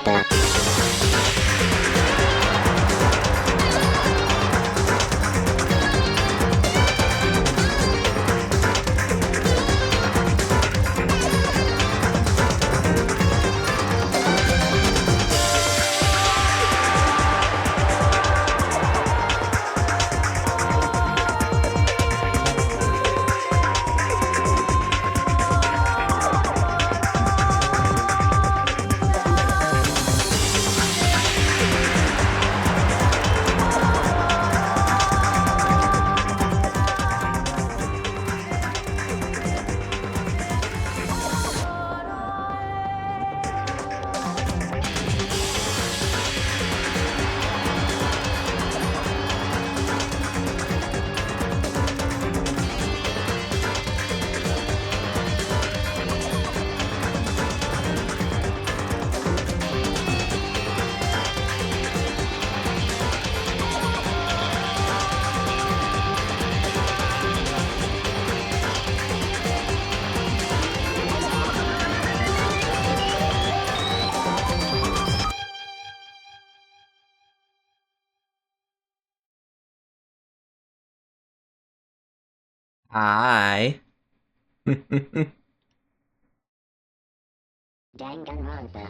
Danganronpa. Hi. Danganronpa.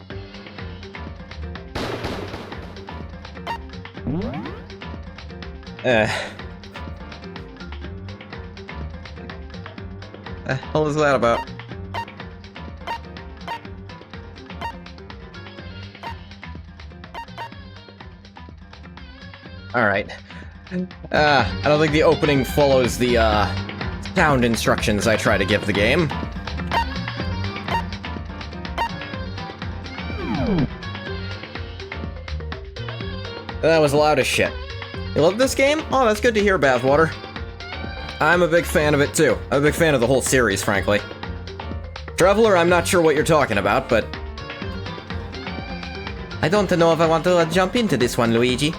The hell is that about? Alright. I don't think the opening follows the, sound instructions I try to give the game. That was loud as shit. You love this game? Oh, that's good to hear, Bathwater. I'm a big fan of it, too. I'm a big fan of the whole series, frankly. Traveler, I'm not sure what you're talking about, but... I don't know if I want to jump into this one, Luigi.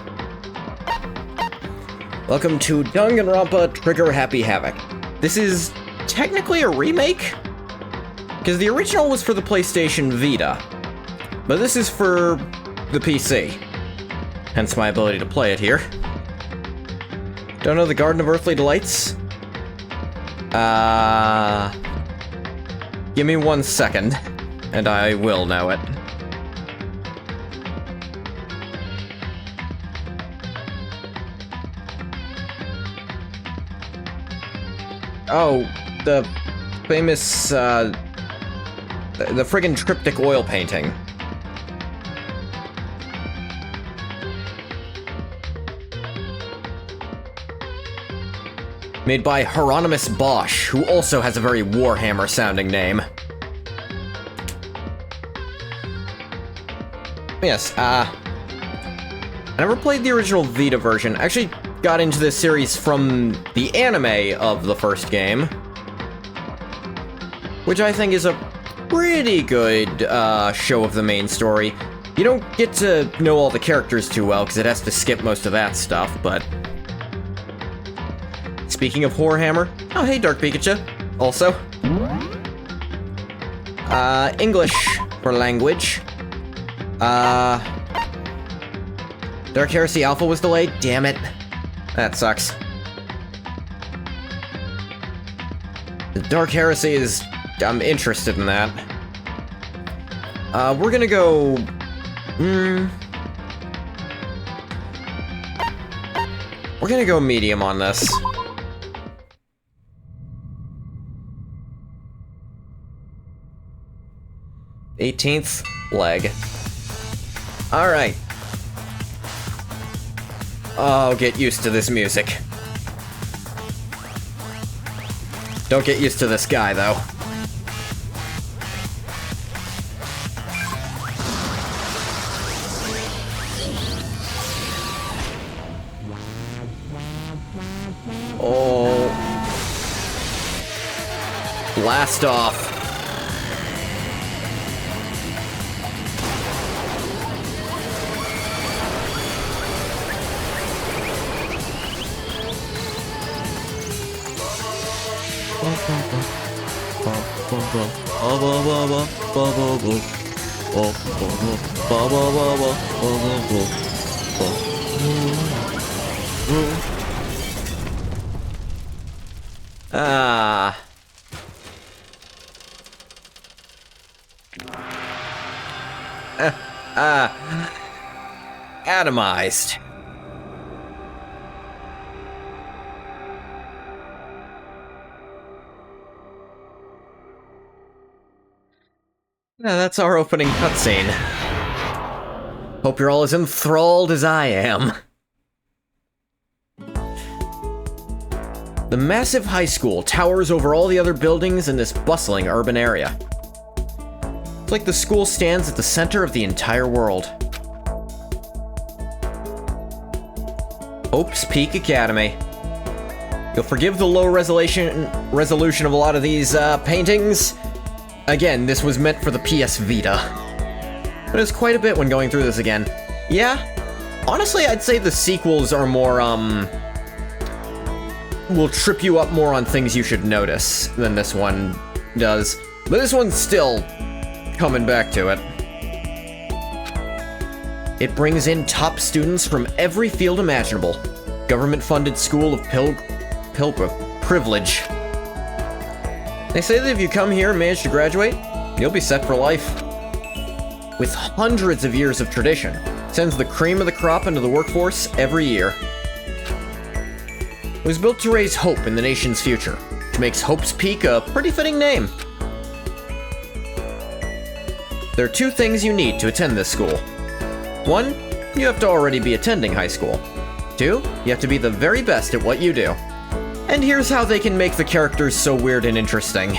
Welcome to Danganronpa Trigger Happy Havoc. This is technically a remake? Because the original was for the PlayStation Vita. But this is for the PC. Hence my ability to play it here. Don't know the Garden of Earthly Delights? Give me 1 second, and I will know it. Oh, the famous, the friggin' triptych oil painting. Made by Hieronymus Bosch, who also has a very Warhammer-sounding name. Yes, I never played the original Vita version. I actually got into this series from the anime of the first game, which I think is a pretty good show of the main story. You don't get to know all the characters too well, because it has to skip most of that stuff, but... Speaking of Warhammer, oh hey Dark Pikachu, also. English for language. Dark Heresy Alpha was delayed, damn it. That sucks. The Dark Heresy is... I'm interested in that. We're gonna go... We're gonna go medium on this. '18th leg. Alright. Oh, get used to this music. Don't get used to this guy, though. Oh. Blast off. Ah. Atomized. Yeah, that's our opening cutscene. Hope you're all as enthralled as I am. The massive high school towers over all the other buildings in this bustling urban area. It's like the school stands at the center of the entire world. Hope's Peak Academy. You'll forgive the low resolution of a lot of these paintings. Again, this was meant for the PS Vita. But it's quite a bit when going through this again. Yeah, honestly, I'd say the sequels are more, will trip you up more on things you should notice than this one does. But this one's still coming back to it. It brings in top students from every field imaginable. Government-funded school of privilege. They say that if you come here and manage to graduate, you'll be set for life. With hundreds of years of tradition, sends the cream of the crop into the workforce every year. It was built to raise hope in the nation's future, which makes Hope's Peak a pretty fitting name. There are two things you need to attend this school. One, you have to already be attending high school. Two, you have to be the very best at what you do. And here's how they can make the characters so weird and interesting.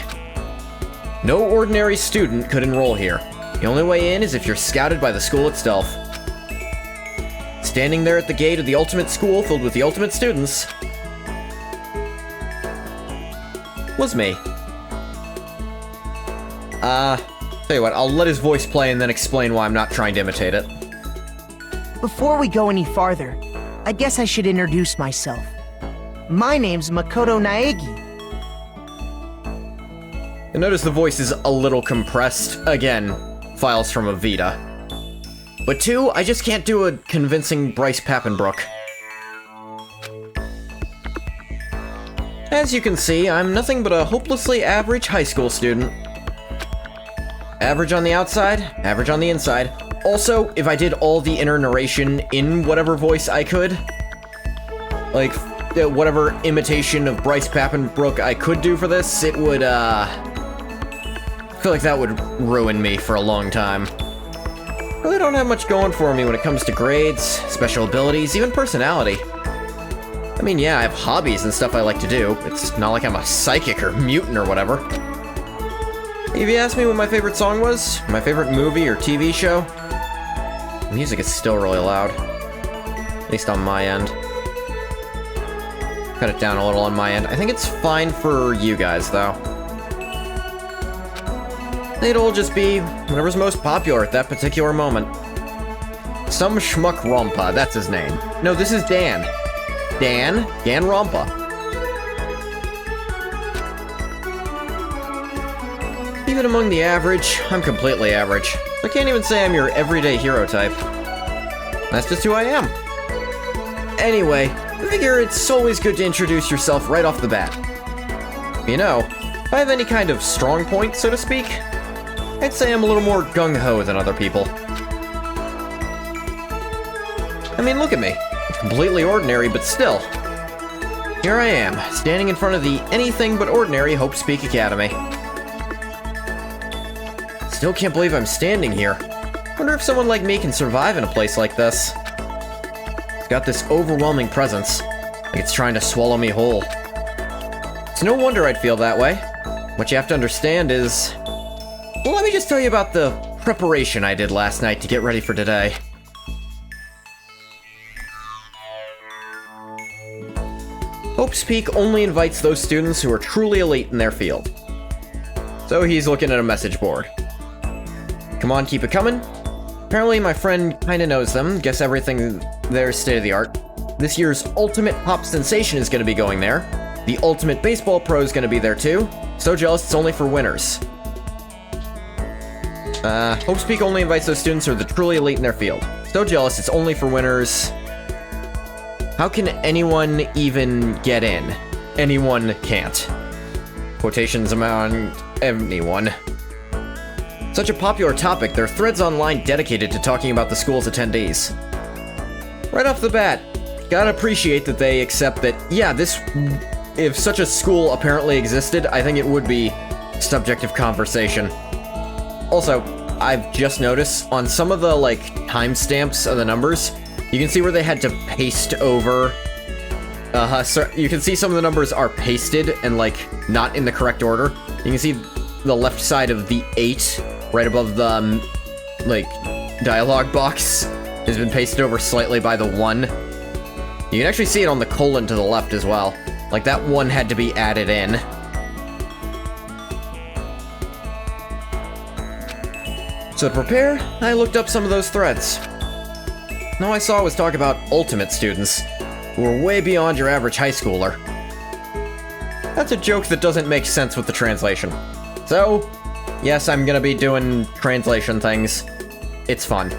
No ordinary student could enroll here. The only way in is if you're scouted by the school itself. Standing there at the gate of the ultimate school filled with the ultimate students was me. Tell you what, I'll let his voice play and then explain why I'm not trying to imitate it. Before we go any farther, I guess I should introduce myself. My name's Makoto Naegi. And notice the voice is a little compressed. Again, files from a Vita. But two, I just can't do a convincing Bryce Papenbrook. As you can see, I'm nothing but a hopelessly average high school student. Average on the outside, average on the inside. Also, if I did all the inner narration in whatever voice I could, like, whatever imitation of Bryce Papenbrook I could do for this, it would, I feel like that would ruin me for a long time. Really don't have much going for me when it comes to grades, special abilities, even personality. I mean, yeah, I have hobbies and stuff I like to do. It's not like I'm a psychic or mutant or whatever. If you asked me what my favorite song was, my favorite movie or TV show, the music is still really loud. At least on my end. Cut it down a little on my end. I think it's fine for you guys, though. It'll just be whatever's most popular at that particular moment. Some schmuck-rompa, that's his name. No, this is Dan. Danganronpa. Even among the average, I'm completely average. I can't even say I'm your everyday hero type. That's just who I am. Anyway, I figure it's always good to introduce yourself right off the bat. You know, if I have any kind of strong point, so to speak, I'd say I'm a little more gung-ho than other people. I mean, look at me. Completely ordinary, but still. Here I am, standing in front of the anything but ordinary Hope's Peak Academy. Still can't believe I'm standing here. Wonder if someone like me can survive in a place like this. It's got this overwhelming presence, like it's trying to swallow me whole. It's no wonder I'd feel that way. What you have to understand is... Well, let me just tell you about the preparation I did last night to get ready for today. Hope's Peak only invites those students who are truly elite in their field. So he's looking at a message board. Come on, keep it coming. Apparently my friend kinda knows them, guess everything there's state-of-the-art. This year's Ultimate Pop Sensation is gonna be going there. The Ultimate Baseball Pro is gonna be there too. So jealous it's only for winners. Hope Speak only invites those students who are the truly elite in their field. So jealous, it's only for winners. How can anyone even get in? Anyone can't. Quotations among anyone. Such a popular topic, there are threads online dedicated to talking about the school's attendees. Right off the bat, gotta appreciate that they accept that, yeah, if such a school apparently existed, I think it would be subject of conversation. Also, I've just noticed on some of the, like, timestamps of the numbers, you can see where they had to paste over. So you can see some of the numbers are pasted and, like, not in the correct order. You can see the left side of the 8, right above the, like, dialogue box, has been pasted over slightly by the 1. You can actually see it on the colon to the left as well. Like, that 1 had to be added in. So to prepare, I looked up some of those threads. And all I saw was talk about ultimate students, who are way beyond your average high schooler. That's a joke that doesn't make sense with the translation. So, yes, I'm gonna be doing translation things. It's fun.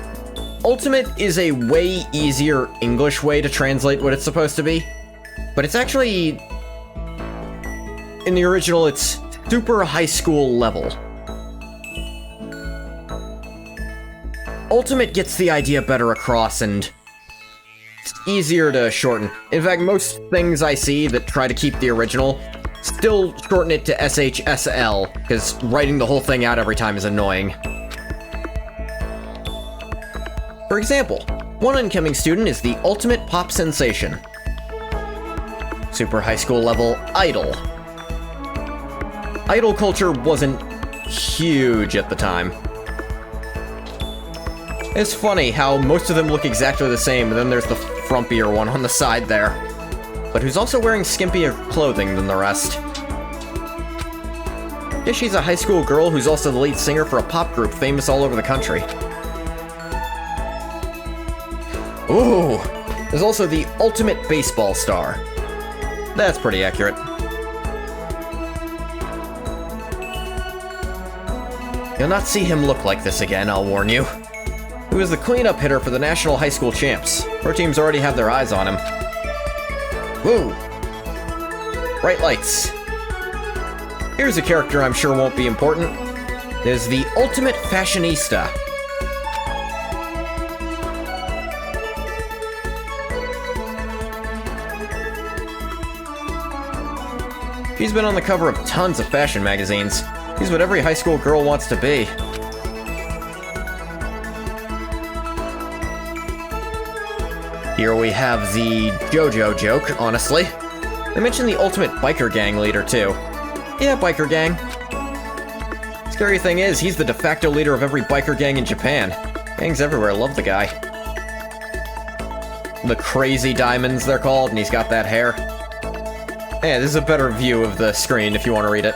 Ultimate is a way easier English way to translate what it's supposed to be, but it's actually... in the original, it's super high school level. Ultimate gets the idea better across, and it's easier to shorten. In fact, most things I see that try to keep the original still shorten it to SHSL, because writing the whole thing out every time is annoying. For example, one incoming student is the ultimate pop sensation. Super high school level idol. Idol culture wasn't huge at the time. It's funny how most of them look exactly the same, and then there's the frumpier one on the side there. But who's also wearing skimpier clothing than the rest. Yeah, she's a high school girl who's also the lead singer for a pop group famous all over the country. Ooh! There's also the ultimate baseball star. That's pretty accurate. You'll not see him look like this again, I'll warn you. He was the cleanup hitter for the National High School Champs. Our teams already have their eyes on him. Woo! Bright lights. Here's a character I'm sure won't be important. There's the ultimate fashionista. She's been on the cover of tons of fashion magazines. She's what every high school girl wants to be. Here we have the JoJo joke, honestly. They mentioned the ultimate biker gang leader, too. Yeah, biker gang. Scary thing is, he's the de facto leader of every biker gang in Japan. Gangs everywhere love the guy. The Crazy Diamonds, they're called, and he's got that hair. Yeah, this is a better view of the screen if you want to read it.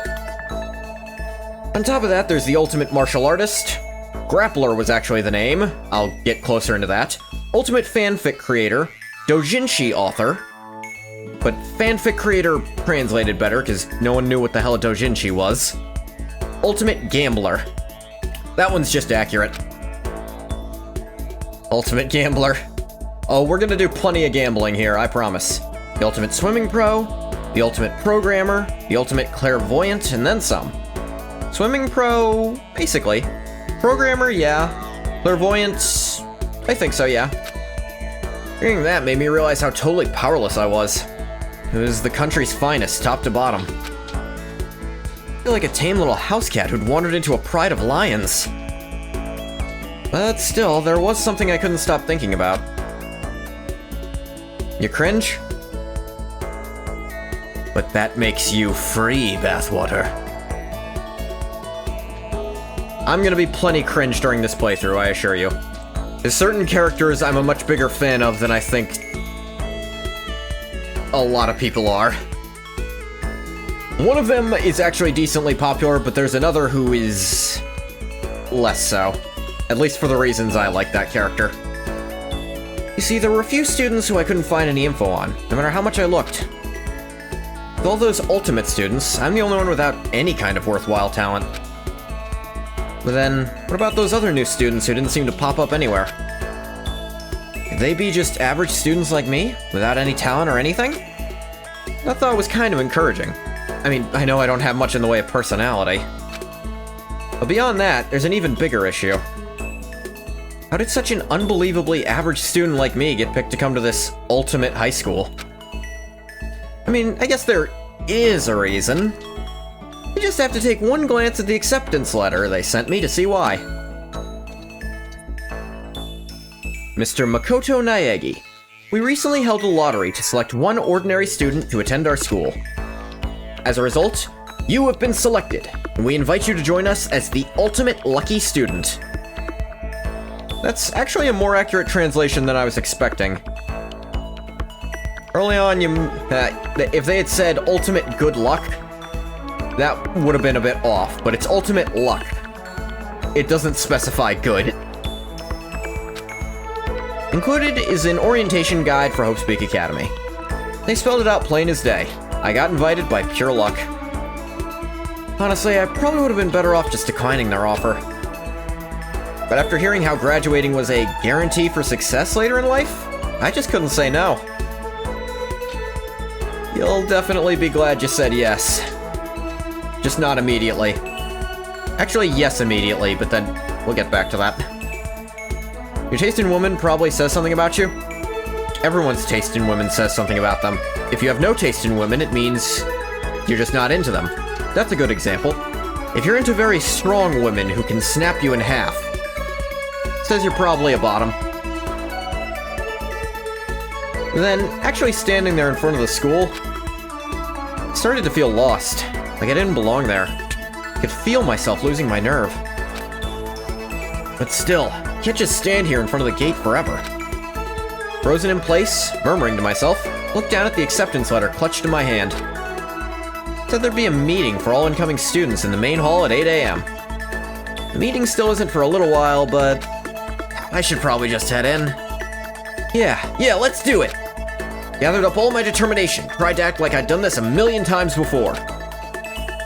On top of that, there's the ultimate martial artist. Grappler was actually the name. I'll get closer into that. Ultimate fanfic creator. Doujinshi author. But fanfic creator translated better, because no one knew what the hell a doujinshi was. Ultimate gambler. That one's just accurate. Ultimate gambler. Oh, we're gonna do plenty of gambling here, I promise. The ultimate swimming pro, the ultimate programmer, the ultimate clairvoyant, and then some. Swimming pro, basically. Programmer, yeah. Clairvoyant, I think so, yeah. Hearing that made me realize how totally powerless I was. It was the country's finest, top to bottom. I feel like a tame little house cat who'd wandered into a pride of lions. But still, there was something I couldn't stop thinking about. You cringe? But that makes you free, Bathwater. I'm gonna be plenty cringe during this playthrough, I assure you. There's certain characters I'm a much bigger fan of than I think a lot of people are. One of them is actually decently popular, but there's another who is less so. At least for the reasons I like that character. You see, there were a few students who I couldn't find any info on, no matter how much I looked. With all those ultimate students, I'm the only one without any kind of worthwhile talent. But then, what about those other new students who didn't seem to pop up anywhere? Could they be just average students like me, without any talent or anything? That thought was kind of encouraging. I mean, I know I don't have much in the way of personality. But beyond that, there's an even bigger issue. How did such an unbelievably average student like me get picked to come to this ultimate high school? I mean, I guess there is a reason. You just have to take one glance at the acceptance letter they sent me to see why. Mr. Makoto Naegi, we recently held a lottery to select one ordinary student to attend our school. As a result, you have been selected, and we invite you to join us as the ultimate lucky student. That's actually a more accurate translation than I was expecting. Early on, if they had said ultimate good luck, that would have been a bit off, but it's ultimate luck. It doesn't specify good. Included is an orientation guide for Hope's Peak Academy. They spelled it out plain as day. I got invited by pure luck. Honestly, I probably would have been better off just declining their offer. But after hearing how graduating was a guarantee for success later in life, I just couldn't say no. You'll definitely be glad you said yes. Just not immediately. Actually, yes immediately, but then we'll get back to that. Your taste in women probably says something about you. Everyone's taste in women says something about them. If you have no taste in women, it means you're just not into them. That's a good example. If you're into very strong women who can snap you in half, it says you're probably a bottom. Then, actually standing there in front of the school, I started to feel lost. Like I didn't belong there. I could feel myself losing my nerve. But still, I can't just stand here in front of the gate forever. Frozen in place, murmuring to myself, looked down at the acceptance letter clutched in my hand. It said there'd be a meeting for all incoming students in the main hall at 8 a.m. The meeting still isn't for a little while, but I should probably just head in. Yeah, let's do it! Gathered up all my determination, tried to act like I'd done this a million times before.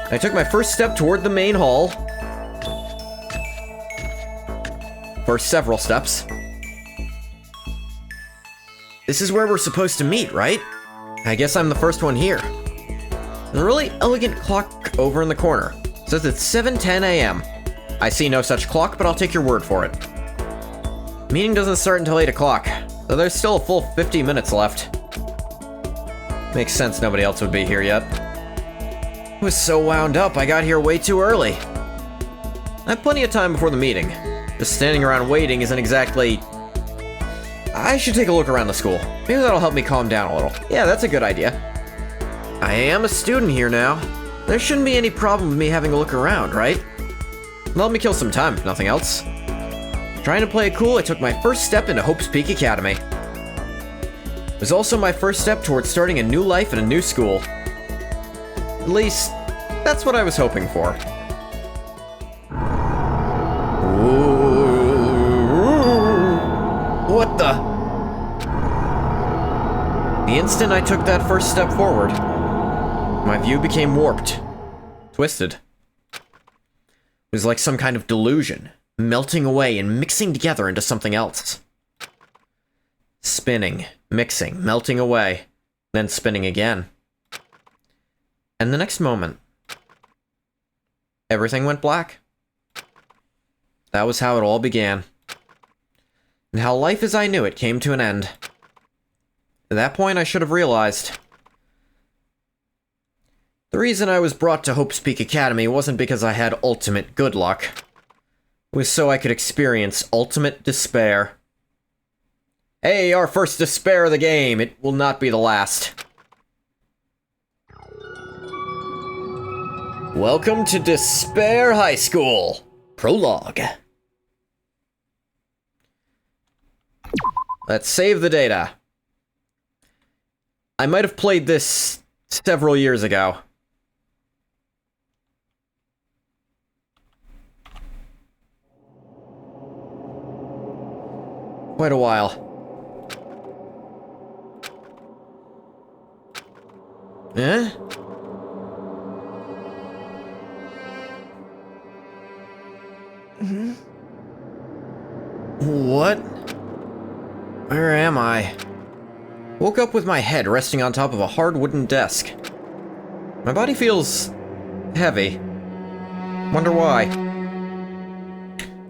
I took my first step toward the main hall. For several steps. This is where we're supposed to meet, right? I guess I'm the first one here. There's a really elegant clock over in the corner. It says it's 7:10 a.m. I see no such clock, but I'll take your word for it. Meeting doesn't start until 8 o'clock, so there's still a full 50 minutes left. Makes sense nobody else would be here yet. I was so wound up, I got here way too early. I have plenty of time before the meeting. Just standing around waiting isn't exactly... I should take a look around the school. Maybe that'll help me calm down a little. Yeah, that's a good idea. I am a student here now. There shouldn't be any problem with me having a look around, right? Let me kill some time, if nothing else. Trying to play it cool, I took my first step into Hope's Peak Academy. It was also my first step towards starting a new life at a new school. At least, that's what I was hoping for. What the? The instant I took that first step forward, my view became warped, twisted. It was like some kind of delusion, melting away and mixing together into something else. Spinning, mixing, melting away, then spinning again. And the next moment, everything went black. That was how it all began. And how life as I knew it came to an end. At that point, I should have realized. The reason I was brought to Hope's Peak Academy wasn't because I had ultimate good luck. It was so I could experience ultimate despair. Hey, our first despair of the game. It will not be the last. Welcome to Despair High School. Prologue. Let's save the data. I might have played this several years ago. Quite a while. Eh? What? Where am I? Woke up with my head resting on top of a hard wooden desk. My body feels heavy. Wonder why.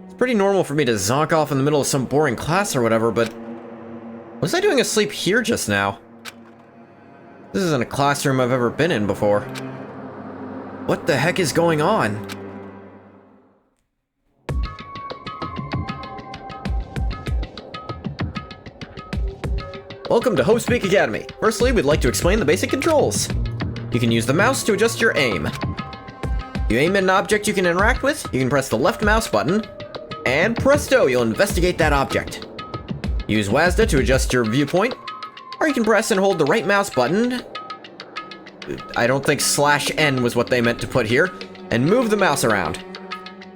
It's pretty normal for me to zonk off in the middle of some boring class or whatever, but what was I doing asleep here just now? This isn't a classroom I've ever been in before. What the heck is going on? Welcome to HopeSpeak Academy. Firstly, we'd like to explain the basic controls. You can use the mouse to adjust your aim. You aim at an object you can interact with, you can press the left mouse button, and presto, you'll investigate that object. Use WASD to adjust your viewpoint, or you can press and hold the right mouse button. I don't think /N was what they meant to put here, and move the mouse around.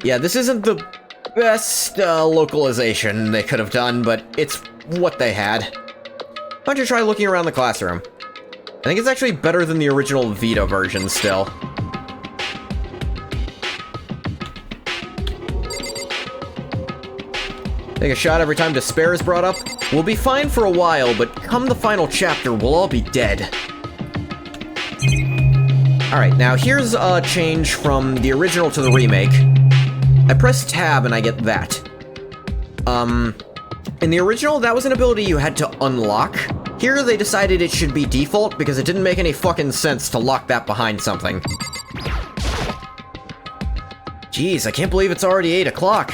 Yeah, this isn't the best localization they could have done, but it's what they had. Why don't you try looking around the classroom? I think it's actually better than the original Vita version still. Take a shot every time despair is brought up. We'll be fine for a while, but come the final chapter, we'll all be dead. Alright, now here's a change from the original to the remake. I press tab and I get that. In the original, that was an ability you had to unlock. Here, they decided it should be default because it didn't make any fucking sense to lock that behind something. Jeez, I can't believe it's already 8 o'clock.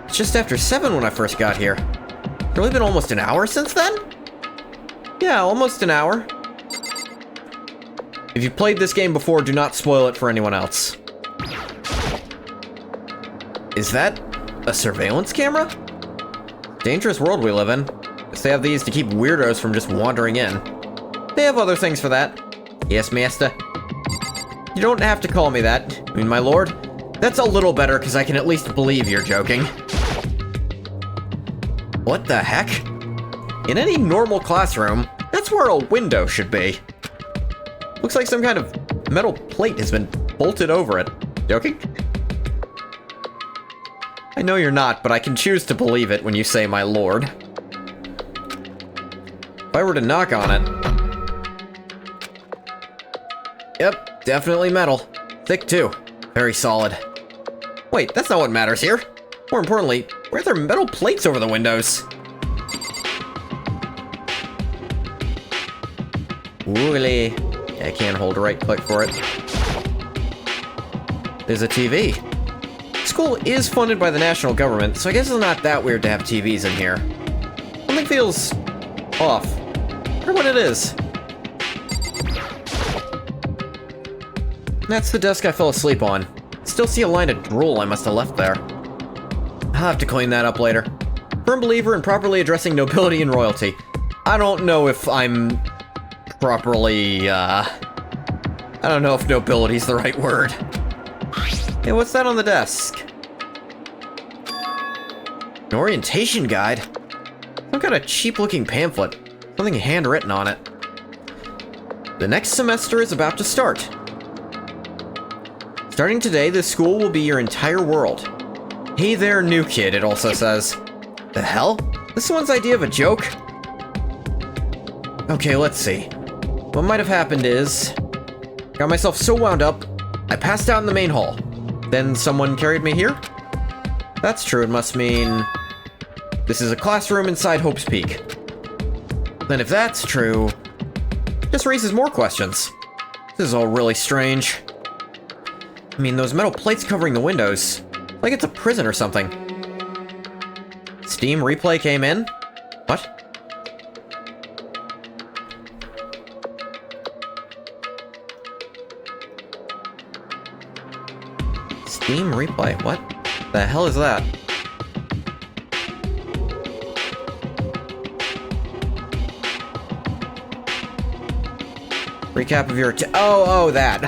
It's just after 7 when I first got here. It's really been almost an hour since then? Yeah, almost an hour. If you've played this game before, do not spoil it for anyone else. Is that a surveillance camera? Dangerous world we live in. Guess they have these to keep weirdos from just wandering in. They have other things for that. Yes, master. You don't have to call me that. I mean, my lord. That's a little better, because I can at least believe you're joking. What the heck? In any normal classroom, that's where a window should be. Looks like some kind of metal plate has been bolted over it. Joking? I know you're not, but I can choose to believe it when you say my lord. If I were to knock on it... Yep, definitely metal. Thick too. Very solid. Wait, that's not what matters here. More importantly, why are there metal plates over the windows? Wooly. I can't hold a right click for it. There's a TV. School is funded by the national government, so I guess it's not that weird to have TVs in here. Something feels off. I wonder what it is. That's the desk I fell asleep on. Still see a line of drool I must have left there. I'll have to clean that up later. Firm believer in properly addressing nobility and royalty. I don't know if I'm properly, I don't know if nobility's the right word. Hey, what's that on the desk? An orientation guide? Some kind of cheap-looking pamphlet. Something handwritten on it. The next semester is about to start. Starting today, this school will be your entire world. Hey there, new kid, it also says. The hell? This one's idea of a joke? Okay, let's see. What might have happened is... got myself so wound up, I passed out in the main hall. Then someone carried me here? That's true, it must mean... this is a classroom inside Hope's Peak. Then if that's true... just raises more questions. This is all really strange. I mean, those metal plates covering the windows... like it's a prison or something. Steam replay came in? What? Steam replay? What the hell is that? Recap of your oh, that.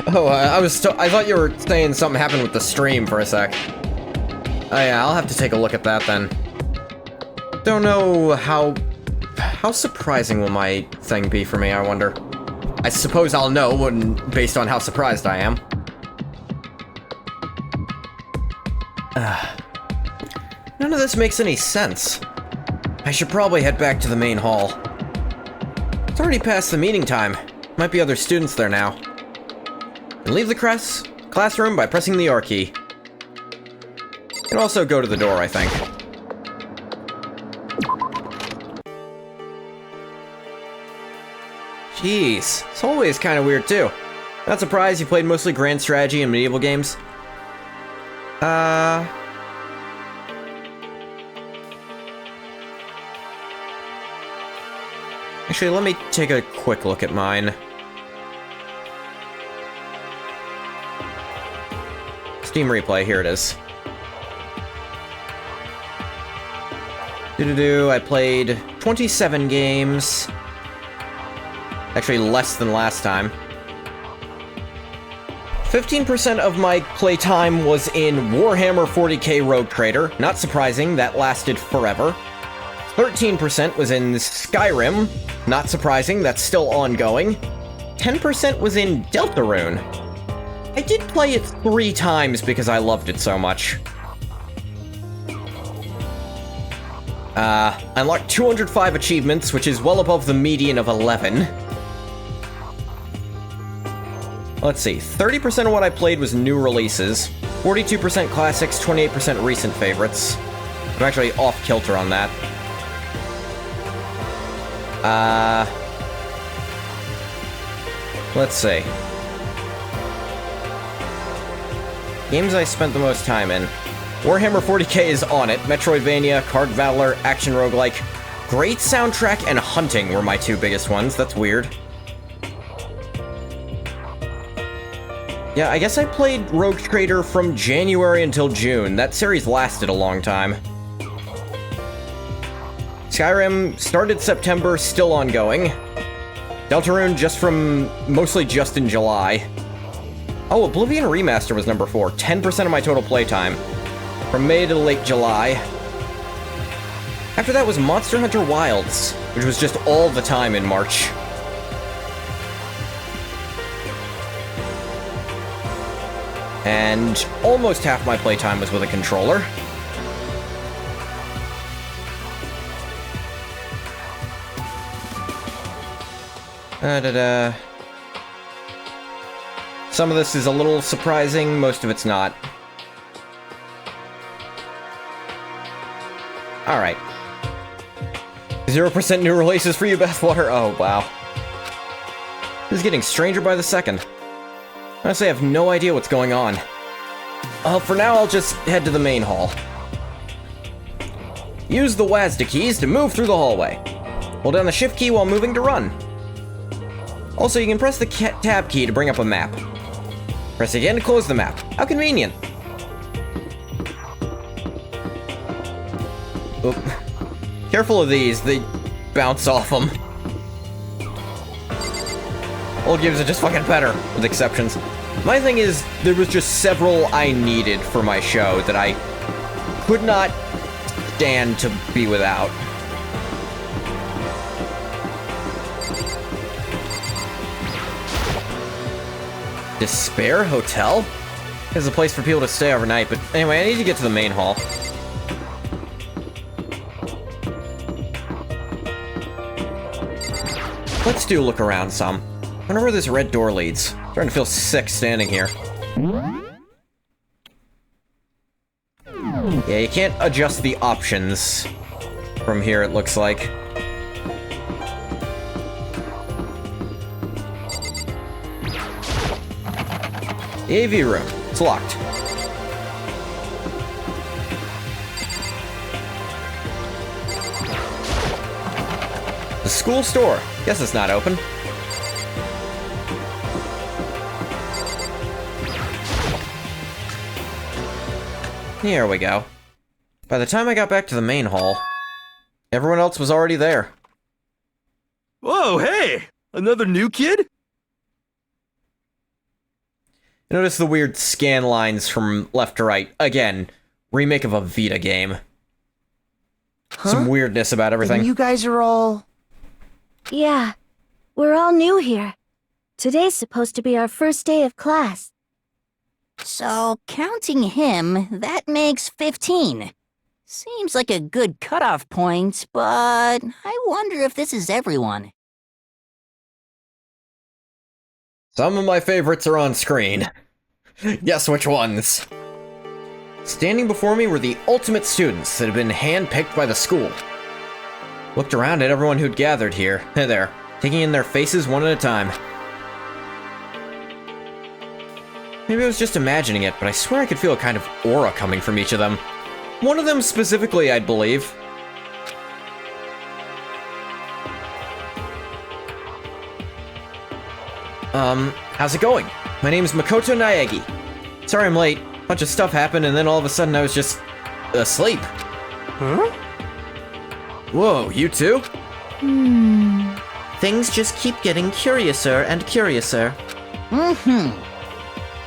Oh, I thought you were saying something happened with the stream for a sec. Oh yeah, I'll have to take a look at that then. Don't know how surprising will my thing be for me, I wonder. I suppose I'll know based on how surprised I am. None of this makes any sense. I should probably head back to the main hall. It's already past the meeting time. Might be other students there now. And leave the classroom by pressing the R key. And also go to the door, I think. Jeez, this hallway is kind of weird too. Not surprised you played mostly grand strategy and medieval games. Actually, let me take a quick look at mine. Steam replay, here it is. I played 27 games. Actually, less than last time. 15% of my playtime was in Warhammer 40k Rogue Trader. Not surprising, that lasted forever. 13% was in Skyrim. Not surprising, that's still ongoing. 10% was in Deltarune. I did play it 3 times because I loved it so much. Unlocked 205 achievements, which is well above the median of 11. Let's see, 30% of what I played was new releases, 42% classics, 28% recent favorites. I'm actually off kilter on that. Let's see. Games I spent the most time in. Warhammer 40k is on it. Metroidvania, Card Valor, Action Roguelike. Great soundtrack and hunting were my 2 biggest ones. That's weird. Yeah, I guess I played Rogue Trader from January until June. That series lasted a long time. Skyrim started September, still ongoing. Deltarune mostly just in July. Oh, Oblivion Remaster was number 4, 10% of my total playtime. From May to late July. After that was Monster Hunter Wilds, which was just all the time in March. And almost half my playtime was with a controller. Some of this is a little surprising, most of it's not. Alright. 0% new releases for you, Bathwater? Oh, wow. This is getting stranger by the second. Honestly, I have no idea what's going on. For now, I'll just head to the main hall. Use the WASD keys to move through the hallway. Hold down the shift key while moving to run. Also, you can press the tab key to bring up a map. Press it again to close the map. How convenient. Oop. Careful of these, they bounce off them. Old games are just fucking better, with exceptions. My thing is, there was just several I needed for my show that I could not stand to be without. Despair Hotel? It's a place for people to stay overnight, but anyway, I need to get to the main hall. Let's do a look around some. I wonder where this red door leads. I'm starting to feel sick standing here. Yeah, you can't adjust the options from here, it looks like. The AV room. It's locked. The school store. Guess it's not open. Here we go. By the time I got back to the main hall, everyone else was already there. Whoa, hey! Another new kid? Notice the weird scan lines from left to right. Again, remake of a Vita game. Huh? Some weirdness about everything. And you guys are all... Yeah, we're all new here. Today's supposed to be our first day of class. So, counting him, that makes 15. Seems like a good cutoff point, but I wonder if this is everyone. Some of my favorites are on screen. Guess which ones? Standing before me were the ultimate students that had been handpicked by the school. Looked around at everyone who'd gathered here. There, taking in their faces one at a time. Maybe I was just imagining it, but I swear I could feel a kind of aura coming from each of them. One of them specifically, I'd believe. How's it going? My name's Makoto Naegi. Sorry I'm late. Bunch of stuff happened and then all of a sudden I was just... asleep. Huh? Whoa, you too? Things just keep getting curiouser and curiouser.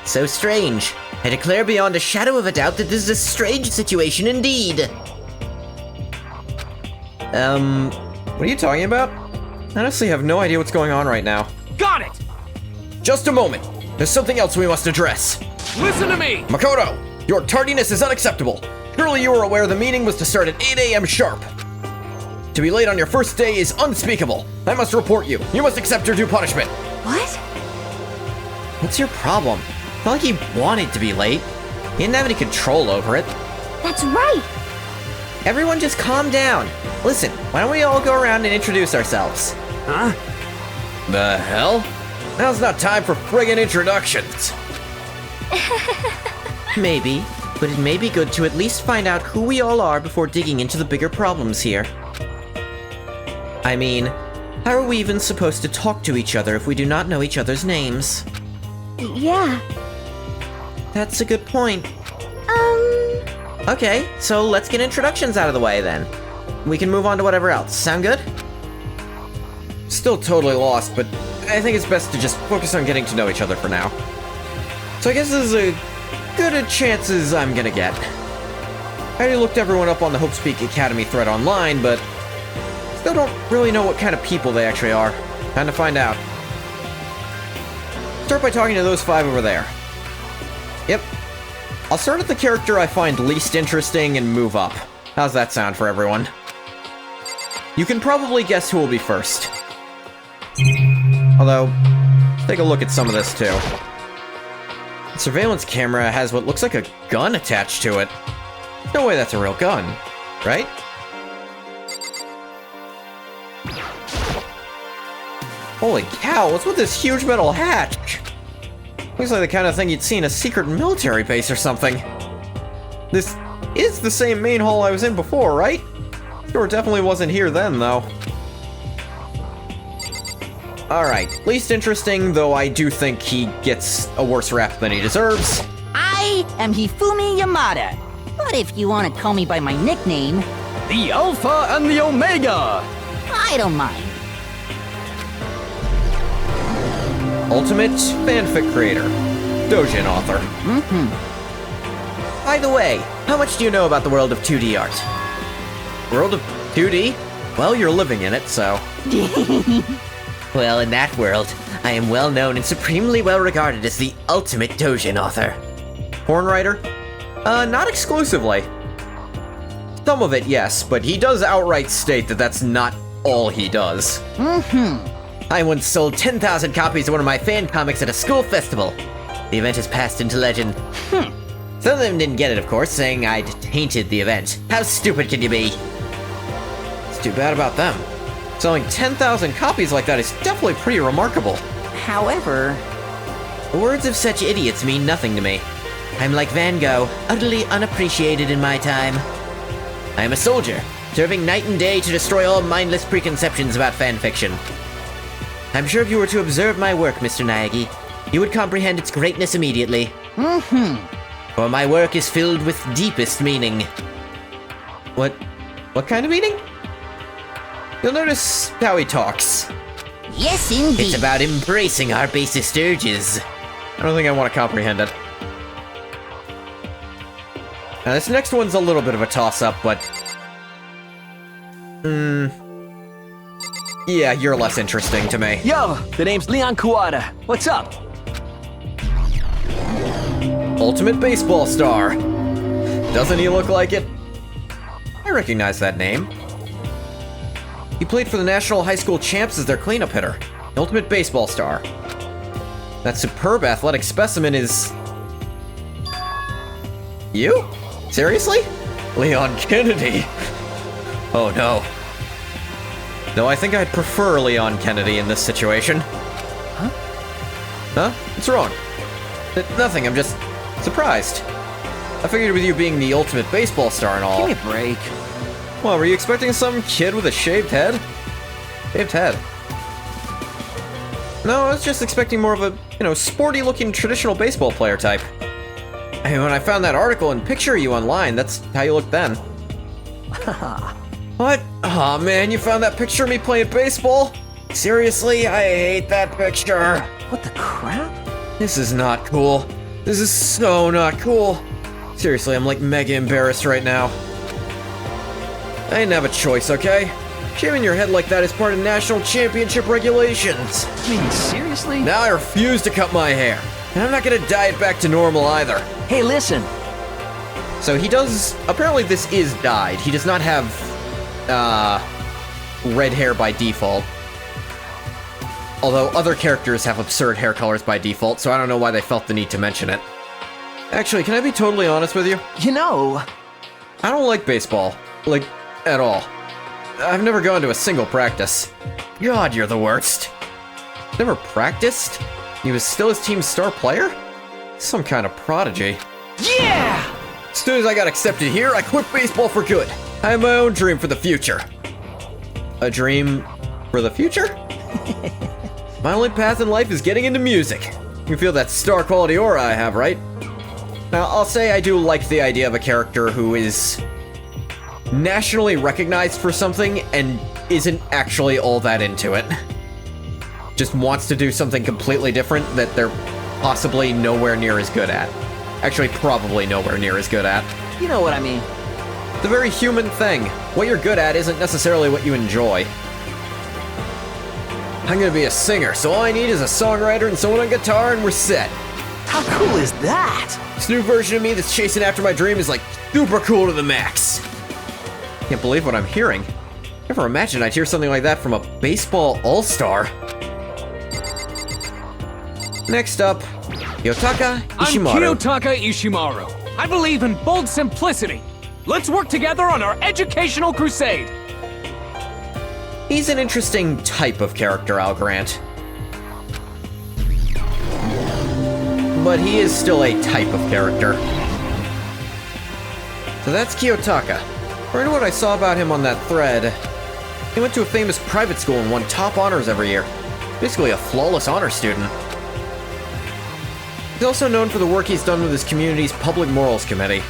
So strange. I declare beyond a shadow of a doubt that this is a strange situation indeed. What are you talking about? I honestly have no idea what's going on right now. Got it! Just a moment. There's something else we must address. Listen to me! Makoto, your tardiness is unacceptable. Surely you were aware the meeting was to start at 8 a.m. sharp. To be late on your first day is unspeakable. I must report you. You must accept your due punishment. What? What's your problem? It's not like he wanted to be late. He didn't have any control over it. That's right! Everyone just calm down. Listen, why don't we all go around and introduce ourselves? Huh? The hell? Now's not time for friggin' introductions. Maybe, but it may be good to at least find out who we all are before digging into the bigger problems here. I mean, how are we even supposed to talk to each other if we do not know each other's names? Yeah. That's a good point. Okay, so let's get introductions out of the way then. We can move on to whatever else. Sound good? Still totally lost, but I think it's best to just focus on getting to know each other for now. So I guess this is as good a chance as I'm gonna get. I already looked everyone up on the Hope Speak Academy thread online, but still don't really know what kind of people they actually are. Time to find out. Start by talking to those 5 over there. Yep. I'll start at the character I find least interesting and move up. How's that sound for everyone? You can probably guess who will be first. Although, let's take a look at some of this too. The surveillance camera has what looks like a gun attached to it. No way that's a real gun, right? Holy cow, what's with this huge metal hatch? Looks like the kind of thing you'd see in a secret military base or something. This is the same main hall I was in before, right? Sure, definitely wasn't here then, though. Alright, least interesting, though I do think he gets a worse rap than he deserves. I am Hifumi Yamada, but if you want to call me by my nickname, The Alpha and the Omega! I don't mind. Ultimate fanfic creator. Dojin author. By the way, how much do you know about the world of 2D art? World of 2D? Well, you're living in it, so... Well, in that world, I am well known and supremely well regarded as the ultimate Dojin author. Porn writer? Not exclusively. Some of it, yes, but he does outright state that that's not all he does. I once sold 10,000 copies of one of my fan comics at a school festival. The event has passed into legend. Some of them didn't get it, of course, saying I'd tainted the event. How stupid can you be? It's too bad about them. Selling 10,000 copies like that is definitely pretty remarkable. However, The words of such idiots mean nothing to me. I'm like Van Gogh, utterly unappreciated in my time. I am a soldier, serving night and day to destroy all mindless preconceptions about fanfiction. I'm sure if you were to observe my work, Mr. Naegi, you would comprehend its greatness immediately. For my work is filled with deepest meaning. What kind of meaning? You'll notice how he talks. yes indeed. It's about embracing our basest urges. I don't think I want to comprehend it. Now, this next one's a little bit of a toss-up, but... yeah, you're less interesting to me. Yo, the name's Leon Kuwata. What's up? Ultimate baseball star. Doesn't he look like it? I recognize that name. He played for the National High School Champs as their cleanup hitter, the ultimate baseball star. That superb athletic specimen is... you? Seriously? Leon Kennedy? Oh no. Though I think I'd prefer Leon Kennedy in this situation. Huh? Huh? What's wrong? Nothing, I'm just surprised. I figured with you being the ultimate baseball star and all. Give me a break. Well, were you expecting some kid with a shaved head? Shaved head. No, I was just expecting more of a, sporty-looking traditional baseball player type. I mean, when I found that article and picture of you online, that's how you looked then. What? Aw, man, you found that picture of me playing baseball? Seriously? I hate that picture. What the crap? This is not cool. This is so not cool. Seriously, I'm like mega embarrassed right now. I didn't have a choice, okay? Shaving your head like that is part of national championship regulations. I mean, seriously? Now I refuse to cut my hair. And I'm not gonna dye it back to normal either. Hey, listen. So he does... apparently this is dyed. He does not have, red hair by default. Although other characters have absurd hair colors by default, so I don't know why they felt the need to mention it. Actually, can I be totally honest with you? You know... I don't like baseball. Like, at all. I've never gone to a single practice. God, you're the worst. Never practiced? He was still his team's star player? Some kind of prodigy. Yeah! As soon as I got accepted here, I quit baseball for good. I have my own dream for the future. A dream for the future? My only path in life is getting into music. You feel that star quality aura I have, right? Now, I'll say I do like the idea of a character who is nationally recognized for something and isn't actually all that into it. Just wants to do something completely different that they're possibly nowhere near as good at. Actually, probably nowhere near as good at. You know what I mean. The very human thing. What you're good at isn't necessarily what you enjoy. I'm gonna be a singer, so all I need is a songwriter and someone on guitar and we're set. How cool is that? This new version of me that's chasing after my dream is like super cool to the max. Can't believe what I'm hearing. Never imagined I'd hear something like that from a baseball all-star. Next up, Yotaka Ishimaru. I'm Kiyotaka Ishimaru. I believe in bold simplicity. Let's work together on our educational crusade. He's an interesting type of character, I'll grant. But he is still a type of character. So that's Kiyotaka. According to what I saw about him on that thread, he went to a famous private school and won top honors every year. Basically a flawless honor student. He's also known for the work he's done with his community's Public Morals Committee.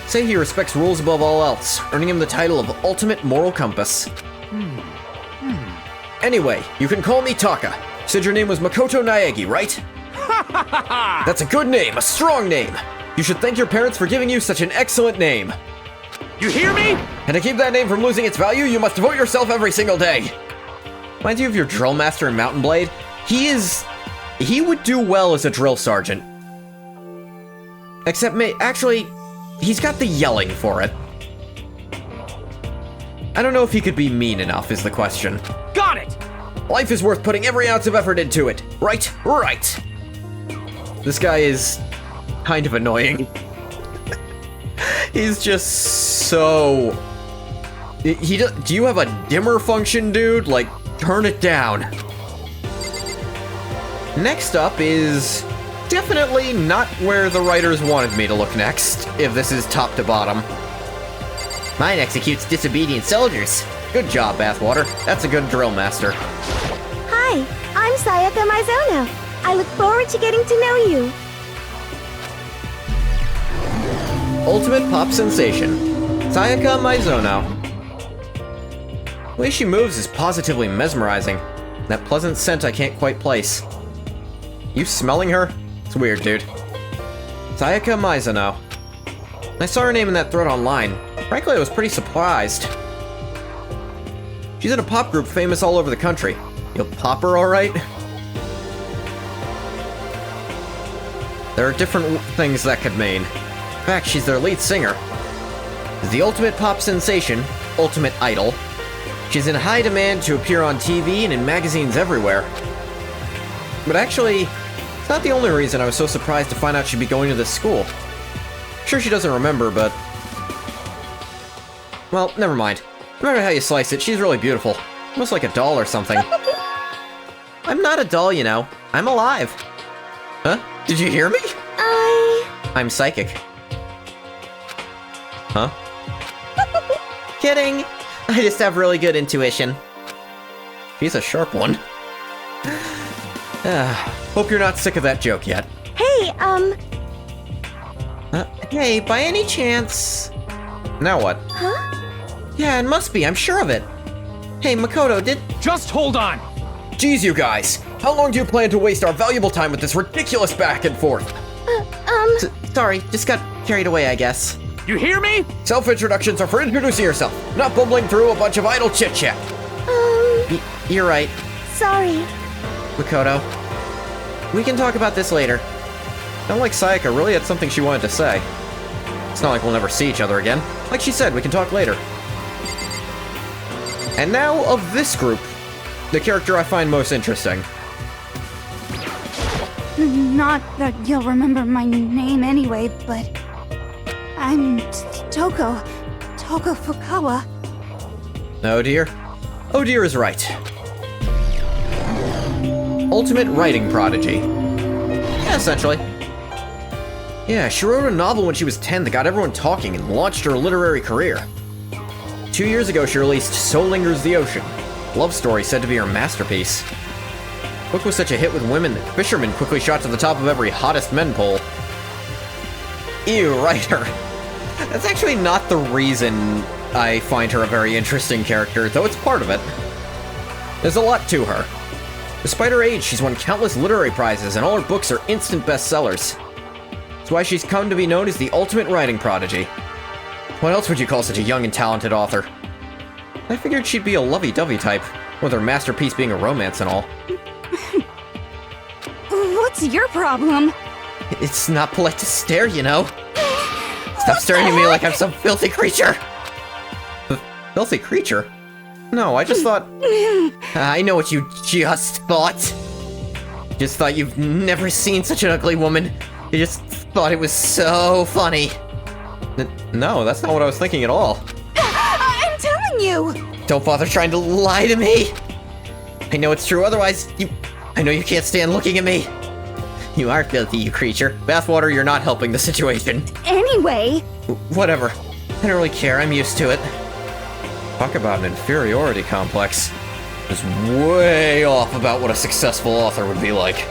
Say he respects rules above all else, earning him the title of Ultimate Moral Compass. Anyway, you can call me Taka. You said your name was Makoto Naegi, right? That's a good name, a strong name. You should thank your parents for giving you such an excellent name. You hear me? And to keep that name from losing its value, you must devote yourself every single day. Mind you of your drill master in Mountain Blade? He would do well as a drill sergeant. Except, actually, he's got the yelling for it. I don't know if he could be mean enough, is the question. Got it! Life is worth putting every ounce of effort into it. Right? Right. This guy is kind of annoying. He's just so... Do you have a dimmer function, dude? Like, turn it down. Next up is definitely not where the writers wanted me to look next, if this is top to bottom. Mine executes disobedient soldiers. Good job, Bathwater. That's a good drill master. Hi, I'm Sayaka Mizono. I look forward to getting to know you. Ultimate pop sensation, Sayaka Mizono. The way she moves is positively mesmerizing. That pleasant scent I can't quite place. You smelling her? It's weird, dude. Sayaka Mizono. I saw her name in that thread online. Frankly, I was pretty surprised. She's in a pop group famous all over the country. You'll pop her alright? There are different things that could mean. In fact, she's their lead singer. is the ultimate pop sensation, ultimate idol. She's in high demand to appear on TV and in magazines everywhere. But actually, it's not the only reason I was so surprised to find out she'd be going to this school. Sure, she doesn't remember, but... well, never mind. No matter how you slice it, she's really beautiful. Almost like a doll or something. I'm not a doll, you know. I'm alive. Huh? Did you hear me? I'm psychic. Huh? Kidding! I just have really good intuition. She's a sharp one. Hope you're not sick of that joke yet. Hey, Hey, by any chance... now what? huh? Yeah, it must be, I'm sure of it. Hey, Makoto, Just hold on! Jeez, you guys! How long do you plan to waste our valuable time with this ridiculous back and forth? Sorry, just got carried away, I guess. You hear me? Self-introductions are for introducing yourself, not bumbling through a bunch of idle chit-chat. You're right, Sorry. Makoto. We can talk about this later. Not like Sayaka really had something she wanted to say. It's not like we'll never see each other again. Like she said, we can talk later. And now, of this group, the character I find most interesting. Not that you'll remember my name anyway, but... I'm Toko Fukawa. Oh dear. Oh dear is right. Ultimate writing prodigy. Yeah, essentially. Yeah, she wrote a novel when she was 10 that got everyone talking and launched her literary career. 2 years ago, she released So Lingers the Ocean, love story said to be her masterpiece. The book was such a hit with women that Fisherman quickly shot to the top of every hottest men poll. Ew, writer. That's actually not the reason I find her a very interesting character, though it's part of it. There's a lot to her. Despite her age, she's won countless literary prizes, and all her books are instant bestsellers. That's why she's come to be known as the ultimate writing prodigy. What else would you call such a young and talented author? I figured she'd be a lovey-dovey type, with her masterpiece being a romance and all. What's your problem? It's not polite to stare, you know. Stop staring at me like I'm some filthy creature! Filthy creature? No, I just thought... I know what you just thought. Just thought you've never seen such an ugly woman. You just thought it was so funny. No, that's not what I was thinking at all. I'm telling you! Don't bother trying to lie to me! I know it's true, otherwise I know you can't stand looking at me. You are filthy, you creature. Bathwater, you're not helping the situation. Anyway... Whatever. I don't really care, I'm used to it. Talk about an inferiority complex. It's way off about what a successful author would be like.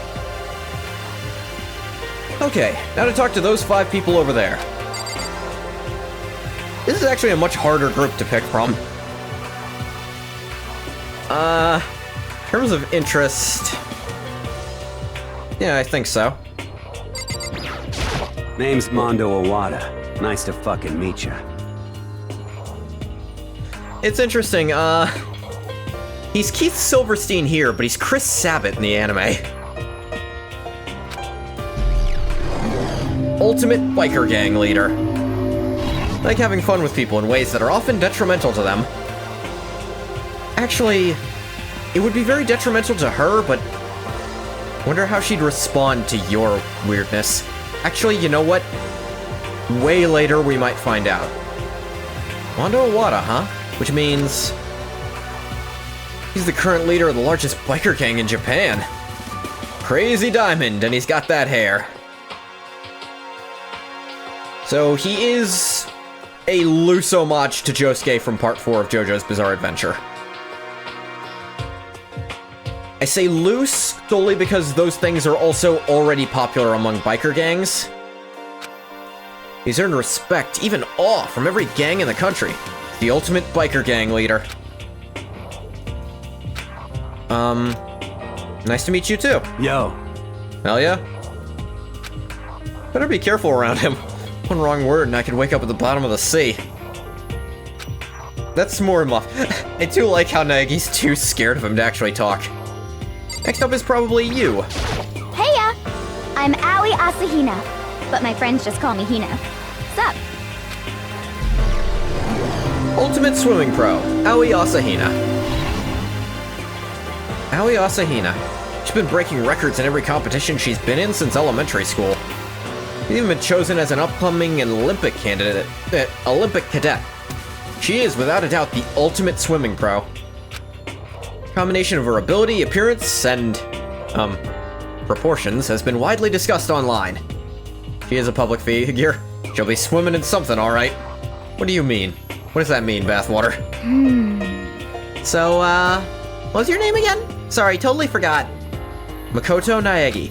Okay, now to talk to those 5 people over there. This is actually a much harder group to pick from. In terms of interest... yeah, I think so. Name's Mondo Owada. Nice to fucking meet ya. It's interesting, he's Keith Silverstein here, but he's Chris Sabat in the anime. Ultimate biker gang leader. Like having fun with people in ways that are often detrimental to them. Actually, it would be very detrimental to her, but... wonder how she'd respond to your weirdness. Actually, you know what? Way later we might find out. Mondo Owada, huh? Which means... he's the current leader of the largest biker gang in Japan. Crazy Diamond, and he's got that hair. So he is a loose homage to Josuke from Part 4 of JoJo's Bizarre Adventure. I say loose solely because those things are also already popular among biker gangs. He's earned respect, even awe, from every gang in the country. The ultimate biker gang leader. Nice to meet you too. Yo. Hell yeah. Better be careful around him. One wrong word and I could wake up at the bottom of the sea. That's more muff. I do like how Naegi's too scared of him to actually talk. Next up is probably you. Heya! I'm Aoi Asahina, but my friends just call me Hina. Sup? Ultimate Swimming Pro, Aoi Asahina. Aoi Asahina. She's been breaking records in every competition she's been in since elementary school. She's even been chosen as an upcoming Olympic candidate, Olympic cadet. She is, without a doubt, the ultimate swimming pro. Combination of her ability, appearance, and, proportions has been widely discussed online. She is a public figure. She'll be swimming in something, alright. What do you mean? What does that mean, Bathwater? So, what was your name again? Sorry, totally forgot. Makoto Naegi.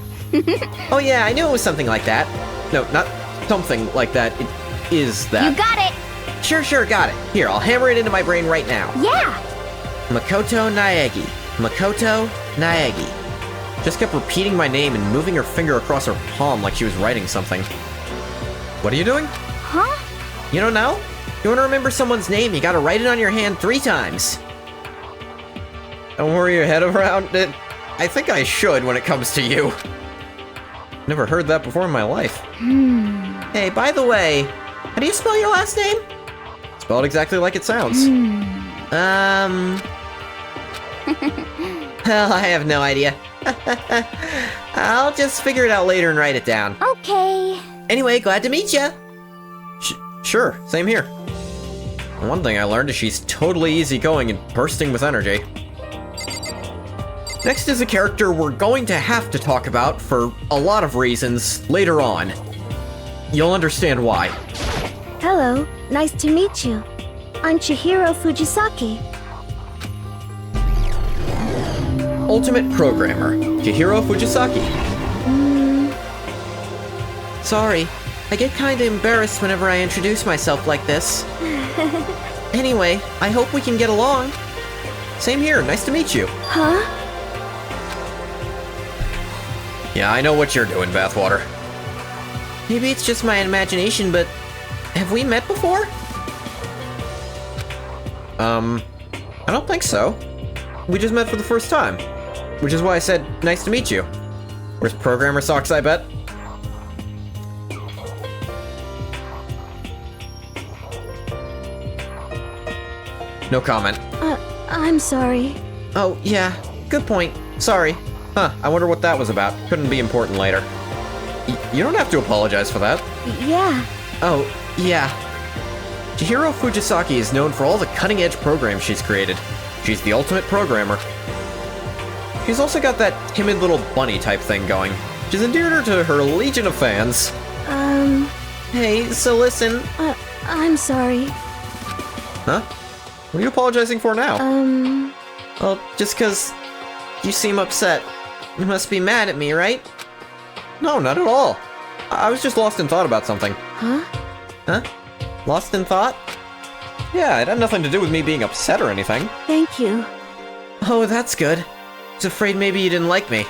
Oh yeah, I knew it was something like that. No, not something like that. It is that. You got it! Sure, got it. Here, I'll hammer it into my brain right now. Yeah! Makoto Naegi. Makoto Naegi. Just kept repeating my name and moving her finger across her palm like she was writing something. What are you doing? Huh? You don't know? You want to remember someone's name, you gotta write it on your hand 3 times. Don't worry your head around it. I think I should when it comes to you. Never heard that before in my life. Hey, by the way, how do you spell your last name? Spelled exactly like it sounds. Well, I have no idea. I'll just figure it out later and write it down. Okay. Anyway, glad to meet ya. Sure, same here. One thing I learned is she's totally easygoing and bursting with energy. Next is a character we're going to have to talk about for a lot of reasons later on. You'll understand why. Hello, nice to meet you. I'm Chihiro Fujisaki. Ultimate Programmer, Chihiro Fujisaki. Sorry, I get kinda embarrassed whenever I introduce myself like this. Anyway, I hope we can get along. Same here, nice to meet you. Huh? Yeah, I know what you're doing, Bathwater. Maybe it's just my imagination, but have we met before? I don't think so. We just met for the first time, which is why I said, nice to meet you. Where's programmer socks, I bet? No comment. I'm sorry. Oh, yeah, good point. Sorry. Huh, I wonder what that was about. Couldn't be important later. You don't have to apologize for that. Yeah. Oh, yeah. Chihiro Fujisaki is known for all the cutting-edge programs she's created. She's the ultimate programmer. She's also got that timid little bunny type thing going, which has endeared her to her legion of fans. Hey, so listen. I'm sorry. Huh? What are you apologizing for now? Well, just 'cause you seem upset. You must be mad at me, right? No, not at all. I was just lost in thought about something. Huh? Huh? Lost in thought? Yeah, it had nothing to do with me being upset or anything. Thank you. Oh, that's good. I was afraid maybe you didn't like me.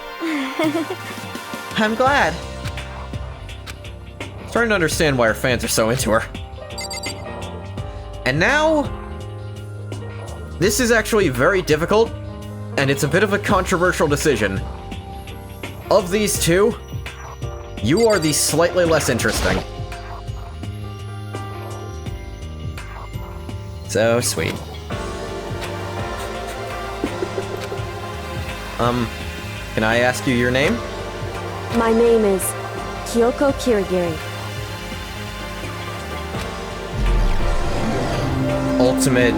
I'm glad. Starting to understand why her fans are so into her. And now, this is actually very difficult, and it's a bit of a controversial decision. Of these two, you are the slightly less interesting. So sweet. Can I ask you your name? My name is Kyoko Kirigiri. Ultimate...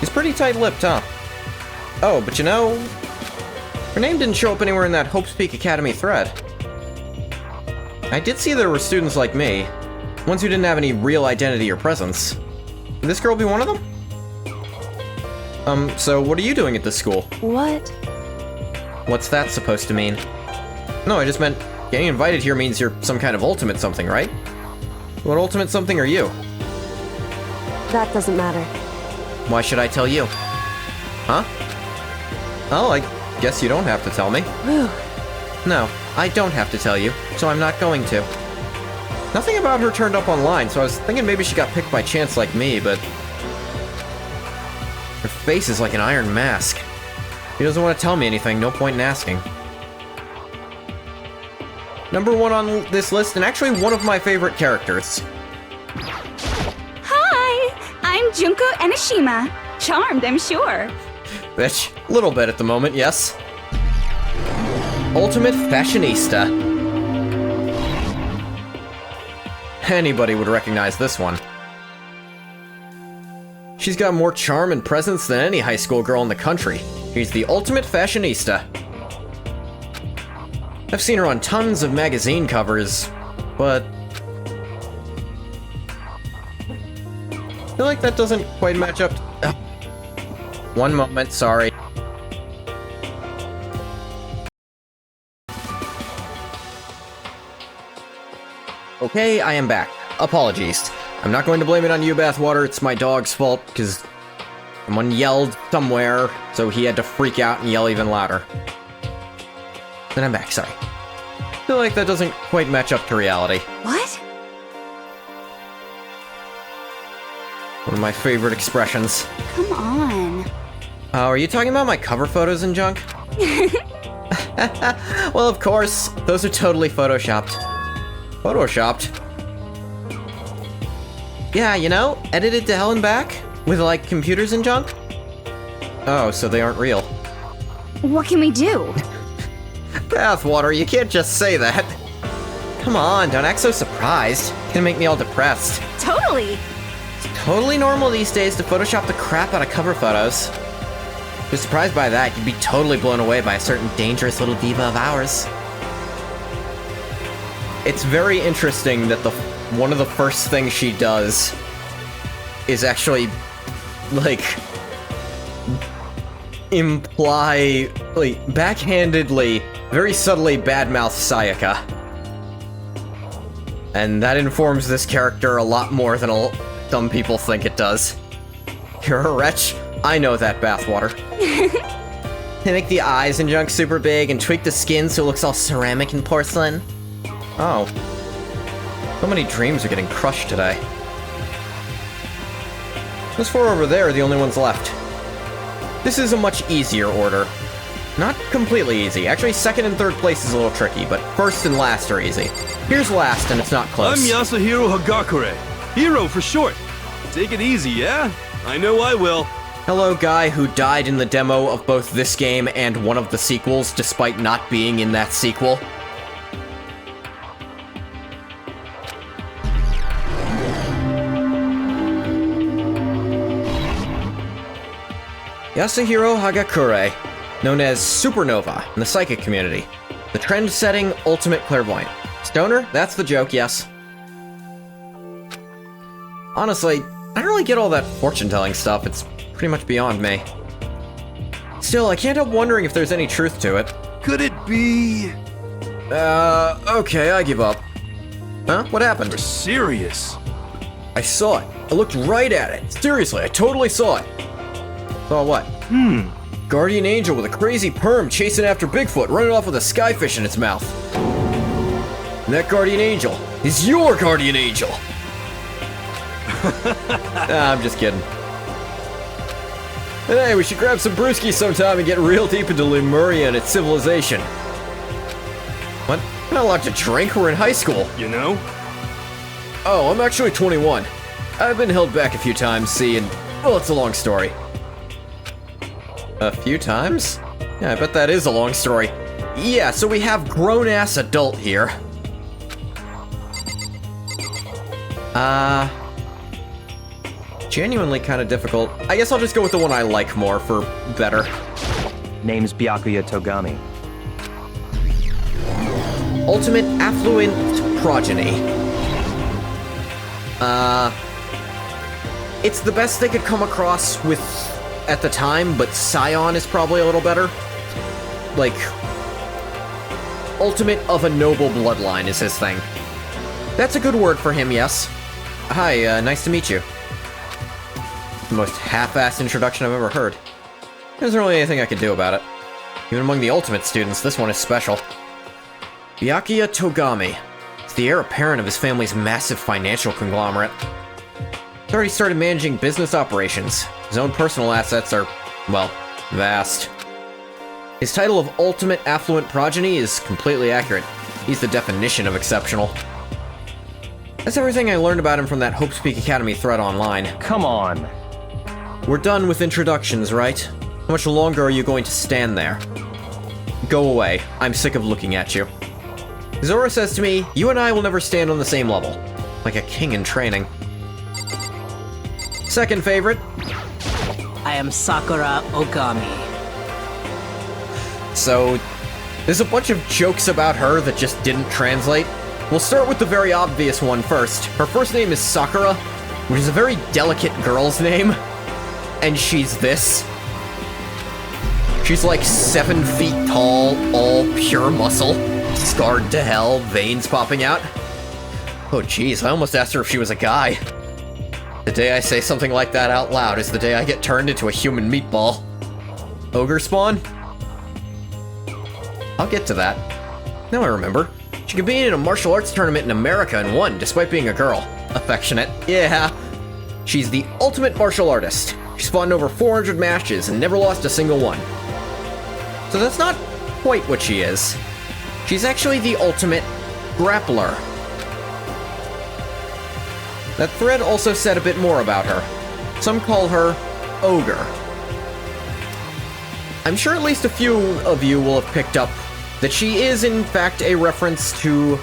He's pretty tight-lipped, huh? Oh, but you know, her name didn't show up anywhere in that Hope's Peak Academy thread. I did see there were students like me, ones who didn't have any real identity or presence. Could this girl be one of them? So what are you doing at this school? What? What's that supposed to mean? No, I just meant getting invited here means you're some kind of ultimate something, right? What ultimate something are you? That doesn't matter. Why should I tell you? Huh? Oh, I guess you don't have to tell me. Whew. No, I don't have to tell you, so I'm not going to. Nothing about her turned up online, so I was thinking maybe she got picked by chance like me, but... her face is like an iron mask. She doesn't want to tell me anything, no point in asking. #1 on this list, and actually one of my favorite characters. Hi! I'm Junko Enoshima. Charmed, I'm sure. Bitch, a little bit at the moment, yes. Ultimate Fashionista. Anybody would recognize this one. She's got more charm and presence than any high school girl in the country. She's the ultimate fashionista. I've seen her on tons of magazine covers, but I feel like that doesn't quite match up. One moment, sorry. Okay, I am back. Apologies. I'm not going to blame it on you, Bathwater. It's my dog's fault, because someone yelled somewhere, so he had to freak out and yell even louder. Then I'm back, sorry. I feel like that doesn't quite match up to reality. What? One of my favorite expressions. Come on. Oh, are you talking about my cover photos and junk? Well, of course. Those are totally photoshopped. Photoshopped? Yeah, you know, edited to hell and back? With, like, computers and junk? Oh, so they aren't real. What can we do? Bathwater, you can't just say that. Come on, don't act so surprised. It's gonna make me all depressed. Totally. It's totally normal these days to Photoshop the crap out of cover photos. If you're surprised by that, you'd be totally blown away by a certain dangerous little diva of ours. It's very interesting that one of the first things she does is actually, like, imply, like, backhandedly, very subtly badmouth Sayaka. And that informs this character a lot more than some people think it does. You're a wretch. I know that, Bathwater. They make the eyes and junk super big and tweak the skin so it looks all ceramic and porcelain. Oh. So many dreams are getting crushed today. Those four over there are the only ones left. This is a much easier order. Not completely easy. Actually, second and third place is a little tricky, but first and last are easy. Here's last, and it's not close. I'm Yasuhiro Hagakure. Hero for short. Take it easy, yeah? I know I will. Hello, guy who died in the demo of both this game and one of the sequels, despite not being in that sequel. Yasuhiro Hagakure, known as Supernova in the psychic community. The trend-setting ultimate clairvoyant. Stoner? That's the joke, yes. Honestly, I don't really get all that fortune-telling stuff. It's pretty much beyond me. Still, I can't help wondering if there's any truth to it. Could it be... Okay, I give up. Huh? What happened? You're serious. I saw it. I looked right at it. Seriously, I totally saw it. Saw what? Guardian angel with a crazy perm chasing after Bigfoot, running off with a skyfish in its mouth. And that guardian angel is your guardian angel! Nah, I'm just kidding. And hey, we should grab some brewskis sometime and get real deep into Lemuria and its civilization. What? I'm not allowed to drink, we're in high school. You know? Oh, I'm actually 21. I've been held back a few times, see, and, well, it's a long story. A few times? Yeah, I bet that is a long story. Yeah, so we have grown-ass adult here. Genuinely kind of difficult. I guess I'll just go with the one I like more for better. Name's Byakuya Togami. Ultimate affluent progeny. It's the best they could come across with at the time, but Scion is probably a little better. Like, ultimate of a noble bloodline is his thing. That's a good word for him, yes. Hi, nice to meet you. The most half-assed introduction I've ever heard. There isn't really anything I could do about it. Even among the ultimate students, this one is special. Byakuya Togami. He's the heir apparent of his family's massive financial conglomerate. He's already started managing business operations. His own personal assets are, well, vast. His title of Ultimate Affluent Progeny is completely accurate. He's the definition of exceptional. That's everything I learned about him from that Hope's Peak Academy thread online. Come on. We're done with introductions, right? How much longer are you going to stand there? Go away. I'm sick of looking at you. Zora says to me, you and I will never stand on the same level. Like a king in training. Second favorite. I am Sakura Ogami. So, there's a bunch of jokes about her that just didn't translate. We'll start with the very obvious one first. Her first name is Sakura, which is a very delicate girl's name. And she's this. She's like 7 feet tall, all pure muscle, scarred to hell, veins popping out. Oh jeez, I almost asked her if she was a guy. The day I say something like that out loud is the day I get turned into a human meatball. Ogre spawn? I'll get to that. Now I remember. She competed in a martial arts tournament in America and won, despite being a girl. Affectionate. Yeah. She's the ultimate martial artist. She's fought in over 400 matches and never lost a single one. So that's not quite what she is. She's actually the ultimate grappler. That thread also said a bit more about her. Some call her Ogre. I'm sure at least a few of you will have picked up that she is in fact a reference to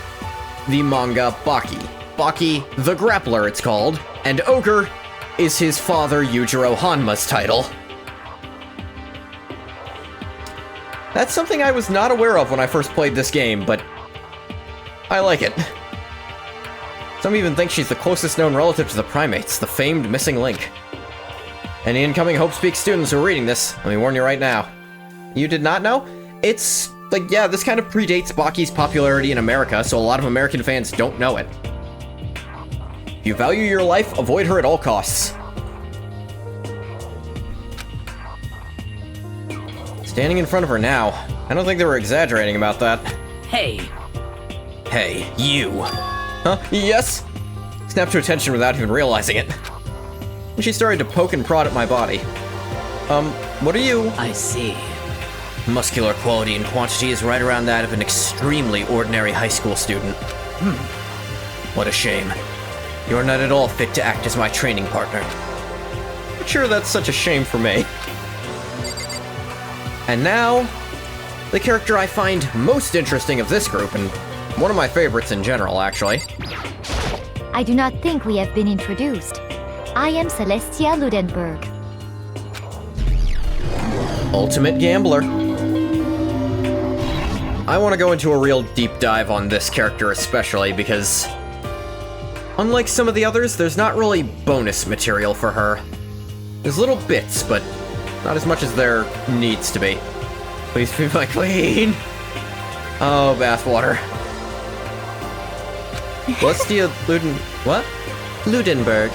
the manga Baki. Baki the Grappler, it's called, and Ogre is his father Yujiro Hanma's title. That's something I was not aware of when I first played this game, but I like it. Some even think she's the closest known relative to the primates, the famed missing link. Any incoming Hope Speak students who are reading this, let me warn you right now. You did not know? It's like, yeah, this kind of predates Baki's popularity in America, so a lot of American fans don't know it. If you value your life, avoid her at all costs. Standing in front of her now, I don't think they were exaggerating about that. Hey. Hey, you. Huh? Yes? Snapped to attention without even realizing it. And she started to poke and prod at my body. What are you? I see. Muscular quality and quantity is right around that of an extremely ordinary high school student. What a shame. You're not at all fit to act as my training partner. Not sure that's such a shame for me. And now, the character I find most interesting of this group, and one of my favorites in general, actually. I do not think we have been introduced. I am Celestia Ludenberg. Ultimate Gambler. I want to go into a real deep dive on this character especially because, unlike some of the others, there's not really bonus material for her. There's little bits, but not as much as there needs to be. Please be my queen. Oh, bathwater. Celestia what? Ludenberg.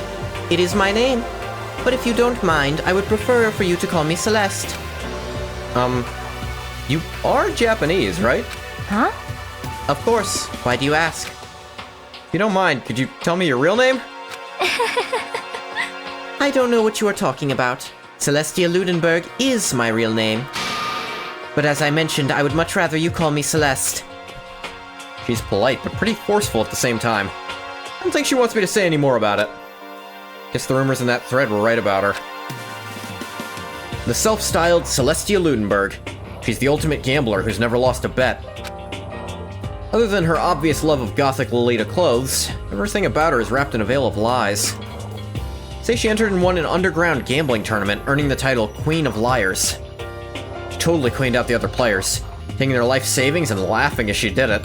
It is my name. But if you don't mind, I would prefer for you to call me Celeste. You are Japanese, right? Huh? Of course. Why do you ask? If you don't mind, could you tell me your real name? I don't know what you are talking about. Celestia Ludenberg is my real name. But as I mentioned, I would much rather you call me Celeste. She's polite, but pretty forceful at the same time. I don't think she wants me to say any more about it. Guess the rumors in that thread were right about her. The self-styled Celestia Ludenberg. She's the ultimate gambler who's never lost a bet. Other than her obvious love of gothic Lolita clothes, everything about her is wrapped in a veil of lies. Say she entered and won an underground gambling tournament, earning the title Queen of Liars. She totally cleaned out the other players, taking their life savings and laughing as she did it.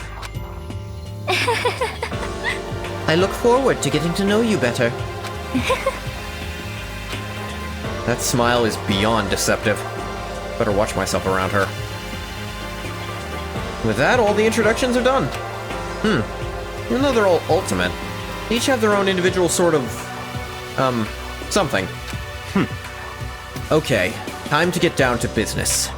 I look forward to getting to know you better. That smile is beyond deceptive. Better watch myself around her. With that, all the introductions are done. Even though they're all ultimate, they each have their own individual sort of, something. Okay, time to get down to business.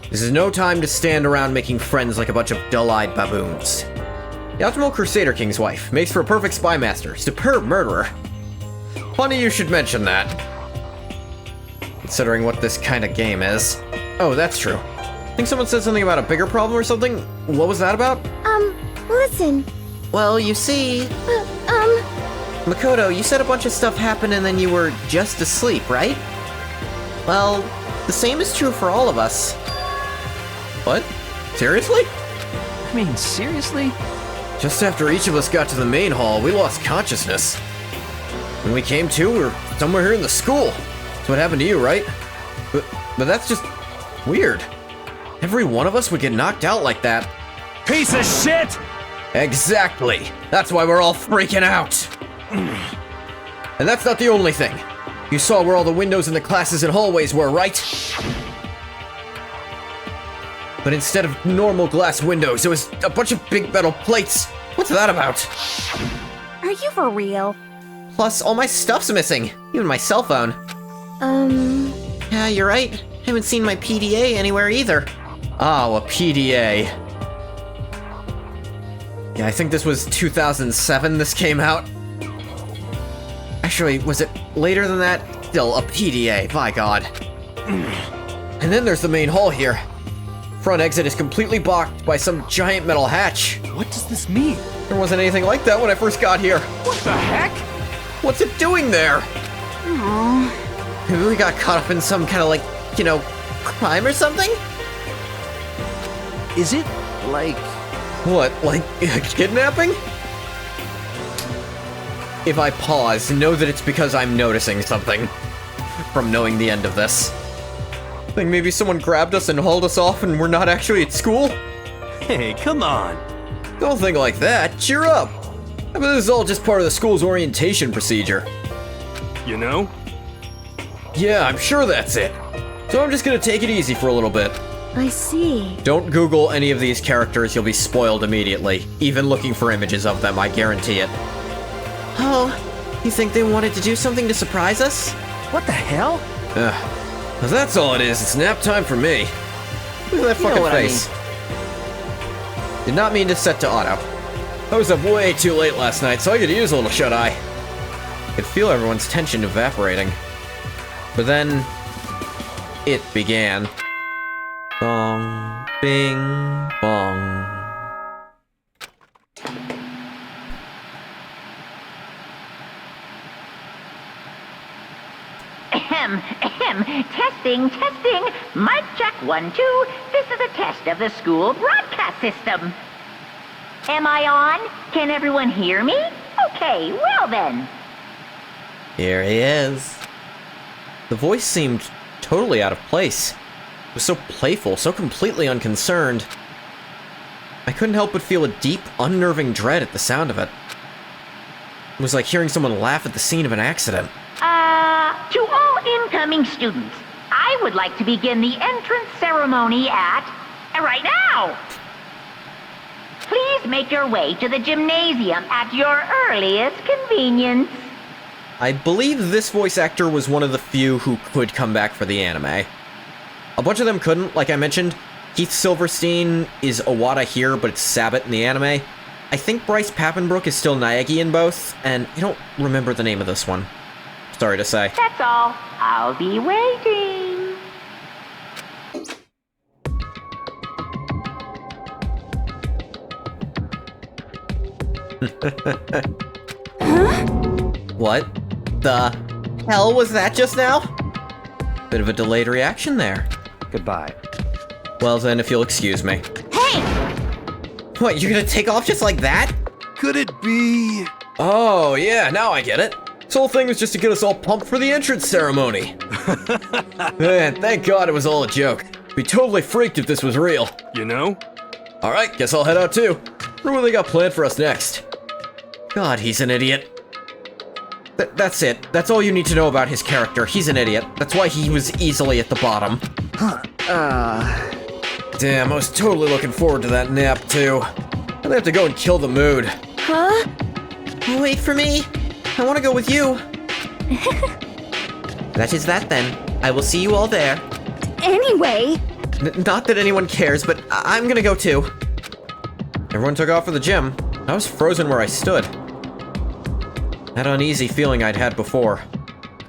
This is no time to stand around making friends like a bunch of dull-eyed baboons. The optimal Crusader King's wife makes for a perfect spy master, superb murderer. Funny you should mention that. Considering what this kind of game is. Oh, that's true. I think someone said something about a bigger problem or something. What was that about? Listen. Well, you see... Makoto, you said a bunch of stuff happened and then you were just asleep, right? Well, the same is true for all of us. What? Seriously? I mean, seriously? Just after each of us got to the main hall, we lost consciousness. When we came to, we were somewhere here in the school. That's what happened to you, right? But that's just weird. Every one of us would get knocked out like that. Piece of shit! Exactly! That's why we're all freaking out! And that's not the only thing. You saw where all the windows in the classes and hallways were, right? But instead of normal glass windows, it was a bunch of big metal plates. What's that about? Are you for real? Plus, all my stuff's missing. Even my cell phone. Yeah, you're right. I haven't seen my PDA anywhere either. Oh, a PDA. Yeah, I think this was 2007 this came out. Actually, was it later than that? Still, a PDA, by God. And then there's the main hall here. Front exit is completely blocked by some giant metal hatch. What does this mean? There wasn't anything like that when I first got here. What the heck? What's it doing there? Aww. Maybe we got caught up in some kind of like, you know, crime or something? Is it, like... What, like kidnapping? If I pause, know that it's because I'm noticing something from knowing the end of this. Think maybe someone grabbed us and hauled us off and we're not actually at school? Hey, come on. Don't think like that, cheer up. I bet this is all just part of the school's orientation procedure. You know? Yeah, I'm sure that's it. So I'm just gonna take it easy for a little bit. I see. Don't Google any of these characters, you'll be spoiled immediately. Even looking for images of them, I guarantee it. Oh, you think they wanted to do something to surprise us? What the hell? If that's all it is, it's nap time for me. Look at that fucking face. Did not mean to set to auto. I was up way too late last night, so I could use a little shut-eye. I could feel everyone's tension evaporating. But then... it began. Bong, bing, bong. Testing. Mic check 1, 2. This is a test of the school broadcast system. Am I on? Can everyone hear me? Okay, well then. Here he is. The voice seemed totally out of place. It was so playful, so completely unconcerned. I couldn't help but feel a deep, unnerving dread at the sound of it. It was like hearing someone laugh at the scene of an accident. To all incoming students, I would like to begin the entrance ceremony right now. Please make your way to the gymnasium at your earliest convenience. I believe this voice actor was one of the few who could come back for the anime. A bunch of them couldn't, like I mentioned. Keith Silverstein is Owada here, but it's Sabbat in the anime. I think Bryce Papenbrook is still Naegi in both, and I don't remember the name of this one. Sorry to say. That's all. I'll be waiting. What the hell was that just now? Bit of a delayed reaction there. Goodbye. Well then, if you'll excuse me. Hey! What, you're gonna take off just like that? Could it be... Oh, yeah, now I get it. This whole thing was just to get us all pumped for the entrance ceremony. Man, thank God it was all a joke. I'd be totally freaked if this was real. You know? Alright, guess I'll head out too. Wonder what they got planned for us next. God, he's an idiot. That's it. That's all you need to know about his character. He's an idiot. That's why he was easily at the bottom. Damn, I was totally looking forward to that nap too. I'm gonna have to go and kill the mood. Huh? Wait for me. I want to go with you. That is that then. I will see you all there. Anyway. Not that anyone cares, but I'm gonna go too. Everyone took off for the gym. I was frozen where I stood. That uneasy feeling I'd had before.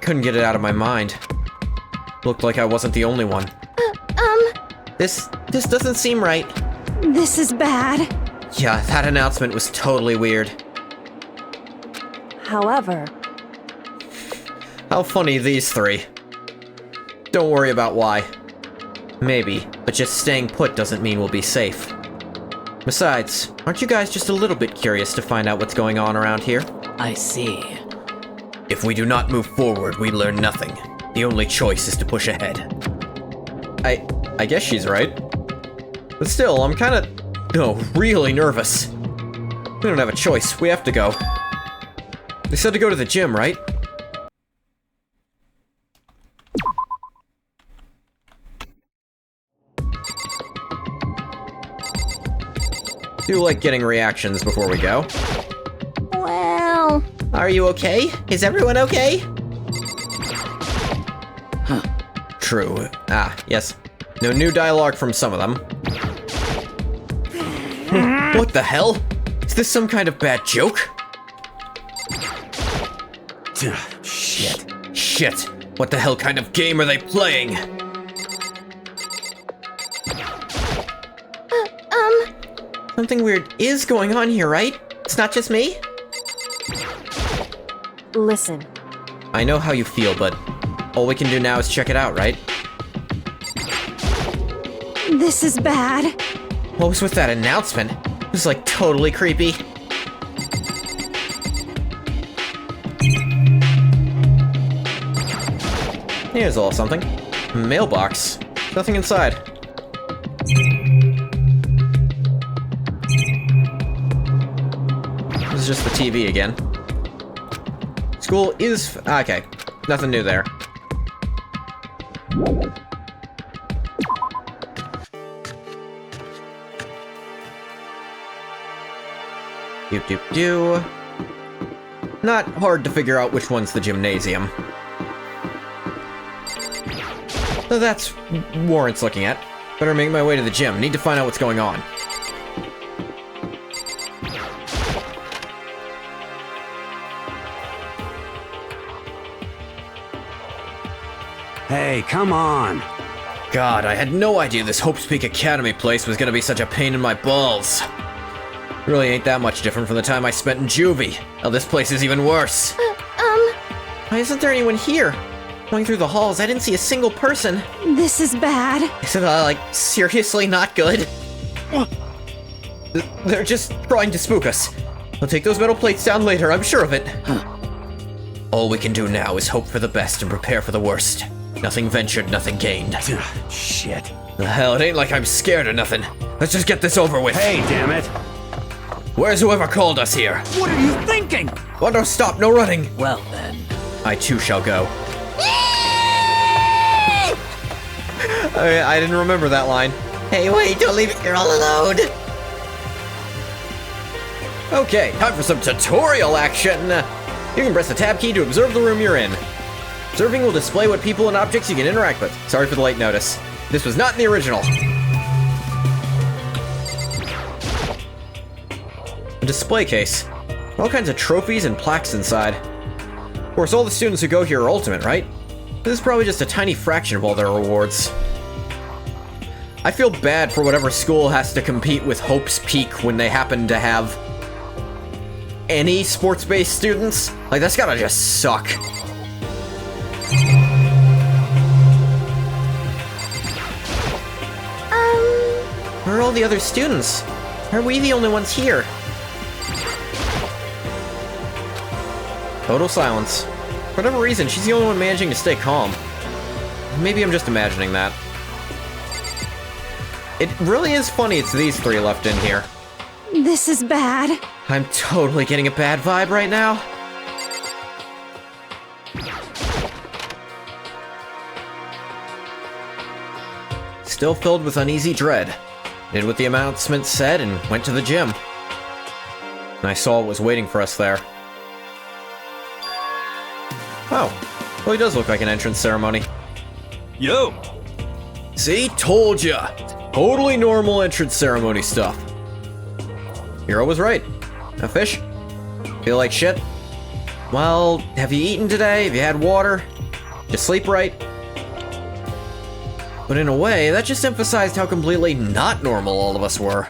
Couldn't get it out of my mind. Looked like I wasn't the only one. This doesn't seem right. This is bad. Yeah, that announcement was totally weird. However, How funny these three. Don't worry about why. Maybe, but just staying put doesn't mean we'll be safe. Besides, aren't you guys just a little bit curious to find out what's going on around here? I see. If we do not move forward, we learn nothing. The only choice is to push ahead. I guess she's right. But still, I'm kinda... really nervous. We don't have a choice, we have to go. They said to go to the gym, right? Do like getting reactions before we go. well... Are you okay? Is everyone okay? Huh. True. Ah, yes. No new dialogue from some of them. What the hell? Is this some kind of bad joke? Shit. Shit. What the hell kind of game are they playing? Something weird is going on here, right? It's not just me? Listen, I know how you feel, but all we can do now is check it out, right? This is bad. What was with that announcement? It was like totally creepy. Here's a little something. Mailbox. Nothing inside. This is just the TV again. School is... okay. Nothing new there. Doop. Not hard to figure out which one's the gymnasium. So that's warrants looking at. Better make my way to the gym. Need to find out what's going on. Hey, come on. God, I had no idea this Hope's Peak Academy place was gonna be such a pain in my balls. Really ain't that much different from the time I spent in juvie. Now this place is even worse. Why isn't there anyone here? Going through the halls, I didn't see a single person. This is bad. Is it, like, seriously not good? They're just trying to spook us. I'll take those metal plates down later, I'm sure of it. All we can do now is hope for the best and prepare for the worst. Nothing ventured, nothing gained. Shit. The hell, it ain't like I'm scared or nothing. Let's just get this over with. Hey, damn it. Where's whoever called us here? What are you thinking? Oh, no, stop, no running. Well then. I too shall go. I didn't remember that line. Hey, wait, don't leave it, you're all alone. Okay, time for some tutorial action. You can press the tab key to observe the room you're in. Observing will display what people and objects you can interact with. Sorry for the late notice. This was not in the original. A display case. All kinds of trophies and plaques inside. Of course, all the students who go here are ultimate, right? This is probably just a tiny fraction of all their rewards. I feel bad for whatever school has to compete with Hope's Peak when they happen to have any sports-based students. Like, that's gotta just suck. Where are all the other students? Why are we the only ones here? Total silence. For whatever reason, she's the only one managing to stay calm. Maybe I'm just imagining that. It really is funny it's these three left in here. This is bad. I'm totally getting a bad vibe right now. Still filled with uneasy dread. Did what the announcement said and went to the gym. And I saw what was waiting for us there. Oh, well, he does look like an entrance ceremony. Yo! See, told ya! Totally normal entrance ceremony stuff. Hero was right. A fish? Feel like shit? Well, have you eaten today? Have you had water? Did you sleep right? But in a way, that just emphasized how completely not normal all of us were.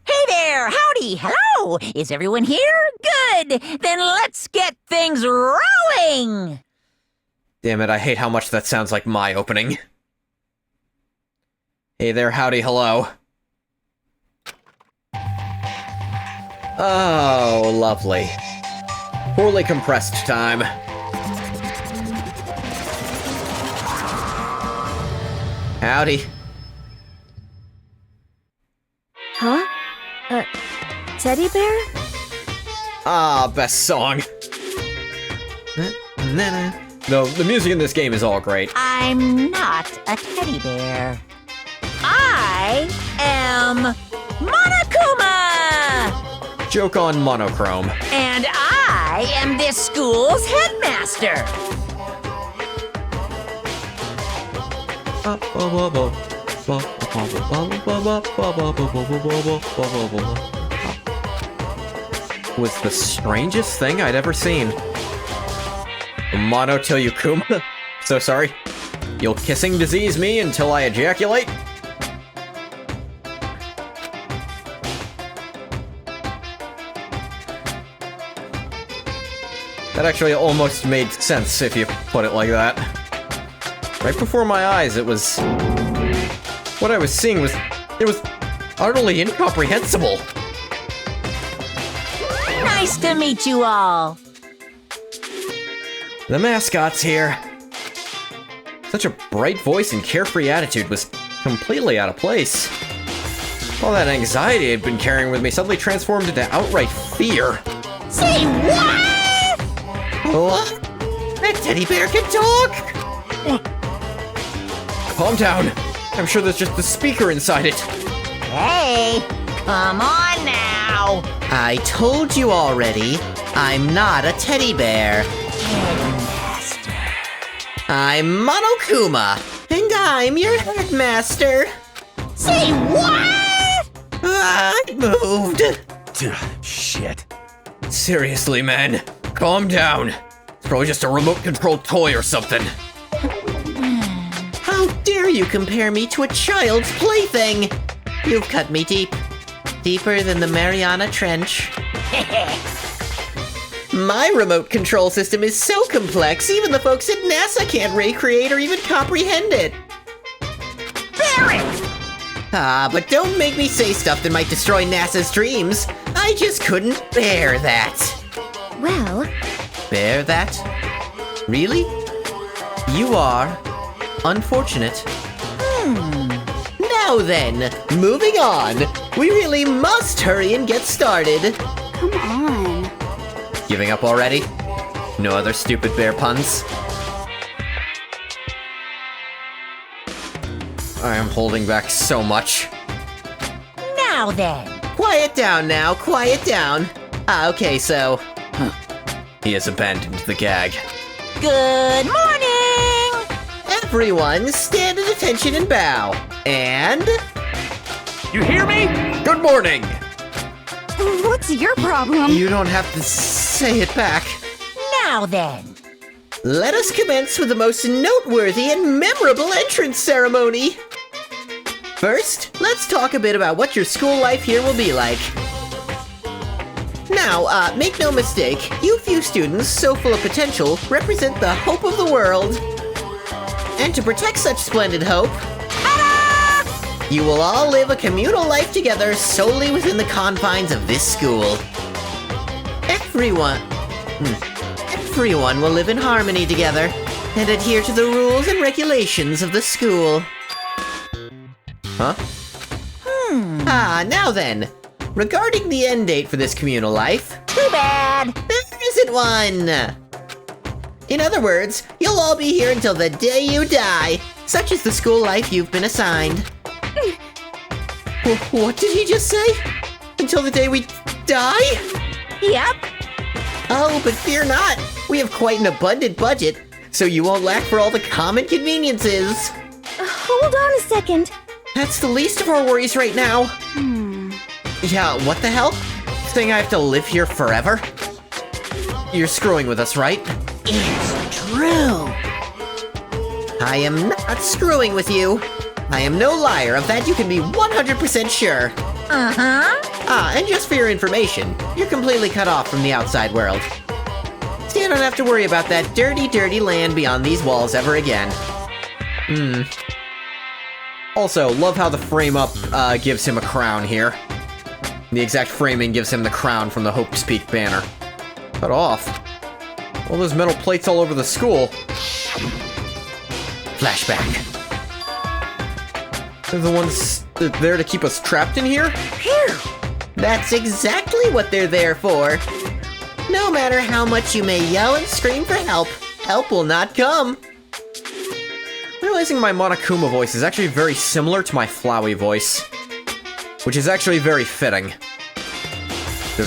Hey there! Howdy! Hello! Is everyone here? Good! Then let's get things rolling! Damn it, I hate how much that sounds like my opening. Hey there, howdy, hello. Oh, lovely. Poorly compressed time. Howdy. Huh? Teddy bear? Ah, best song. No, the music in this game is all great. I'm not a teddy bear. I am Monokuma! Joke on monochrome. And I am this school's headmaster. Was the strangest thing I'd ever seen. Mono till you kuma? So sorry. You'll kissing disease me until I ejaculate? That actually almost made sense if you put it like that. Right before my eyes, it was... What I was seeing was... It was utterly incomprehensible. Nice to meet you all. The mascot's here. Such a bright voice and carefree attitude was completely out of place. All that anxiety I'd been carrying with me suddenly transformed into outright fear. Say what? What? That teddy bear can talk! Calm down. I'm sure there's just the speaker inside it. Hey, come on now. I told you already, I'm not a teddy bear. Headmaster. I'm Monokuma, and I'm your headmaster. Say what? I moved. Shit. Seriously, man. Calm down. It's probably just a remote-controlled toy or something. How dare you compare me to a child's plaything? You've cut me deep. Deeper than the Mariana Trench. My remote control system is so complex, even the folks at NASA can't recreate or even comprehend it. Barrett! Ah, but don't make me say stuff that might destroy NASA's dreams. I just couldn't bear that. Well... Bear that? Really? You are unfortunate. Now then, moving on. We really must hurry and get started. Come on. Giving up already? No other stupid bear puns? I am holding back so much. Now then. Quiet down now, quiet down. Okay, so... He has abandoned the gag. Good morning! Everyone, stand at attention and bow. And... You hear me? Good morning! What's your problem? You don't have to say it back. Now then. Let us commence with the most noteworthy and memorable entrance ceremony. First, let's talk a bit about what your school life here will be like. Now, make no mistake, you few students, so full of potential, represent the hope of the world. And to protect such splendid hope, you will all live a communal life together solely within the confines of this school. Everyone will live in harmony together and adhere to the rules and regulations of the school. Huh? Now then, regarding the end date for this communal life, Too bad. there isn't one. In other words, you'll all be here until the day you die. Such is the school life you've been assigned. What did he just say? Until the day we die? Yep. Oh, but fear not. We have quite an abundant budget, so you won't lack for all the common conveniences. Hold on a second. That's the least of our worries right now. Yeah, what the hell? Saying I have to live here forever? You're screwing with us, right? It's true. I am not screwing with you. I am no liar, of that you can be 100% sure. Uh-huh. Ah, and just for your information, you're completely cut off from the outside world. So you don't have to worry about that dirty, dirty land beyond these walls ever again. Also, love how the frame-up gives him a crown here. The exact framing gives him the crown from the Hope's Peak banner. Cut off. All those metal plates all over the school. Flashback. They're the ones there to keep us trapped in here? Phew! That's exactly what they're there for. No matter how much you may yell and scream for help, help will not come. Realizing my Monokuma voice is actually very similar to my Flowey voice, which is actually very fitting. They're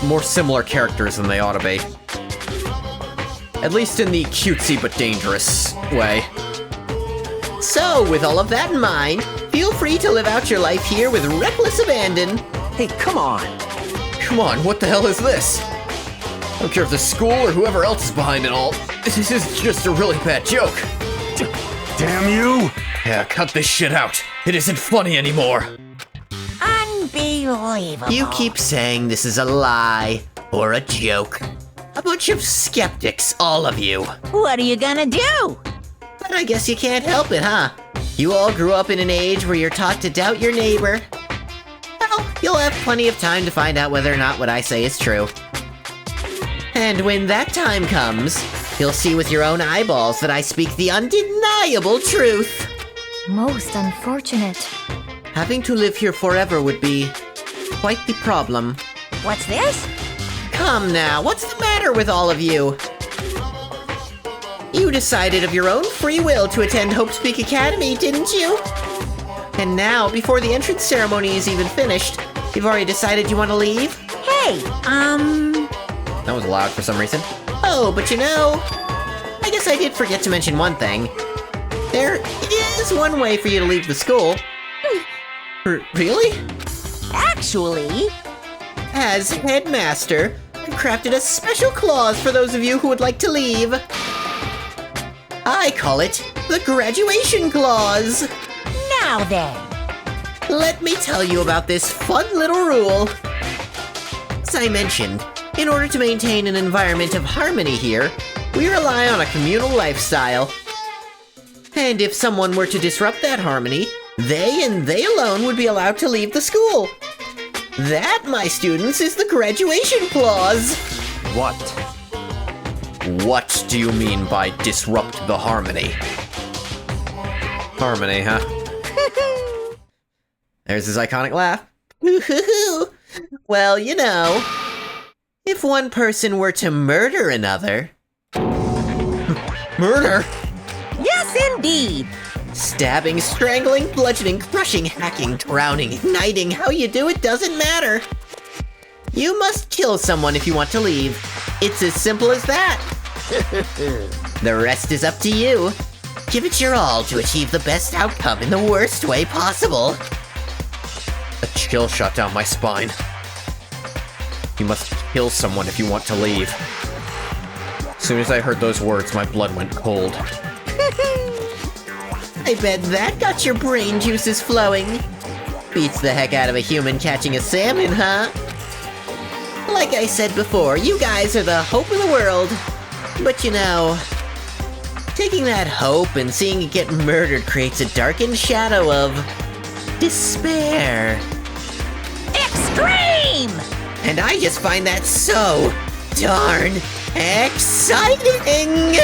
more similar characters than they ought to be. At least in the cutesy but dangerous way. So, with all of that in mind, feel free to live out your life here with reckless abandon. Hey, come on. Come on, what the hell is this? I don't care if the school or whoever else is behind it all. This is just a really bad joke. Damn you! Yeah, cut this shit out. It isn't funny anymore. Unbelievable. You keep saying this is a lie or a joke. A bunch of skeptics, all of you. What are you gonna do? But I guess you can't help it, huh? You all grew up in an age where you're taught to doubt your neighbor. Well, you'll have plenty of time to find out whether or not what I say is true. And when that time comes, you'll see with your own eyeballs that I speak the undeniable truth. Most unfortunate. Having to live here forever would be quite the problem. What's this? Come now, what's the matter with all of you? You decided of your own free will to attend Hope's Peak Academy, didn't you? And now, before the entrance ceremony is even finished, you've already decided you want to leave? Hey, That was loud for some reason. Oh, but you know, I guess I did forget to mention one thing. There is one way for you to leave the school. Really? Actually, As headmaster, I've crafted a special clause for those of you who would like to leave. I call it the graduation clause. now then. Let me tell you about this fun little rule. As I mentioned, in order to maintain an environment of harmony here, we rely on a communal lifestyle. And if someone were to disrupt that harmony, they and they alone would be allowed to leave the school. That, my students, is the graduation clause. What? What do you mean by disrupt the harmony? Harmony, huh? There's his iconic laugh. Well, you know, if one person were to murder another... Murder? Yes, indeed. Stabbing, strangling, bludgeoning, crushing, hacking, drowning, igniting, how you do it doesn't matter. You must kill someone if you want to leave. It's as simple as that. The rest is up to you. Give it your all to achieve the best outcome in the worst way possible. A chill shot down my spine. You must kill someone if you want to leave. As soon as I heard those words, my blood went cold. I bet that got your brain juices flowing. Beats the heck out of a human catching a salmon, huh? Like I said before, you guys are the hope of the world. But you know, taking that hope and seeing it get murdered creates a darkened shadow of despair. Extreme! And I just find that so darn exciting!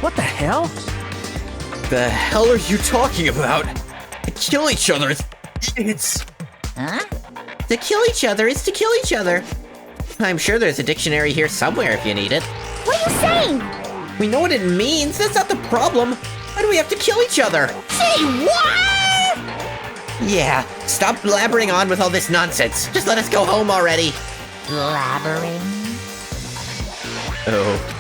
What the hell? The hell are you talking about? Kill each other. It's... Huh? To kill each other is to kill each other. I'm sure there's a dictionary here somewhere if you need it. What are you saying? We know what it means, that's not the problem. Why do we have to kill each other? Say what? Yeah, stop blabbering on with all this nonsense. Just let us go home already. Blabbering? Oh.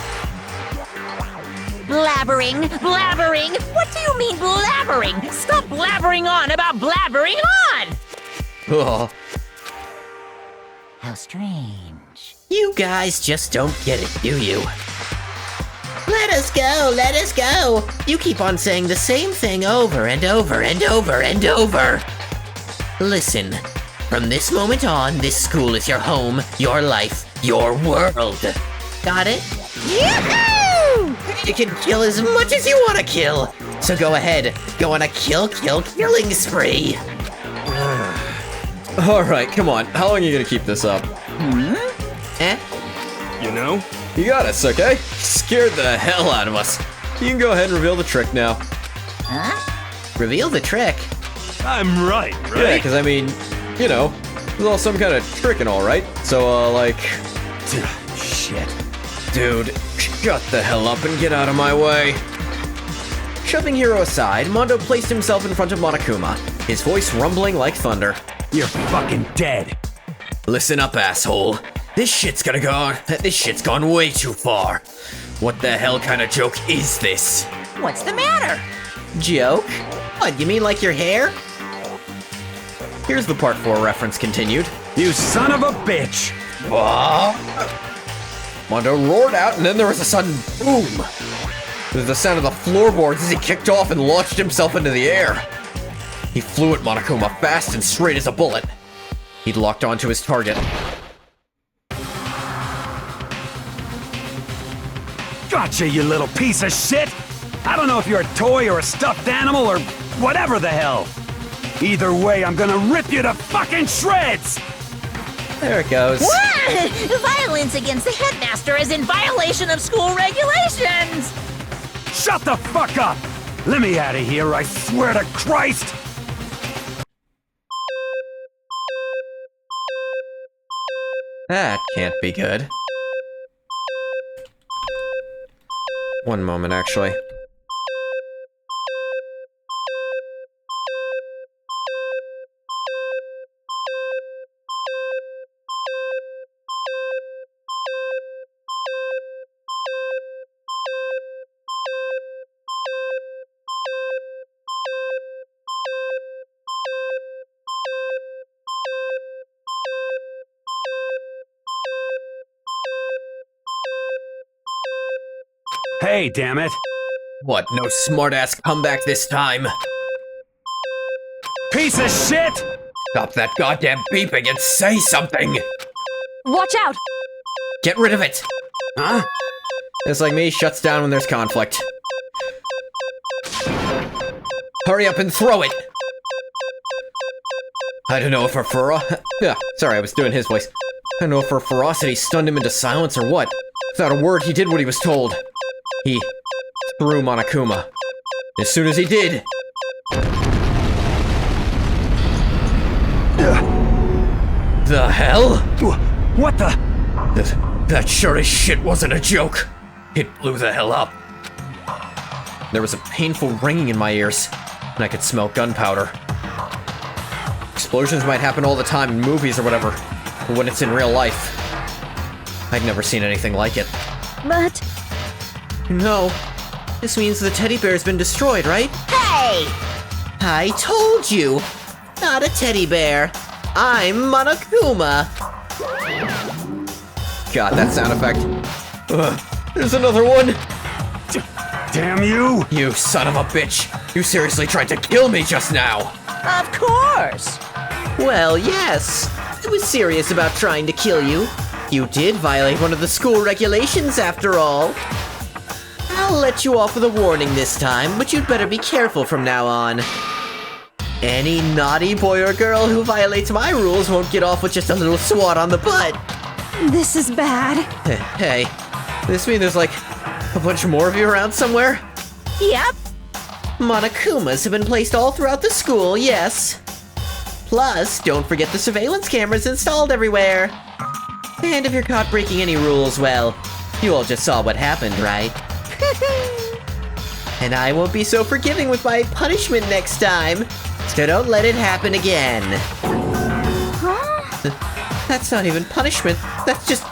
Blabbering? Blabbering? What do you mean blabbering? Stop blabbering on about blabbering on! Oh. How strange. You guys just don't get it, do you? Let us go, let us go! You keep on saying the same thing over and over and over and over! Listen, From this moment on, this school is your home, your life, your world. Got it? Yahoo! You can kill as much as you want to kill. So go ahead, go on a killing spree. Alright, come on. How long are you gonna keep this up? Eh? You know? You got us, okay? Scared the hell out of us. You can go ahead and reveal the trick now. Huh? Reveal the trick? I'm right? Yeah, because I mean, you know, there's all some kind of trick and all, right? So, like... Shit. Dude, shut the hell up and get out of my way. Shoving Hiro aside, Mondo placed himself in front of Monokuma, his voice rumbling like thunder. You're fucking dead. Listen up, asshole. This shit's gone way too far. What the hell kind of joke is this? What's the matter? Joke? What, you mean like your hair? Here's the Part 4 reference continued. You son of a bitch! Mondo roared out, and then there was a sudden boom. There was the sound of the floorboards as he kicked off and launched himself into the air. He flew at Monokuma fast and straight as a bullet. He'd locked onto his target. Gotcha, you little piece of shit! I don't know if you're a toy or a stuffed animal or whatever the hell. Either way, I'm gonna rip you to fucking shreds! There it goes. Violence against the headmaster is in violation of school regulations! Shut the fuck up! Let me out of here, I swear to Christ! That can't be good. One moment, actually. Hey, damn it! What, no smartass comeback this time? Piece of shit! Stop that goddamn beeping and say something! Watch out! Get rid of it! Huh? It's like me, shuts down when there's conflict. Hurry up and throw it! I don't know if her sorry, I was doing his voice. I don't know if her ferocity stunned him into silence or what. Without a word, he did what he was told. He threw Monokuma. As soon as he did... The hell? What the? That sure as shit wasn't a joke. It blew the hell up. There was a painful ringing in my ears, and I could smell gunpowder. Explosions might happen all the time in movies or whatever, but when it's in real life, I'd never seen anything like it. But... No. This means the teddy bear's been destroyed, right? Hey! I told you! Not a teddy bear. I'm Monokuma. God, that sound effect. There's another one! Damn you! You son of a bitch! You seriously tried to kill me just now! Of course! Well, yes. I was serious about trying to kill you. You did violate one of the school regulations, after all. I'll let you off with a warning this time, but you'd better be careful from now on. Any naughty boy or girl who violates my rules won't get off with just a little swat on the butt. This is bad. Hey, this mean there's like a bunch more of you around somewhere? Yep. Monokumas have been placed all throughout the school, yes. Plus, don't forget the surveillance cameras installed everywhere. And if you're caught breaking any rules, well, you all just saw what happened, right? And I won't be so forgiving with my punishment next time, so don't let it happen again. Huh? That's not even punishment, that's just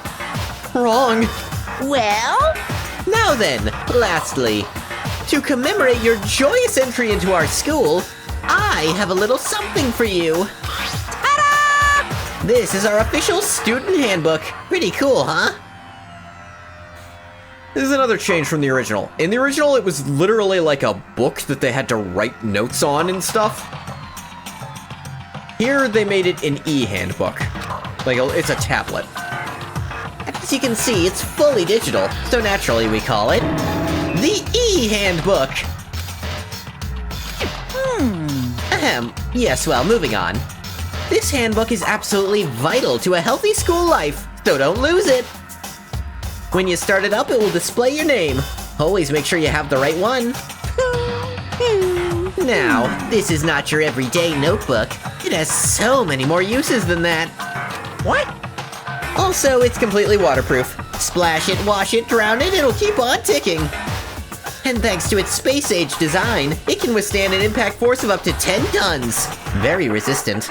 wrong. Well? Now then, lastly, to commemorate your joyous entry into our school, I have a little something for you. Ta-da! This is our official student handbook. Pretty cool, huh? This is another change from the original. In the original, it was literally like a book that they had to write notes on and stuff. Here, they made it an e-handbook. Like, it's a tablet. As you can see, it's fully digital, so naturally we call it the e-handbook. Yes, well, moving on. This handbook is absolutely vital to a healthy school life, so don't lose it. When you start it up, it will display your name. Always make sure you have the right one. Now, this is not your everyday notebook. It has so many more uses than that. What? Also, it's completely waterproof. Splash it, wash it, drown it, it'll keep on ticking. And thanks to its space-age design, it can withstand an impact force of up to 10 tons. Very resistant.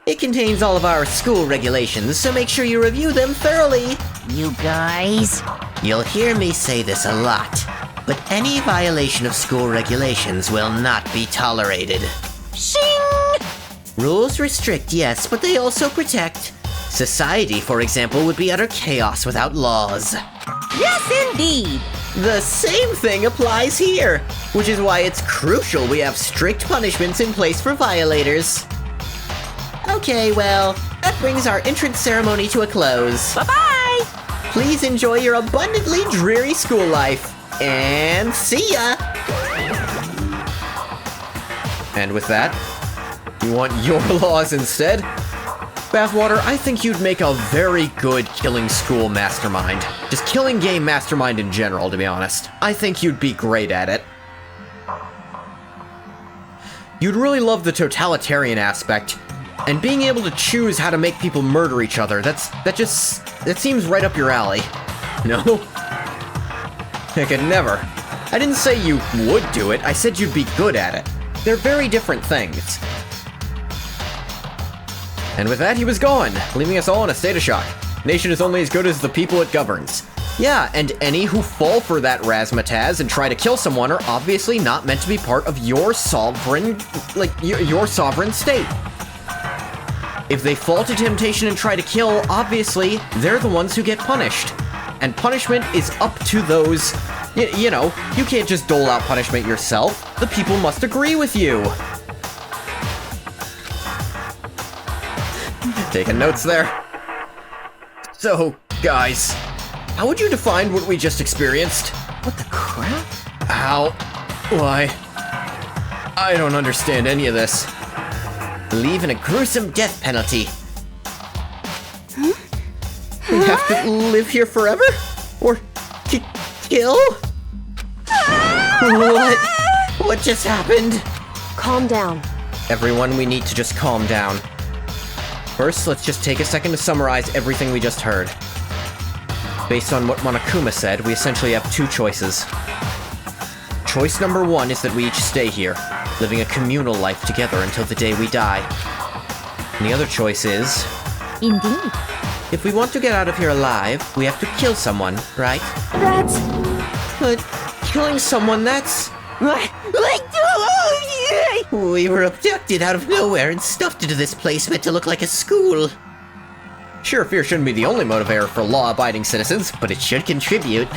It contains all of our school regulations, so make sure you review them thoroughly. You guys? You'll hear me say this a lot, but any violation of school regulations will not be tolerated. Shing! Rules restrict, yes, but they also protect. Society, for example, would be utter chaos without laws. Yes, indeed! The same thing applies here, which is why it's crucial we have strict punishments in place for violators. Okay, well, that brings our entrance ceremony to a close. Bye-bye! Please enjoy your abundantly dreary school life, and see ya! And with that, you want your laws instead? Bathwater, I think you'd make a very good killing school mastermind. Just killing game mastermind in general, to be honest. I think you'd be great at it. You'd really love the totalitarian aspect, and being able to choose how to make people murder each other, that seems right up your alley. No? I could never. I didn't say you would do it, I said you'd be good at it. They're very different things. And with that, he was gone, leaving us all in a state of shock. Nation is only as good as the people it governs. Yeah, and any who fall for that razzmatazz and try to kill someone are obviously not meant to be part of your sovereign, your sovereign state. If they fall to temptation and try to kill, obviously, they're the ones who get punished. And punishment is up to those, you know, you can't just dole out punishment yourself. The people must agree with you. Taking notes there. So, guys, how would you define what we just experienced? What the crap? How? Why? I don't understand any of this. Believe in a gruesome death penalty. We have to live here forever? Or kill? What just happened? Calm down. Everyone, we need to just calm down. First, let's just take a second to summarize everything we just heard. Based on what Monokuma said, we essentially have two choices. Choice number one is that we each stay here, living a communal life together until the day we die. And the other choice is... Indeed. If we want to get out of here alive, we have to kill someone, right? That's... But killing someone, that's... We were abducted out of nowhere and stuffed into this place meant to look like a school. Sure, fear shouldn't be the only motivator for law-abiding citizens, but it should contribute.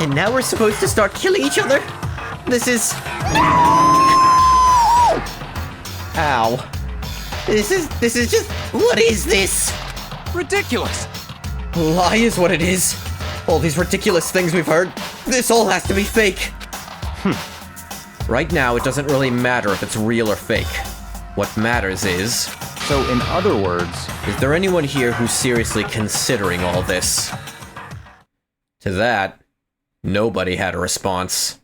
And now we're supposed to start killing each other? This is... Ow. This is just... What is this? Ridiculous. Lie is what it is. All these ridiculous things we've heard, this all has to be fake. Right now, it doesn't really matter if it's real or fake. What matters is... So, in other words... Is there anyone here who's seriously considering all this? To that, nobody had a response.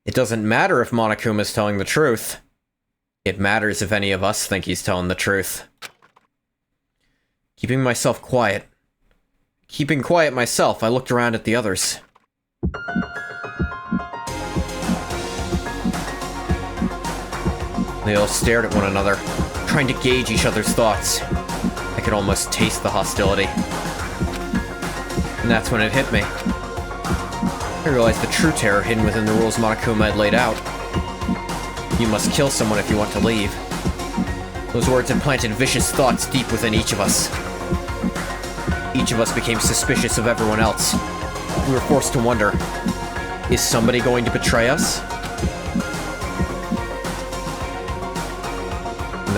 It doesn't matter if Monokuma's telling the truth. It matters if any of us think he's telling the truth. Keeping myself quiet. Keeping quiet myself, I looked around at the others. They all stared at one another, trying to gauge each other's thoughts. I could almost taste the hostility. And that's when it hit me. I realized the true terror hidden within the rules Monokuma had laid out. You must kill someone if you want to leave. Those words had planted vicious thoughts deep within each of us. Each of us became suspicious of everyone else. We were forced to wonder, is somebody going to betray us?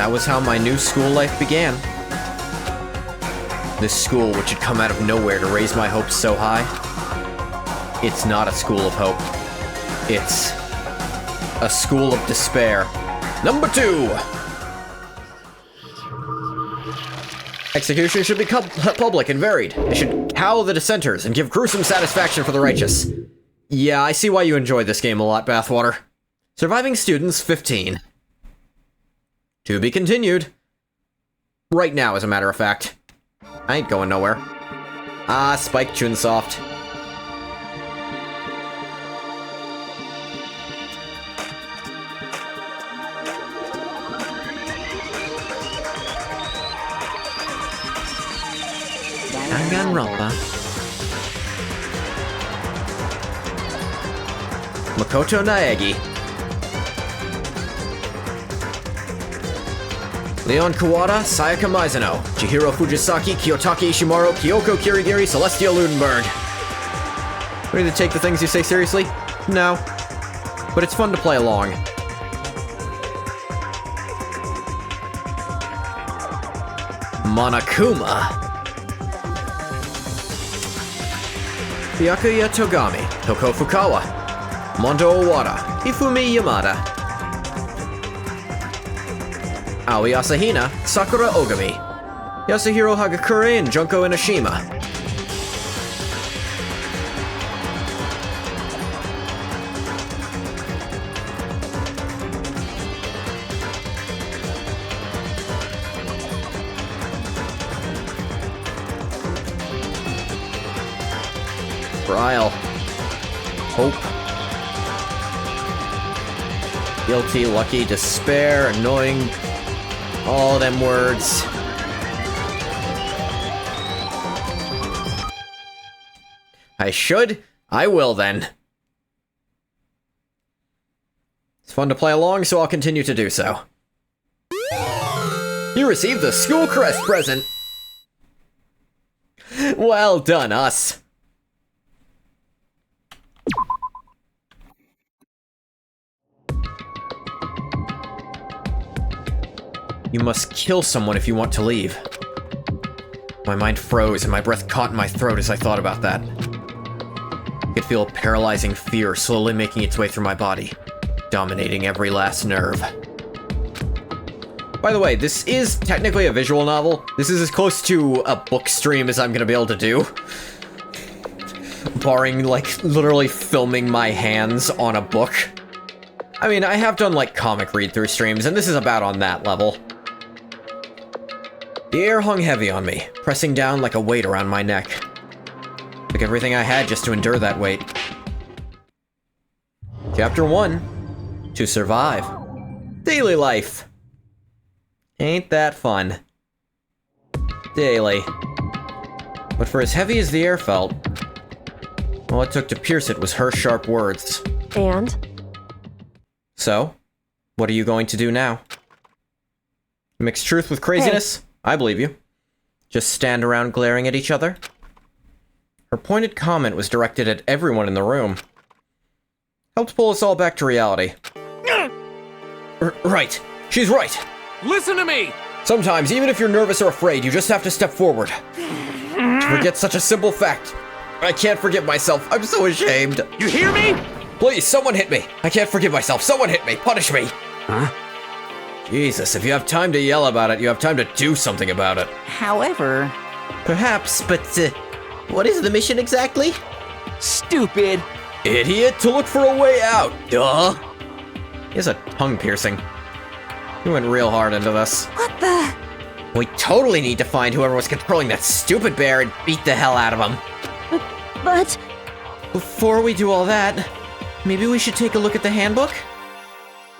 that was how my new school life began. This school, which had come out of nowhere to raise my hopes so high, it's not a school of hope. It's a school of despair. Number 2! Execution should be public and varied. It should cow the dissenters and give gruesome satisfaction for the righteous. Yeah, I see why you enjoyed this game a lot, Bathwater. Surviving students, 15. To be continued. Right now, as a matter of fact. I ain't going nowhere. Ah, Spike Chunsoft. Danganronpa. Makoto Naegi. Leon Kawada, Sayaka Mizuno, Chihiro Fujisaki, Kiyotaki Ishimaru, Kyoko Kirigiri, Celestia Ludenberg. Ready to take the things you say seriously? No. But it's fun to play along. Monokuma. Byakuya Togami, Toko Fukawa, Mondo Owada, Ifumi Yamada, Aoi Asahina, Sakura Ogami, Yasuhiro Hagakure, and Junko Inoshima. Trial. Hope. Guilty, lucky, despair, annoying. All them words. I should? I will then. It's fun to play along, so I'll continue to do so. You received the school crest present! Well done, us. You must kill someone if you want to leave. My mind froze and my breath caught in my throat as I thought about that. I could feel a paralyzing fear slowly making its way through my body, dominating every last nerve. By the way, this is technically a visual novel. This is as close to a book stream as I'm gonna be able to do. Barring, like, literally filming my hands on a book. I mean, I have done, like, comic read-through streams, and this is about on that level. The air hung heavy on me, pressing down like a weight around my neck. Took everything I had just to endure that weight. Chapter 1. To survive. Daily life. Ain't that fun. Daily. But for as heavy as the air felt, all it took to pierce it was her sharp words. And? So, what are you going to do now? Mix truth with craziness? Hey. I believe you. Just stand around glaring at each other? Her pointed comment was directed at everyone in the room. Helped pull us all back to reality. Right. She's right. Listen to me! Sometimes, even if you're nervous or afraid, you just have to step forward. To forget such a simple fact. I can't forgive myself. I'm so ashamed. You hear me? Please, someone hit me. I can't forgive myself. Someone hit me. Punish me. Huh? Jesus, if you have time to yell about it, you have time to do something about it. However... Perhaps, but, what is the mission exactly? Stupid. Idiot, to look for a way out. Duh. He has a tongue piercing. He went real hard into this. What the? We totally need to find whoever was controlling that stupid bear and beat the hell out of him. But... Before we do all that, maybe we should take a look at the handbook?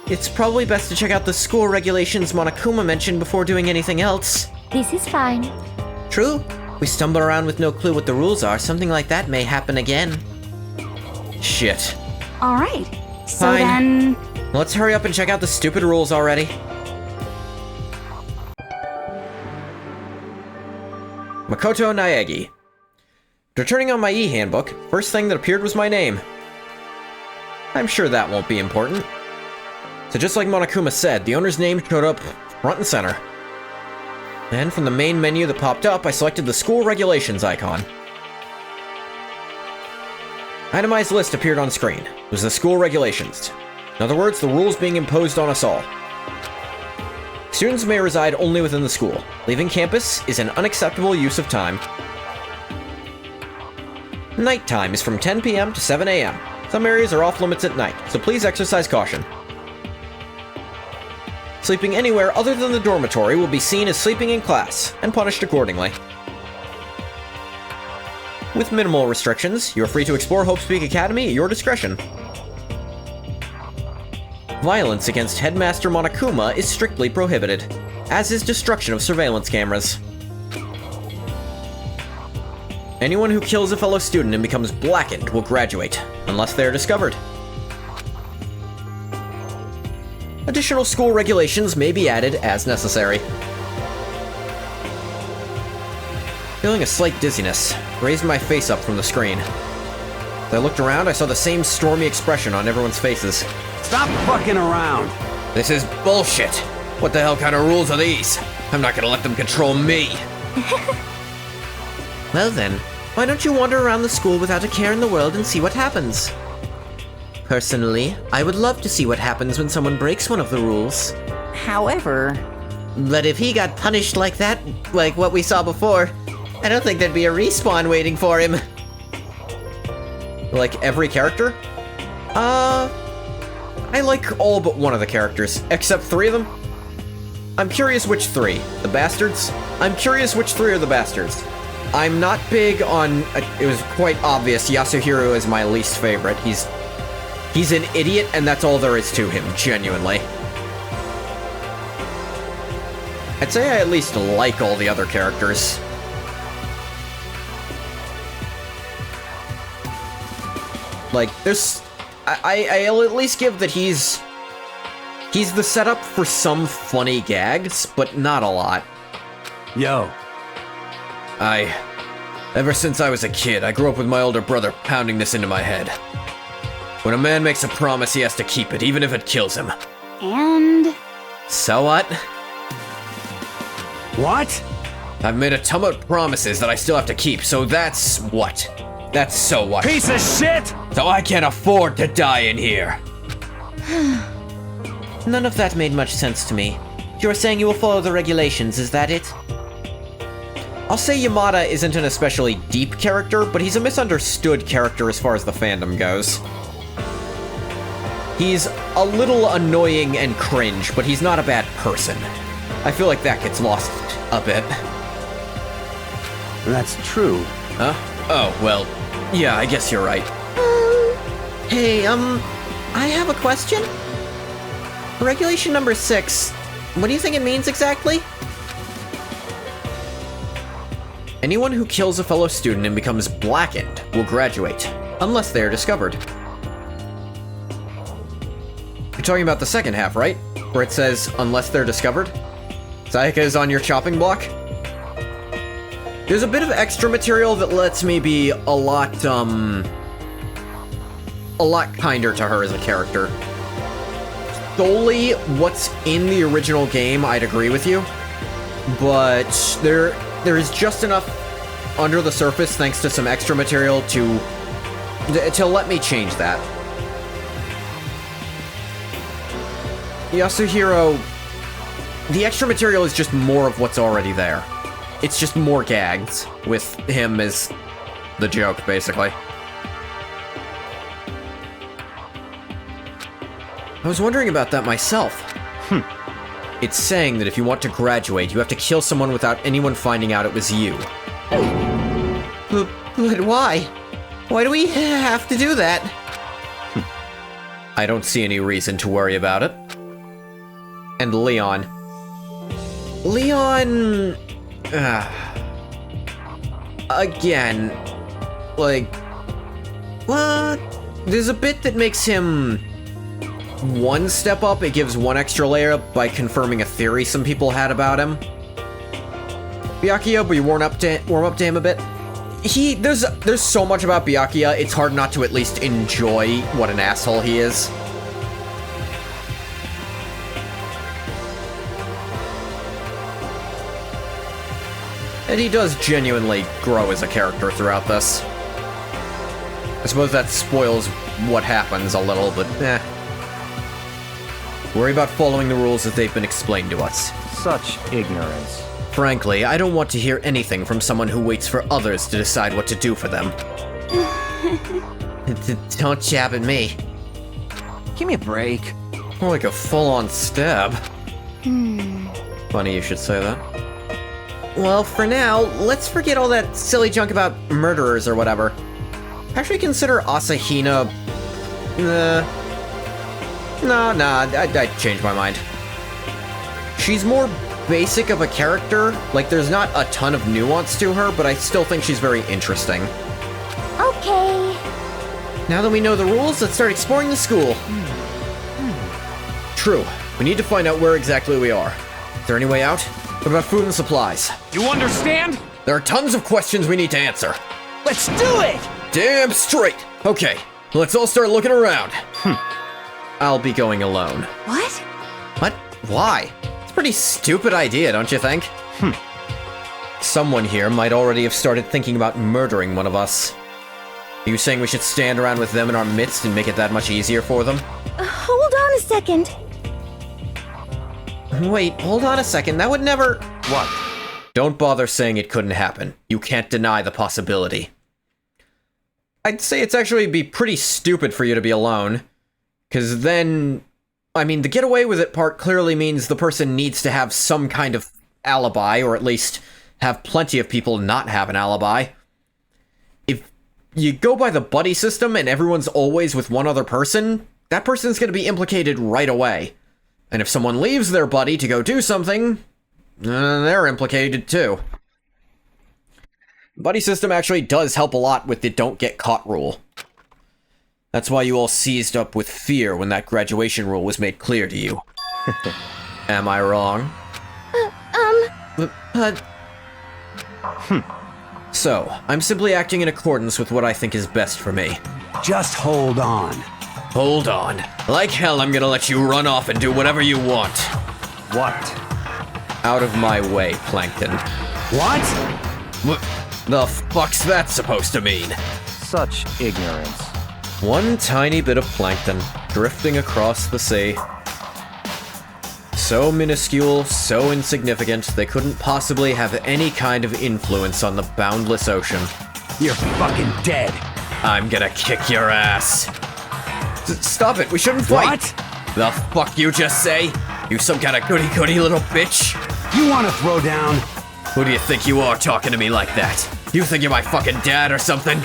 It's probably best to check out the school regulations Monokuma mentioned before doing anything else. This is fine. True. We stumble around with no clue what the rules are. Something like that may happen again. Shit. All right. So Fine. then... Let's hurry up and check out the stupid rules already. Makoto Naegi. Returning on my e-handbook, first thing that appeared was my name. I'm sure that won't be important. So just like Monokuma said, the owner's name showed up front and center. Then from the main menu that popped up, I selected the school regulations icon. Itemized list appeared on screen. It was the school regulations. In other words, the rules being imposed on us all. Students may reside only within the school. Leaving campus is an unacceptable use of time. Nighttime is from 10 p.m. to 7 a.m. Some areas are off limits at night, so please exercise caution. Sleeping anywhere other than the dormitory will be seen as sleeping in class, and punished accordingly. With minimal restrictions, you are free to explore Hope Speak Academy at your discretion. Violence against Headmaster Monokuma is strictly prohibited, as is destruction of surveillance cameras. Anyone who kills a fellow student and becomes blackened will graduate, unless they are discovered. Additional school regulations may be added as necessary. Feeling a slight dizziness, raised my face up from the screen. As I looked around, I saw the same stormy expression on everyone's faces. Stop fucking around! This is bullshit! What the hell kind of rules are these? I'm not gonna let them control me! Well then, why don't you wander around the school without a care in the world and see what happens? Personally, I would love to see what happens when someone breaks one of the rules. However... But if he got punished like that, like what we saw before, I don't think there'd be a respawn waiting for him. Like every character? I like all but one of the characters, except 3 of them. I'm curious which 3. The bastards? I'm curious which 3 are the bastards. I'm not big on... it was quite obvious, Yasuhiro is my least favorite. He's an idiot, and that's all there is to him, genuinely. I'd say I at least like all the other characters. Like, there's... I'll at least give that he's the setup for some funny gags, but not a lot. Yo. Ever since I was a kid, I grew up with my older brother pounding this into my head. When a man makes a promise, he has to keep it, even if it kills him. And... So what? What? I've made a ton of promises that I still have to keep, so that's what? That's so what? Piece of shit! So I can't afford to die in here. None of that made much sense to me. You're saying you will follow the regulations, is that it? I'll say Yamada isn't an especially deep character, but he's a misunderstood character as far as the fandom goes. He's a little annoying and cringe, but he's not a bad person. I feel like that gets lost a bit. That's true. Huh? Oh, well, yeah, I guess you're right. Hey, I have a question. Regulation number 6, what do you think it means exactly? Anyone who kills a fellow student and becomes blackened will graduate, unless they are discovered. You're talking about the second half, right? Where it says, unless they're discovered? Sayaka is on your chopping block? There's a bit of extra material that lets me be a lot kinder to her as a character. Solely what's in the original game, I'd agree with you. But there is just enough under the surface, thanks to some extra material, to let me change that. Yasuhiro, the extra material is just more of what's already there. It's just more gags, with him as the joke, basically. I was wondering about that myself. It's saying that if you want to graduate, you have to kill someone without anyone finding out it was you. But why? Why do we have to do that? I don't see any reason to worry about it. And Leon. Leon... again, like... What? There's a bit that makes him... one step up. It gives one extra layer up by confirming a theory some people had about him. Byakuya, but you warm up to him a bit. There's so much about Byakuya, it's hard not to at least enjoy what an asshole he is. And he does genuinely grow as a character throughout this. I suppose that spoils what happens a little, but eh. Worry about following the rules as they've been explained to us. Such ignorance. Frankly, I don't want to hear anything from someone who waits for others to decide what to do for them. Don't jab at me. Give me a break. More like a full-on stab. Funny you should say that. Well, for now, let's forget all that silly junk about murderers or whatever. Actually consider Asahina... I changed my mind. She's more basic of a character. Like, there's not a ton of nuance to her, but I still think she's very interesting. Okay. Now that we know the rules, let's start exploring the school. True. We need to find out where exactly we are. Is there any way out? What about food and supplies? You understand? There are tons of questions we need to answer. Let's do it! Damn straight! Okay, let's all start looking around. I'll be going alone. What? What? Why? It's a pretty stupid idea, don't you think? Someone here might already have started thinking about murdering one of us. Are you saying we should stand around with them in our midst and make it that much easier for them? Hold on a second. Wait, hold on a second, that would never... What? Don't bother saying it couldn't happen. You can't deny the possibility. I'd say it's actually be pretty stupid for you to be alone. Because then... I mean, the get away with it part clearly means the person needs to have some kind of alibi, or at least have plenty of people not have an alibi. If you go by the buddy system and everyone's always with one other person, that person's going to be implicated right away. And if someone leaves their buddy to go do something, they're implicated too. Buddy system actually does help a lot with the don't get caught rule. That's why you all seized up with fear when that graduation rule was made clear to you. Am I wrong? So, I'm simply acting in accordance with what I think is best for me. Just hold on. Hold on. Like hell, I'm gonna let you run off and do whatever you want. What? Out of my way, Plankton. What? What the fuck's that supposed to mean? Such ignorance. One tiny bit of plankton drifting across the sea. So minuscule, so insignificant, they couldn't possibly have any kind of influence on the boundless ocean. You're fucking dead. I'm gonna kick your ass. Stop it, we shouldn't fight! What? The fuck you just say? You some kind of goody-goody little bitch? You wanna throw down? Who do you think you are talking to me like that? You think you're my fucking dad or something?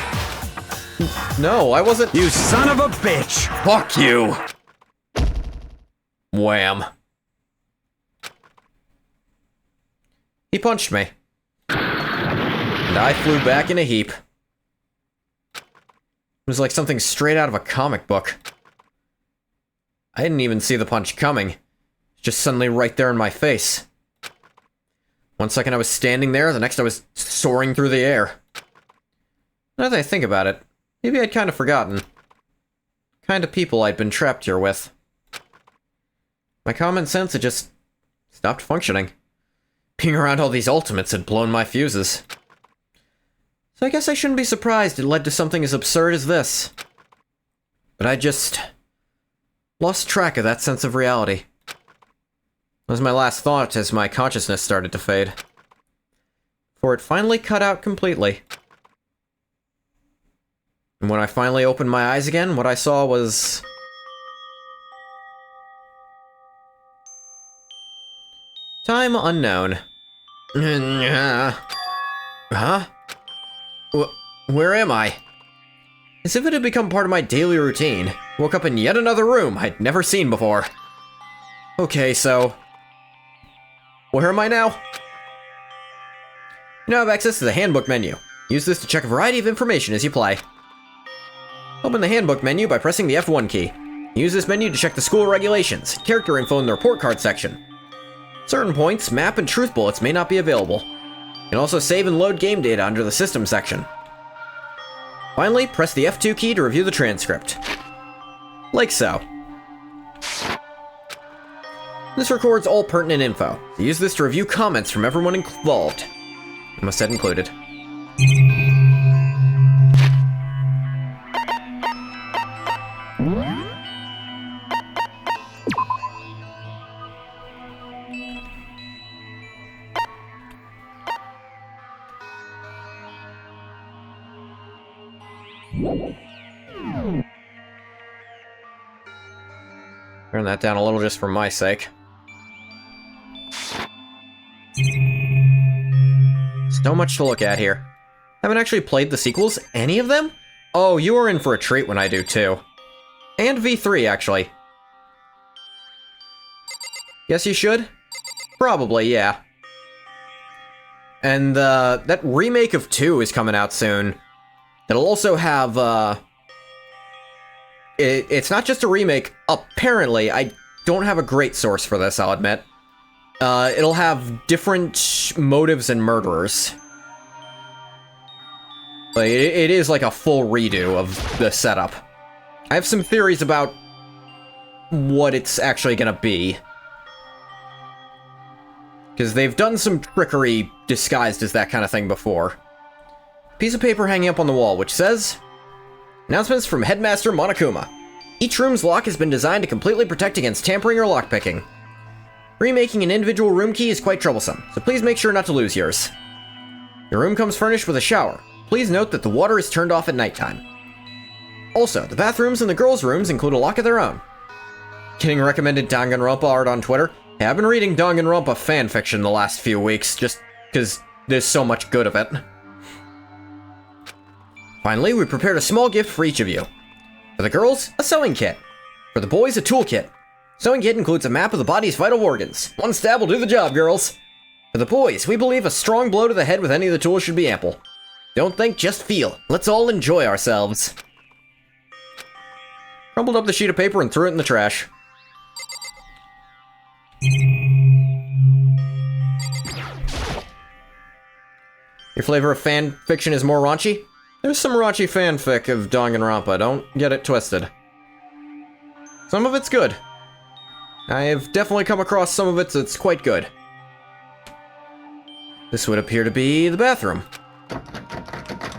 No, I wasn't- You son of a bitch! Fuck you! Wham. He punched me. And I flew back in a heap. It was like something straight out of a comic book. I didn't even see the punch coming. Just suddenly right there in my face. One second I was standing there, the next I was soaring through the air. Now that I think about it, maybe I'd kind of forgotten. Kind of people I'd been trapped here with. My common sense had just stopped functioning. Being around all these ultimates had blown my fuses. So I guess I shouldn't be surprised it led to something as absurd as this. But I just lost track of that sense of reality. That was my last thought as my consciousness started to fade. For it finally cut out completely. And when I finally opened my eyes again, what I saw was... time unknown. Huh? Where am I? As if it had become part of my daily routine. Woke up in yet another room I'd never seen before. Okay, so... where am I now? You now have access to the handbook menu. Use this to check a variety of information as you play. Open the handbook menu by pressing the F1 key. Use this menu to check the school regulations, character info in the report card section. Certain points, map, and truth bullets may not be available. You can also save and load game data under the system section. Finally, press the F2 key to review the transcript. Like so. This records all pertinent info. Use this to review comments from everyone involved. Must said included. Turn that down a little just for my sake. So much to look at here. Haven't actually played the sequels, any of them? Oh, you are in for a treat when I do too. And V3, actually. Guess you should? Probably, yeah. And that remake of 2 is coming out soon. It'll also have, it's not just a remake, apparently. I don't have a great source for this, I'll admit. It'll have different motives and murderers. Like, it is like a full redo of the setup. I have some theories about what it's actually gonna be. Because they've done some trickery disguised as that kind of thing before. Piece of paper hanging up on the wall, which says, announcements from Headmaster Monokuma. Each room's lock has been designed to completely protect against tampering or lockpicking. Remaking an individual room key is quite troublesome, so please make sure not to lose yours. Your room comes furnished with a shower. Please note that the water is turned off at nighttime. Also, the bathrooms in the girls' rooms include a lock of their own. Getting recommended Danganronpa art on Twitter? Hey, I've been reading Danganronpa fanfiction the last few weeks, just because there's so much good of it. Finally, we prepared a small gift for each of you. For the girls, a sewing kit. For the boys, a toolkit. Sewing kit includes a map of the body's vital organs. One stab will do the job, girls. For the boys, we believe a strong blow to the head with any of the tools should be ample. Don't think, just feel. Let's all enjoy ourselves. Crumpled up the sheet of paper and threw it in the trash. Your flavor of fan fiction is more raunchy? There's some raunchy fanfic of Danganronpa, don't get it twisted. Some of it's good. I have definitely come across some of it that's quite good. This would appear to be the bathroom.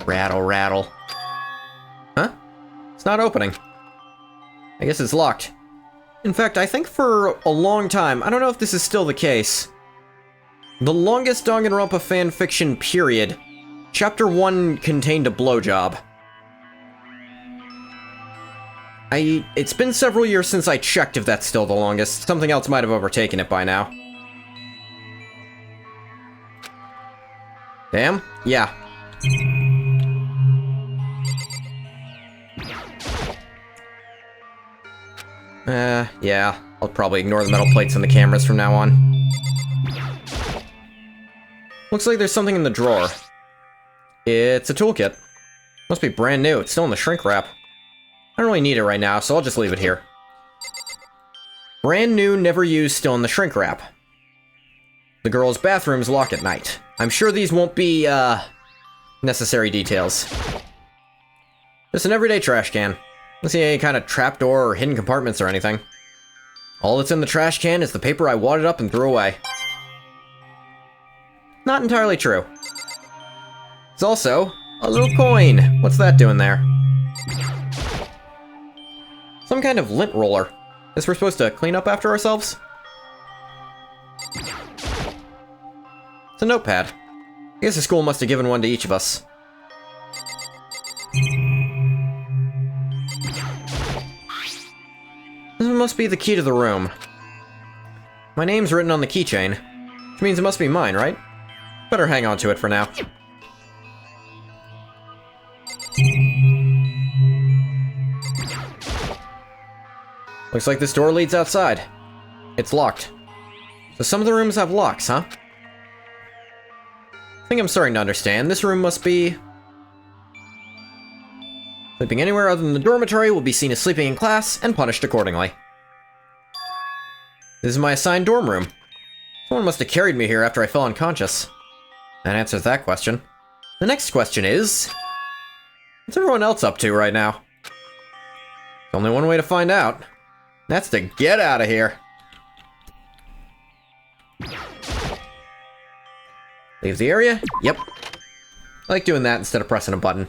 Rattle, rattle. Huh? It's not opening. I guess it's locked. In fact, I think for a long time, I don't know if this is still the case, the longest Danganronpa fanfiction period, Chapter 1 contained a blowjob. It's been several years since I checked if that's still the longest. Something else might have overtaken it by now. Damn? Yeah. Yeah. I'll probably ignore the metal plates on the cameras from now on. Looks like there's something in the drawer. It's a toolkit. Must be brand new. It's still in the shrink wrap. I don't really need it right now, so I'll just leave it here. Brand new, never used, still in the shrink wrap. The girls' bathrooms lock at night. I'm sure these won't be, necessary details. Just an everyday trash can. Don't see any kind of trapdoor or hidden compartments or anything. All that's in the trash can is the paper I wadded up and threw away. Not entirely true. It's also a little coin. What's that doing there? Some kind of lint roller. Guess we're supposed to clean up after ourselves? It's a notepad. I guess the school must have given one to each of us. This must be the key to the room. My name's written on the keychain, which means it must be mine, right? Better hang on to it for now. Looks like this door leads outside. It's locked. So some of the rooms have locks, huh? I think I'm starting to understand. This room must be... sleeping anywhere other than the dormitory will be seen as sleeping in class and punished accordingly. This is my assigned dorm room. Someone must have carried me here after I fell unconscious. That answers that question. The next question is... what's everyone else up to right now? There's only one way to find out. That's to get out of here. Leave the area? Yep. I like doing that instead of pressing a button.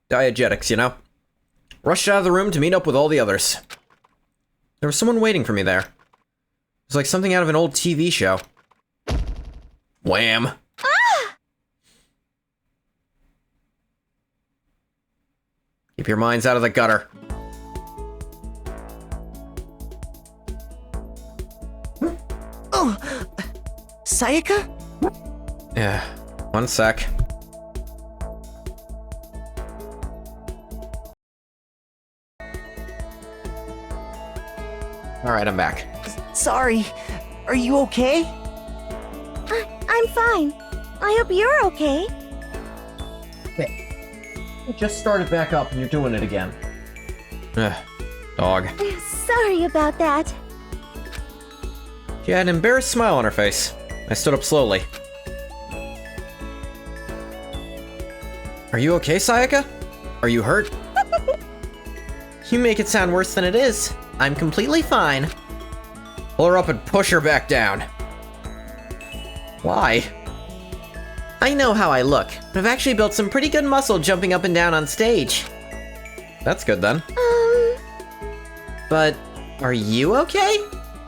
Diegetics, you know? Rushed out of the room to meet up with all the others. There was someone waiting for me there. It was like something out of an old TV show. Wham! Ah! Keep your minds out of the gutter. Oh, Sayaka? Yeah, one sec. Alright, I'm back. Sorry. Are you okay? I'm fine. I hope you're okay. Okay. It just started back up and you're doing it again. Dog. Sorry about that. She had an embarrassed smile on her face. I stood up slowly. Are you okay, Sayaka? Are you hurt? You make it sound worse than it is. I'm completely fine. Pull her up and push her back down. Why? I know how I look. I've actually built some pretty good muscle jumping up and down on stage. That's good then. But are you okay?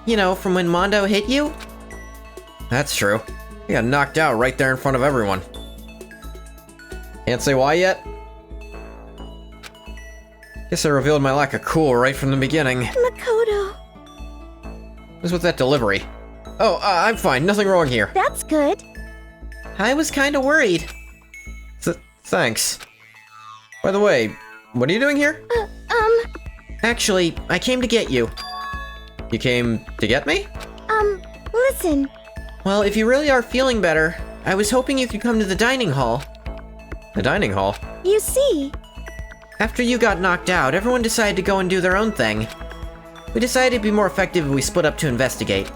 You know, from when Mondo hit you? That's true. I got knocked out right there in front of everyone. Can't say why yet. Guess I revealed my lack of cool right from the beginning. Makoto. What's with that delivery? Oh, I'm fine. Nothing wrong here. That's good. I was kinda worried. Thanks. By the way, what are you doing here? Actually, I came to get you. You came to get me? Listen. Well, if you really are feeling better, I was hoping you could come to the dining hall. The dining hall? You see. After you got knocked out, everyone decided to go and do their own thing. We decided it'd be more effective if we split up to investigate.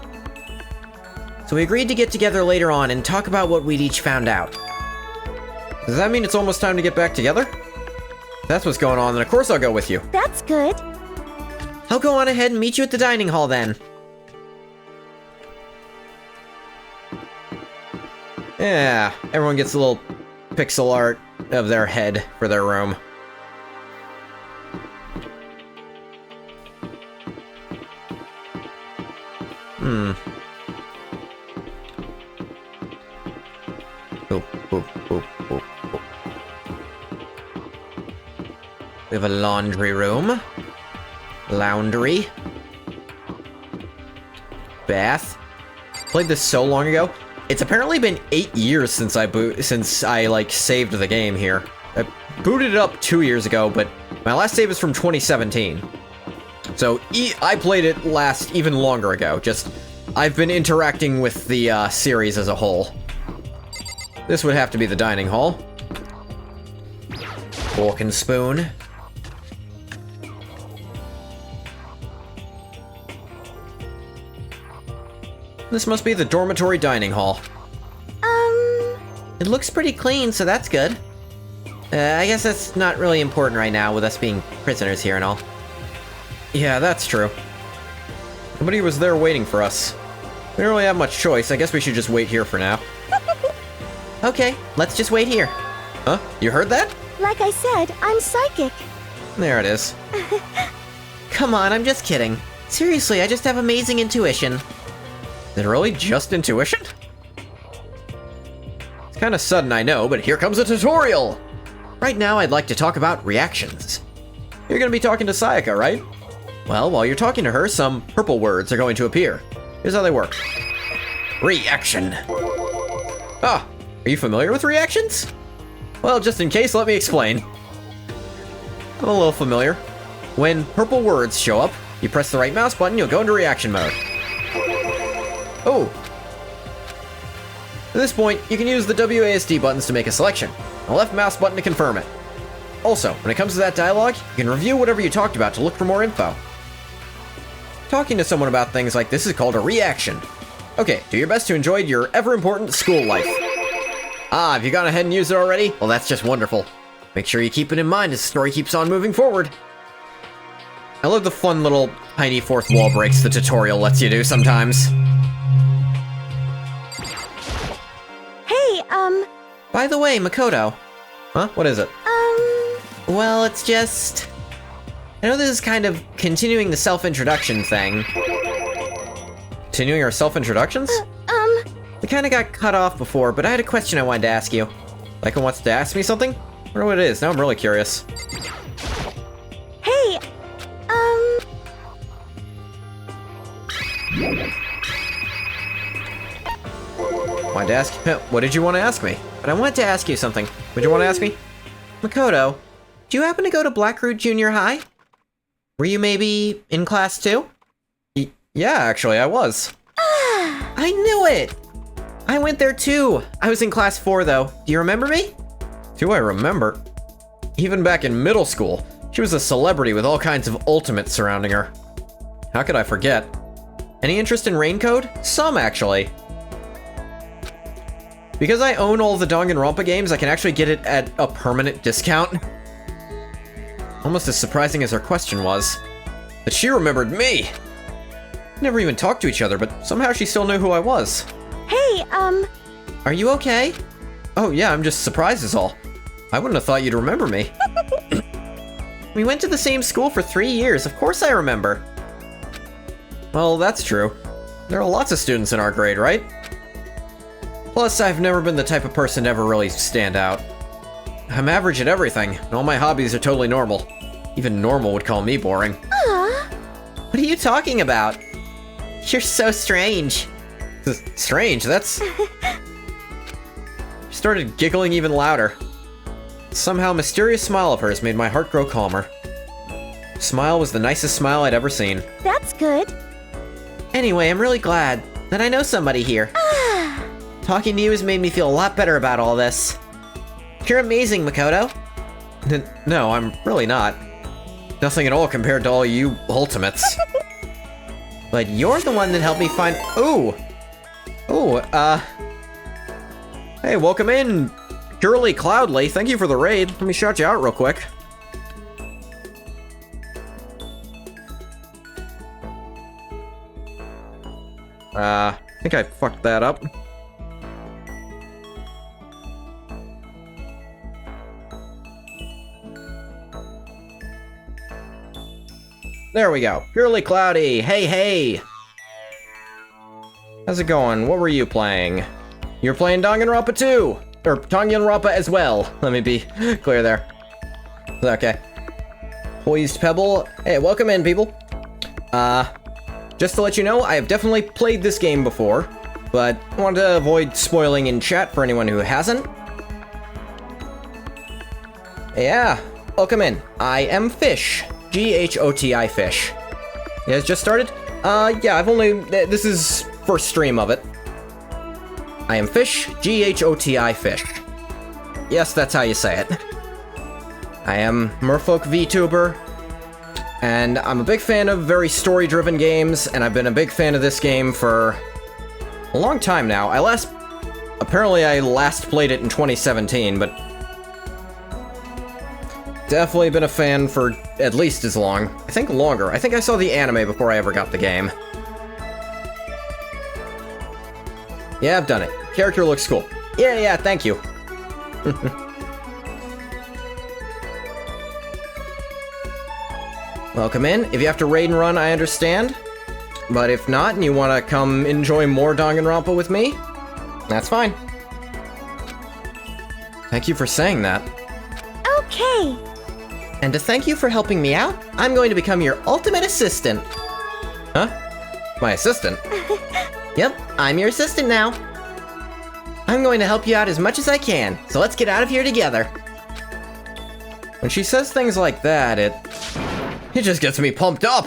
So we agreed to get together later on and talk about what we'd each found out. Does that mean it's almost time to get back together? If that's what's going on, then of course I'll go with you. That's good. I'll go on ahead and meet you at the dining hall then. Yeah, everyone gets a little pixel art of their head for their room. We have a laundry room. Laundry. Bath. Played this so long ago. It's apparently been 8 years since I like saved the game here. I booted it up 2 years ago, but my last save is from 2017. So I played it even longer ago. Just I've been interacting with the series as a whole. This would have to be the dining hall. Fork and spoon. This must be the dormitory dining hall. It looks pretty clean, so that's good. I guess that's not really important right now with us being prisoners here and all. Yeah, that's true. Nobody was there waiting for us. We don't really have much choice. I guess we should just wait here for now. Okay, let's just wait here. Huh? You heard that? Like I said, I'm psychic. There it is. Come on, I'm just kidding. Seriously, I just have amazing intuition. Is it really just intuition? It's kind of sudden, I know, but here comes a tutorial! Right now, I'd like to talk about reactions. You're gonna be talking to Sayaka, right? Well, while you're talking to her, some purple words are going to appear. Here's how they work. Reaction. Ah, are you familiar with reactions? Well, just in case, let me explain. I'm a little familiar. When purple words show up, you press the right mouse button, you'll go into reaction mode. Oh. At this point, you can use the WASD buttons to make a selection, and the left mouse button to confirm it. Also, when it comes to that dialogue, you can review whatever you talked about to look for more info. Talking to someone about things like this is called a reaction. Okay, do your best to enjoy your ever-important school life. Ah, have you gone ahead and used it already? Well, that's just wonderful. Make sure you keep it in mind as the story keeps on moving forward. I love the fun little tiny fourth wall breaks the tutorial lets you do sometimes. Hey, By the way, Makoto. Huh? What is it? Well, it's just... I know this is kind of continuing the self-introduction thing. Continuing our self-introductions? We kinda got cut off before, but I had a question I wanted to ask you. Michael wants to ask me something? I wonder what it is. Now I'm really curious. hey, Wanted to ask... What did you want to ask me? But I wanted to ask you something. What'd you want to ask me? Makoto, do you happen to go to Blackroot Junior High? Were you maybe in class too? Yeah, actually, I was. I knew it! I went there too. I was in class 4 though. Do you remember me? Do I remember? Even back in middle school, she was a celebrity with all kinds of ultimates surrounding her. How could I forget? Any interest in Raincode? Some, actually. Because I own all the Danganronpa games, I can actually get it at a permanent discount. Almost as surprising as her question was. But she remembered me! Never even talked to each other, but somehow she still knew who I was. hey, Are you okay? Oh yeah, I'm just surprised is all. I wouldn't have thought you'd remember me. We went to the same school for 3 years, of course I remember. Well, that's true. There are lots of students in our grade, right? Plus, I've never been the type of person to ever really stand out. I'm average at everything, and all my hobbies are totally normal. Even normal would call me boring. What are you talking about? You're so strange. Strange, that's... She started giggling even louder. Somehow, a mysterious smile of hers made my heart grow calmer. Smile was the nicest smile I'd ever seen. that's good. Anyway, I'm really glad that I know somebody here. Talking to you has made me feel a lot better about all this. You're amazing, Makoto. No, I'm really not. Nothing at all compared to all you ultimates. But you're the one that helped me find... Ooh! Ooh, Hey, welcome in, Purely Cloudly. Thank you for the raid. Let me shout you out real quick. I think I fucked that up. There we go. Purely Cloudy. Hey, hey. How's it going? What were you playing? You're playing Danganronpa 2! Or Danganronpa as well. Let me be clear there. Okay. Poised Pebble. Hey, welcome in, people. Just to let you know, I have definitely played this game before, but I want to avoid spoiling in chat for anyone who hasn't. Yeah, welcome in. I am Fish. G-H-O-T-I Fish. You guys just started? Yeah, I've only... This is first stream of it. I am Fish. G-H-O-T-I Fish. Yes, that's how you say it. I am Merfolk VTuber, and I'm a big fan of very story-driven games, and I've been a big fan of this game for a long time now. Apparently I last played it in 2017, but definitely been a fan for at least as long. I think longer. I think I saw the anime before I ever got the game. Yeah, I've done it. Character looks cool. Yeah, thank you. Welcome in. If you have to raid and run, I understand. But if not, and you want to come enjoy more Danganronpa with me, that's fine. Thank you for saying that. Okay. And to thank you for helping me out, I'm going to become your ultimate assistant. Huh? My assistant? Yep, I'm your assistant now. I'm going to help you out as much as I can, so let's get out of here together. When she says things like that, it just gets me pumped up.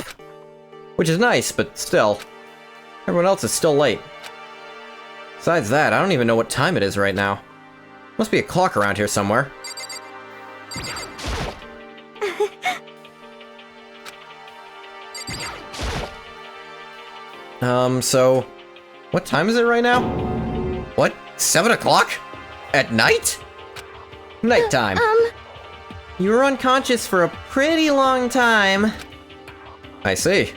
Which is nice, but still. Everyone else is still late. Besides that, I don't even know what time it is right now. Must be a clock around here somewhere. So... what time is it right now? What? 7 o'clock? At night? Nighttime. You were unconscious for a pretty long time. I see.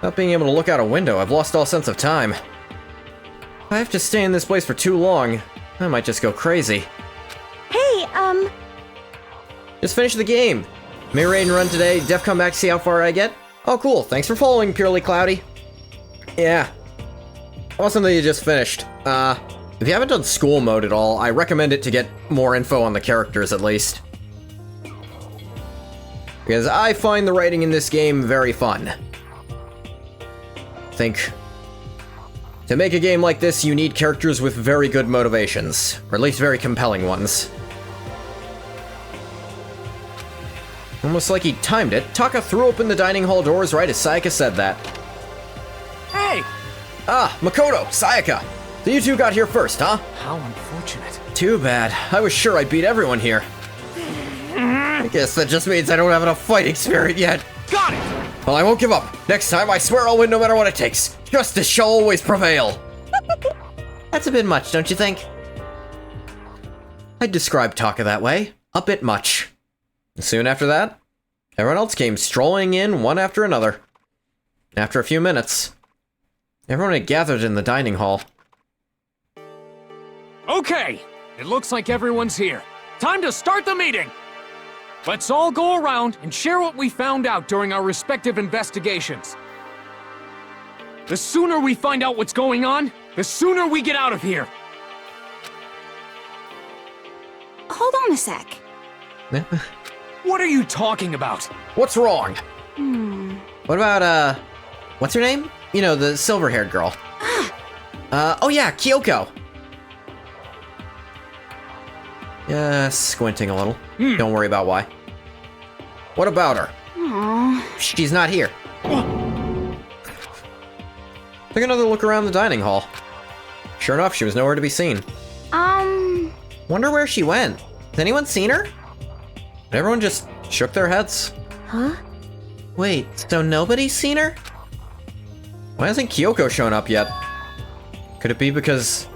Not being able to look out a window, I've lost all sense of time. If I have to stay in this place for too long, I might just go crazy. Hey, Just finished the game. May raid and run today, def come back to see how far I get. Oh cool, thanks for following, Purely Cloudy. Yeah. Awesome that you just finished. If you haven't done school mode at all, I recommend it to get more info on the characters at least. Because I find the writing in this game very fun. I think to make a game like this, you need characters with very good motivations, or at least very compelling ones. Almost like he timed it, Taka threw open the dining hall doors right as Sayaka said that. Hey! Ah, Makoto, Sayaka! So you two got here first, huh? How unfortunate. Too bad. I was sure I'd beat everyone here. I guess that just means I don't have enough fighting spirit yet. Got it! Well, I won't give up. Next time, I swear I'll win no matter what it takes. Justice shall always prevail. That's a bit much, don't you think? I'd describe Taka that way. A bit much. Soon after that, everyone else came strolling in one after another. After a few minutes, everyone had gathered in the dining hall. Okay, it looks like everyone's here. Time to start the meeting! Let's all go around and share what we found out during our respective investigations. The sooner we find out what's going on, the sooner we get out of here. hold on a sec. What are you talking about? What's wrong? What about, what's her name? You know, the silver-haired girl. Oh yeah, Kyoko. Yeah, squinting a little. Don't worry about why. What about her? Aww. She's not here. Took another look around the dining hall. Sure enough, she was nowhere to be seen. Wonder where she went. Has anyone seen her? Everyone just shook their heads. Huh? Wait, so nobody's seen her? Why hasn't Kyoko shown up yet? Could it be because...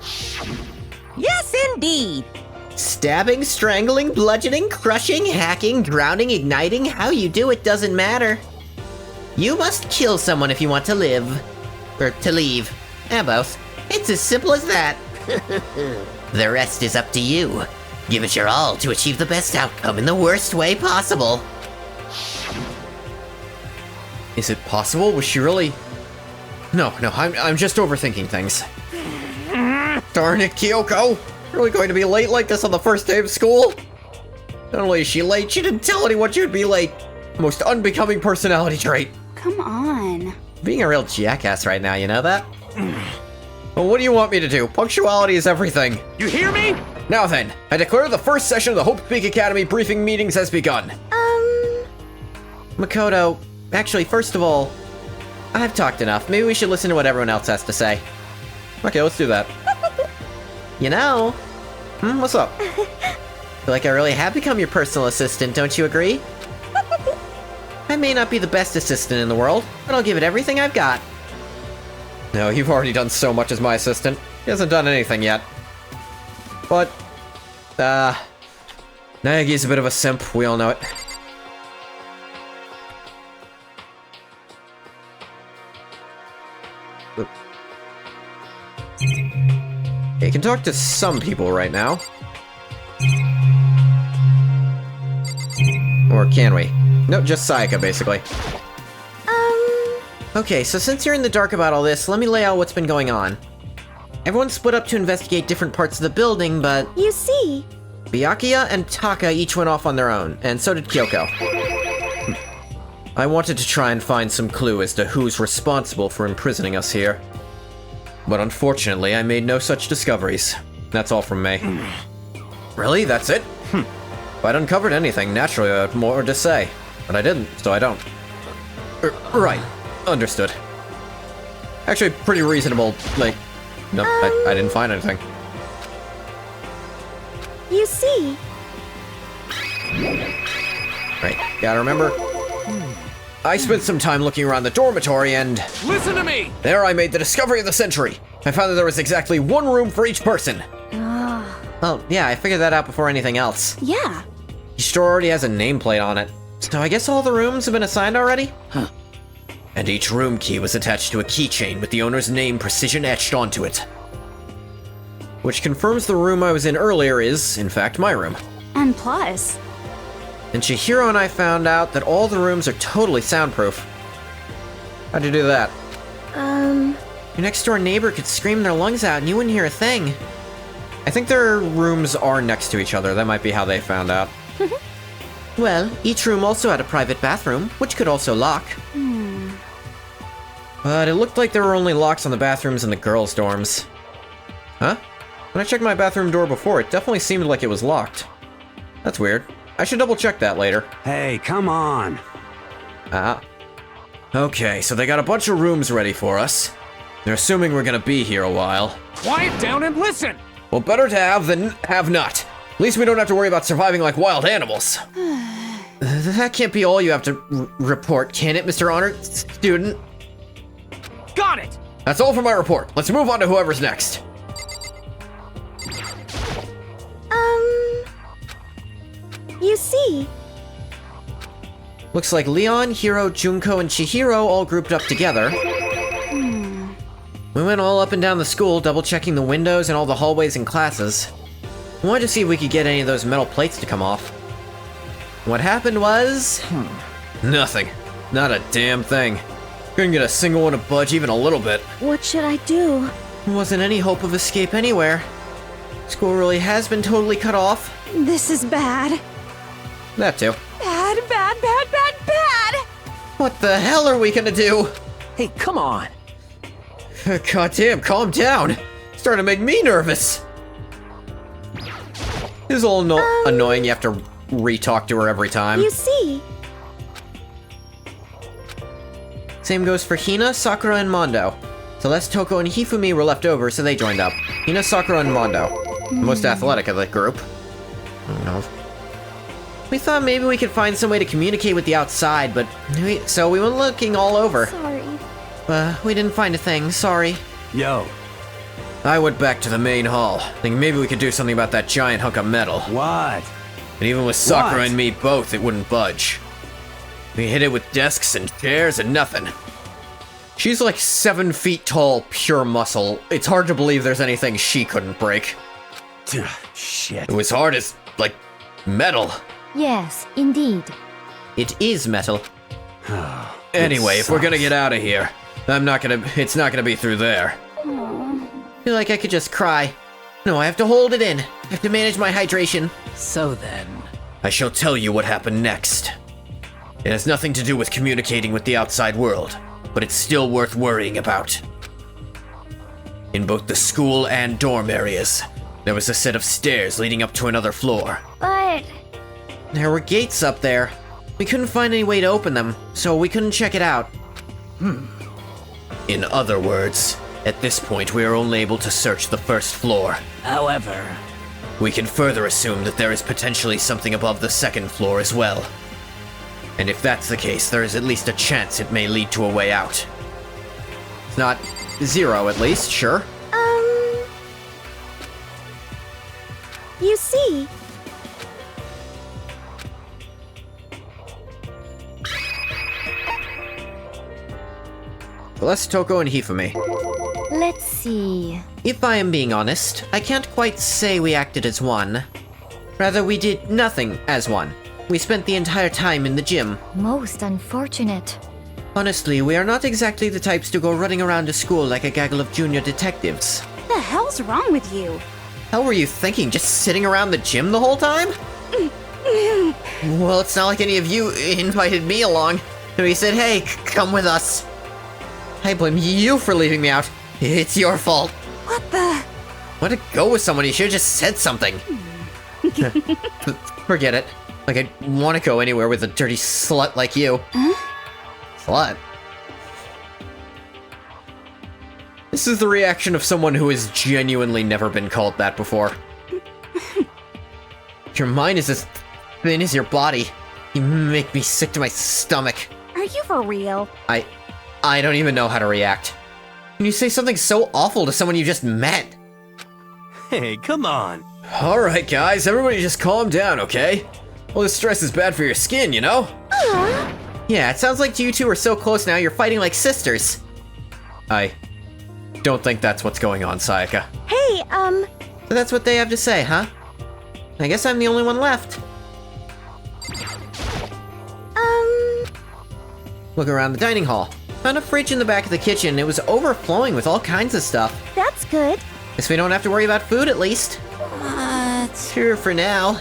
Yes, indeed. Stabbing, strangling, bludgeoning, crushing, hacking, drowning, igniting, how you do it doesn't matter. You must kill someone if you want to live. Or to leave. Both. It's as simple as that. The rest is up to you. Give it your all to achieve the best outcome in the worst way possible. Is it possible? Was she really... No, I'm just overthinking things. Darn it, Kyoko! Really going to be late like this on the first day of school? Not only is she late, she didn't tell anyone she'd be late. Most unbecoming personality trait. Come on. Being a real jackass right now, you know that? Well, what do you want me to do? Punctuality is everything. You hear me? Now then, I declare the first session of the Hope Peak Academy briefing meetings has begun. Makoto, actually, first of all, I've talked enough. Maybe we should listen to what everyone else has to say. Okay, let's do that. You know... What's up? Feel like I really have become your personal assistant, don't you agree? I may not be the best assistant in the world, but I'll give it everything I've got. No, you've already done so much as my assistant. He hasn't done anything yet. But, Naegi's a bit of a simp, we all know it. You can talk to some people right now. Or can we? No, just Sayaka, basically. Okay, so since you're in the dark about all this, let me lay out what's been going on. Everyone split up to investigate different parts of the building, but... You see... Byakuya and Taka each went off on their own, and so did Kyoko. I wanted to try and find some clue as to who's responsible for imprisoning us here. But unfortunately, I made no such discoveries. That's all from me. Really? That's it? If I'd uncovered anything, naturally I had more to say. But I didn't, so I don't. Right. Understood. Actually, pretty reasonable, like... No, I didn't find anything. You see... Right, gotta remember... I spent some time looking around the dormitory and... Listen to me! There I made the discovery of the century! I found that there was exactly one room for each person! Well, yeah, I figured that out before anything else. Yeah. Each door already has a nameplate on it. So I guess all the rooms have been assigned already? And each room key was attached to a keychain with the owner's name precision etched onto it. Which confirms the room I was in earlier is, in fact, my room. And plus... And Chihiro and I found out that all the rooms are totally soundproof. How'd you do that? Your next door neighbor could scream their lungs out and you wouldn't hear a thing. I think their rooms are next to each other. That might be how they found out. Well, each room also had a private bathroom, which could also lock. But it looked like there were only locks on the bathrooms in the girls' dorms. Huh? When I checked my bathroom door before, it definitely seemed like it was locked. That's weird. I should double check that later. Hey, come on. Okay, so they got a bunch of rooms ready for us. They're assuming we're gonna be here a while. Quiet down and listen! Well, better to have than have not. At least we don't have to worry about surviving like wild animals. That can't be all you have to report, can it, Mr. Honored Student? Got it! That's all for my report. Let's move on to whoever's next. You see... Looks like Leon, Hiro, Junko, and Chihiro all grouped up together. We went all up and down the school, double-checking the windows and all the hallways and classes. We wanted to see if we could get any of those metal plates to come off. What happened was... Nothing. Not a damn thing. Couldn't get a single one to budge even a little bit. What should I do? There wasn't any hope of escape anywhere. School really has been totally cut off. This is bad. That too. Bad, bad, bad, bad, bad! What the hell are we gonna do? Hey, come on. Goddamn, calm down. Starting to make me nervous. This is all annoying. You have to re-talk to her every time. You see... Same goes for Hina, Sakura, and Mondo. Celeste, Toko, and Hifumi were left over, so they joined up. Hina, Sakura, and Mondo. The most athletic of the group. I don't know. We thought maybe we could find some way to communicate with the outside, but so we went looking all over. Sorry. We didn't find a thing, sorry. Yo. I went back to the main hall, thinking maybe we could do something about that giant hunk of metal. What? And even with Sakura What? and me both, it wouldn't budge. We hit it with desks and chairs and nothing. She's like 7 feet tall, pure muscle. It's hard to believe there's anything she couldn't break. Shit. It was hard as, like, metal. Yes, indeed. It is metal. Anyway, if we're gonna get out of here, it's not gonna be through there. I feel like I could just cry. No, I have to hold it in. I have to manage my hydration. So then... I shall tell you what happened next. It has nothing to do with communicating with the outside world, but it's still worth worrying about. In both the school and dorm areas, there was a set of stairs leading up to another floor. But... There were gates up there. We couldn't find any way to open them, so we couldn't check it out. In other words, at this point we are only able to search the first floor. However... We can further assume that there is potentially something above the second floor as well. And if that's the case, there is at least a chance it may lead to a way out. It's not zero, at least, sure. You see... Celeste, Toko, and Hifumi. Let's see. If I am being honest, I can't quite say we acted as one. Rather, we did nothing as one. We spent the entire time in the gym. Most unfortunate. Honestly, we are not exactly the types to go running around to school like a gaggle of junior detectives. What the hell's wrong with you? How were you thinking? Just sitting around the gym the whole time? Well, it's not like any of you invited me along. We said, hey, come with us. I blame you for leaving me out. It's your fault. What the? Want to go with someone, you should have just said something. Forget it. Like, I want to go anywhere with a dirty slut like you. Huh? Slut? This is the reaction of someone who has genuinely never been called that before. Your mind is as thin as your body. You make me sick to my stomach. Are you for real? I don't even know how to react. When you say something so awful to someone you just met. Hey, come on. Alright guys, everybody just calm down, okay? All this stress is bad for your skin, you know? Yeah, it sounds like you two are so close now you're fighting like sisters. I don't think that's what's going on, Sayaka. Hey, So that's what they have to say, huh? I guess I'm the only one left. Look around the dining hall. Found a fridge in the back of the kitchen. It was overflowing with all kinds of stuff. That's good. Guess we don't have to worry about food at least. Sure for now.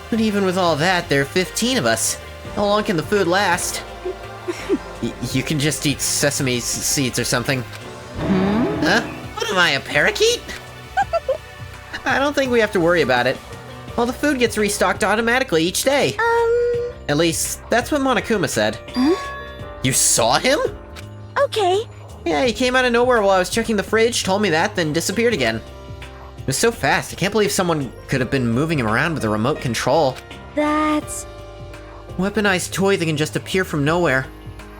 But even with all that, there are 15 of us. How long can the food last? You can just eat sesame seeds or something. Huh? What am I, a parakeet? I don't think we have to worry about it. All the food gets restocked automatically each day. At least, that's what Monokuma said. You saw him? Okay. Yeah, he came out of nowhere while I was checking the fridge, told me that, then disappeared again. It was so fast, I can't believe someone could have been moving him around with a remote control. That's... Weaponized toy that can just appear from nowhere.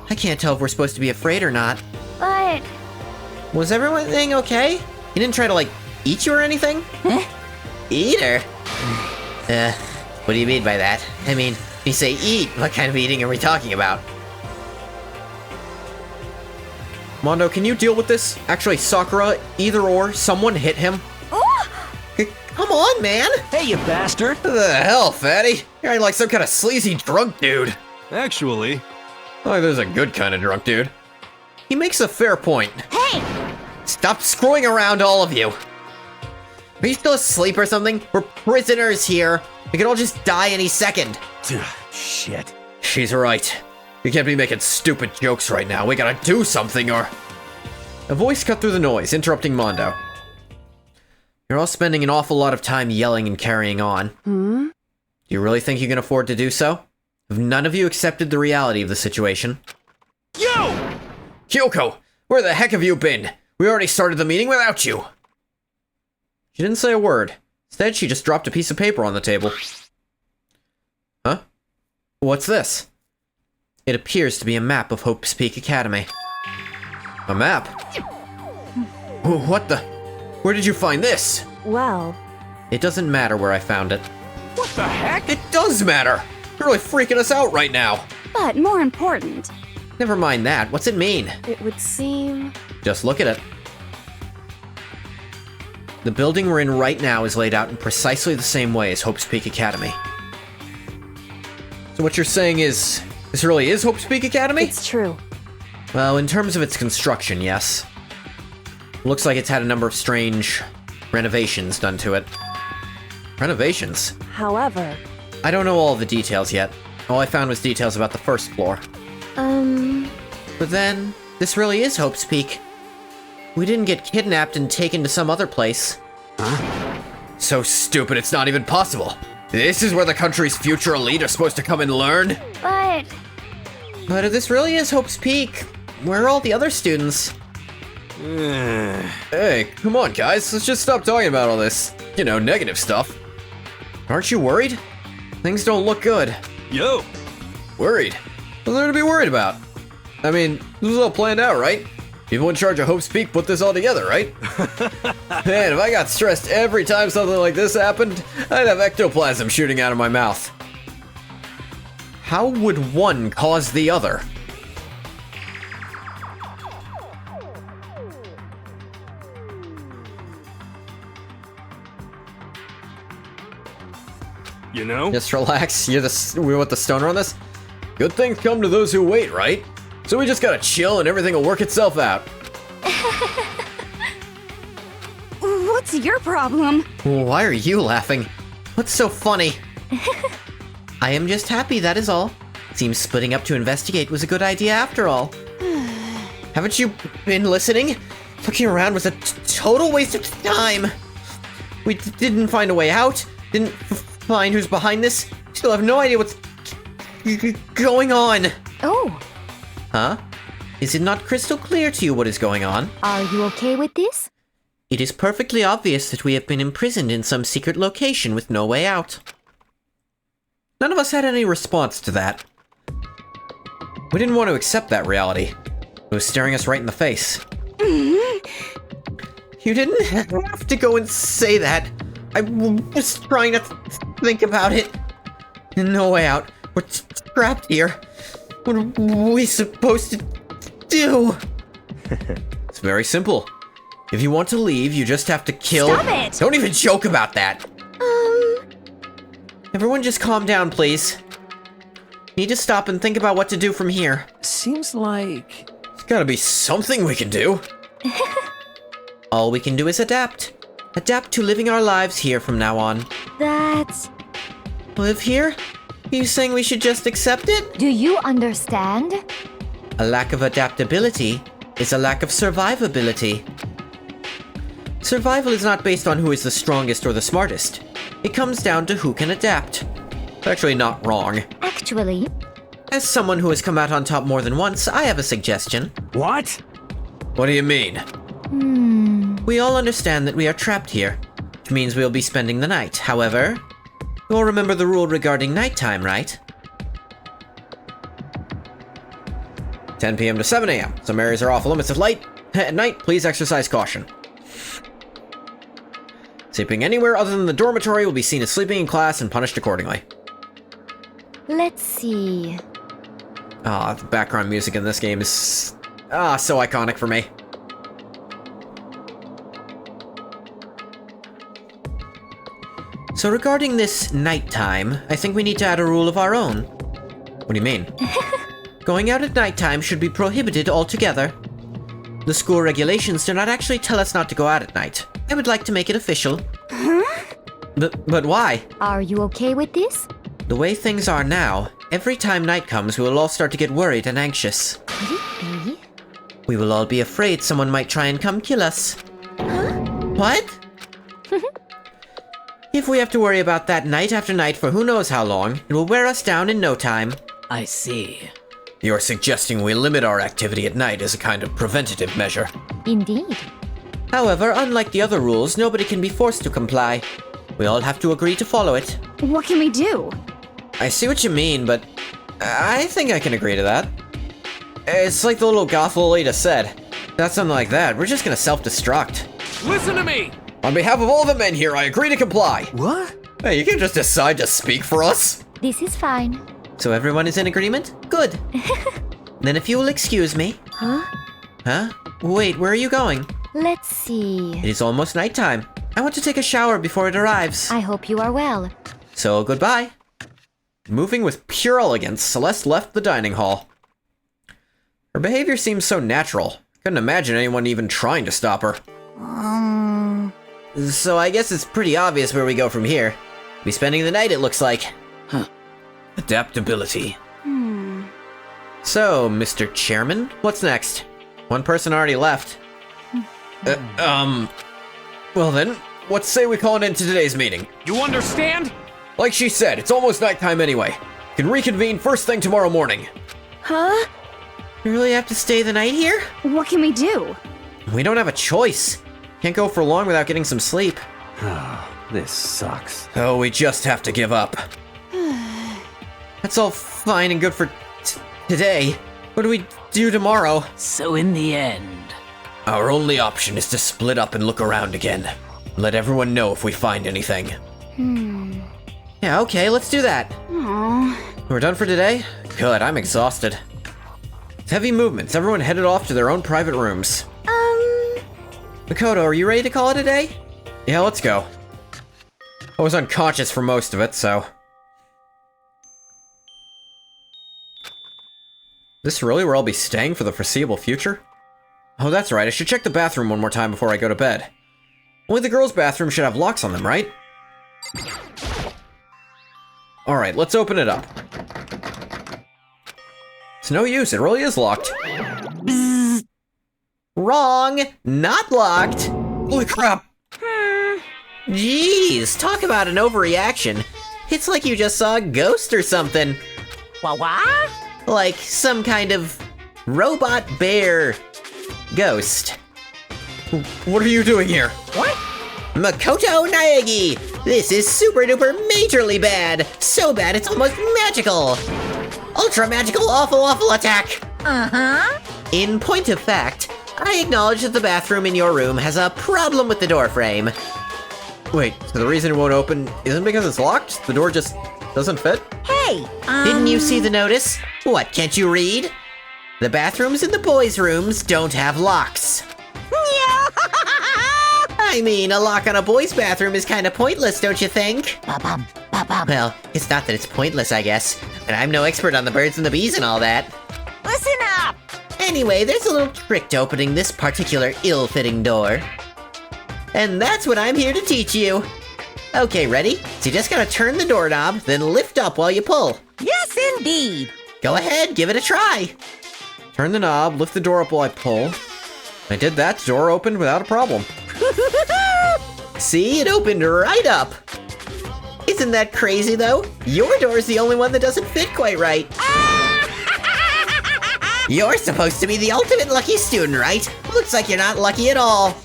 I can't tell if we're supposed to be afraid or not. But... Was everything okay? He didn't try to, like, eat you or anything? Eat her? What do you mean by that? I mean, when you say eat, what kind of eating are we talking about? Mondo, can you deal with this? Actually, Sakura, either or, someone hit him. Come on, man! Hey, you bastard! What the hell, fatty? You're like some kind of sleazy drunk dude. Actually... Oh, there's a good kind of drunk dude. He makes a fair point. Hey! Stop screwing around, all of you! Are you still asleep or something? We're prisoners here. We could all just die any second. Shit. She's right. We can't be making stupid jokes right now. We gotta do something or... A voice cut through the noise, interrupting Mondo. You're all spending an awful lot of time yelling and carrying on. Do you really think you can afford to do so? Have none of you accepted the reality of the situation? Yo! Kyoko, where the heck have you been? We already started the meeting without you. She didn't say a word. Instead, she just dropped a piece of paper on the table. Huh? What's this? It appears to be a map of Hope's Peak Academy. A map? What the? Where did you find this? Well... It doesn't matter where I found it. What the heck? It does matter! You're really freaking us out right now! But more important, Never mind that. What's it mean? It would seem... Just look at it. The building we're in right now is laid out in precisely the same way as Hope's Peak Academy. So what you're saying is... This really is Hope's Peak Academy? It's true. Well, in terms of its construction, yes. Looks like it's had a number of strange renovations done to it. Renovations? However... I don't know all the details yet. All I found was details about the first floor. But then, this really is Hope's Peak. We didn't get kidnapped and taken to some other place. Huh? So stupid it's not even possible. This is where the country's future elite are supposed to come and learn? But if this really is Hope's Peak, where are all the other students? Hey, come on guys, let's just stop talking about all this, you know, negative stuff. Aren't you worried? Things don't look good. Yo! Worried? What's there to be worried about? I mean, this was all planned out, right? People in charge of Hope's Peak put this all together, right? Man, if I got stressed every time something like this happened, I'd have ectoplasm shooting out of my mouth. How would one cause the other? You know? Just relax, we want the stoner on this? Good things come to those who wait, right? So we just gotta chill and everything will work itself out. What's your problem? Why are you laughing? What's so funny? I am just happy, that is all. Seems splitting up to investigate was a good idea after all. Haven't you been listening? Looking around was a total waste of time. We didn't find a way out, didn't find who's behind this. Still have no idea what's going on. Oh. Huh? Is it not crystal clear to you what is going on? Are you okay with this? It is perfectly obvious that we have been imprisoned in some secret location with no way out. None of us had any response to that. We didn't want to accept that reality. It was staring us right in the face. You didn't have to go and say that. I was trying not to think about it. No way out. We're trapped here. What are we supposed to do? It's very simple. If you want to leave, you just have to kill... Stop it! Don't even joke about that! Everyone just calm down, please. Need to stop and think about what to do from here. Seems like... There's gotta be something we can do. All we can do is adapt. Adapt to living our lives here from now on. That's... Live here? Are you saying we should just accept it? Do you understand? A lack of adaptability is a lack of survivability. Survival is not based on who is the strongest or the smartest. It comes down to who can adapt. It's actually not wrong. Actually, As someone who has come out on top more than once, I have a suggestion. What? What do you mean? We all understand that we are trapped here, which means we'll be spending the night. However, you all remember the rule regarding nighttime, right? 10 p.m. to 7 a.m. Some areas are off limits of light. At night, please exercise caution. Sleeping anywhere other than the dormitory will be seen as sleeping in class and punished accordingly. let's see. The background music in this game is... so iconic for me. So regarding this nighttime, I think we need to add a rule of our own. What do you mean? Going out at nighttime should be prohibited altogether. The school regulations do not actually tell us not to go out at night. I would like to make it official. But why? Are you okay with this? The way things are now, every time night comes, we will all start to get worried and anxious. Could it be? We will all be afraid someone might try and come kill us. What? If we have to worry about that night after night for who knows how long, it will wear us down in no time. I see. You're suggesting we limit our activity at night as a kind of preventative measure. Indeed. However, unlike the other rules, nobody can be forced to comply. We all have to agree to follow it. What can we do? I see what you mean, but I think I can agree to that. It's like the little goth Lolita said. That's something like that. We're just gonna self-destruct. Listen to me! On behalf of all the men here, I agree to comply. What? Hey, you can't just decide to speak for us. This is fine. So everyone is in agreement? Good. Then if you will excuse me. Huh? Huh? Wait, where are you going? Let's see. It is almost nighttime. I want to take a shower before it arrives. I hope you are well. So goodbye. Moving with pure elegance, Celeste left the dining hall. Her behavior seems so natural. Couldn't imagine anyone even trying to stop her. So I guess it's pretty obvious where we go from here. Be spending the night, it looks like. Adaptability. So, Mr. Chairman, what's next? One person already left. Well then, let's say we call it into today's meeting. You understand? Like she said, it's almost nighttime anyway. Can reconvene first thing tomorrow morning. Huh? You really have to stay the night here? What can we do? We don't have a choice. Can't go for long without getting some sleep. This sucks. Oh, we just have to give up. That's all fine and good for today. What do we do tomorrow? So in the end... Our only option is to split up and look around again. Let everyone know if we find anything. Yeah, okay, let's do that. Aww. We're done for today? Good, I'm exhausted. It's heavy movements. Everyone headed off to their own private rooms. Makoto, are you ready to call it a day? Yeah, let's go. I was unconscious for most of it, so... This really where I'll be staying for the foreseeable future? Oh, that's right, I should check the bathroom one more time before I go to bed. Only the girls' bathroom should have locks on them, right? Alright, let's open it up. It's no use, it really is locked. Bzzz. Wrong! Not locked! Holy crap! Jeez, talk about an overreaction. It's like you just saw a ghost or something. What? Like some kind of robot bear ghost. What are you doing here? What? Makoto Naegi! This is super duper majorly bad! So bad it's almost magical! Ultra magical awful attack! Uh-huh. In point of fact, I acknowledge that the bathroom in your room has a problem with the door frame. Wait, so the reason it won't open isn't because it's locked? The door just doesn't fit? Hey, Didn't you see the notice? What, can't you read? The bathrooms in the boys' rooms don't have locks. I mean, a lock on a boys' bathroom is kinda pointless, don't you think? Well, it's not that it's pointless, I guess, but I'm no expert on the birds and the bees and all that. Listen up! Anyway, there's a little trick to opening this particular ill-fitting door. And that's what I'm here to teach you. Okay, ready? So you just gotta turn the doorknob, then lift up while you pull. Yes, indeed! Go ahead, give it a try. Turn the knob, lift the door up while I pull. I did that, the door opened without a problem. See, it opened right up. Isn't that crazy, though? Your door's the only one that doesn't fit quite right. You're supposed to be the ultimate lucky student, right? Looks like you're not lucky at all.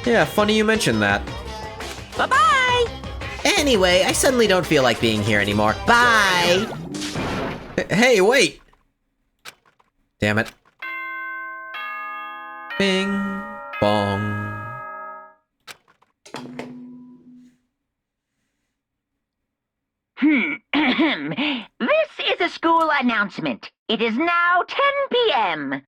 Yeah, funny you mentioned that. Bye-bye! Anyway, I suddenly don't feel like being here anymore. Bye! Hey, wait! Damn it. Bing, bong. This is a school announcement. It is now 10 p.m.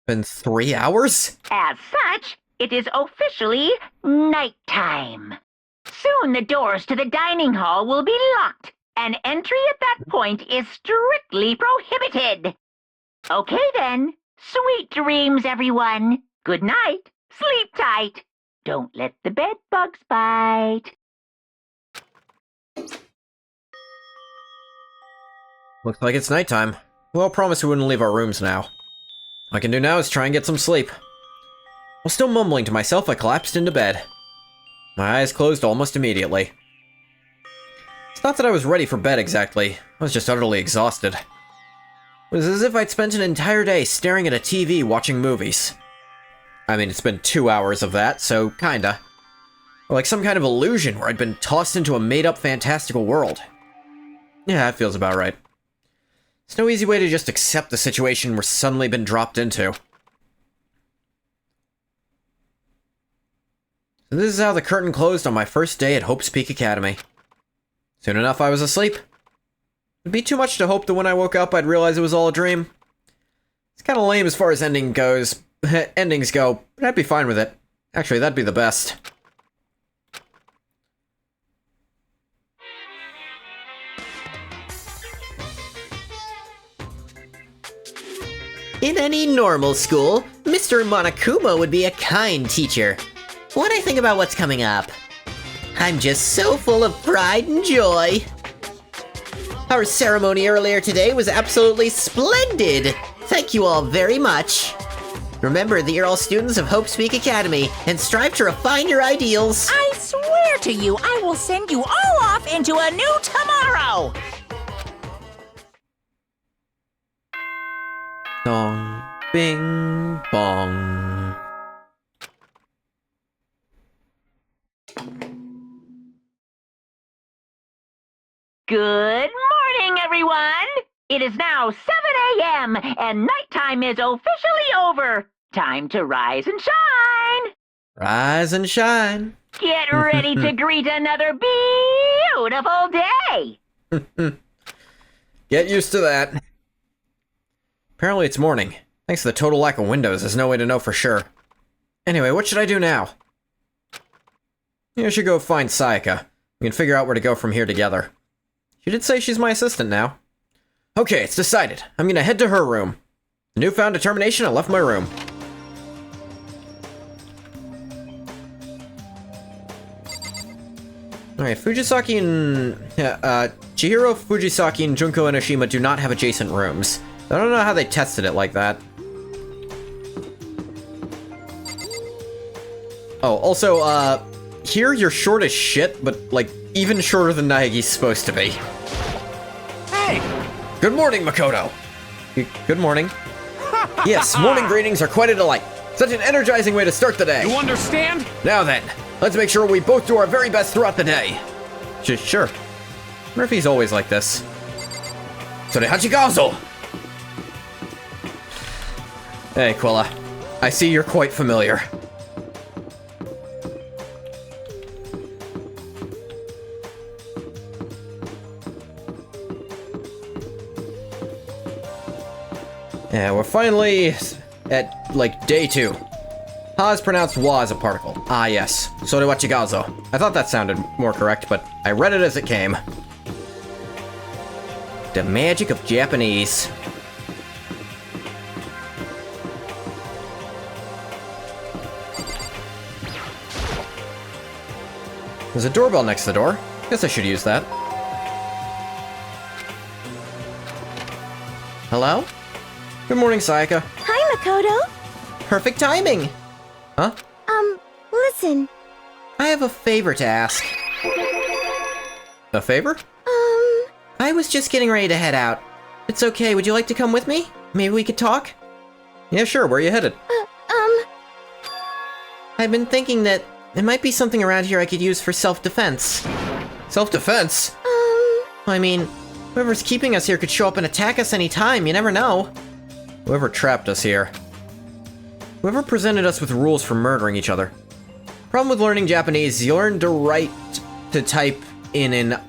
Been 3 hours? As such, it is officially nighttime. Soon the doors to the dining hall will be locked, and entry at that point is strictly prohibited. Okay then, sweet dreams, everyone. Good night, sleep tight. Don't let the bed bugs bite. Looks like it's nighttime. Well, promise we wouldn't leave our rooms now. All I can do now is try and get some sleep. While still mumbling to myself, I collapsed into bed. My eyes closed almost immediately. It's not that I was ready for bed exactly, I was just utterly exhausted. It was as if I'd spent an entire day staring at a TV watching movies. I mean, it's been 2 hours of that, so kinda. Or like some kind of illusion where I'd been tossed into a made-up fantastical world. Yeah, that feels about right. There's no easy way to just accept the situation we're suddenly been dropped into. So this is how the curtain closed on my first day at Hope's Peak Academy. Soon enough, I was asleep. It'd be too much to hope that when I woke up, I'd realize it was all a dream. It's kinda lame as far as endings go, but I'd be fine with it. Actually, that'd be the best. In any normal school, Mr. Monokuma would be a kind teacher. When I think about what's coming up, I'm just so full of pride and joy. Our ceremony earlier today was absolutely splendid. Thank you all very much. Remember that you're all students of Hope's Peak Academy and strive to refine your ideals. I swear to you, I will send you all off into a new tomorrow! Dong, bing, bong. Good morning, everyone! It is now 7 a.m., and nighttime is officially over. Time to rise and shine! Rise and shine. Get ready to greet another beautiful day! Get used to that. Apparently it's morning. Thanks to the total lack of windows, there's no way to know for sure. Anyway, what should I do now? I should go find Sayaka. We can figure out where to go from here together. She did say she's my assistant now. Okay, it's decided. I'm gonna head to her room. The newfound determination, I left my room. Alright, Fujisaki and... Chihiro, Fujisaki, and Junko Enoshima do not have adjacent rooms. I don't know how they tested it like that. Oh, also, here you're short as shit, but, like, even shorter than Naegi's supposed to be. Hey! Good morning, Makoto! Good morning. Yes, morning greetings are quite a delight. Such an energizing way to start the day. You understand? Now then, let's make sure we both do our very best throughout the day. Sure. Murphy's always like this. Sore Hachigazo! Hey, Quilla. I see you're quite familiar. Yeah, we're finally at, like, day 2. Ha is pronounced wa as a particle. Ah, yes. So do wachigazo. I thought that sounded more correct, but I read it as it came. The magic of Japanese. There's a doorbell next to the door. Guess I should use that. Hello? Good morning, Sayaka. Hi, Makoto. Perfect timing! Huh? Listen. I have a favor to ask. A favor? I was just getting ready to head out. It's okay, would you like to come with me? Maybe we could talk? Yeah, sure, where are you headed? I've been thinking that there might be something around here I could use for self-defense. Self-defense? I mean, whoever's keeping us here could show up and attack us any time, you never know. Whoever trapped us here. Whoever presented us with rules for murdering each other. Problem with learning Japanese, you learn to write to type in an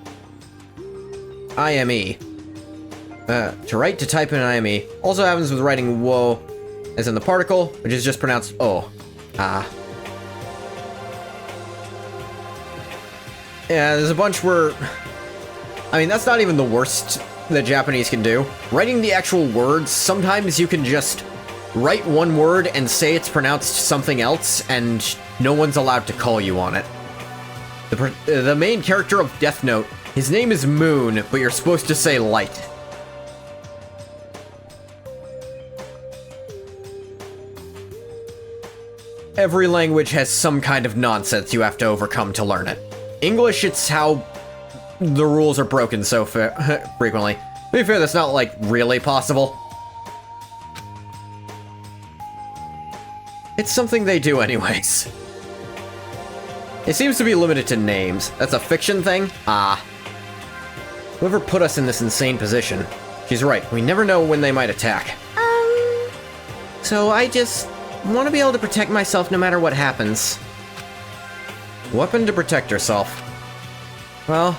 IME. To write to type in an IME. Also happens with writing wo, as in the particle, which is just pronounced o. Ah. Yeah, there's a bunch where... I mean, that's not even the worst that Japanese can do. Writing the actual words, sometimes you can just write one word and say it's pronounced something else, and no one's allowed to call you on it. The main character of Death Note, his name is Moon, but you're supposed to say Light. Every language has some kind of nonsense you have to overcome to learn it. English, it's how the rules are broken so frequently. To be fair, that's not, like, really possible. It's something they do anyways. It seems to be limited to names. That's a fiction thing? Ah. Whoever put us in this insane position. She's right, we never know when they might attack. So I just want to be able to protect myself no matter what happens. Weapon to protect yourself. Well,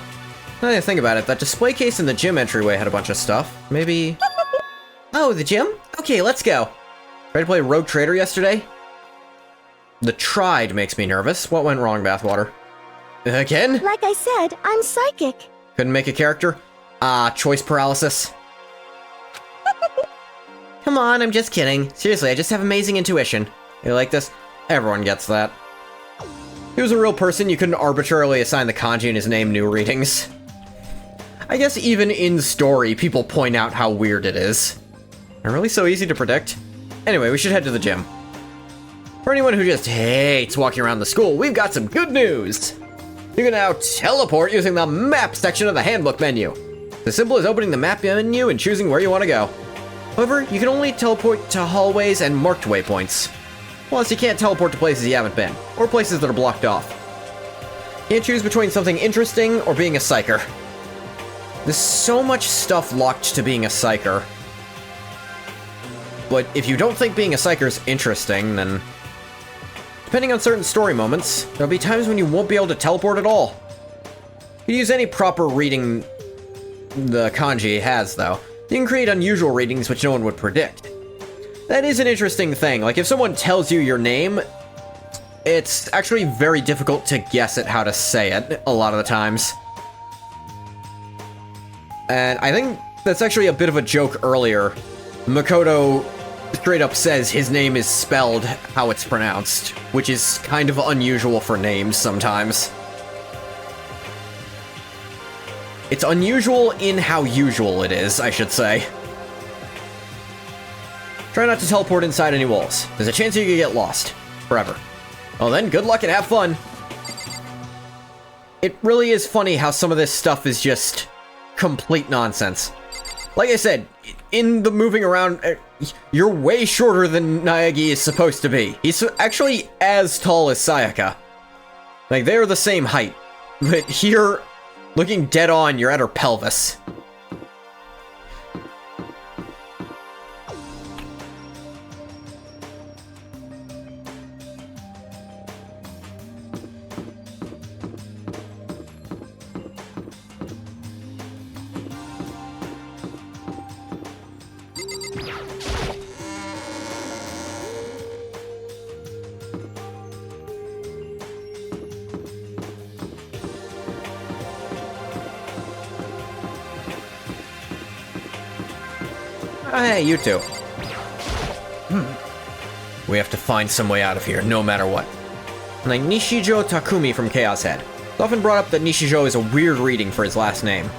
now that I think about it, that display case in the gym entryway had a bunch of stuff. Maybe... Oh, the gym? Okay, let's go. Tried to play Rogue Trader yesterday? The tried makes me nervous. What went wrong, Bathwater? Again? Like I said, I'm psychic. Couldn't make a character? Ah, choice paralysis. Come on, I'm just kidding. Seriously, I just have amazing intuition. You like this? Everyone gets that. If he was a real person, you couldn't arbitrarily assign the kanji in his name new readings. I guess even in story, people point out how weird it is. Are really so easy to predict? Anyway, we should head to the gym. For anyone who just hates walking around the school, we've got some good news! You can now teleport using the map section of the handbook menu. It's as simple as opening the map menu and choosing where you want to go. However, you can only teleport to hallways and marked waypoints. Plus, you can't teleport to places you haven't been, or places that are blocked off. You can't choose between something interesting or being a psyker. There's so much stuff locked to being a psyker. But if you don't think being a psyker's interesting, then... Depending on certain story moments, there'll be times when you won't be able to teleport at all. You can use any proper reading the kanji has, though. You can create unusual readings which no one would predict. That is an interesting thing. Like, if someone tells you your name, it's actually very difficult to guess at how to say it a lot of the times. And I think that's actually a bit of a joke earlier. Makoto straight up says his name is spelled how it's pronounced, which is kind of unusual for names sometimes. It's unusual in how usual it is, I should say. Try not to teleport inside any walls. There's a chance you could get lost. Forever. Well then, good luck and have fun. It really is funny how some of this stuff is just complete nonsense. Like I said, in the moving around, you're way shorter than Naegi is supposed to be. He's actually as tall as Sayaka. Like, they're the same height. But here, looking dead on, you're at her pelvis. Oh, hey, you two. We have to find some way out of here, no matter what. Like Nishijo Takumi from Chaos Head. It's often brought up that Nishijo is a weird reading for his last name.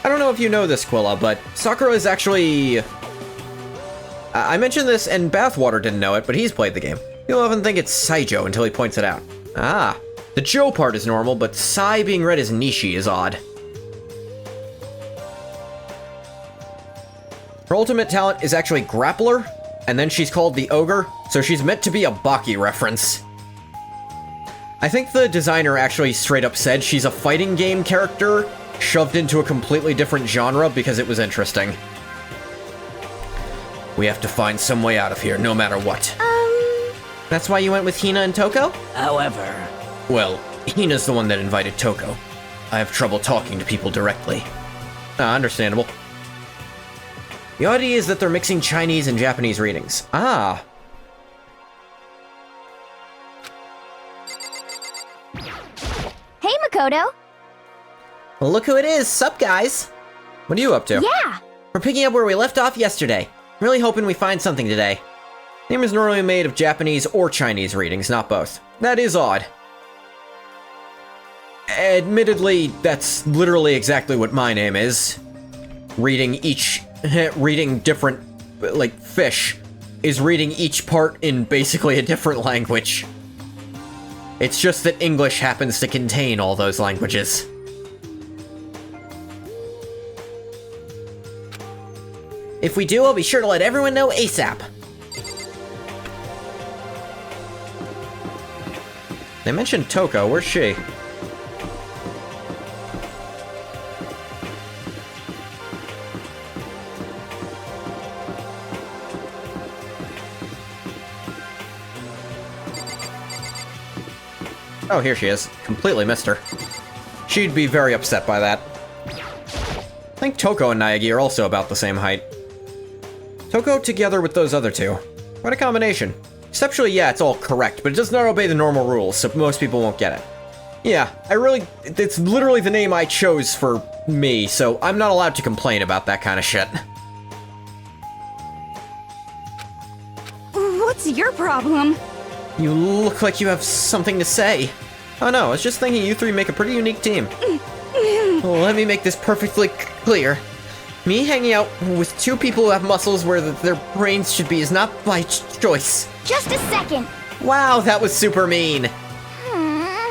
I don't know if you know this, Quilla, but Sakura is actually... I mentioned this, and Bathwater didn't know it, but he's played the game. You'll often think it's Saijo until he points it out. Ah, the Jo part is normal, but Sai being read as Nishi is odd. Her ultimate talent is actually Grappler, and then she's called the Ogre, so she's meant to be a Baki reference. I think the designer actually straight up said she's a fighting game character shoved into a completely different genre because it was interesting. We have to find some way out of here, no matter what. That's why you went with Hina and Toko? However... Well, Hina's the one that invited Toko. I have trouble talking to people directly. Understandable. The oddity is that they're mixing Chinese and Japanese readings. Ah. Hey, Makoto. Well, look who it is. Sup, guys? What are you up to? Yeah. We're picking up where we left off yesterday. Really hoping we find something today. Name is normally made of Japanese or Chinese readings, not both. That is odd. Admittedly, that's literally exactly what my name is. Reading different, like, fish, is reading each part in basically a different language. It's just that English happens to contain all those languages. If we do, I'll be sure to let everyone know ASAP. They mentioned Toko. Where's she? Oh, here she is. Completely missed her. She'd be very upset by that. I think Toko and Naegi are also about the same height. Toko together with those other two. What a combination. Conceptually, yeah, it's all correct, but it does not obey the normal rules, so most people won't get it. Yeah, it's literally the name I chose for me, so I'm not allowed to complain about that kind of shit. What's your problem? You look like you have something to say. Oh no, I was just thinking you three make a pretty unique team. Well, let me make this perfectly clear. Me hanging out with two people who have muscles where their brains should be is not by choice. Just a second. Wow, that was super mean.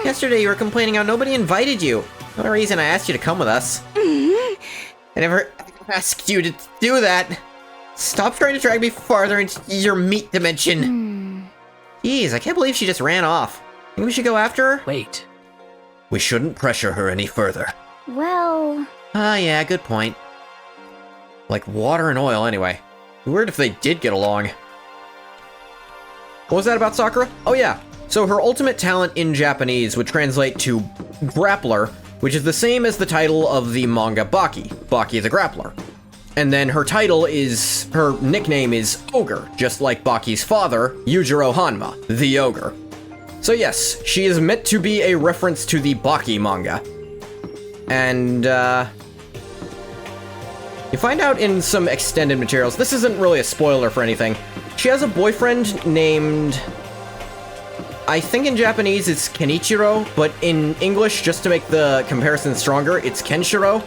Yesterday you were complaining how nobody invited you. No reason I asked you to come with us. I never asked you to do that. Stop trying to drag me farther into your meat dimension. Jeez, I can't believe she just ran off. Think we should go after her? Wait. We shouldn't pressure her any further. Well... Oh yeah, good point. Like water and oil, anyway. Weird if they did get along. What was that about Sakura? Oh yeah, so her ultimate talent in Japanese would translate to Grappler, which is the same as the title of the manga Baki, Baki the Grappler. And then her nickname is Ogre, just like Baki's father, Yujiro Hanma, the Ogre. So yes, she is meant to be a reference to the Baki manga. And, you find out in some extended materials, this isn't really a spoiler for anything, she has a boyfriend named... I think in Japanese it's Kenichiro, but in English, just to make the comparison stronger, it's Kenshiro.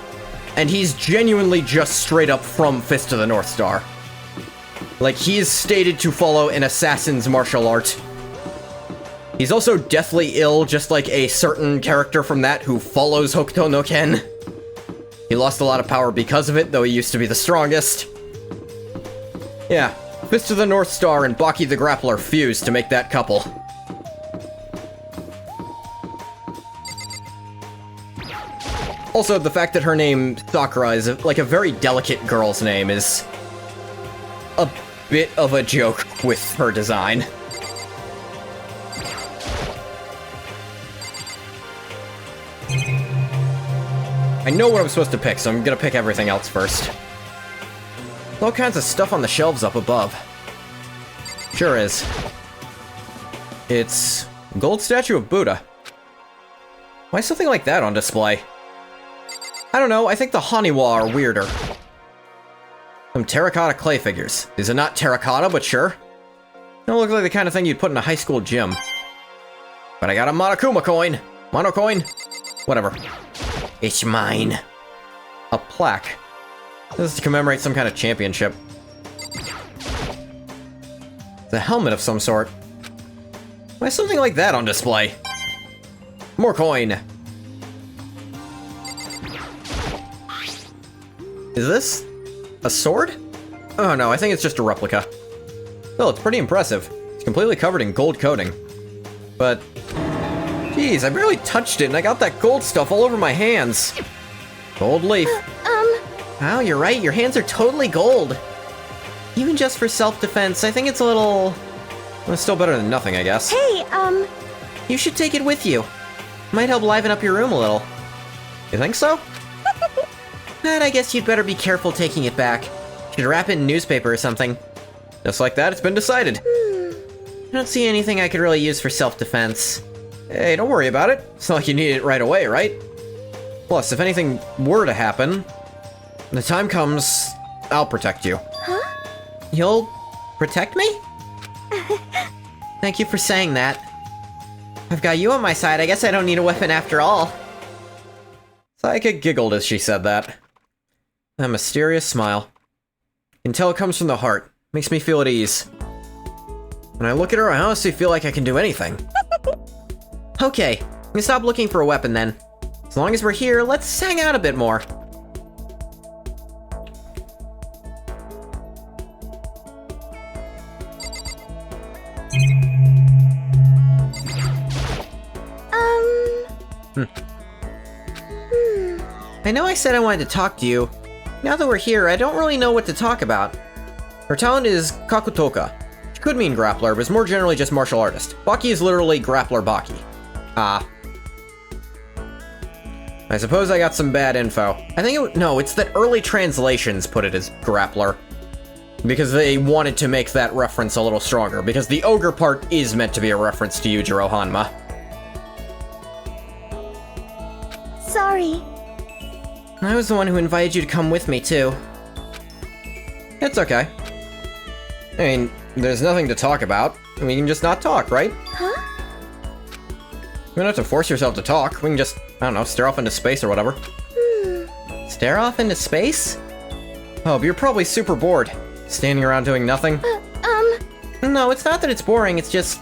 And he's genuinely just straight up from Fist of the North Star. Like, he is stated to follow an assassin's martial art. He's also deathly ill, just like a certain character from that who follows Hokuto no Ken. He lost a lot of power because of it, though he used to be the strongest. Yeah, Fist of the North Star and Baki the Grappler fused to make that couple. Also, the fact that her name, Sakura, is like a very delicate girl's name is a bit of a joke with her design. I know what I'm supposed to pick, so I'm gonna pick everything else first. All kinds of stuff on the shelves up above. Sure is. It's a gold statue of Buddha. Why is something like that on display? I don't know, I think the Haniwa are weirder. Some terracotta clay figures. These are not terracotta, but sure. Don't look like the kind of thing you'd put in a high school gym. But I got a Monokuma coin. Mono coin? Whatever. It's mine. A plaque. This is to commemorate some kind of championship. It's a helmet of some sort. Why is something like that on display? More coin. Is this a sword? Oh no, I think it's just a replica. Well, it's pretty impressive. It's completely covered in gold coating. But, geez, I barely touched it and I got that gold stuff all over my hands. Gold leaf. Wow, you're right, your hands are totally gold. Even just for self-defense, I think it's a little... Well, it's still better than nothing, I guess. Hey, You should take it with you. Might help liven up your room a little. You think so? But I guess you'd better be careful taking it back. Should wrap it in newspaper or something. Just like that, it's been decided. I don't see anything I could really use for self-defense. Hey, don't worry about it. It's not like you need it right away, right? Plus, if anything were to happen, when the time comes, I'll protect you. huh? You'll protect me? Thank you for saying that. I've got you on my side, I guess I don't need a weapon after all. Sayaka giggled as she said that. A mysterious smile. You can tell it comes from the heart. Makes me feel at ease. When I look at her, I honestly feel like I can do anything. Okay, we can stop looking for a weapon then. As long as we're here, let's hang out a bit more. I know I said I wanted to talk to you. Now that we're here, I don't really know what to talk about. Her talent is Kakutoka. Which could mean grappler, but is more generally just martial artist. Baki is literally grappler Baki. Ah. I suppose I got some bad info. I think no, it's that early translations put it as grappler. Because they wanted to make that reference a little stronger, because the ogre part is meant to be a reference to Yujiro Hanma. Sorry. I was the one who invited you to come with me, too. It's okay. I mean, there's nothing to talk about. We can just not talk, right? Huh? You don't have to force yourself to talk. We can just, I don't know, stare off into space or whatever. Stare off into space? Oh, but you're probably super bored. Standing around doing nothing. No, it's not that it's boring, it's just...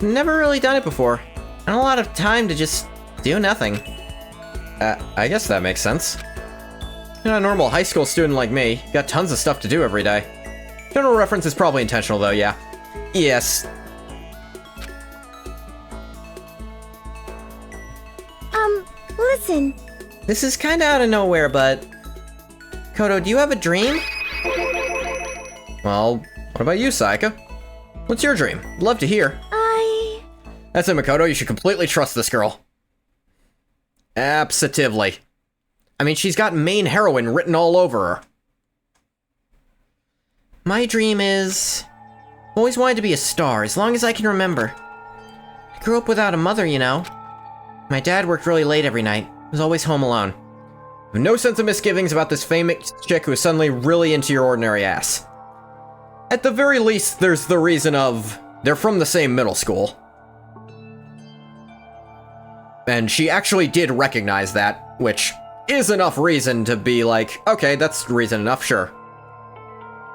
Never really done it before. Not a lot of time to just do nothing. I guess that makes sense. You're not a normal high school student like me. You got tons of stuff to do every day. General reference is probably intentional though, yeah. Yes. Listen. This is kinda out of nowhere, but... Koto, do you have a dream? Well, what about you, Sayaka? What's your dream? Love to hear. That's it, Makoto. You should completely trust this girl. Absolutely. I mean, she's got main heroine written all over her. My dream is... I've always wanted to be a star, as long as I can remember. I grew up without a mother, you know. My dad worked really late every night. Was always home alone. I have no sense of misgivings about this famous chick who is suddenly really into your ordinary ass. At the very least, there's the reason of... they're from the same middle school. And she actually did recognize that, which is enough reason to be like, okay, that's reason enough, sure.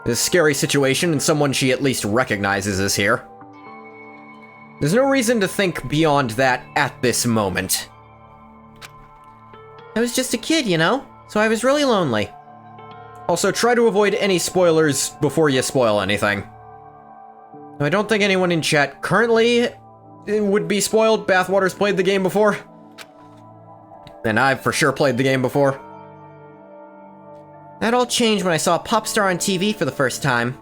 This scary situation and someone she at least recognizes is here. There's no reason to think beyond that at this moment. I was just a kid, you know? So I was really lonely. Also, try to avoid any spoilers before you spoil anything. I don't think anyone in chat currently would be spoiled. Bathwater's played the game before. And I've for sure played the game before. That all changed when I saw Popstar on TV for the first time.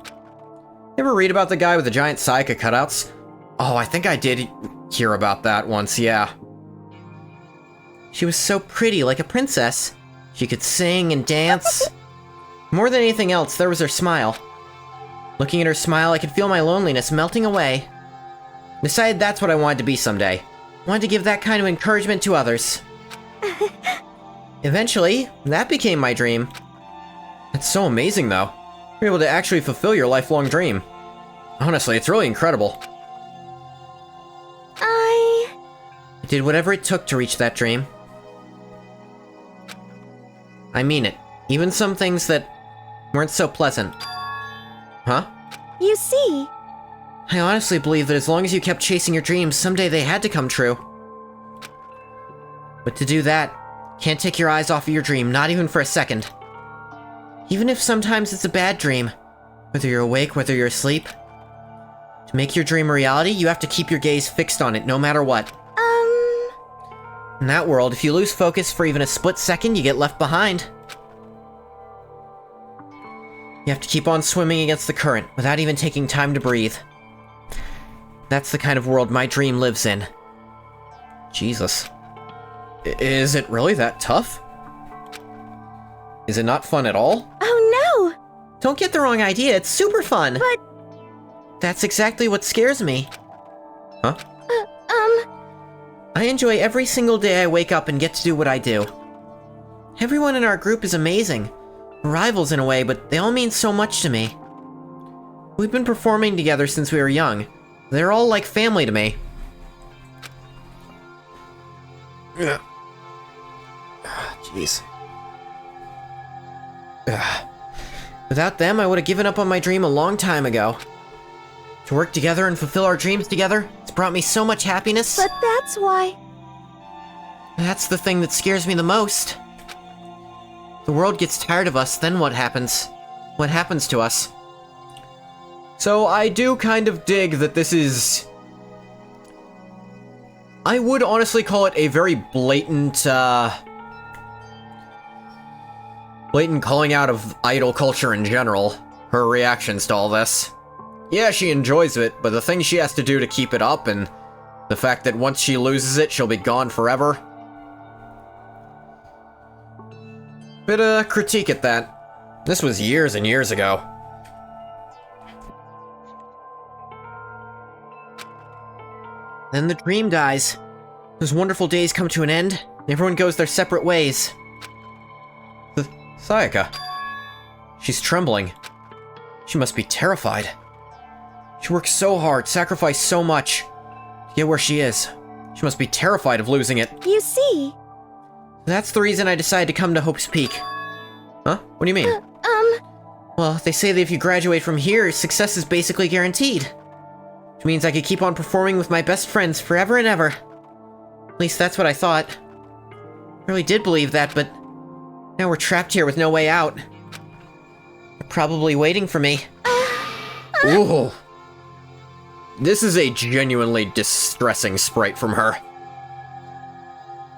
You ever read about the guy with the giant Sayaka cutouts? Oh, I think I did hear about that once, yeah. She was so pretty, like a princess. She could sing and dance. More than anything else, there was her smile. Looking at her smile, I could feel my loneliness melting away. Decided that's what I wanted to be someday. Wanted to give that kind of encouragement to others. Eventually, that became my dream. It's so amazing, though. You're able to actually fulfill your lifelong dream. Honestly, it's really incredible. I did whatever it took to reach that dream. I mean it. Even some things that weren't so pleasant. Huh? You see, I honestly believe that as long as you kept chasing your dreams, someday they had to come true. But to do that, can't take your eyes off of your dream, not even for a second. Even if sometimes it's a bad dream, whether you're awake, whether you're asleep. To make your dream a reality, you have to keep your gaze fixed on it, no matter what. In that world, if you lose focus for even a split second, you get left behind. You have to keep on swimming against the current, without even taking time to breathe. That's the kind of world my dream lives in. Jesus. Is it really that tough? Is it not fun at all? Oh no! Don't get the wrong idea, it's super fun! But... That's exactly what scares me. Huh? I enjoy every single day I wake up and get to do what I do. Everyone in our group is amazing. Rivals in a way, but they all mean so much to me. We've been performing together since we were young. They're all like family to me. Jeez. Without them, I would have given up on my dream a long time ago. To work together and fulfill our dreams together, it's brought me so much happiness. But that's why... That's the thing that scares me the most. The world gets tired of us, then what happens? What happens to us? So I do kind of dig that this is... I would honestly call it a very blatant calling out of idol culture in general. Her reactions to all this. Yeah, she enjoys it, but the things she has to do to keep it up, and the fact that once she loses it, she'll be gone forever. Bit of critique at that. This was years and years ago. Then the dream dies. Those wonderful days come to an end, and everyone goes their separate ways. Sayaka. She's trembling. She must be terrified. She worked so hard, sacrificed so much, to get where she is. She must be terrified of losing it. You see... That's the reason I decided to come to Hope's Peak. Huh? What do you mean? Well, they say that if you graduate from here, success is basically guaranteed. Which means I could keep on performing with my best friends forever and ever. At least that's what I thought. I really did believe that, but now we're trapped here with no way out. They're probably waiting for me. Ooh. This is a genuinely distressing sprite from her.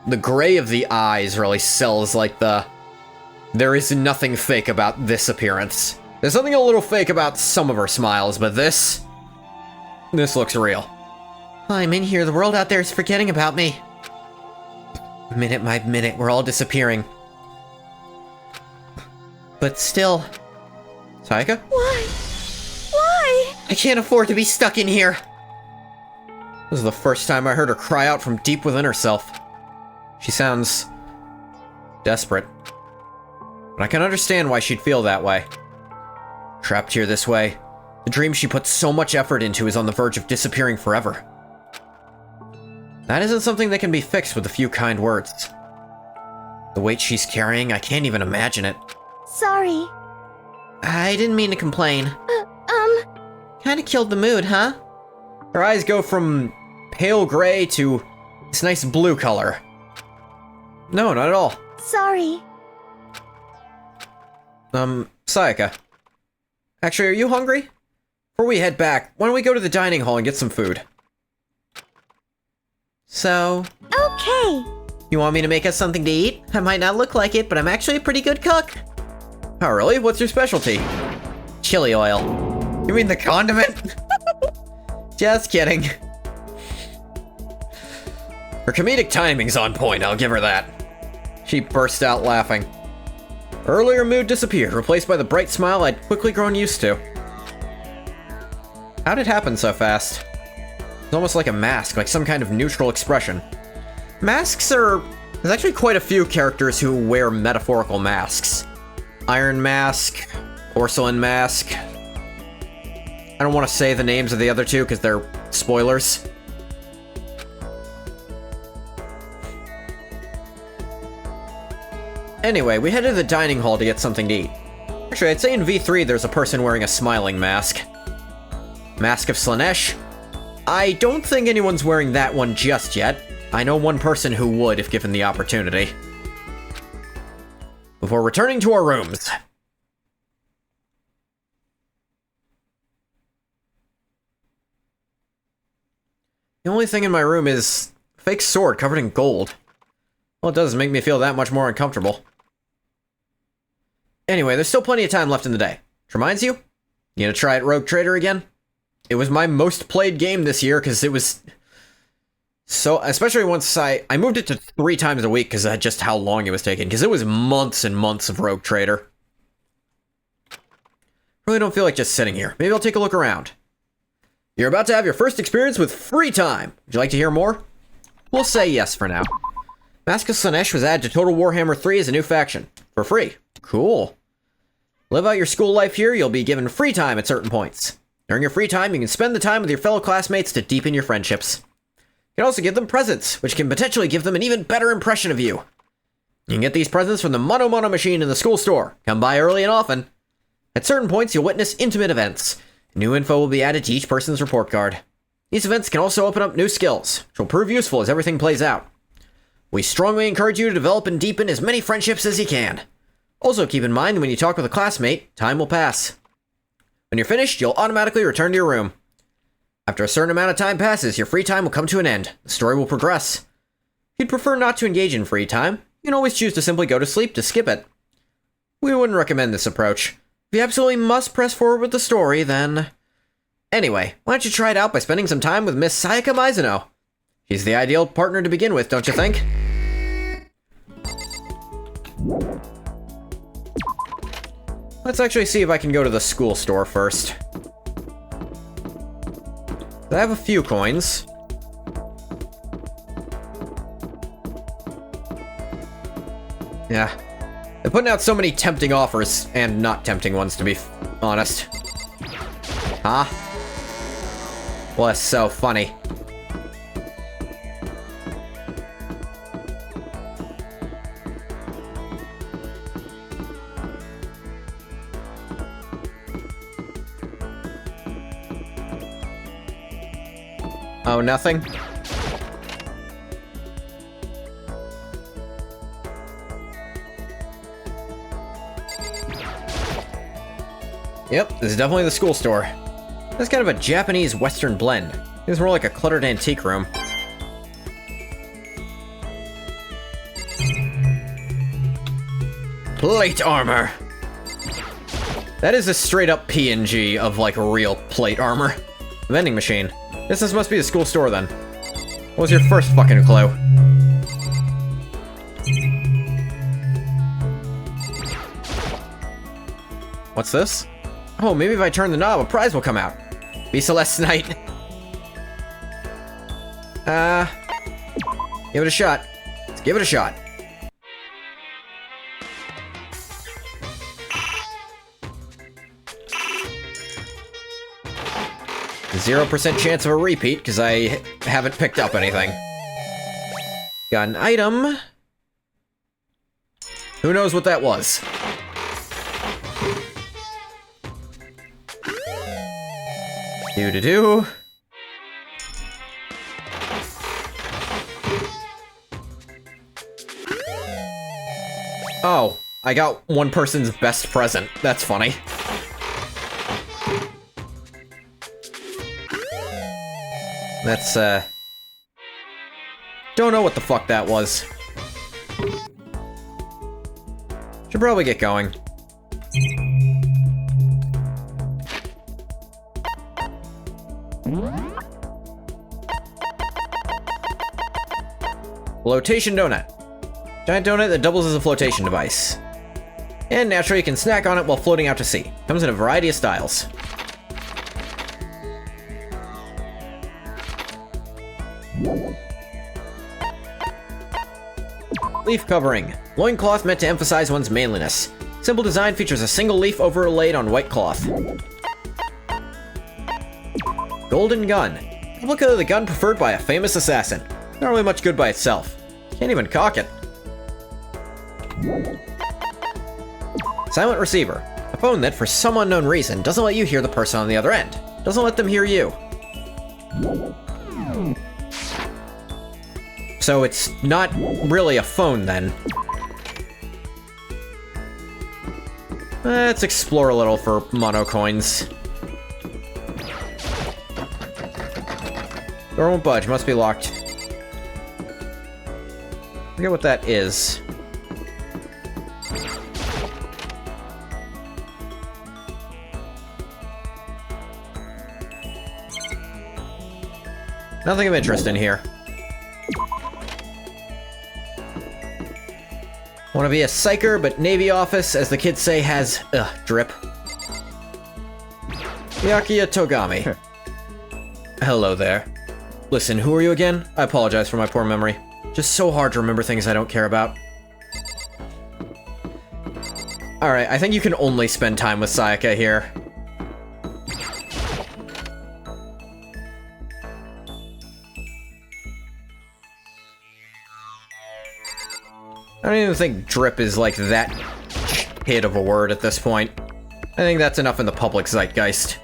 The gray of the eyes really sells like the... There is nothing fake about this appearance. There's something a little fake about some of her smiles, but this looks real. I'm in here, the world out there is forgetting about me. Minute by minute, we're all disappearing. But still... Sayaka? Why? Why? I can't afford to be stuck in here! This is the first time I heard her cry out from deep within herself. She sounds... desperate. But I can understand why she'd feel that way. Trapped here this way, the dream she put so much effort into is on the verge of disappearing forever. That isn't something that can be fixed with a few kind words. The weight she's carrying, I can't even imagine it. Sorry. I didn't mean to complain. Kinda killed the mood, huh? Her eyes go from pale gray to this nice blue color. No, not at all. Sorry. Sayaka. Actually, are you hungry? Before we head back, why don't we go to the dining hall and get some food? So... Okay. You want me to make us something to eat? I might not look like it, but I'm actually a pretty good cook. Oh, really? What's your specialty? Chili oil. You mean the condiment? Just kidding. Her comedic timing's on point, I'll give her that. She burst out laughing. Her earlier mood disappeared, replaced by the bright smile I'd quickly grown used to. How'd it happen so fast? It's almost like a mask, like some kind of neutral expression. Masks are... There's actually quite a few characters who wear metaphorical masks. Iron Mask, Porcelain Mask. I don't want to say the names of the other two because they're spoilers. Anyway, we headed to the dining hall to get something to eat. Actually, I'd say in V3 there's a person wearing a smiling mask. Mask of Slanesh. I don't think anyone's wearing that one just yet. I know one person who would if given the opportunity. Before returning to our rooms. The only thing in my room is a fake sword covered in gold. All it does is make me feel that much more uncomfortable. Anyway, there's still plenty of time left in the day. Which reminds you, you gonna try at Rogue Trader again? It was my most played game this year because it was so, especially once I moved it to 3 times a week because of just how long it was taking, because it was months and months of Rogue Trader. Really don't feel like just sitting here. Maybe I'll take a look around. You're about to have your first experience with free time. Would you like to hear more? We'll say yes for now. Mask of Slanesh was added to Total Warhammer 3 as a new faction. For free. Cool. Live out your school life here, you'll be given free time at certain points. During your free time, you can spend the time with your fellow classmates to deepen your friendships. You can also give them presents, which can potentially give them an even better impression of you. You can get these presents from the Mono Mono machine in the school store. Come by early and often. At certain points, you'll witness intimate events. New info will be added to each person's report card. These events can also open up new skills, which will prove useful as everything plays out. We strongly encourage you to develop and deepen as many friendships as you can. Also keep in mind that when you talk with a classmate, time will pass. When you're finished, you'll automatically return to your room. After a certain amount of time passes, your free time will come to an end. The story will progress. If you'd prefer not to engage in free time, you can always choose to simply go to sleep to skip it. We wouldn't recommend this approach. If you absolutely must press forward with the story, then... Anyway, why don't you try it out by spending some time with Miss Sayaka Mizuno? She's the ideal partner to begin with, don't you think? Let's actually see if I can go to the school store first. I have a few coins. Yeah. They're putting out so many tempting offers, and not tempting ones, to be honest. Huh? Well, that's so funny. Oh, nothing? Yep, this is definitely the school store. That's kind of a Japanese Western blend. It's more like a cluttered antique room. Plate armor! That is a straight up PNG of like real plate armor. Vending machine. This must be the school store then. What was your first fucking clue? What's this? Oh, maybe if I turn the knob, a prize will come out. Be Celeste's Knight. Give it a shot. Let's give it a shot. %0 chance of a repeat, because I haven't picked up anything. Got an item. Who knows what that was? Do-do-do. Oh, I got one person's best present. That's funny. That's, don't know what the fuck that was. Should probably get going. Flotation donut. Giant donut that doubles as a flotation device. And naturally you can snack on it while floating out to sea. Comes in a variety of styles. Leaf covering. Loincloth meant to emphasize one's manliness. Simple design features a single leaf overlaid on white cloth. Golden gun. Replica of the gun preferred by a famous assassin. Not really much good by itself. Can't even cock it. Silent receiver. A phone that, for some unknown reason, doesn't let you hear the person on the other end. Doesn't let them hear you. So it's not really a phone, then. Let's explore a little for mono coins. Door won't budge, must be locked. Forget what that is. Nothing of interest in here. Wanna be a psycher, but Navy office, as the kids say, has, drip. Byakuya Togami. Hello there. Listen, who are you again? I apologize for my poor memory. Just so hard to remember things I don't care about. Alright, I think you can only spend time with Sayaka here. I don't even think drip is like that hit of a word at this point. I think that's enough in the public zeitgeist.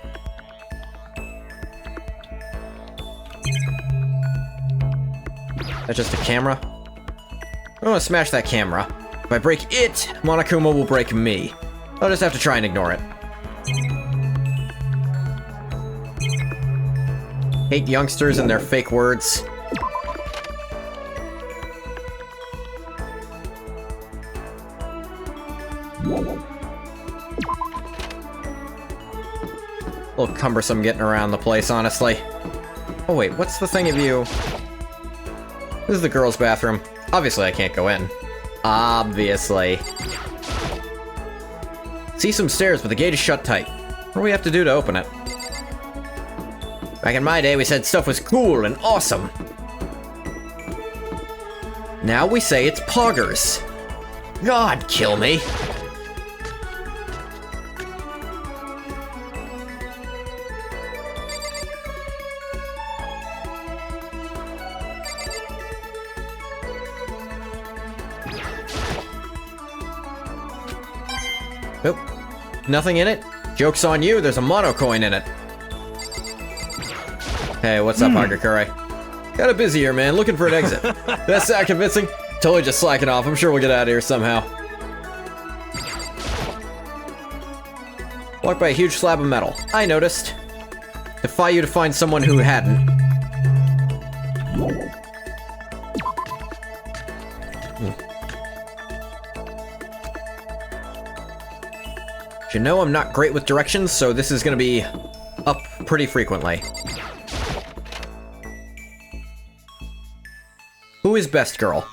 That's just a camera? I want to smash that camera. If I break it, Monokuma will break me. I'll just have to try and ignore it. Hate youngsters and their fake words. A little cumbersome getting around the place, honestly. Oh wait, what's the thing of you? This is the girls' bathroom. Obviously, I can't go in. Obviously. See some stairs, but the gate is shut tight. What do we have to do to open it? Back in my day, we said stuff was cool and awesome. Now we say it's poggers. God, kill me. Nope. Nothing in it? Joke's on you, there's a mono coin in it. Hey, what's up, Hagakure? Kinda busy here, man, looking for an exit. That's not convincing. Totally just slacking off, I'm sure we'll get out of here somehow. Walked by a huge slab of metal. I noticed. Defy you to find someone who hadn't. You know I'm not great with directions, so this is gonna be up pretty frequently. Who is Best Girl?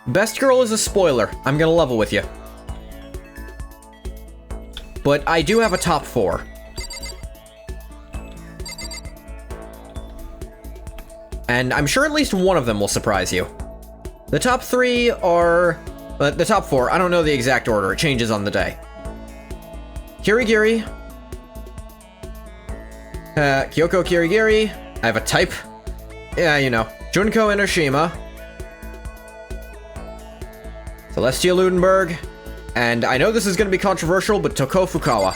Best Girl is a spoiler. I'm gonna level with you. But I do have a top 4. And I'm sure at least one of them will surprise you. The top 3 are... the top 4, I don't know the exact order, it changes on the day. Kirigiri. Kyoko Kirigiri. I have a type. Yeah, you know. Junko Enoshima. Celestia Ludenberg. And I know this is going to be controversial, but Toko Fukawa.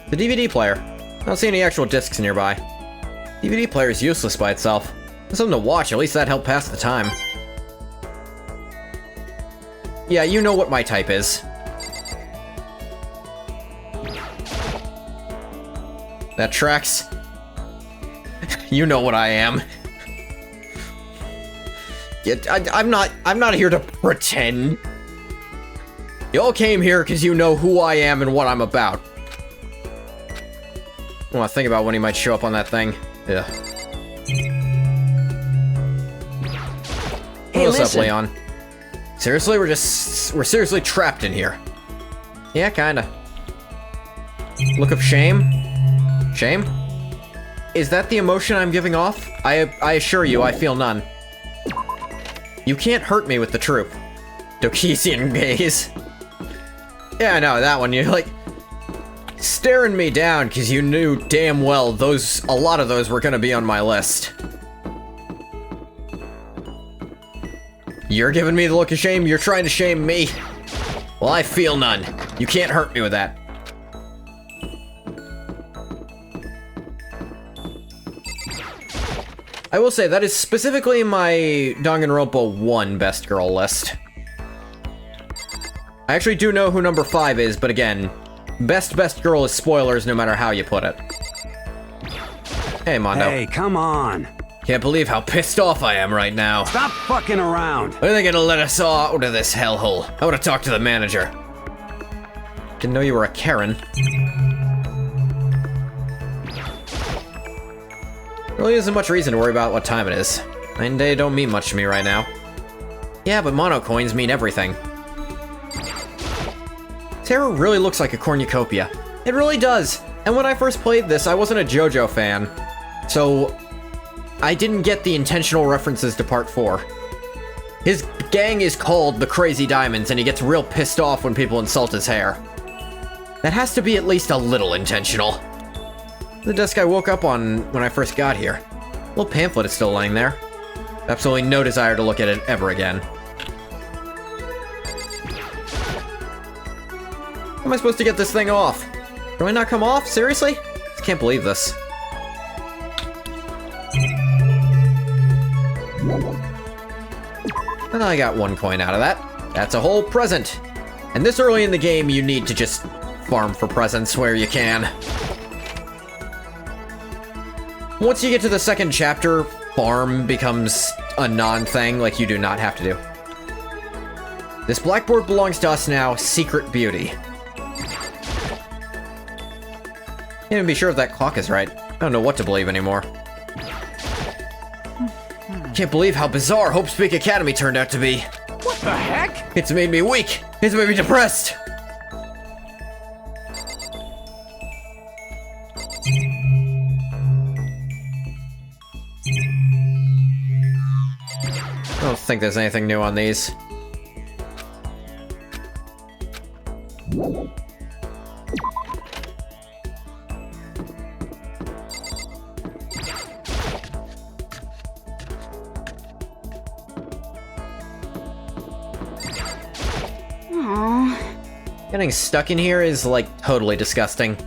The DVD player. I don't see any actual discs nearby. DVD player is useless by itself. There's something to watch, at least that helped pass the time. Yeah, you know what my type is. That tracks. You know what I am. Yeah, I'm not here to pretend. You all came here because you know who I am and what I'm about. I want to think about when he might show up on that thing. Yeah. Hey, what's listen. up, Leon? Seriously, we're seriously trapped in here. Yeah, kinda. Look of shame. Shame? Is that the emotion I'm giving off? I assure you, I feel none. You can't hurt me with the truth. Dokesian gaze. Yeah, I know, that one. You're like staring me down because you knew damn well a lot of those were gonna be on my list. You're giving me the look of shame? You're trying to shame me? Well, I feel none. You can't hurt me with that. I will say, that is specifically my Danganronpa 1 best girl list. I actually do know who number 5 is, but again, best girl is spoilers no matter how you put it. Hey, Mondo. Hey, come on. Can't believe how pissed off I am right now. Stop fucking around. When are they gonna let us all out of this hellhole? I wanna talk to the manager. Didn't know you were a Karen. Really isn't much reason to worry about what time it is. Night and day don't mean much to me right now. Yeah, but mono coins mean everything. Terra really looks like a cornucopia. It really does. And when I first played this, I wasn't a JoJo fan. So I didn't get the intentional references to Part 4. His gang is called the Crazy Diamonds, and he gets real pissed off when people insult his hair. That has to be at least a little intentional. The desk I woke up on when I first got here. A little pamphlet is still laying there. Absolutely no desire to look at it ever again. How am I supposed to get this thing off? Do I not come off? Seriously? I can't believe this. And I got 1 coin out of that. That's a whole present. And this early in the game, you need to just farm for presents where you can. Once you get to the second chapter, farm becomes a non-thing, like you do not have to do. This blackboard belongs to us now, Secret Beauty. Can't even be sure if that clock is right. I don't know what to believe anymore. Can't believe how bizarre Hope Speak Academy turned out to be. What the heck? It's made me weak. It's made me depressed. I don't think there's anything new on these. Getting stuck in here is, like, totally disgusting.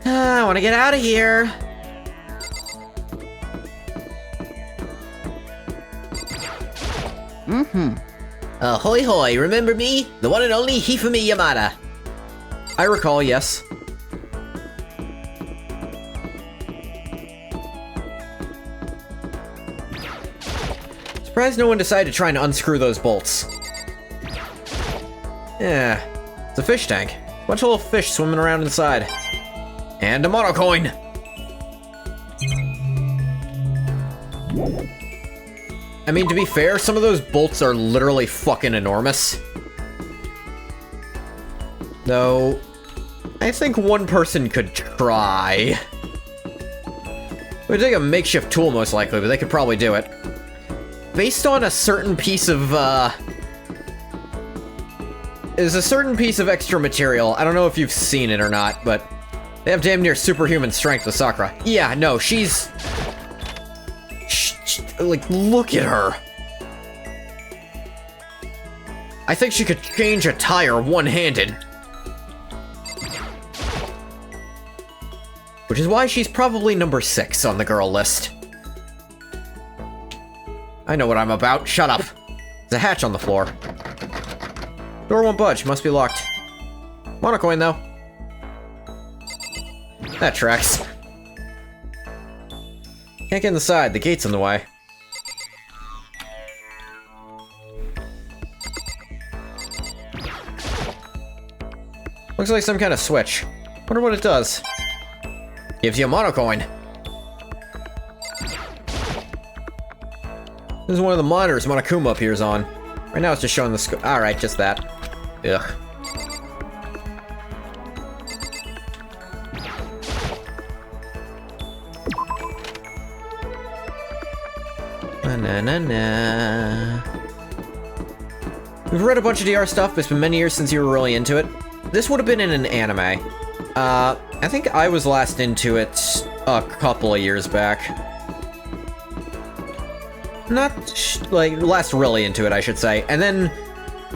I want to get out of here. Ahoy hoy, remember me? The one and only Hifumi Yamada. I recall, yes. Surprised no one decided to try and unscrew those bolts. Yeah, it's a fish tank. Bunch of little fish swimming around inside. And a mono coin! I mean, to be fair, some of those bolts are literally fucking enormous. Though, I think one person could try. It would take a makeshift tool most likely, but they could probably do it. Based on a certain piece of, there's a certain piece of extra material. I don't know if you've seen it or not, but they have damn near superhuman strength with Sakura. Yeah, no, she's... like, look at her. I think she could change a tire one-handed. Which is why she's probably number 6 on the girl list. I know what I'm about. Shut up. There's a hatch on the floor. Door won't budge. Must be locked. Monocoin, though. That tracks. Can't get inside. The gate's in the way. Looks like some kind of switch. Wonder what it does. Gives you a monocoin. This is one of the monitors Monokuma appears on. Right now it's just showing the scope. Alright, just that. Ugh. Na-na-na. We've read a bunch of DR stuff, but it's been many years since you were really into it. This would have been in an anime. I think I was last into it a couple of years back. Not, last really into it, I should say. And then,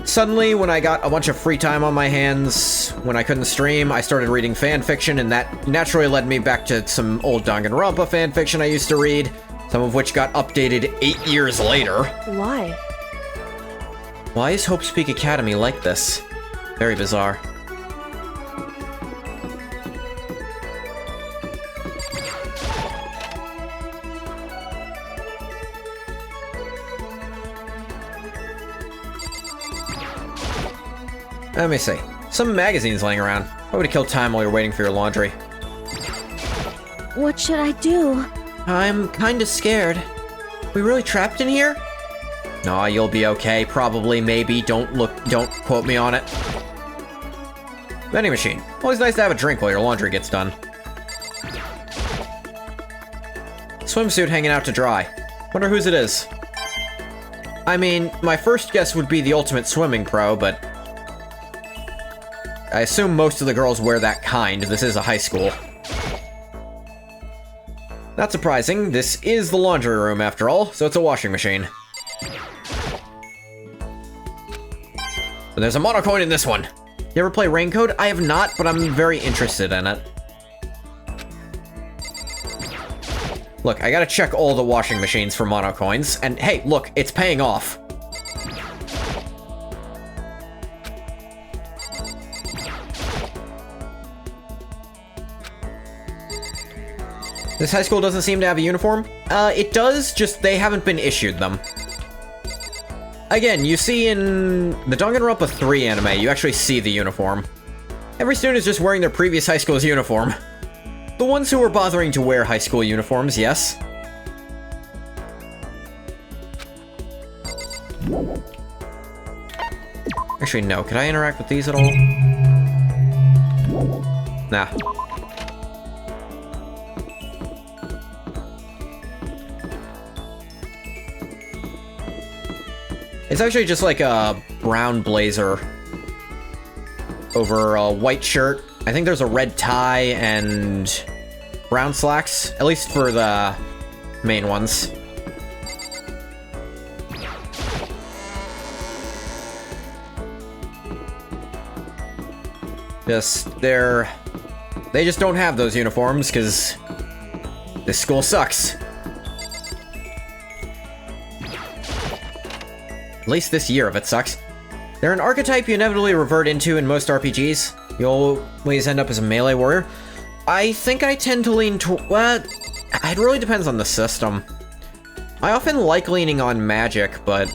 suddenly, when I got a bunch of free time on my hands, when I couldn't stream, I started reading fanfiction, and that naturally led me back to some old Danganronpa fanfiction I used to read, some of which got updated 8 years later. Why? Why is Hope Speak Academy like this? Very bizarre. Let me see. Some magazines laying around. Probably to kill time while you're waiting for your laundry. What should I do? I'm kinda scared. We really trapped in here? Nah, you'll be okay. Probably, maybe. Don't quote me on it. Vending machine. Always nice to have a drink while your laundry gets done. Swimsuit hanging out to dry. Wonder whose it is. I mean, my first guess would be the ultimate swimming pro, but I assume most of the girls wear that kind. This is a high school. Not surprising, this is the laundry room after all, so it's a washing machine. But there's a monocoin in this one. You ever play Raincode? I have not, but I'm very interested in it. Look, I gotta check all the washing machines for monocoins, and hey, look, it's paying off. This high school doesn't seem to have a uniform. It does, just they haven't been issued them. Again, you see in the Danganronpa 3 anime, you actually see the uniform. Every student is just wearing their previous high school's uniform. The ones who were bothering to wear high school uniforms, yes. Actually, no. Could I interact with these at all? Nah. It's actually just like a brown blazer over a white shirt. I think there's a red tie and brown slacks, at least for the main ones. They just don't have those uniforms because this school sucks. At least this year of it sucks. They're an archetype you inevitably revert into in most RPGs. You always end up as a melee warrior. I think I tend to lean toward... Well, it really depends on the system. I often like leaning on magic, but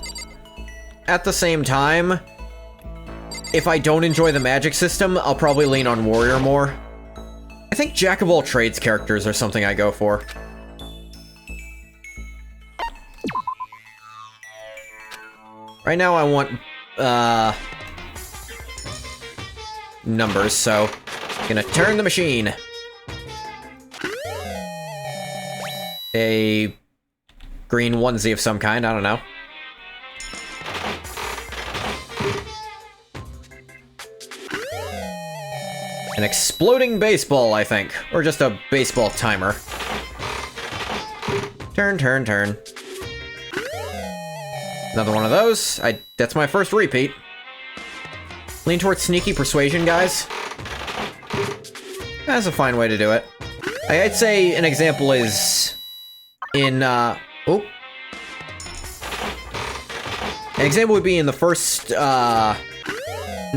at the same time, if I don't enjoy the magic system, I'll probably lean on warrior more. I think jack of all trades characters are something I go for. Right now I want, numbers, so gonna turn the machine. A green onesie of some kind, I don't know. An exploding baseball, I think. Or just a baseball timer. Turn, turn, turn. Another one of those. That's my first repeat. Lean towards sneaky persuasion, guys. That's a fine way to do it. I'd say an example is in, An example would be in the first, in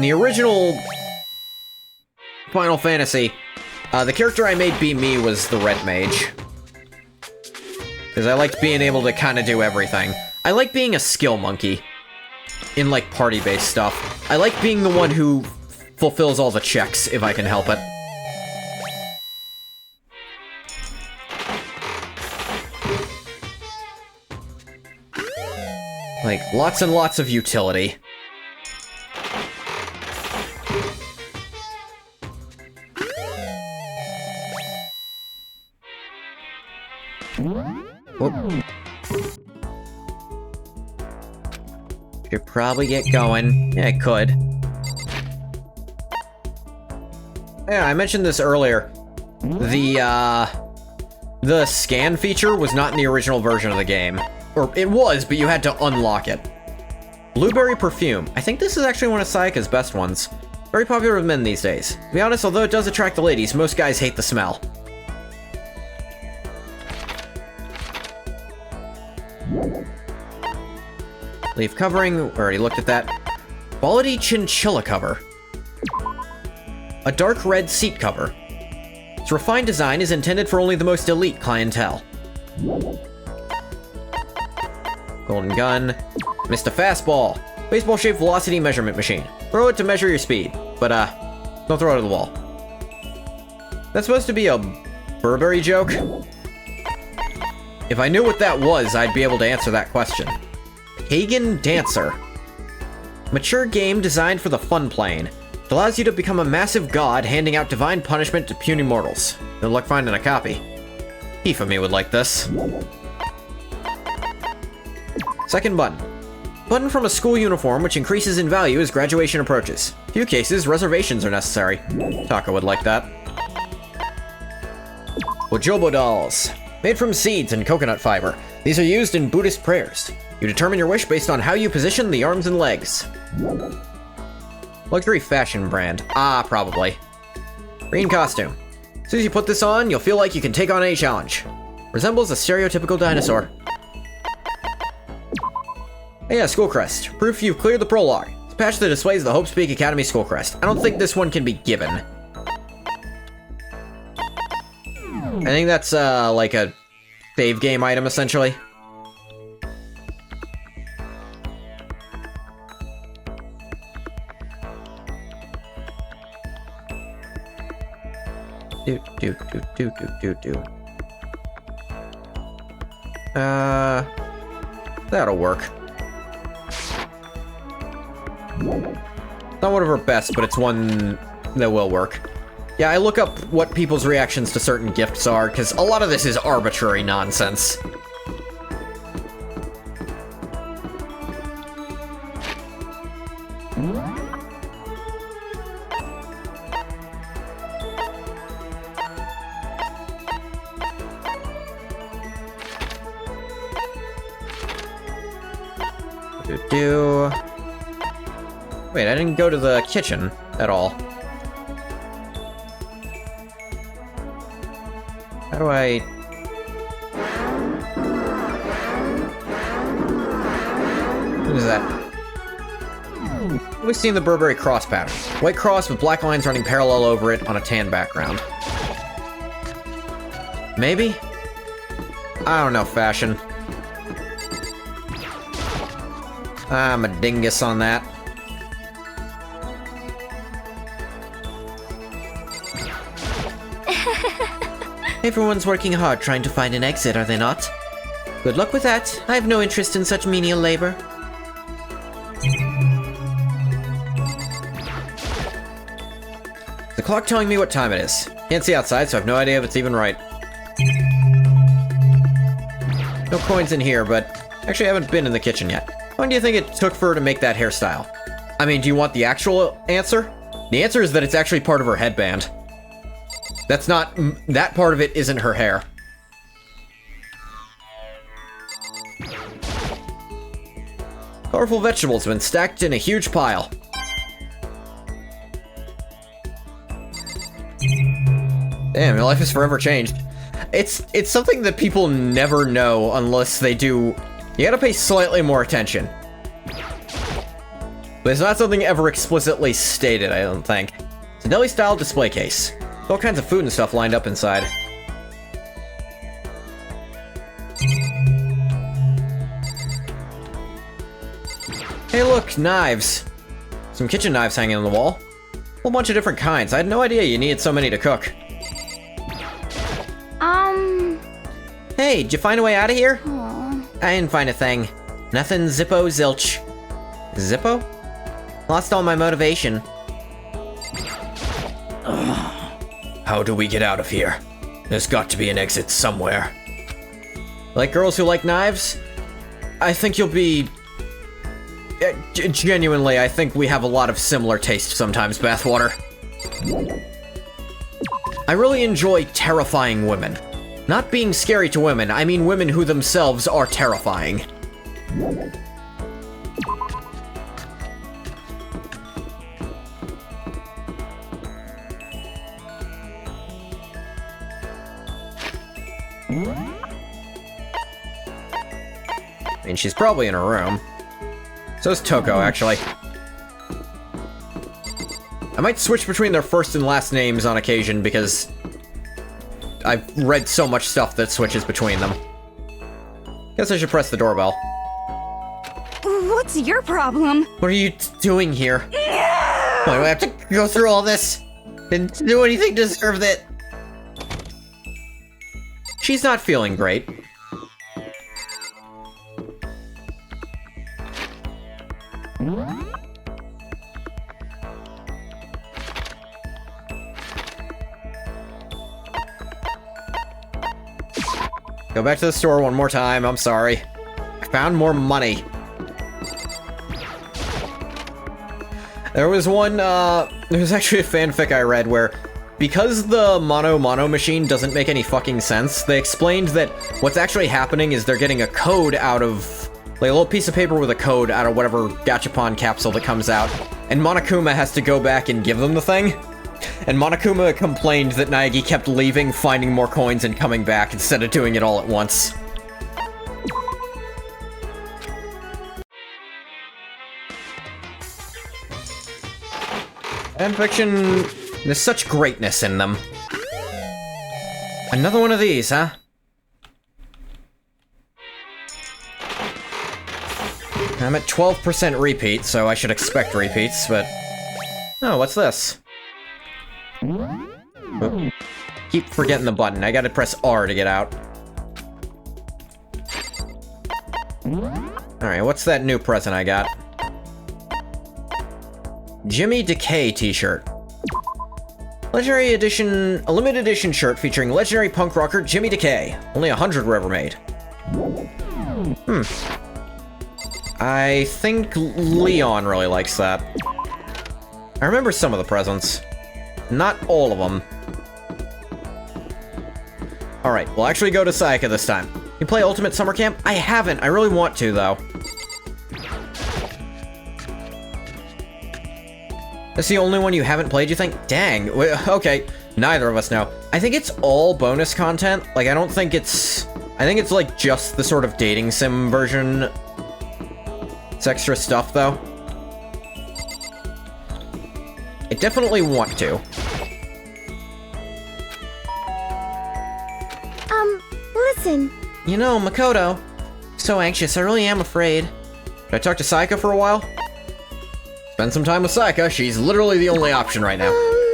the original Final Fantasy, the character I made be me was the Red Mage. Because I liked being able to kind of do everything. I like being a skill monkey in, like, party-based stuff. I like being the one who fulfills all the checks, if I can help it. Like, lots and lots of utility. Whoop. Should probably get going. Yeah, it could. Yeah, I mentioned this earlier. The scan feature was not in the original version of the game. Or it was, but you had to unlock it. Blueberry perfume. I think this is actually one of Sayaka's best ones. Very popular with men these days. To be honest, although it does attract the ladies, most guys hate the smell. Leaf covering, already looked at that. Quality chinchilla cover. A dark red seat cover. Its refined design is intended for only the most elite clientele. Golden gun. Missed a fastball. Baseball-shaped velocity measurement machine. Throw it to measure your speed, but don't throw it at the wall. That's supposed to be a Burberry joke? If I knew what that was, I'd be able to answer that question. Pagan Dancer. Mature game designed for the fun plane. It allows you to become a massive god handing out divine punishment to puny mortals. Good luck finding a copy. Hifumi would like this. Second button. Button from a school uniform which increases in value as graduation approaches. In few cases, reservations are necessary. Taka would like that. Ojobo dolls. Made from seeds and coconut fiber. These are used in Buddhist prayers. You determine your wish based on how you position the arms and legs. Luxury fashion brand. Ah, probably. Green costume. As soon as you put this on, you'll feel like you can take on any challenge. Resembles a stereotypical dinosaur. Hey, yeah, school crest. Proof you've cleared the prologue. It's a patch that displays the Hope Speak Academy school crest. I don't think this one can be given. I think that's, like a save game item, essentially. That'll work. Not one of our best, but it's one that will work. Yeah, I look up what people's reactions to certain gifts are, because a lot of this is arbitrary nonsense. Wait, I didn't go to the kitchen at all. How do I... What is that? We've seen the Burberry cross pattern. White cross with black lines running parallel over it on a tan background. Maybe? I don't know, fashion. I'm a dingus on that. Everyone's working hard trying to find an exit, are they not? Good luck with that. I have no interest in such menial labor. The clock telling me what time it is. Can't see outside, so I have no idea if it's even right. No coins in here, but actually I haven't been in the kitchen yet. How long do you think it took for her to make that hairstyle? I mean, do you want the actual answer? The answer is that it's actually part of her headband. That's not... that part of it isn't her hair. Colorful vegetables have been stacked in a huge pile. Damn, your life is forever changed. It's something that people never know unless they do... You gotta pay slightly more attention. But it's not something ever explicitly stated, I don't think. It's a deli-style display case. With all kinds of food and stuff lined up inside. Hey look, knives. Some kitchen knives hanging on the wall. A whole bunch of different kinds. I had no idea you needed so many to cook. Hey, did you find a way out of here? Aww. I didn't find a thing. Nothing zippo zilch. Zippo? Lost all my motivation. How do we get out of here? There's got to be an exit somewhere. Like girls who like knives? I think you'll be Genuinely, I think we have a lot of similar taste sometimes, Bathwater. I really enjoy terrifying women. Not being scary to women, I mean women who themselves are terrifying. I mean, she's probably in her room. So is Toko, actually. I might switch between their first and last names on occasion, because I've read so much stuff that switches between them. Guess I should press the doorbell. What's your problem? What are you doing here? Why do I have to go through all this? Didn't do anything to deserve it. She's not feeling great. Go back to the store one more time, I'm sorry. I found more money. There was actually a fanfic I read where, because the mono machine doesn't make any fucking sense, they explained that what's actually happening is they're getting a code out of, like a little piece of paper with a code out of whatever gachapon capsule that comes out, and Monokuma has to go back and give them the thing. And Monokuma complained that Naegi kept leaving, finding more coins, and coming back instead of doing it all at once. Fanfiction, there's such greatness in them. Another one of these, huh? I'm at 12% repeat, so I should expect repeats, but... Oh, what's this? Oh. Keep forgetting the button. I gotta press R to get out. Alright, what's that new present I got? Jimmy Decay t-shirt. Legendary edition, a limited edition shirt featuring legendary punk rocker Jimmy Decay. Only 100 were ever made. I think Leon really likes that. I remember some of the presents. Not all of them. Alright, we'll actually go to Sayaka this time. You play Ultimate Summer Camp? I haven't. I really want to, though. That's the only one you haven't played, you think? Dang. Okay, neither of us know. I think it's all bonus content. Like, I don't think it's... I think it's, like, just the sort of dating sim version. It's extra stuff, though. I definitely want to. Listen. You know, Makoto. So anxious, I really am afraid. Should I talk to Sayaka for a while? Spend some time with Sayaka, she's literally the only option right now.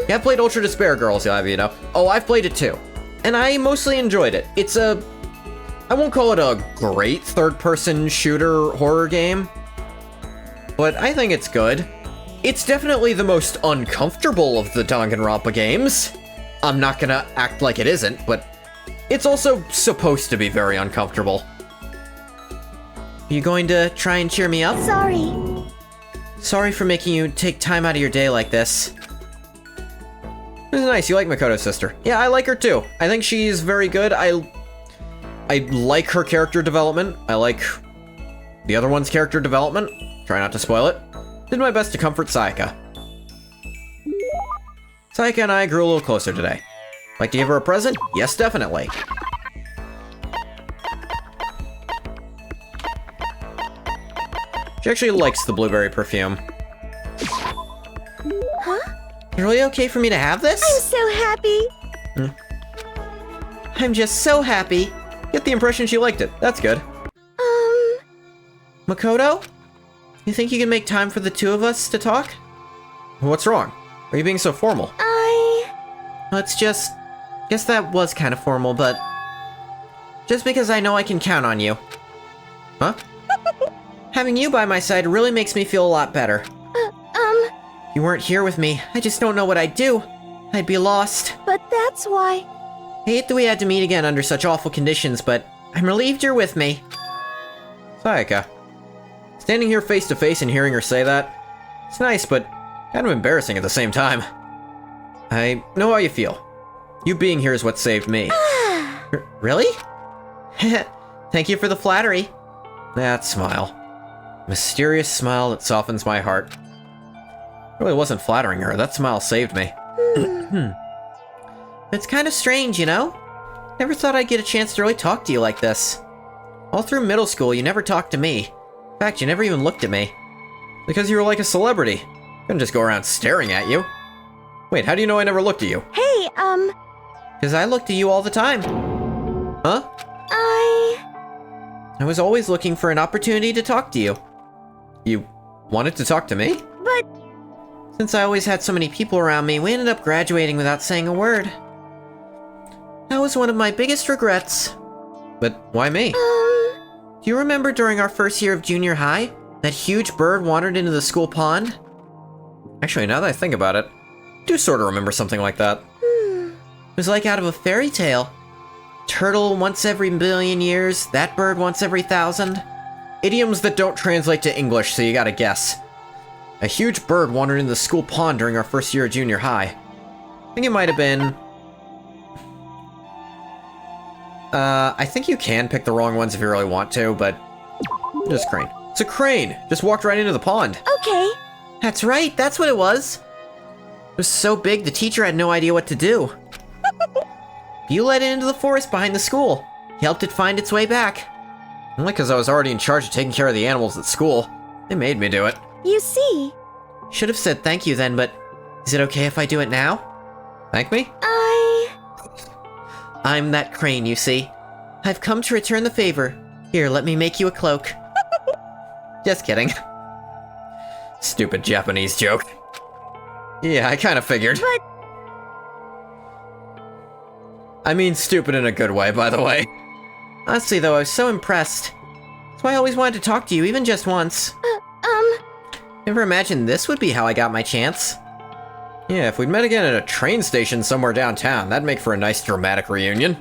Yeah, I've played Ultra Despair Girls, yeah, you know. Oh, I've played it too. And I mostly enjoyed it. It's a... I won't call it a great third-person shooter horror game, but I think it's good. It's definitely the most uncomfortable of the Danganronpa games. I'm not gonna act like it isn't, but it's also supposed to be very uncomfortable. You going to try and cheer me up? Sorry. Sorry for making you take time out of your day like this. This is nice, you like Makoto's sister. Yeah, I like her too. I think she's very good. I like her character development. I like the other one's character development. Try not to spoil it. Did my best to comfort Sayaka. Sayaka and I grew a little closer today. Like to give her a present? Yes, definitely. She actually likes the blueberry perfume. Huh? Is it really okay for me to have this? I'm so happy. I'm just so happy. Get the impression she liked it. That's good. Makoto? You think you can make time for the two of us to talk? What's wrong? Why are you being so formal? Well, it's just... Guess that was kind of formal, but... Just because I know I can count on you. Huh? Having you by my side really makes me feel a lot better. If you weren't here with me, I just don't know what I'd do. I'd be lost. But that's why... I hate that we had to meet again under such awful conditions, but I'm relieved you're with me. Sayaka. Standing here face to face and hearing her say that, it's nice, but kind of embarrassing at the same time. I know how you feel. You being here is what saved me. Really? Thank you for the flattery. That smile. Mysterious smile that softens my heart. Really wasn't flattering her. That smile saved me. It's kind of strange, you know? Never thought I'd get a chance to really talk to you like this. All through middle school, you never talked to me. In fact, you never even looked at me. Because you were like a celebrity. Couldn't just go around staring at you. Wait, how do you know I never looked at you? Hey, Because I looked at you all the time. Huh? I was always looking for an opportunity to talk to you. You wanted to talk to me? But... Since I always had so many people around me, we ended up graduating without saying a word. That was one of my biggest regrets. But why me? Do you remember during our first year of junior high, that huge bird wandered into the school pond? Actually, now that I think about it, I do sort of remember something like that. It was like out of a fairy tale. Turtle once every billion years, that bird once every 1,000. Idioms that don't translate to English, so you gotta guess. A huge bird wandered into the school pond during our first year of junior high. I think it might have been... I think you can pick the wrong ones if you really want to, but... Just crane. It's a crane! Just walked right into the pond. Okay. That's right, that's what it was. It was so big, the teacher had no idea what to do. You led it into the forest behind the school. He helped it find its way back. Only because I was already in charge of taking care of the animals at school. They made me do it. You see. Should have said thank you then, but is it okay if I do it now? Thank me? I'm that crane, you see. I've come to return the favor. Here, let me make you a cloak. Just kidding. Stupid Japanese joke. Yeah, I kind of figured. But... I mean stupid in a good way, by the way. Honestly, though, I was so impressed. That's why I always wanted to talk to you, even just once. Never imagined this would be how I got my chance. Yeah, if we'd met again at a train station somewhere downtown, that'd make for a nice dramatic reunion.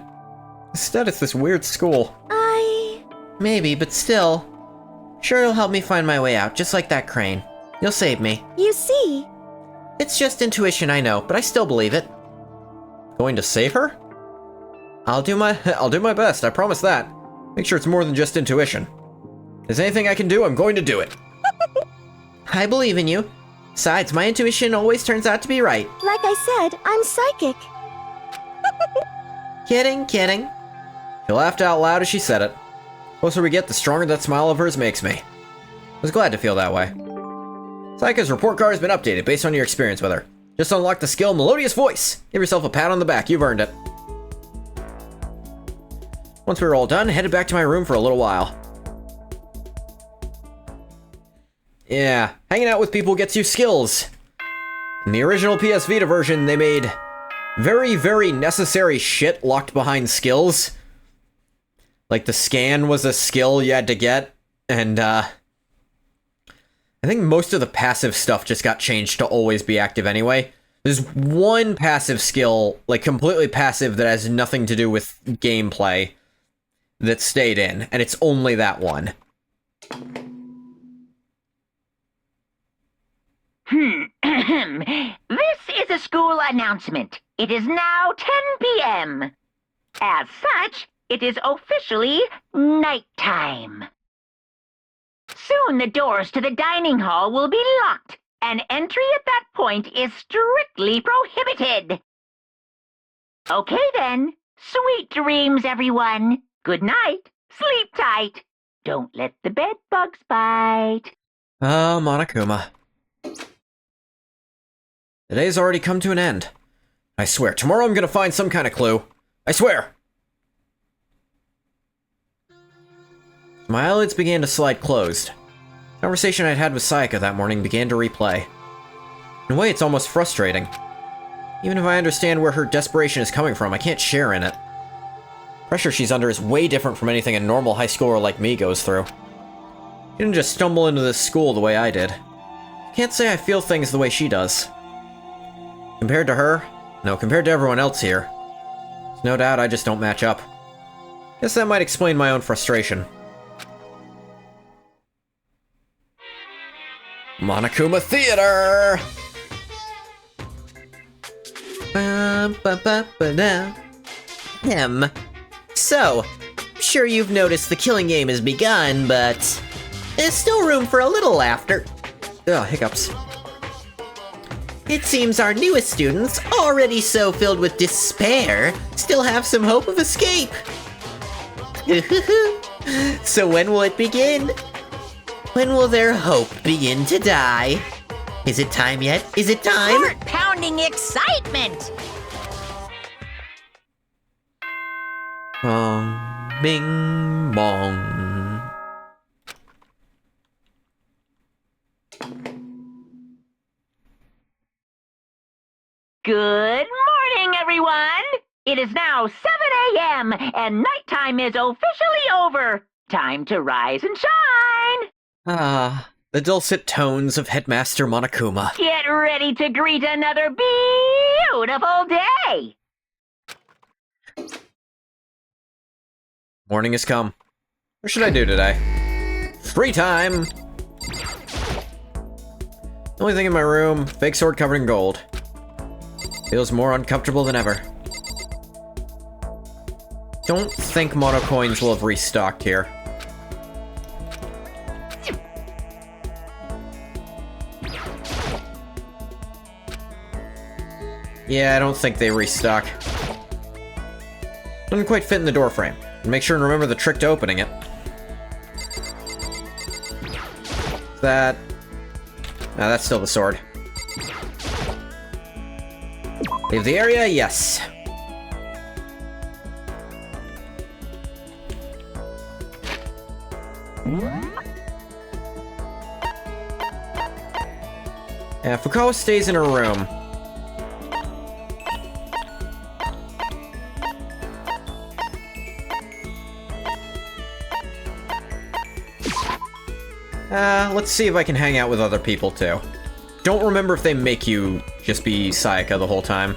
Instead, it's this weird school. Maybe, but still. Sure, you'll help me find my way out, just like that crane. You'll save me. You see. It's just intuition, I know, but I still believe it. Going to save her? I'll do my best, I promise that. Make sure it's more than just intuition. If there's anything I can do, I'm going to do it. I believe in you. Besides, my intuition always turns out to be right. Like I said, I'm psychic. Kidding. She laughed out loud as she said it. The closer we get, the stronger that smile of hers makes me. I was glad to feel that way. Saika's report card has been updated based on your experience with her. Just unlock the skill Melodious Voice. Give yourself a pat on the back, you've earned it. Once we were all done, headed back to my room for a little while. Yeah, hanging out with people gets you skills. In the original PS Vita version, they made very, very necessary shit locked behind skills. Like the scan was a skill you had to get, and I think most of the passive stuff just got changed to always be active anyway. There's one passive skill, like completely passive, that has nothing to do with gameplay that stayed in, and it's only that one. This is a school announcement. It is now 10 p.m. As such, it is officially nighttime. Soon the doors to the dining hall will be locked, and entry at that point is strictly prohibited. Okay then, sweet dreams, everyone. Good night, sleep tight. Don't let the bed bugs bite. Oh, Monokuma. The day's already come to an end. I swear, tomorrow I'm gonna find some kind of clue. I swear! My eyelids began to slide closed. The conversation I'd had with Sayaka that morning began to replay. In a way, it's almost frustrating. Even if I understand where her desperation is coming from, I can't share in it. The pressure she's under is way different from anything a normal high schooler like me goes through. She didn't just stumble into this school the way I did. Can't say I feel things the way she does. Compared to her, no, compared to everyone else here, there's no doubt I just don't match up. Guess that might explain my own frustration. Monokuma Theater! So, sure you've noticed the killing game has begun, but there's still room for a little laughter. Ugh, hiccups. It seems our newest students, already so filled with despair, still have some hope of escape. So when will it begin? When will their hope begin to die? Is it time yet? Is it time? Heart-pounding excitement! Bong, bing, bong. Good morning, everyone! It is now 7 a.m., and nighttime is officially over. Time to rise and shine! Ah, the dulcet tones of Headmaster Monokuma. Get ready to greet another beautiful day! Morning has come. What should I do today? Free time! Only thing in my room, fake sword covered in gold. Feels more uncomfortable than ever. Don't think mono coins will have restocked here. Yeah, I don't think they restock. Doesn't quite fit in the door frame. Make sure and remember the trick to opening it. That... Ah, that's still the sword. Leave the area? Yes. Yeah, Fukawa stays in her room. Let's see if I can hang out with other people, too. Don't remember if they make you just be Sayaka the whole time.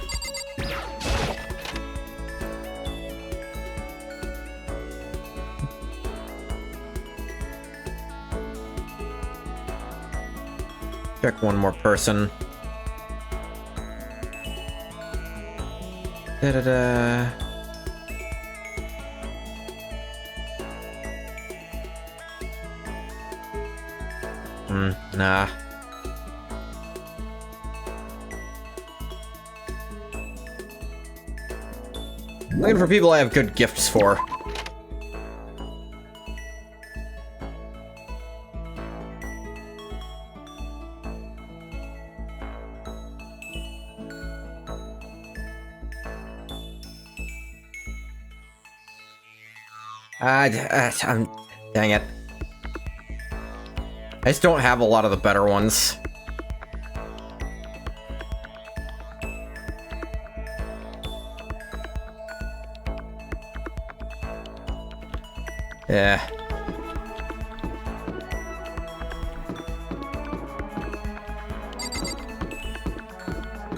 Check one more person. Da-da-da. Nah. Looking for people I have good gifts for. Dang it. I just don't have a lot of the better ones. Yeah.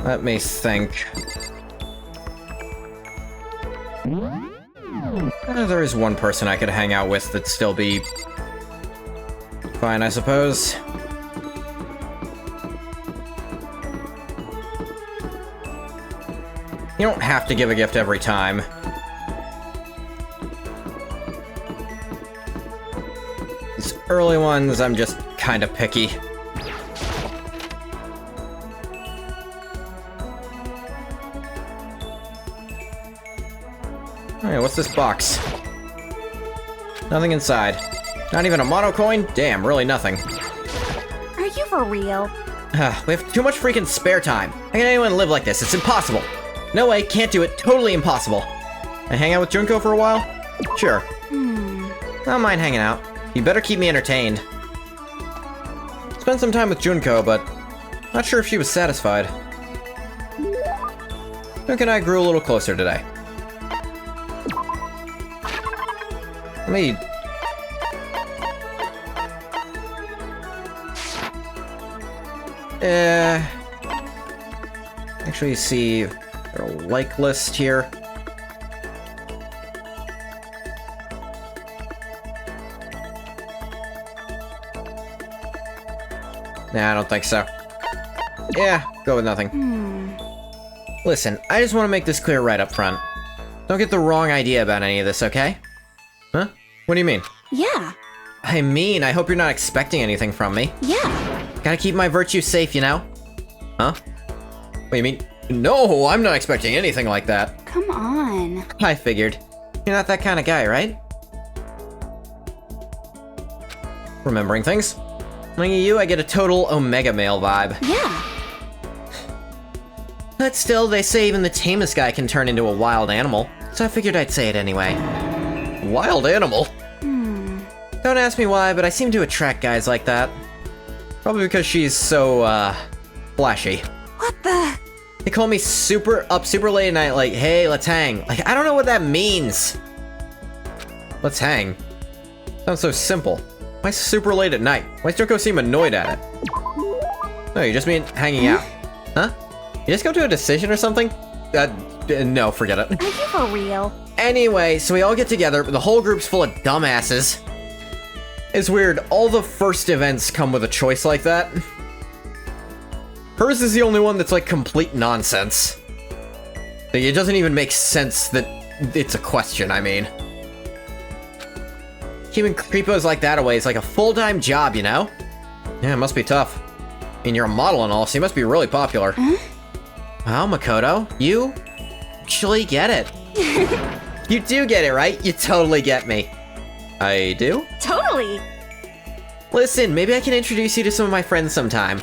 Let me think. There is one person I could hang out with that'd still be fine, I suppose. You don't have to give a gift every time. These early ones, I'm just kind of picky. Alright, what's this box? Nothing inside. Not even a mono coin? Damn, really nothing. Are you for real? We have too much freaking spare time. How can anyone live like this? It's impossible. No way, can't do it. Totally impossible. I hang out with Junko for a while? Sure. I don't mind hanging out. You better keep me entertained. Spent some time with Junko, but not sure if she was satisfied. Junko and I grew a little closer today. Let me... actually see a like list here. Nah, I don't think so. Yeah, go with nothing. Listen, I just want to make this clear right up front. Don't get the wrong idea about any of this, okay? Huh? What do you mean? Yeah. I mean, I hope you're not expecting anything from me. Yeah. Gotta keep my virtue safe, you know? Huh? What, you mean? No, I'm not expecting anything like that. Come on. I figured. You're not that kind of guy, right? Remembering things. Looking at you, I get a total Omega male vibe. Yeah. But still, they say even the tamest guy can turn into a wild animal, so I figured I'd say it anyway. Wild animal? Don't ask me why, but I seem to attract guys like that. Probably because she's so, flashy. What the? They call me super late at night, like, hey, let's hang. Like, I don't know what that means. Let's hang. Sounds so simple. Why super late at night? Why does Junko seem annoyed at it? No, you just mean hanging out. Huh? You just come to a decision or something? No, forget it. Are you for real? Anyway, so we all get together, the whole group's full of dumbasses. It's weird, all the first events come with a choice like that. Hers is the only one that's like complete nonsense. Like, it doesn't even make sense that it's a question, I mean. Keeping creepos like that away is like a full-time job, you know? Yeah, it must be tough. I mean, you're a model and all, so you must be really popular. Wow, Makoto, you actually get it. You do get it, right? You totally get me. I do? Totally. Listen, maybe I can introduce you to some of my friends sometime.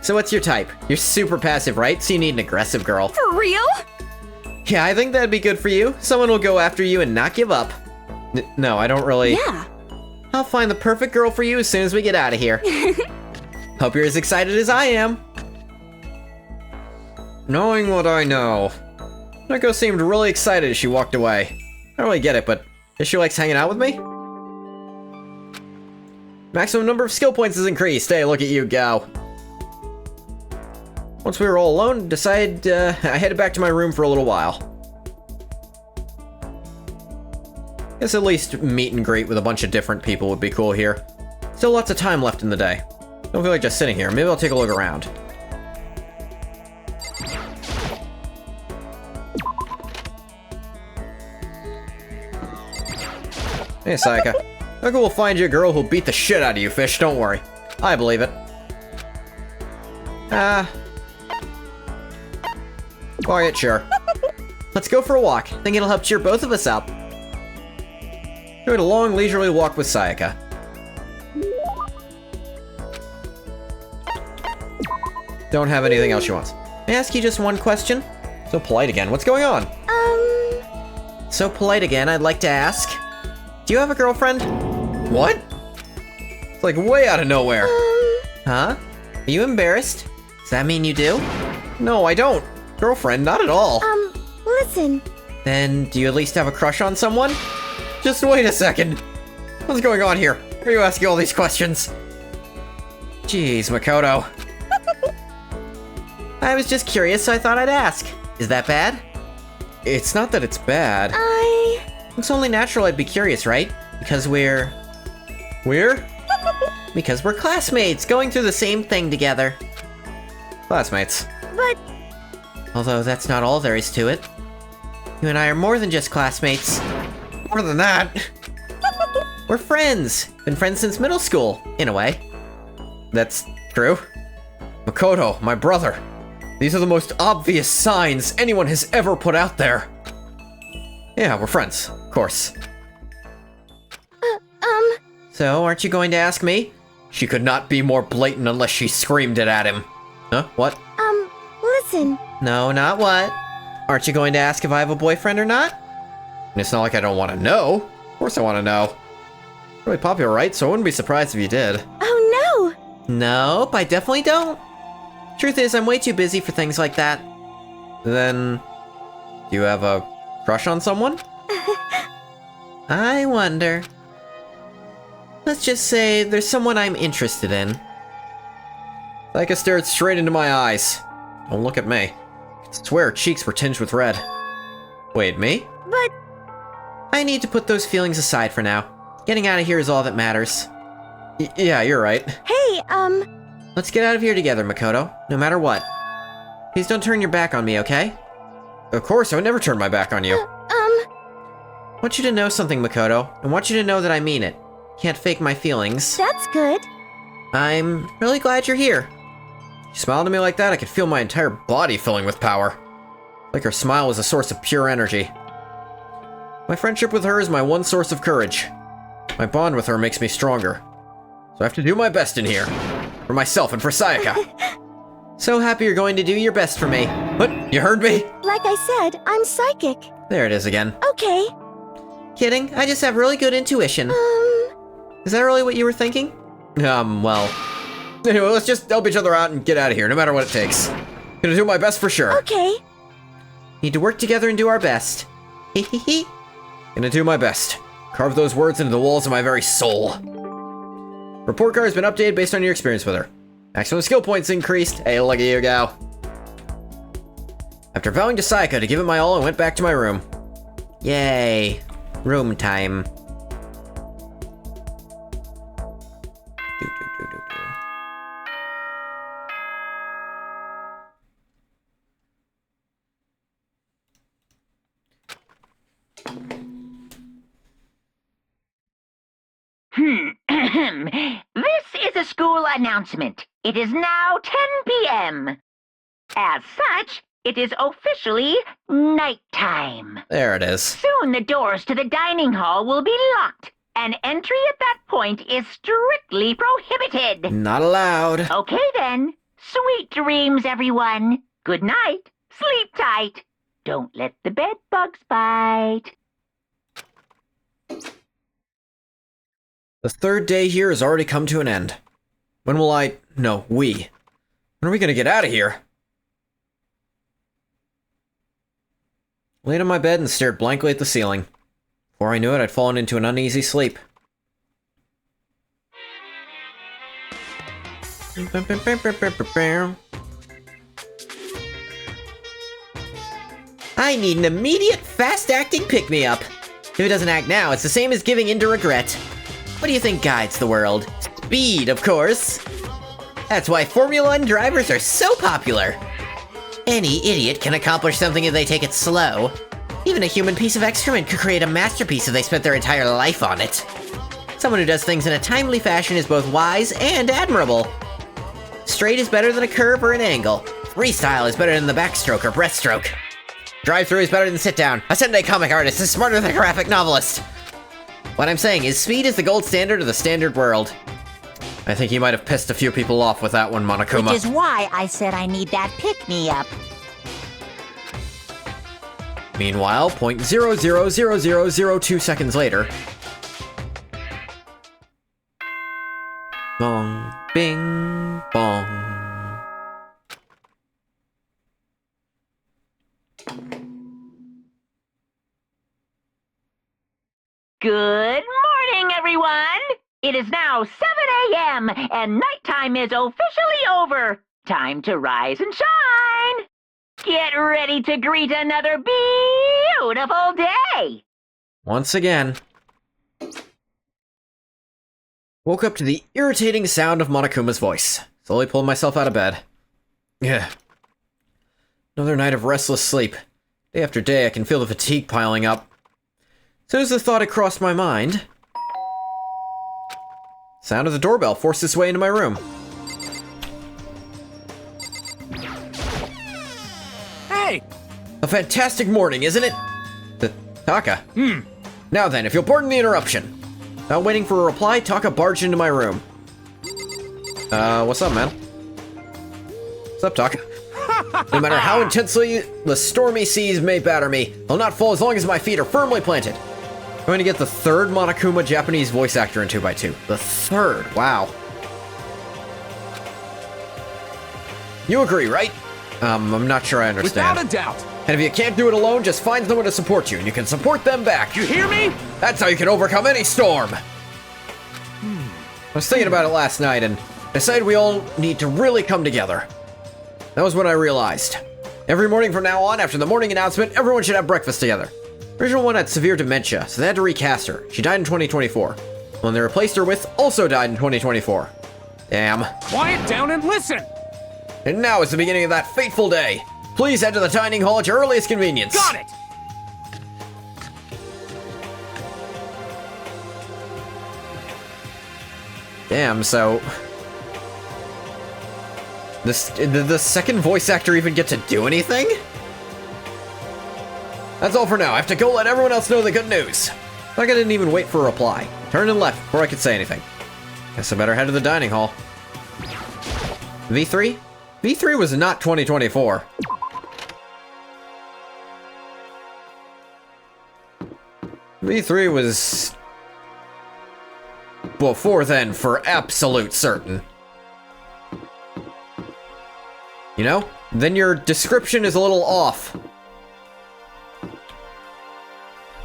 So what's your type? You're super passive, right? So you need an aggressive girl. For real? Yeah, I think that'd be good for you. Someone will go after you and not give up. No, I don't really... Yeah. I'll find the perfect girl for you as soon as we get out of here. Hope you're as excited as I am. Knowing what I know. Neko seemed really excited as she walked away. I don't really get it, but guess she likes hanging out with me? Maximum number of skill points is increased. Hey, look at you go. Once we were all alone, decided I headed back to my room for a little while. Guess at least meet and greet with a bunch of different people would be cool here. Still lots of time left in the day. Don't feel like just sitting here. Maybe I'll take a look around. Hey, Sayaka. Uncle will find you a girl who'll beat the shit out of you, fish. Don't worry. I believe it. Quiet, sure. Let's go for a walk. Think it'll help cheer both of us up. Enjoyed a long, leisurely walk with Sayaka. Don't have anything else she wants. May I ask you just one question? So polite again. What's going on? So polite again, I'd like to ask. Do you have a girlfriend? What? It's like way out of nowhere. Huh? Are you embarrassed? Does that mean you do? No, I don't. Girlfriend, not at all. Listen. Then, do you at least have a crush on someone? Just wait a second. What's going on here? Why are you asking all these questions? Jeez, Makoto. I was just curious, so I thought I'd ask. Is that bad? It's not that it's bad. It's only natural I'd be curious, right? Because we're... Because we're classmates, going through the same thing together. Classmates. But... Although that's not all there is to it. You and I are more than just classmates. More than that. We're friends. Been friends since middle school, in a way. That's true. Makoto, my brother. These are the most obvious signs anyone has ever put out there. Yeah, we're friends, of course. So, aren't you going to ask me? She could not be more blatant unless she screamed it at him. Huh? What? Listen. No, not what? Aren't you going to ask if I have a boyfriend or not? And it's not like I don't want to know. Of course I want to know. Really popular, right? So I wouldn't be surprised if you did. Oh no! Nope, I definitely don't. Truth is, I'm way too busy for things like that. Then, do you have a crush on someone? I wonder. Let's just say there's someone I'm interested in. Sayaka stared straight into my eyes. Don't look at me. I swear her cheeks were tinged with red. Wait, me? But... I need to put those feelings aside for now. Getting out of here is all that matters. Yeah, you're right. Hey, Let's get out of here together, Makoto, no matter what. Please don't turn your back on me, okay? Of course, I would never turn my back on you. I want you to know something, Makoto. I want you to know that I mean it. Can't fake my feelings. That's good. I'm really glad you're here. She smiled at me like that, I could feel my entire body filling with power. Like her smile was a source of pure energy. My friendship with her is my one source of courage. My bond with her makes me stronger. So I have to do my best in here. For myself and for Sayaka. So happy you're going to do your best for me. What? You heard me? Like I said, I'm psychic. There it is again. Okay. Kidding, I just have really good intuition. Is that really what you were thinking? Well... Anyway, let's just help each other out and get out of here, no matter what it takes. Gonna do my best for sure. Okay. Need to work together and do our best. Hee. Gonna do my best. Carve those words into the walls of my very soul. Report card has been updated based on your experience with her. Maximum skill points increased. Hey, look at you go. After vowing to Sayaka to give it my all, I went back to my room. Yay. Room time. This is a school announcement. It is now 10 p.m. As such, it is officially nighttime. There it is. Soon the doors to the dining hall will be locked, and entry at that point is strictly prohibited. Not allowed. Okay then. Sweet dreams, everyone. Good night. Sleep tight. Don't let the bed bugs bite. The third day here has already come to an end. When will I... No, we. When are we gonna get out of here? Laid on my bed and stared blankly at the ceiling. Before I knew it, I'd fallen into an uneasy sleep. I need an immediate, fast-acting pick-me-up. If it doesn't act now, it's the same as giving in to regret. What do you think guides the world? Speed, of course. That's why Formula 1 drivers are so popular. Any idiot can accomplish something if they take it slow. Even a human piece of excrement could create a masterpiece if they spent their entire life on it. Someone who does things in a timely fashion is both wise and admirable. Straight is better than a curve or an angle. Freestyle is better than the backstroke or breaststroke. Drive-through is better than sit-down. A Sunday comic artist is smarter than a graphic novelist. What I'm saying is speed is the gold standard of the standard world. I think you might have pissed a few people off with that one, Monokuma. Which is why I said I need that pick-me-up. Meanwhile, 0.000002 seconds later. Bong, bing, bong. Good morning, everyone! It is now 7 a.m., and nighttime is officially over. Time to rise and shine! Get ready to greet another beautiful day! Once again. Woke up to the irritating sound of Monokuma's voice. Slowly pulled myself out of bed. Yeah. Another night of restless sleep. Day after day, I can feel the fatigue piling up. As soon as the thought had crossed my mind, sound of the doorbell forced its way into my room. Hey! A fantastic morning, isn't it? Taka. Now then, if you'll pardon the interruption. Without waiting for a reply, Taka barged into my room. What's up, man? What's up, Taka? No matter how intensely the stormy seas may batter me, I'll not fall as long as my feet are firmly planted. I'm going to get the third Monokuma Japanese voice actor in 2x2. The third, wow. You agree, right? I'm not sure I understand. Without a doubt. And if you can't do it alone, just find someone to support you, and you can support them back. You hear me? That's how you can overcome any storm. I was thinking about it last night, and decided we all need to really come together. That was when I realized. Every morning from now on, after the morning announcement, everyone should have breakfast together. The original one had severe dementia, so they had to recast her. She died in 2024. The one they replaced her with also died in 2024. Damn. Quiet down and listen! And now is the beginning of that fateful day. Please enter the dining hall at your earliest convenience. Got it! Damn, so... Did the second voice actor even get to do anything? That's all for now. I have to go let everyone else know the good news. Like I didn't even wait for a reply. Turned and left before I could say anything. Guess I better head to the dining hall. V3? V3 was not 2024. V3 was... before then, for absolute certain. You know? Then your description is a little off.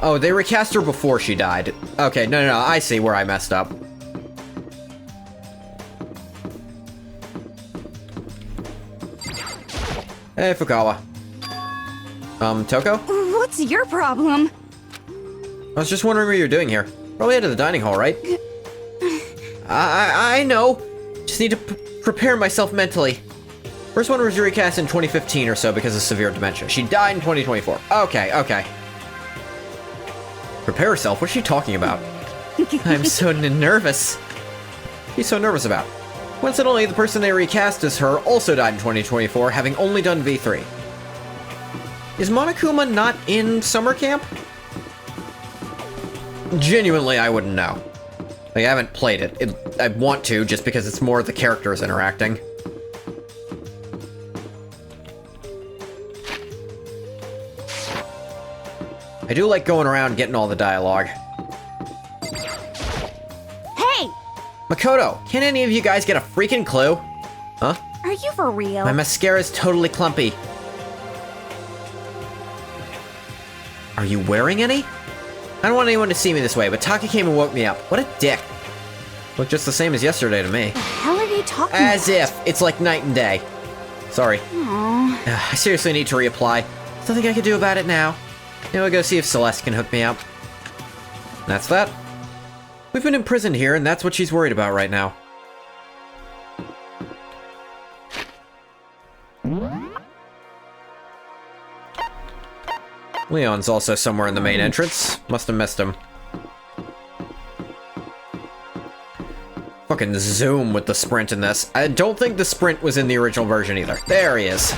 Oh, they recast her before she died. Okay, no, I see where I messed up. Hey, Fukawa. Toko? What's your problem? I was just wondering what you're doing here. Probably head to the dining hall, right? I know. Just need to prepare myself mentally. First one was recast in 2015 or so because of severe dementia. She died in 2024. Okay. Prepare herself? What's she talking about? I'm so nervous. She's so nervous about? Coincidentally, the person they recast as her also died in 2024, having only done V3. Is Monokuma not in summer camp? Genuinely, I wouldn't know. Like, I haven't played it. I want to, just because it's more the characters interacting. I do like going around getting all the dialogue. Hey! Makoto, can any of you guys get a freaking clue? Huh? Are you for real? My mascara's totally clumpy. Are you wearing any? I don't want anyone to see me this way, but Taka came and woke me up. What a dick. Looked just the same as yesterday to me. The hell are you talking As about? if. It's like night and day. Sorry. Aww. I seriously need to reapply. Nothing I can do about it now. Maybe I'll go see if Celeste can hook me up. That's that. We've been imprisoned here, and that's what she's worried about right now. Leon's also somewhere in the main entrance. Must have missed him. Fucking zoom with the sprint in this. I don't think the sprint was in the original version either. There he is.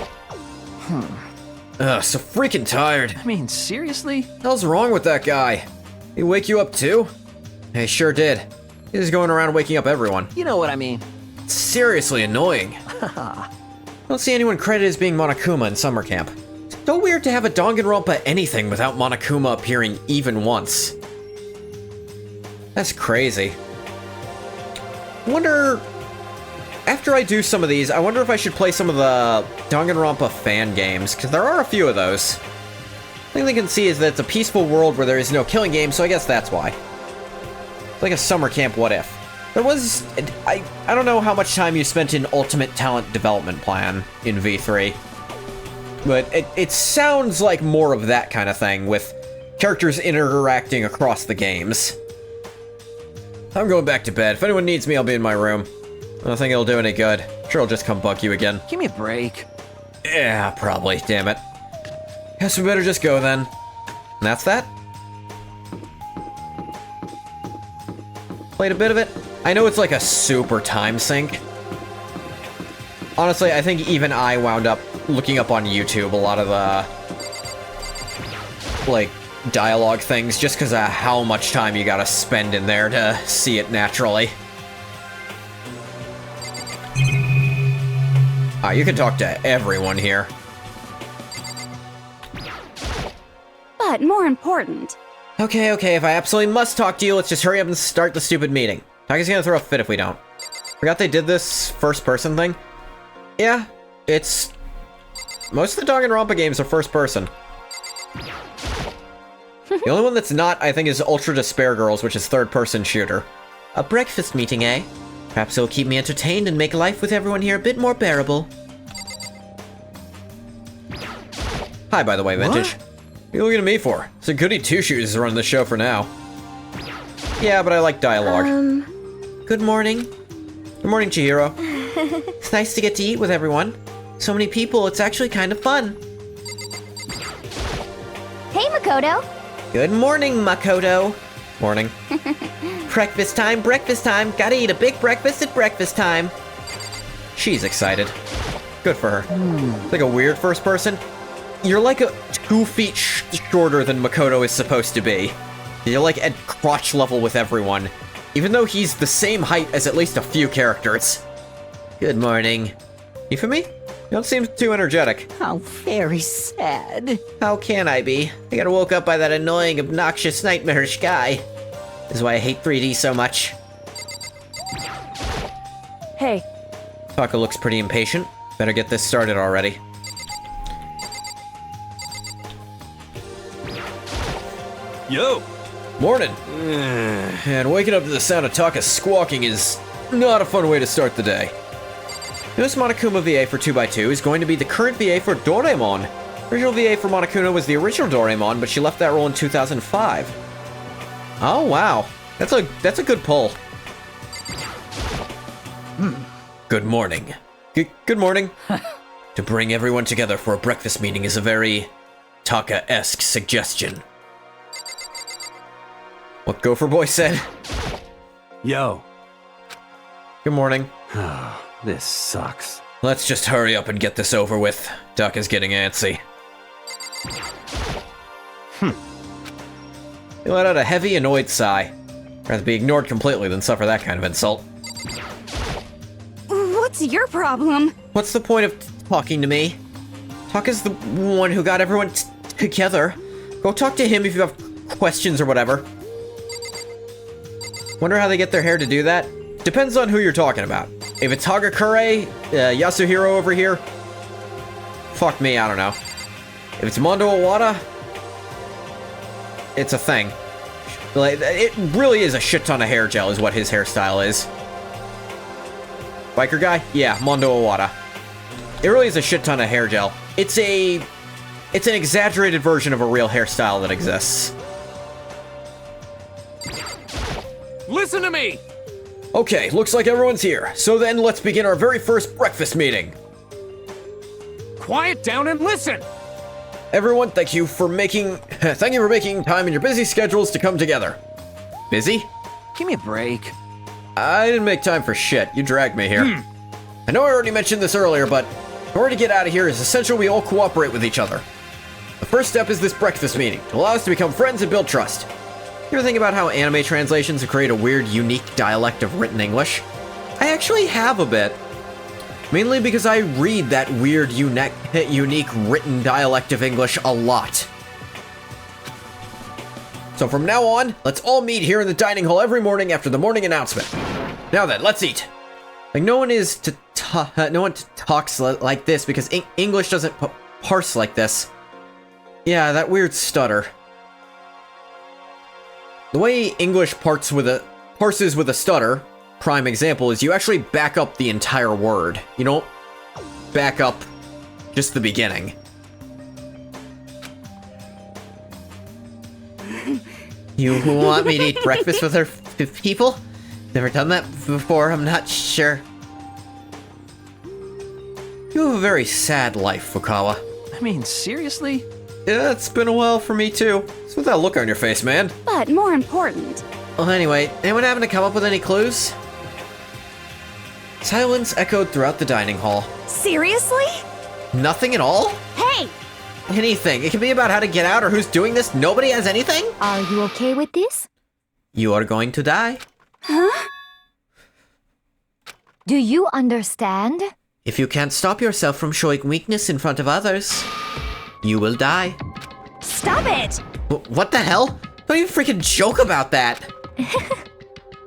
Ugh, so freaking tired. I mean, seriously? Hell's wrong with that guy? He wake you up too? He sure did. He was going around waking up everyone. You know what I mean. It's seriously annoying. I don't see anyone credited as being Monokuma in summer camp. It's so weird to have a Danganronpa anything without Monokuma appearing even once. That's crazy. I wonder... After I do some of these, I wonder if I should play some of the Danganronpa fan games, because there are a few of those. The thing they can see is that it's a peaceful world where there is no killing game, so I guess that's why. It's like a summer camp what if. There was... I don't know how much time you spent in Ultimate Talent Development Plan in V3. But it sounds like more of that kind of thing, with characters interacting across the games. I'm going back to bed. If anyone needs me, I'll be in my room. I don't think it'll do any good. Sure, I'll just come bug you again. Give me a break. Yeah, probably. Damn it. Guess we better just go then. And that's that. Played a bit of it. I know it's like a super time sink. Honestly, I think even I wound up looking up on YouTube a lot of the... like, dialogue things, just because of how much time you gotta spend in there to see it naturally. You can talk to everyone here. But more important. Okay, if I absolutely must talk to you, let's just hurry up and start the stupid meeting. Taka's gonna throw a fit if we don't. Forgot they did this first-person thing? Yeah, it's... most of the Danganronpa games are first-person. The only one that's not, I think, is Ultra Despair Girls, which is third-person shooter. A breakfast meeting, eh? Perhaps it'll keep me entertained and make life with everyone here a bit more bearable. Hi, by the way, Vintage. What are you looking at me for? So Goody Two-Shoes is running the show for now. Yeah, but I like dialogue. Good morning. Good morning, Chihiro. It's nice to get to eat with everyone. So many people, it's actually kind of fun. Hey, Makoto. Good morning, Makoto. Morning. Breakfast time, breakfast time. Gotta eat a big breakfast at breakfast time. She's excited. Good for her. Like a weird first person. You're like 2 feet shorter than Makoto is supposed to be. You're like at crotch level with everyone, even though he's the same height as at least a few characters. Good morning. You don't seem too energetic. How very sad. How can I be? I got woke up by that annoying, obnoxious, nightmarish guy. This is why I hate 3D so much. Hey. Taka looks pretty impatient. Better get this started already. Yo! Morning! And waking up to the sound of Taka squawking is not a fun way to start the day. This Monokuma VA for 2x2 is going to be the current VA for Doraemon. Original VA for Monokuma was the original Doraemon, but she left that role in 2005. Oh wow, that's a good pull. Good morning. Good morning. To bring everyone together for a breakfast meeting is a very Taka-esque suggestion. What Gopher Boy said. Yo. Good morning. This sucks. Let's just hurry up and get this over with. Duck is getting antsy. He let out a heavy, annoyed sigh. Rather be ignored completely than suffer that kind of insult. What's your problem? What's the point of talking to me? Taka's the one who got everyone together. Go talk to him if you have questions or whatever. Wonder how they get their hair to do that? Depends on who you're talking about. If it's Hagakure, Yasuhiro over here, fuck me, I don't know. If it's Mondo Owada, it's a thing. Like, it really is a shit ton of hair gel is what his hairstyle is. Biker guy? Yeah, Mondo Owada. It really is a shit ton of hair gel. It's an exaggerated version of a real hairstyle that exists. Listen to me! Okay, looks like everyone's here. So then, let's begin our very first breakfast meeting. Quiet down and listen! Everyone, thank you for making time in your busy schedules to come together. Busy? Give me a break. I didn't make time for shit. You dragged me here. I know I already mentioned this earlier, but in order to get out of here, it's essential we all cooperate with each other. The first step is this breakfast meeting to allow us to become friends and build trust. You ever think about how anime translations create a weird, unique dialect of written English? I actually have a bit. Mainly because I read that weird, unique written dialect of English a lot. So from now on, let's all meet here in the dining hall every morning after the morning announcement. Now then, let's eat. Like, no one talks like this because English doesn't parse like this. Yeah, that weird stutter. The way English parses with a stutter, prime example, is you actually back up the entire word. You don't back up just the beginning. You want me to eat breakfast with other people? Never done that before, I'm not sure. You have a very sad life, Fukawa. I mean, seriously? Yeah, it's been a while for me too. What's with that look on your face, man? But more important. Well, anyway, anyone happen to come up with any clues? Silence echoed throughout the dining hall. Seriously? Nothing at all? Hey! Anything. It can be about how to get out or who's doing this. Nobody has anything? Are you okay with this? You are going to die. Huh? Do you understand? If you can't stop yourself from showing weakness in front of others, you will die. Stop it! What the hell? Don't even freaking joke about that!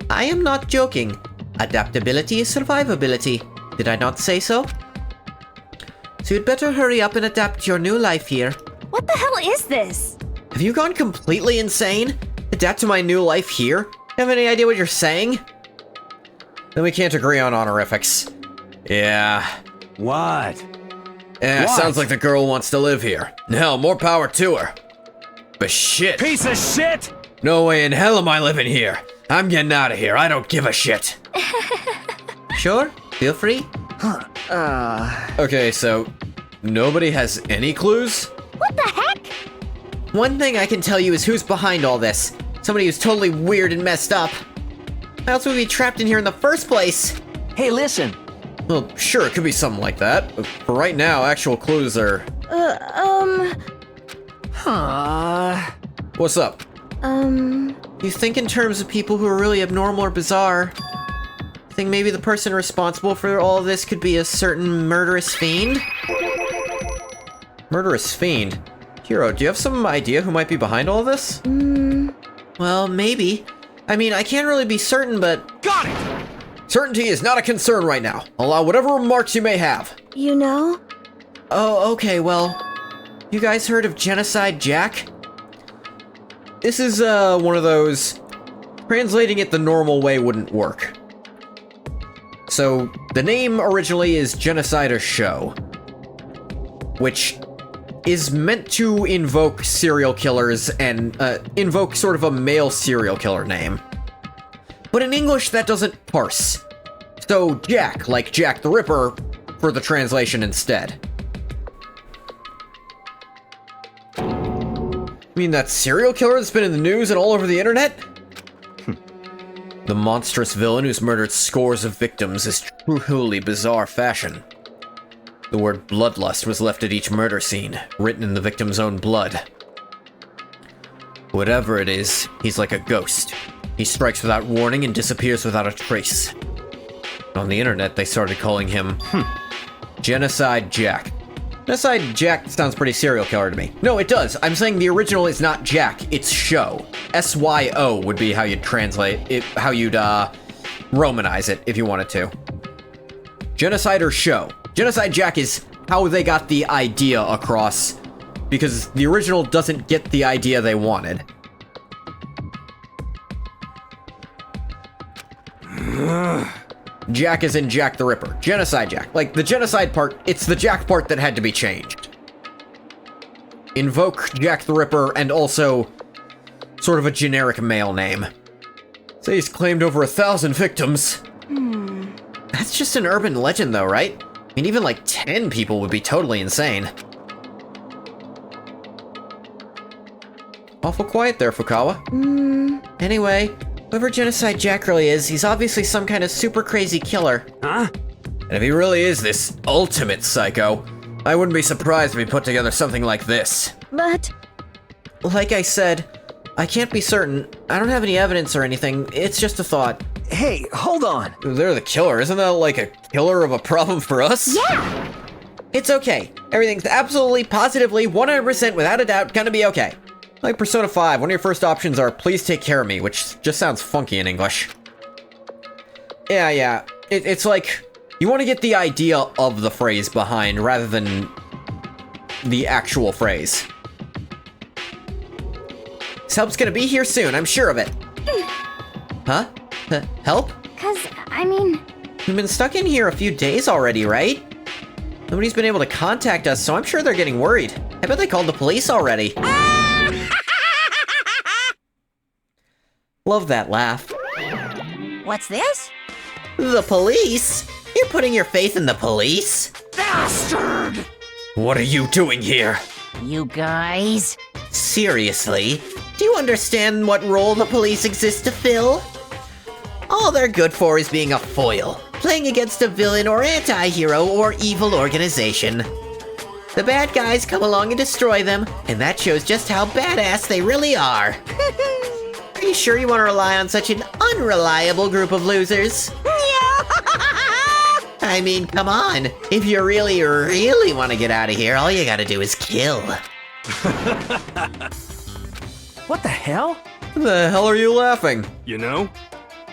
I am not joking. Adaptability is survivability. Did I not say so? So you'd better hurry up and adapt to your new life here. What the hell is this? Have you gone completely insane? Adapt to my new life here? Have any idea what you're saying? Then we can't agree on honorifics. Yeah. What? Yeah, What? sounds like the girl wants to live here. Hell, more power to her. But shit. Piece of shit! No way in hell am I living here. I'm getting out of here. I don't give a shit. Sure, feel free. Okay, so nobody has any clues? What the heck? One thing I can tell you is who's behind all this. Somebody who's totally weird and messed up. How else would we be trapped in here in the first place? Hey, listen. Well, sure, it could be something like that. For right now, actual clues are... What's up? You think in terms of people who are really abnormal or bizarre. Think maybe the person responsible for all of this could be a certain murderous fiend? Murderous fiend? Hero, do you have some idea who might be behind all of this? Well, maybe. I mean, I can't really be certain, but... Got it! Certainty is not a concern right now. Allow whatever remarks you may have. You know? Oh, okay, well... You guys heard of Genocide Jack? This is, one of those... Translating it the normal way wouldn't work. So, the name originally is Genocide Show, which is meant to invoke serial killers and, invoke sort of a male serial killer name. But in English, that doesn't parse. So, Jack, like Jack the Ripper, for the translation instead. You mean that serial killer that's been in the news and all over the internet? The monstrous villain who's murdered scores of victims is truly bizarre fashion. The word bloodlust was left at each murder scene, written in the victim's own blood. Whatever it is, he's like a ghost. He strikes without warning and disappears without a trace. On the internet, they started calling him, Genocide Jack. Genocide Jack sounds pretty serial killer to me. No, it does. I'm saying the original is not Jack, it's Show. S-Y-O would be how you'd translate it, how you'd, Romanize it if you wanted to. Genocide or Show. Genocide Jack is how they got the idea across, because the original doesn't get the idea they wanted. Jack is in Jack the Ripper. Genocide Jack. Like, the genocide part, it's the Jack part that had to be changed. Invoke Jack the Ripper and also sort of a generic male name. Say he's claimed over 1,000 victims. That's just an urban legend though, right? I mean, even like 10 people would be totally insane. Awful quiet there, Fukawa. Anyway, whoever Genocide Jack really is, he's obviously some kind of super crazy killer. Huh? And if he really is this ultimate psycho, I wouldn't be surprised if he put together something like this. But... Like I said, I can't be certain. I don't have any evidence or anything. It's just a thought. Hey, hold on. They're the killer. Isn't that like a killer of a problem for us? Yeah! It's okay. Everything's absolutely, positively, 100% without a doubt gonna be okay. Like Persona 5, one of your first options are, please take care of me, which just sounds funky in English. Yeah. It's like, you want to get the idea of the phrase behind, rather than the actual phrase. This help's gonna be here soon, I'm sure of it. Huh? Help? 'Cause, I mean... We've been stuck in here a few days already, right? Nobody's been able to contact us, so I'm sure they're getting worried. I bet they called the police already. Love that laugh. What's this? The police? You're putting your faith in the police? Bastard! What are you doing here? You guys? Seriously? Do you understand what role the police exist to fill? All they're good for is being a foil, playing against a villain or anti-hero or evil organization. The bad guys come along and destroy them, and that shows just how badass they really are. Are you sure you want to rely on such an unreliable group of losers? I mean, come on. If you really, really want to get out of here, all you gotta do is kill. What the hell? The hell are you laughing? You know?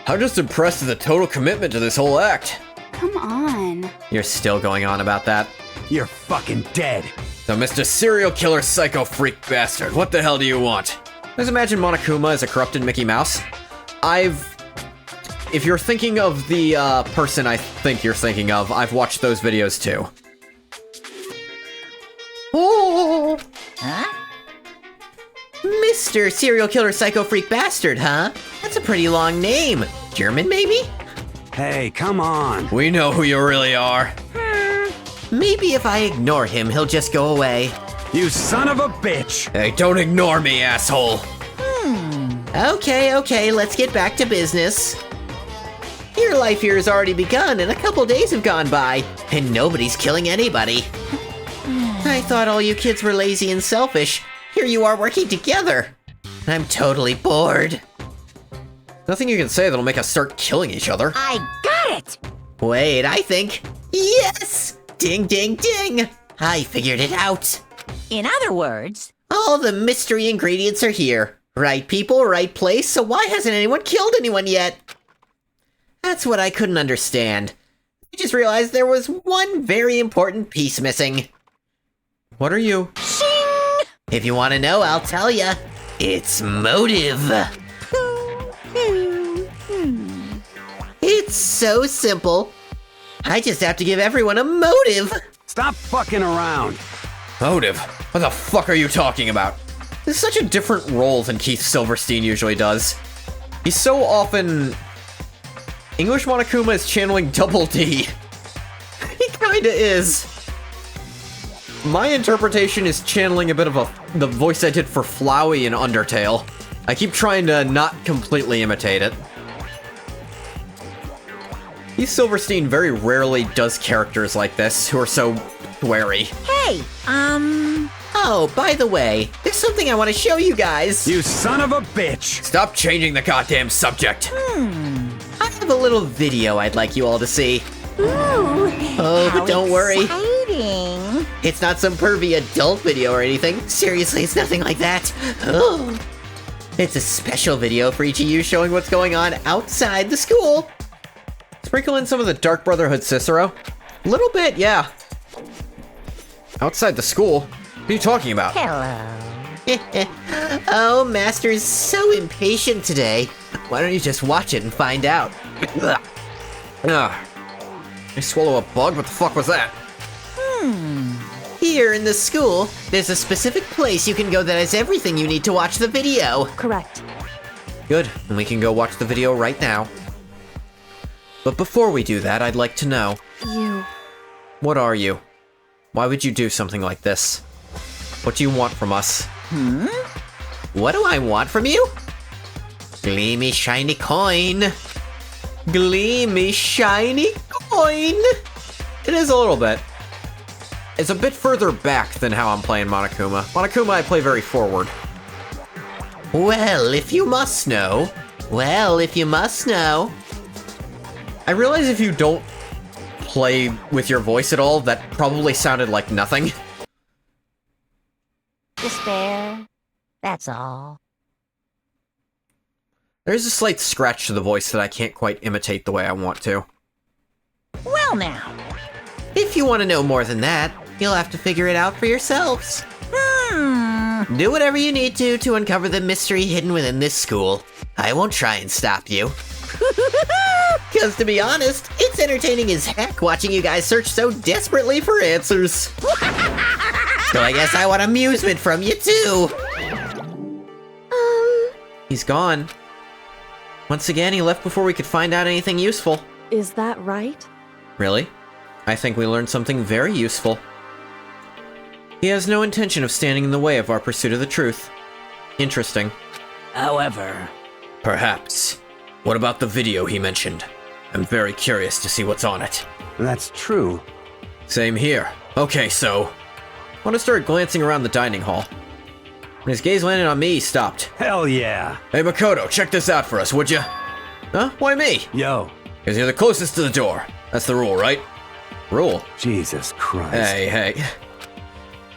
I'm just impressed with the total commitment to this whole act. Come on. You're still going on about that? You're fucking dead. So, Mr. Serial Killer Psycho Freak Bastard, what the hell do you want? Just imagine Monokuma as a corrupted Mickey Mouse. If you're thinking of the person I think you're thinking of, I've watched those videos too. Oh! Huh? Mr. Serial Killer Psycho Freak Bastard, huh? That's a pretty long name. German, maybe? Hey, come on. We know who you really are. Maybe if I ignore him, he'll just go away. You son of a bitch! Hey, don't ignore me, asshole. Okay, let's get back to business. Your life here has already begun, and a couple days have gone by, and nobody's killing anybody. I thought all you kids were lazy and selfish. Here you are working together. I'm totally bored. Nothing you can say that'll make us start killing each other. I got it! Wait, I think... Yes! Ding, ding, ding! I figured it out. In other words, All the mystery ingredients are here. Right people, right place, so why hasn't anyone killed anyone yet? That's what I couldn't understand. I just realized there was one very important piece missing. What are you? shing! If you want to know, I'll tell ya. It's motive. It's so simple. I just have to give everyone a motive. Stop fucking around. Motive? What the fuck are you talking about? This is such a different role than Keith Silverstein usually does. He's so often... English Monokuma is channeling Double D. He kinda is. My interpretation is channeling a bit of the voice I did for Flowey in Undertale. I keep trying to not completely imitate it. Keith Silverstein very rarely does characters like this, who are so wary. Hey, Oh, by the way, there's something I want to show you guys. You son of a bitch! Stop changing the goddamn subject! I have a little video I'd like you all to see. Oh, but don't worry. exciting. It's not some pervy adult video or anything. Seriously, it's nothing like that. Oh. It's a special video for each of you showing what's going on outside the school. Sprinkle in some of the Dark Brotherhood Cicero. A little bit, yeah. Outside the school? What are you talking about? Hello. Oh, Master's so impatient today. Why don't you just watch it and find out? Ugh. I swallow a bug? What the fuck was that? Here in the school, there's a specific place you can go that has everything you need to watch the video. Correct. Good, and we can go watch the video right now. But before we do that, I'd like to know... You. What are you? Why would you do something like this? What do you want from us? What do I want from you? Gleamy shiny coin. Gleamy, shiny coin! It is a little bit. It's a bit further back than how I'm playing Monokuma. Monokuma, I play very forward. Well, if you must know. Well, if you must know. I realize if you don't play with your voice at all, that probably sounded like nothing. Despair. That's all. There's a slight scratch to the voice that I can't quite imitate the way I want to. Well now. If you want to know more than that, you'll have to figure it out for yourselves. Do whatever you need to uncover the mystery hidden within this school. I won't try and stop you. Because to be honest, it's entertaining as heck watching you guys search so desperately for answers. So I guess I want amusement from you too. He's gone. Once again, he left before we could find out anything useful. Is that right? Really? I think we learned something very useful. He has no intention of standing in the way of our pursuit of the truth. Interesting. However... Perhaps. What about the video he mentioned? I'm very curious to see what's on it. That's true. Same here. Okay, so... I want to start glancing around the dining hall. When his gaze landed on me, he stopped. Hell yeah. Hey, Makoto, check this out for us, would ya? Huh? Why me? Yo. Because you're the closest to the door. That's the rule, right? Rule? Jesus Christ. Hey, hey.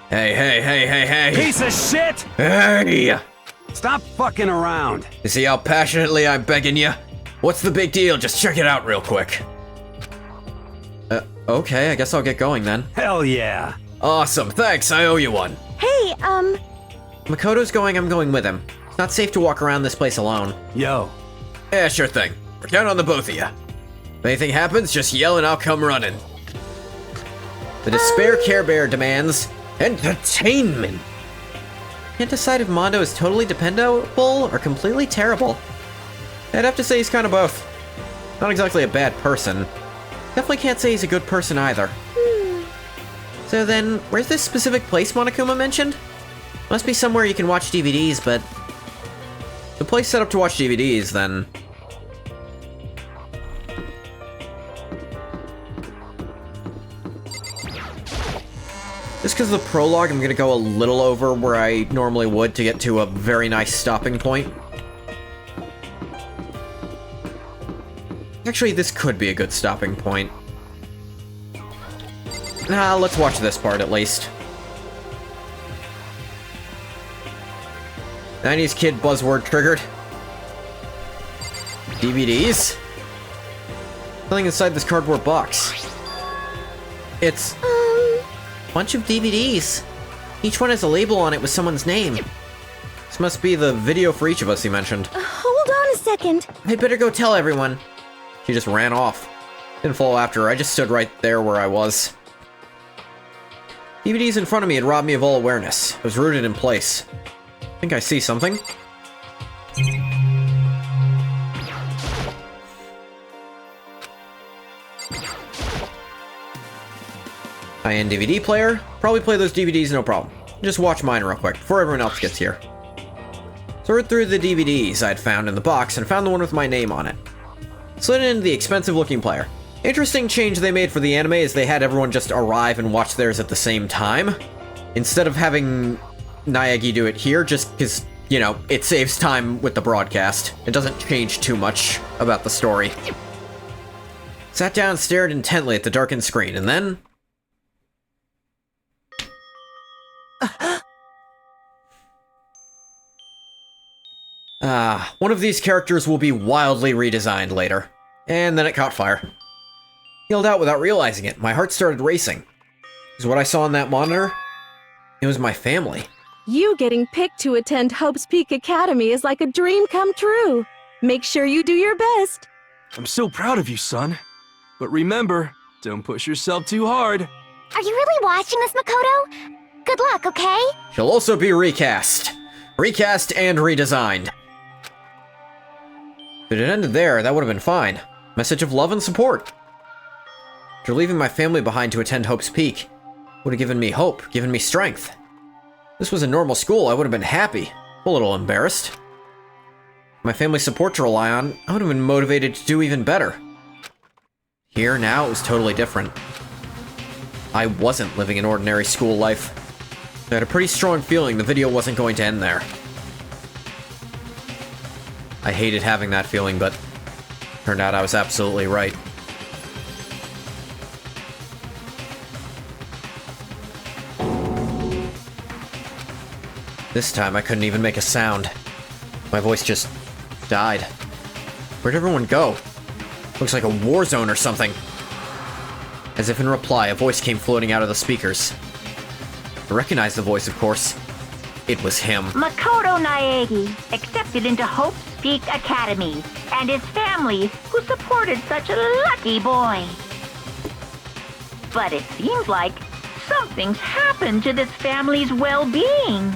Hey. Piece of shit! Hey! Stop fucking around. You see how passionately I'm begging you? What's the big deal? Just check it out real quick. Okay, I guess I'll get going then. Hell yeah. Awesome, thanks, I owe you one. Hey, Makoto's going, I'm going with him. It's not safe to walk around this place alone. Yo. Yeah, sure thing. We're counting on the both of you. If anything happens, just yell and I'll come running. The Despair Care Bear demands entertainment. Can't decide if Mondo is totally dependable or completely terrible. I'd have to say he's kind of both. Not exactly a bad person. Definitely can't say he's a good person either. So then, where's this specific place Monokuma mentioned? Must be somewhere you can watch DVDs, but... the place set up to watch DVDs, then... just because of the prologue, I'm gonna go a little over where I normally would to get to a very nice stopping point. Actually, this could be a good stopping point. Nah, let's watch this part at least. 90s kid buzzword triggered. DVDs? Something inside this cardboard box. It's... bunch of DVDs. Each one has a label on it with someone's name. This must be the video for each of us he mentioned. Hold on a second. I'd better go tell everyone. She just ran off. Didn't follow after her, I just stood right there where I was. DVDs in front of me had robbed me of all awareness. I was rooted in place. I think I see something. High-end DVD player. Probably play those DVDs, no problem. Just watch mine real quick, before everyone else gets here. Sorted through the DVDs I'd found in the box and found the one with my name on it. Slid into the expensive-looking player. Interesting change they made for the anime is they had everyone just arrive and watch theirs at the same time. Instead of having Naegi do it here, just because, you know, it saves time with the broadcast. It doesn't change too much about the story. Sat down and stared intently at the darkened screen, and then... one of these characters will be wildly redesigned later. And then it caught fire. Yelled out without realizing it. My heart started racing. Is what I saw on that monitor? It was my family. You getting picked to attend Hope's Peak Academy is like a dream come true. Make sure you do your best. I'm so proud of you, son. But remember, don't push yourself too hard. Are you really watching this, Makoto? Good luck, okay? She'll also be recast. Recast and redesigned. If it had ended there, that would have been fine. Message of love and support. After leaving my family behind to attend Hope's Peak, would have given me hope, given me strength. If this was a normal school, I would have been happy, a little embarrassed. My family's support to rely on, I would have been motivated to do even better. Here, now, it was totally different. I wasn't living an ordinary school life. I had a pretty strong feeling the video wasn't going to end there. I hated having that feeling, but turned out I was absolutely right. This time I couldn't even make a sound. My voice just died. Where'd everyone go? Looks like a war zone or something. As if in reply, a voice came floating out of the speakers. I recognized the voice, of course. It was him. Makoto Naegi, accepted into Hope's Peak Academy, and his family, who supported such a lucky boy. But it seems like something's happened to this family's well-being.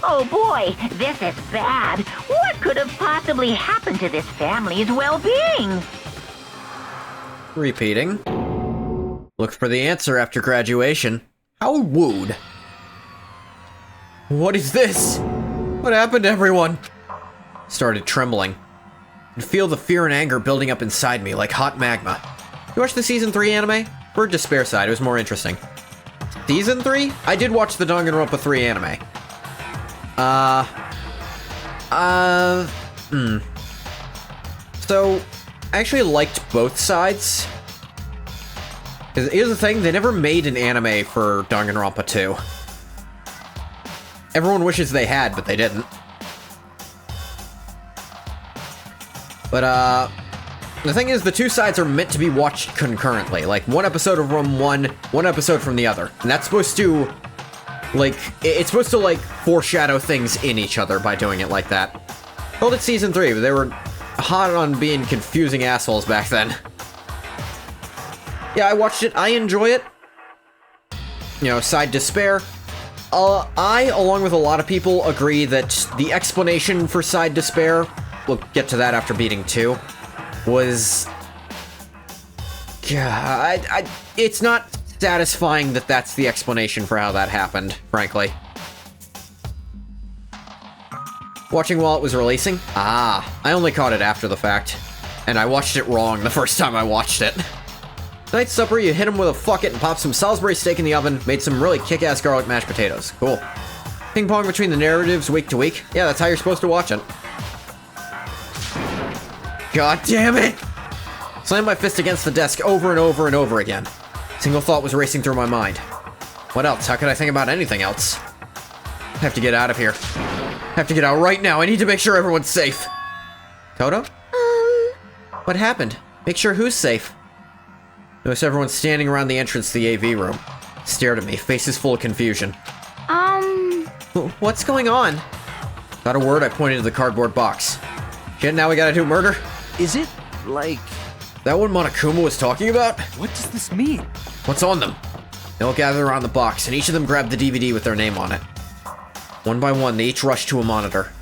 Oh boy, this is bad. What could have possibly happened to this family's well-being? Repeating. Look for the answer after graduation. How wooed. What is this? What happened to everyone? Started trembling. I could feel the fear and anger building up inside me like hot magma. You watched the Season 3 anime? For Despair side, it was more interesting. Season 3? I did watch the Danganronpa 3 anime. So, I actually liked both sides. Here's the thing, they never made an anime for Danganronpa 2. Everyone wishes they had, but they didn't. But, the thing is, the two sides are meant to be watched concurrently. Like, one episode from one episode from the other. And that's supposed to, like, it's supposed to, like, foreshadow things in each other by doing it like that. Called it Season 3, but they were hot on being confusing assholes back then. Yeah, I watched it. I enjoy it. You know, side Despair. I, along with a lot of people, agree that the explanation for side Despair we'll get to that after beating 2, was... God, it's not satisfying that that's the explanation for how that happened, frankly. Watching while it was releasing? Ah, I only caught it after the fact. And I watched it wrong the first time I watched it. Night's supper, you hit him with a fuck it and pop some Salisbury steak in the oven, made some really kick-ass garlic mashed potatoes. Cool. Ping-pong between the narratives week to week. Yeah, that's how you're supposed to watch it. God damn it! Slammed my fist against the desk over and over and over again. Single thought was racing through my mind. What else? How could I think about anything else? I have to get out of here. I have to get out right now. I need to make sure everyone's safe. Toto? What happened? Make sure who's safe? Notice everyone standing around the entrance to the AV room. Stared at me, faces full of confusion. What's going on? Not a word, I pointed to the cardboard box. Shit, now we gotta do murder? Is it, like... That what Monokuma was talking about? What does this mean? What's on them? They all gathered around the box, and each of them grabbed the DVD with their name on it. One by one, they each rushed to a monitor.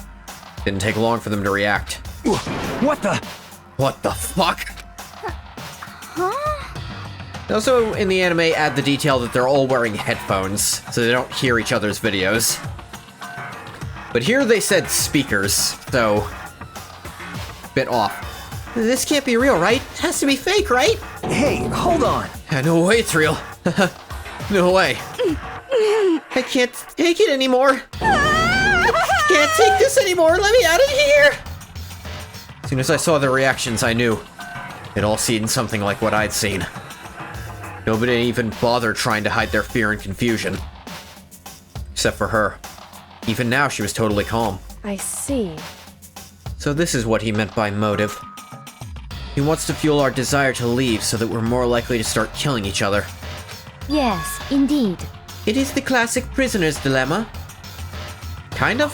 Didn't take long for them to react. What the? What the fuck? Huh? They also, in the anime, add the detail that they're all wearing headphones, so they don't hear each other's videos. But here they said speakers, so... bit off. This can't be real, right? It has to be fake, right? Hey, hold on. No way it's real. No way. I can't take it anymore. Can't take this anymore. Let me out of here. As soon as I saw their reactions, I knew. It all seemed something like what I'd seen. Nobody even bothered trying to hide their fear and confusion. Except for her. Even now, she was totally calm. I see. So this is what he meant by motive. He wants to fuel our desire to leave so that we're more likely to start killing each other. Yes, indeed. It is the classic prisoner's dilemma. Kind of?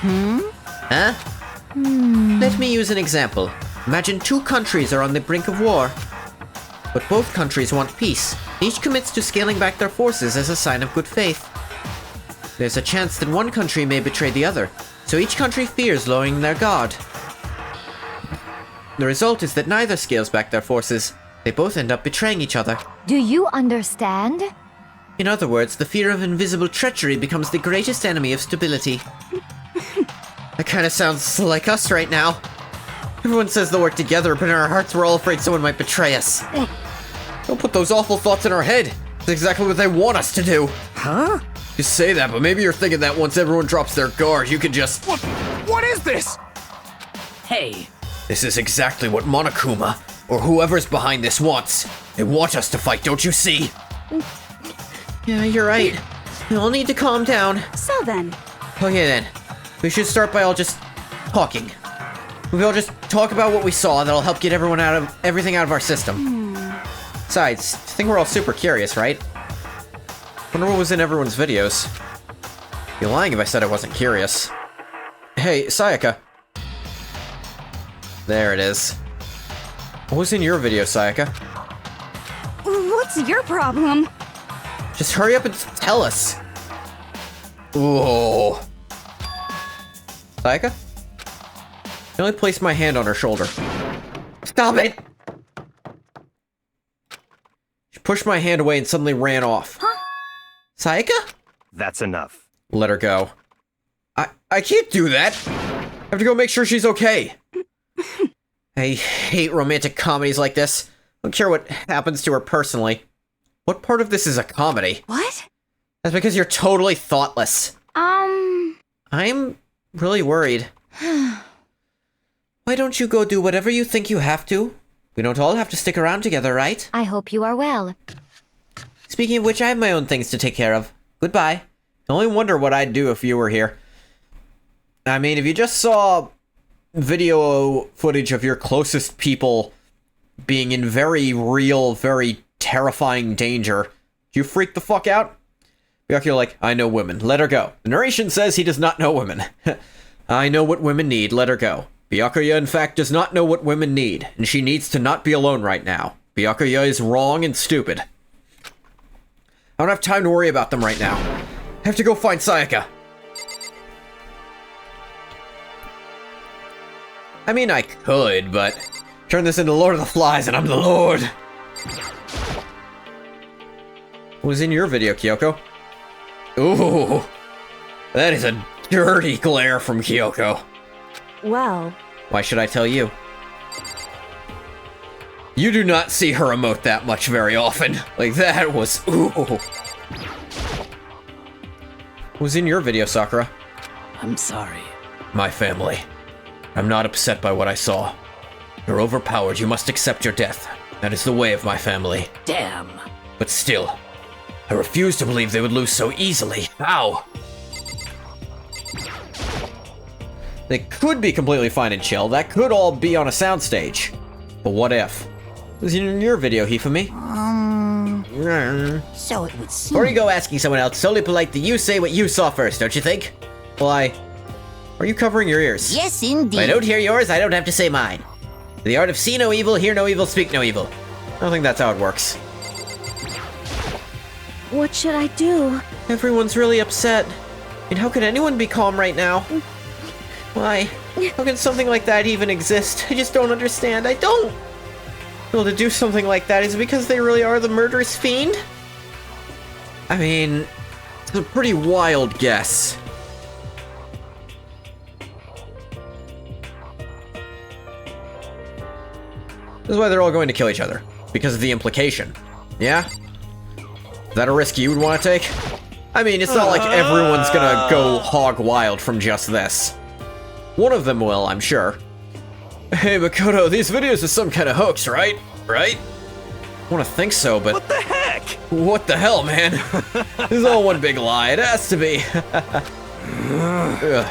Huh? Let me use an example. Imagine 2 countries are on the brink of war. But both countries want peace. Each commits to scaling back their forces as a sign of good faith. There's a chance that one country may betray the other, so each country fears lowering their guard. The result is that neither scales back their forces. They both end up betraying each other. Do you understand? In other words, the fear of invisible treachery becomes the greatest enemy of stability. That kind of sounds like us right now. Everyone says they'll work together, but in our hearts we're all afraid someone might betray us. Don't put those awful thoughts in our head. That's exactly what they want us to do. Huh? You say that, but maybe you're thinking that once everyone drops their guard, you could just... What is this? Hey. This is exactly what Monokuma, or whoever's behind this wants. They want us to fight, don't you see? Yeah, you're right. We all need to calm down. So then. Okay then. We should start by all just talking. We all just talk about what we saw, that'll help get everything out of our system. Besides, I think we're all super curious, right? Wonder what was in everyone's videos. I'd be lying if I said I wasn't curious. Hey, Sayaka. There it is. What was in your video, Sayaka? What's your problem? Just hurry up and tell us. Whoa. Sayaka? I only placed my hand on her shoulder. Stop it! She pushed my hand away and suddenly ran off. Huh? Sayaka? That's enough. Let her go. I can't do that! I have to go make sure she's okay. I hate romantic comedies like this. I don't care what happens to her personally. What part of this is a comedy? What? That's because you're totally thoughtless. I'm really worried. Why don't you go do whatever you think you have to? We don't all have to stick around together, right? I hope you are well. Speaking of which, I have my own things to take care of. Goodbye. I only wonder what I'd do if you were here. I mean, if you just saw video footage of your closest people being in very real, very terrifying danger, do you freak the fuck out? Byakuya like, I know women, let her go. The narration says he does not know women. I know what women need, let her go. Byakuya, in fact, does not know what women need, and she needs to not be alone right now. Byakuya is wrong and stupid. I don't have time to worry about them right now. I have to go find Sayaka. I mean, I could, but turn this into Lord of the Flies and I'm the Lord. What was in your video, Kyoko? Ooh, that is a dirty glare from Kyoko. Well, Why should I tell you? You do not see her emote that much very often. Like, that was... Ooh. What was in your video, Sakura? I'm sorry. My family. I'm not upset by what I saw. You're overpowered. You must accept your death. That is the way of my family. Damn. But still, I refuse to believe they would lose so easily. How? They could be completely fine and chill. That could all be on a soundstage. But what if? It was in your video, Hifumi. So it would seem. Before you go asking someone else, solely polite that you say what you saw first, don't you think? Why? Are you covering your ears? Yes, indeed. If I don't hear yours, I don't have to say mine. The art of see no evil, hear no evil, speak no evil. I don't think that's how it works. what should I do? Everyone's really upset. And how could anyone be calm right now? Why? How can something like that even exist? I just don't understand. I don't! Well, to do something like that is because they really are the murderous fiend? I mean, it's a pretty wild guess. This is why they're all going to kill each other. Because of the implication. Yeah? Is that a risk you would want to take? I mean, it's not like everyone's gonna go hog wild from just this. One of them will, I'm sure. Hey, Makoto, these videos are some kind of hoax, right? Right? I want to think so, but... What the heck? What the hell, man? This is all one big lie. It has to be. Ugh.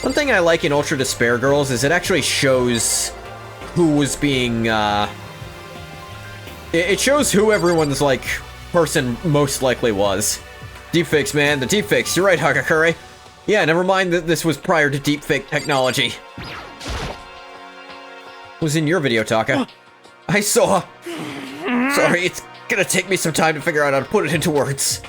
One thing I like in Ultra Despair Girls is it actually shows who was being, It shows who everyone's, like, person most likely was. Deepfakes, man. The deepfakes. You're right, Hagakure. Yeah, never mind that this was prior to deepfake technology. Was in your video, Taka. I saw. Sorry, it's gonna take me some time to figure out how to put it into words.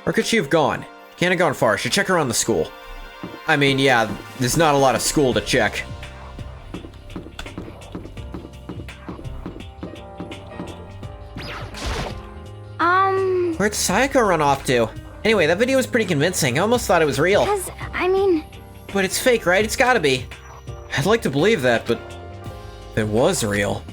Where could she have gone? Can't have gone far. Should check around the school. I mean, yeah, there's not a lot of school to check. Where'd Sayaka run off to? Anyway, that video was pretty convincing. I almost thought it was real. I mean... But it's fake, right? It's gotta be. I'd like to believe that, but... it was real.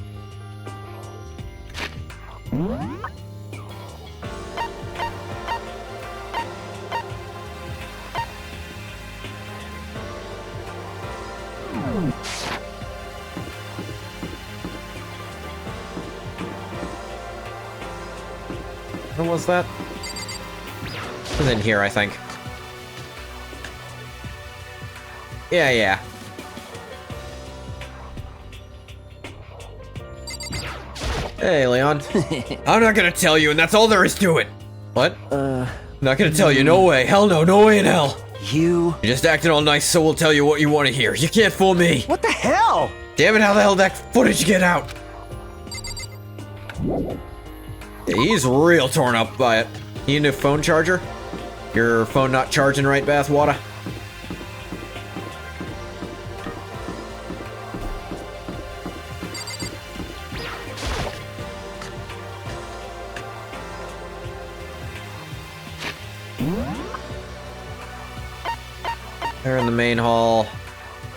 What was that? It was in here, I think. Yeah. Hey, Leon. I'm not gonna tell you, and that's all there is to it. What? Not gonna tell you, no way. Hell no, no way in hell. You just acting all nice, so we'll tell you what you want to hear. You can't fool me. What the hell? Damn it, how the hell did that footage get out? Yeah, he's real torn up by it. You need a phone charger? Your phone not charging right, Bathwater? They're in the main hall.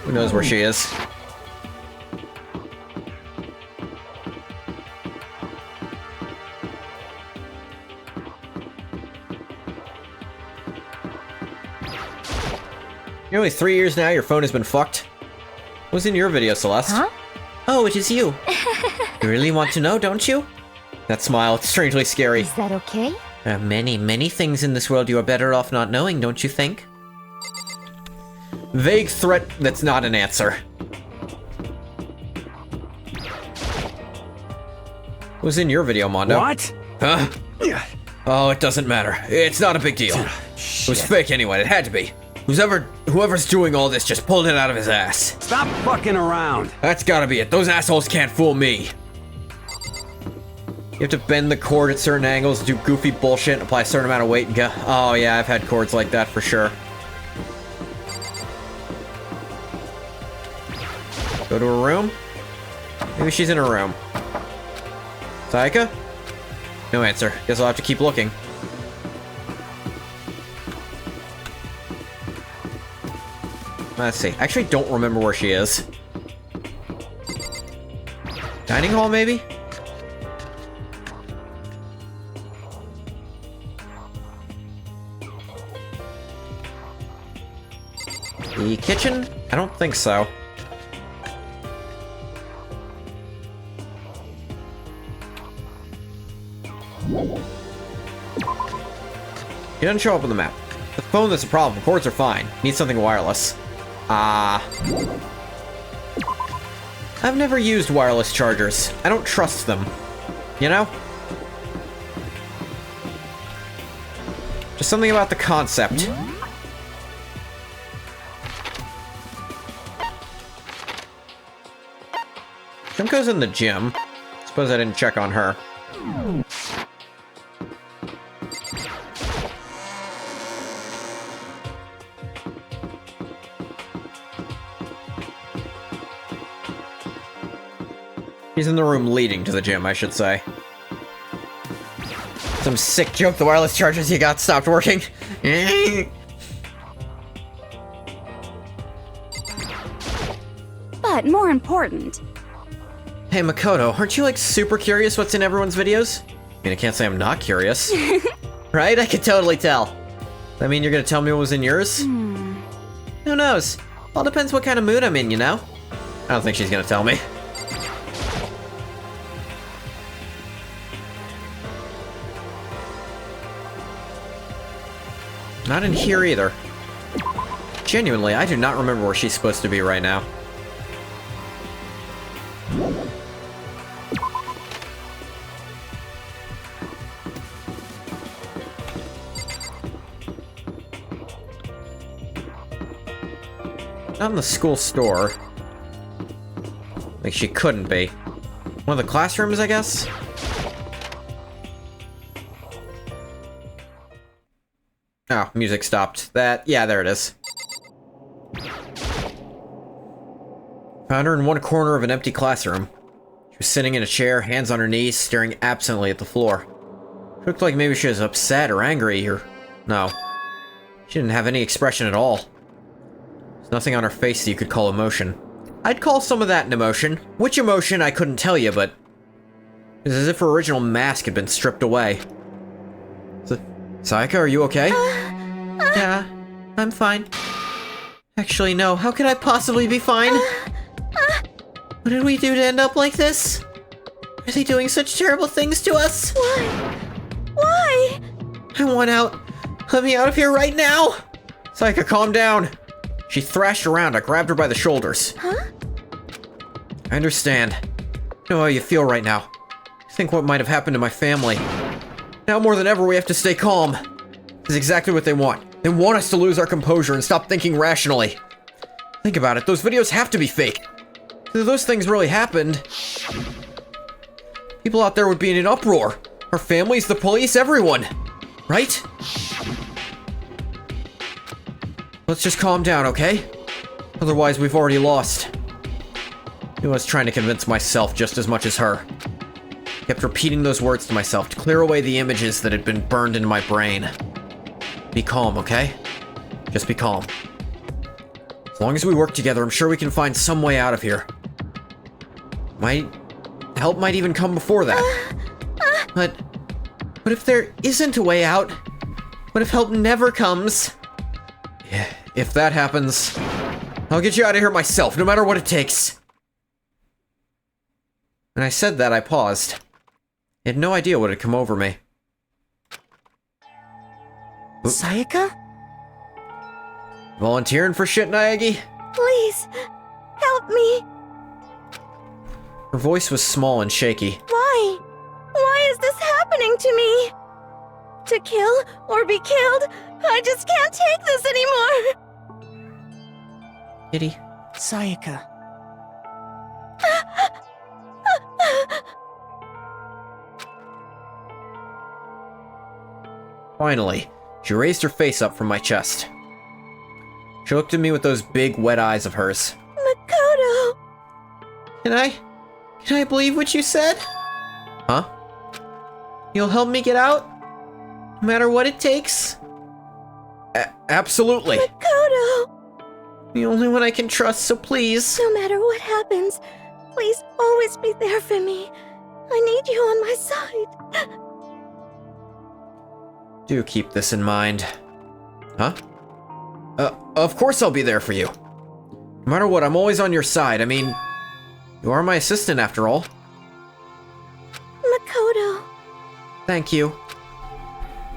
Who knows where she is? Nearly 3 years now, your phone has been fucked. What was in your video, Celeste? Huh? Oh, it is you. You really want to know, don't you? That smile, it's strangely scary. Is that okay? There are many, many things in this world you are better off not knowing, don't you think? Vague threat that's not an answer. What was in your video, Mondo? What? Huh? Oh, it doesn't matter. It's not a big deal. It was fake anyway, it had to be. Whoever's doing all this just pulled it out of his ass. Stop fucking around. That's gotta be it. Those assholes can't fool me. You have to bend the cord at certain angles, do goofy bullshit, apply a certain amount of weight, and go. Oh yeah, I've had cords like that for sure. Go to her room? Maybe she's in her room. Sayaka? No answer. Guess I'll have to keep looking. Let's see. I actually don't remember where she is. Dining hall, maybe? The kitchen? I don't think so. He doesn't show up on the map. The phone that's a problem. Cords are fine. Need something wireless. I've never used wireless chargers. I don't trust them. You know? Just something about the concept. Junko's in the gym. Suppose I didn't check on her. He's in the room leading to the gym, I should say. Some sick joke, the wireless chargers you got stopped working. But more important. Hey Makoto, aren't you like super curious what's in everyone's videos? I mean, I can't say I'm not curious. Right? I could totally tell. That mean you're gonna tell me what was in yours? Who knows? All depends what kind of mood I'm in, you know? I don't think she's gonna tell me. Not in here either. Genuinely, I do not remember where she's supposed to be right now. Not in the school store. Like she couldn't be. One of the classrooms, I guess? Oh, music stopped. Yeah, there it is. Found her in one corner of an empty classroom. She was sitting in a chair, hands on her knees, staring absently at the floor. It looked like maybe she was upset or angry or... No. She didn't have any expression at all. There's nothing on her face that you could call emotion. I'd call some of that an emotion. Which emotion, I couldn't tell you, but... It's as if her original mask had been stripped away. Sayaka, are you okay? Yeah, I'm fine. Actually, no. How could I possibly be fine? What did we do to end up like this? Are they doing such terrible things to us? Why? Why? I want out. Let me out of here right now! Sayaka, calm down. She thrashed around. I grabbed her by the shoulders. Huh? I understand. I know how you feel right now. I think what might have happened to my family. Now more than ever, we have to stay calm. This is exactly what they want. They want us to lose our composure and stop thinking rationally. Think about it, those videos have to be fake. If those things really happened, people out there would be in an uproar. Our families, the police, everyone. Right? Let's just calm down, okay? Otherwise, we've already lost. I was trying to convince myself just as much as her. Kept repeating those words to myself to clear away the images that had been burned into my brain. Be calm, okay? Just be calm. As long as we work together, I'm sure we can find some way out of here. Help might even come before that. But what if there isn't a way out? What if help never comes? Yeah, if that happens, I'll get you out of here myself, no matter what it takes. When I said that, I paused. I had no idea what had come over me. Sayaka? Volunteering for shit, Naegi? Please, help me. Her voice was small and shaky. Why? Why is this happening to me? To kill or be killed? I just can't take this anymore. Kitty. Sayaka. Finally, she raised her face up from my chest. She looked at me with those big, wet eyes of hers. Makoto! Can I believe what you said? Huh? You'll help me get out? No matter what it takes? Absolutely. Makoto! The only one I can trust, so please. No matter what happens, please always be there for me. I need you on my side. Do keep this in mind. Huh? Of course I'll be there for you. No matter what, I'm always on your side. I mean, you are my assistant after all. Makoto. Thank you.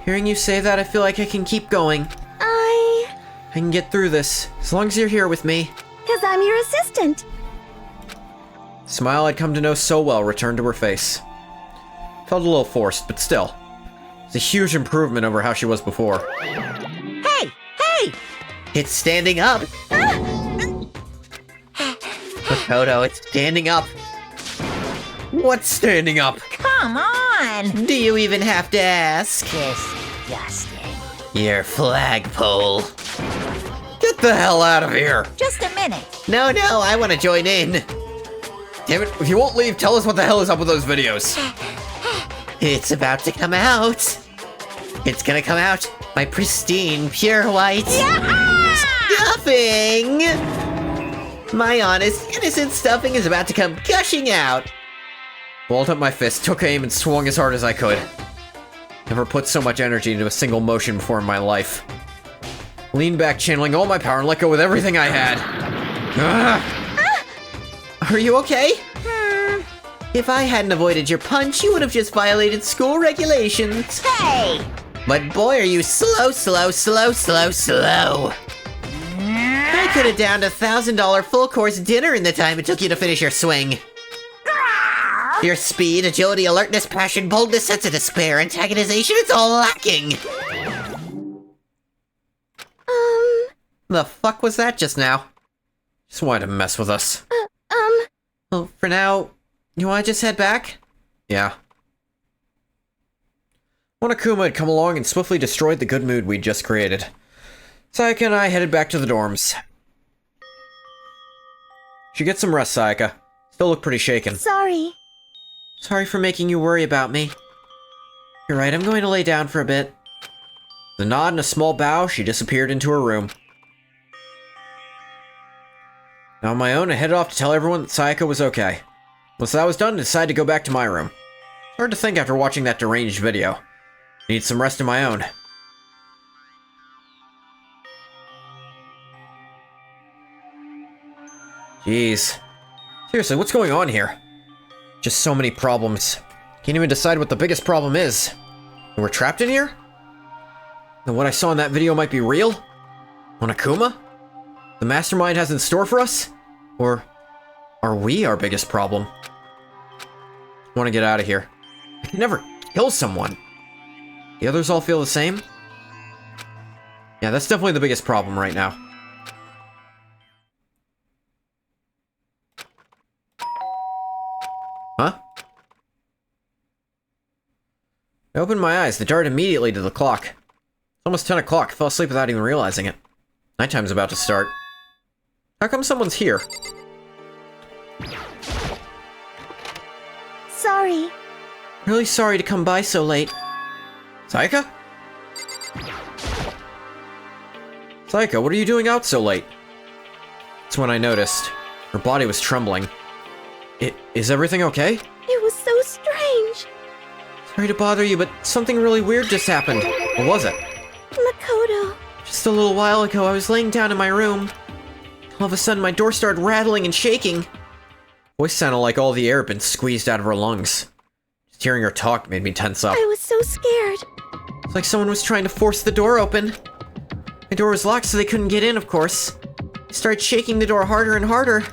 Hearing you say that, I feel like I can keep going. I can get through this, as long as you're here with me. 'Cause I'm your assistant. The smile I'd come to know so well returned to her face. Felt a little forced, but still. It's a huge improvement over how she was before. Hey! Hey! It's standing up! Makoto, it's standing up! What's standing up? Come on! Do you even have to ask? Disgusting. Your flagpole. Get the hell out of here! Just a minute. No, I want to join in. Damn it, if you won't leave, tell us what the hell is up with those videos. It's about to come out. It's gonna come out. My pristine, pure white stuffing! My honest, innocent stuffing is about to come gushing out. Balled up my fist, took aim, and swung as hard as I could. Never put so much energy into a single motion before in my life. Leaned back, channeling all my power, and let go with everything I had. Are you okay? If I hadn't avoided your punch, you would have just violated school regulations. Hey! But boy, are you slow. I could have downed $1,000 full-course dinner in the time it took you to finish your swing. Your speed, agility, alertness, passion, boldness, sense of despair, antagonization, it's all lacking. The fuck was that just now? Just wanted to mess with us. Well, for now, you wanna just head back? Yeah. Monokuma had come along and swiftly destroyed the good mood we'd just created. Sayaka and I headed back to the dorms. Should get some rest, Sayaka. Still look pretty shaken. Sorry. Sorry for making you worry about me. You're right, I'm going to lay down for a bit. With a nod and a small bow, she disappeared into her room. Now on my own, I headed off to tell everyone that Sayaka was okay. Once that was done, I decided to go back to my room. It's hard to think after watching that deranged video. I need some rest of my own. Jeez. Seriously, what's going on here? Just so many problems. Can't even decide what the biggest problem is. And we're trapped in here? Then what I saw in that video might be real? Monokuma? The mastermind has in store for us? Or are we our biggest problem? I want to get out of here. I can never kill someone. The others all feel the same? Yeah, that's definitely the biggest problem right now. Huh? I opened my eyes, they darted immediately to the clock. It's almost 10 o'clock, I fell asleep without even realizing it. Nighttime's about to start. How come someone's here? Sorry. Really sorry to come by so late. Sayaka? Sayaka, what are you doing out so late? That's when I noticed. Her body was trembling. Is everything okay? It was so strange. Sorry to bother you, but something really weird just happened. What was it? Makoto. Just a little while ago, I was laying down in my room. All of a sudden, my door started rattling and shaking. Voice sounded like all the air had been squeezed out of her lungs. Just hearing her talk made me tense up. I was so scared. It's like someone was trying to force the door open. My door was locked, so they couldn't get in, of course. I started shaking the door harder and harder.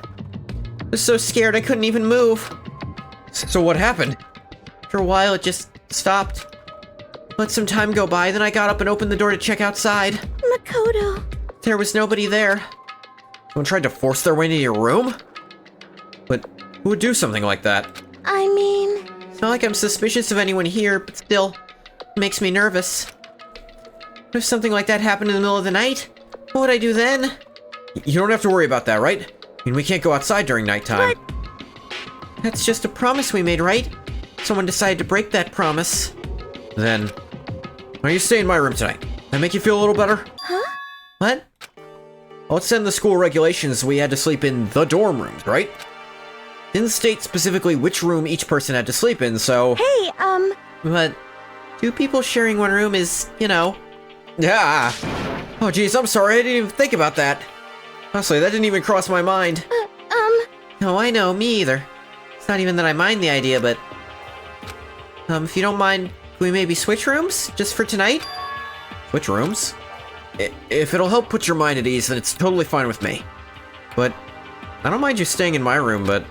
I was so scared I couldn't even move. So what happened? For a while, it just stopped. Let some time go by, then I got up and opened the door to check outside. Makoto. There was nobody there. Someone tried to force their way into your room? But who would do something like that? I mean... It's not like I'm suspicious of anyone here, but still, it makes me nervous. What if something like that happened in the middle of the night? What would I do then? You don't have to worry about that, right? I mean, we can't go outside during nighttime. That's just a promise we made, right? Someone decided to break that promise. Then, why don't you stay in my room tonight? That make you feel a little better? Huh? What? Well, it said in the school regulations we had to sleep in the dorm rooms, right? Didn't state specifically which room each person had to sleep in, so... Hey, But 2 people sharing one room is, you know... Yeah! Oh geez, I'm sorry, I didn't even think about that. Honestly, that didn't even cross my mind. No, I know, me either. It's not even that I mind the idea, but... if you don't mind, can we maybe switch rooms? Just for tonight? Switch rooms? If it'll help put your mind at ease, then it's totally fine with me. But, I don't mind you staying in my room, but...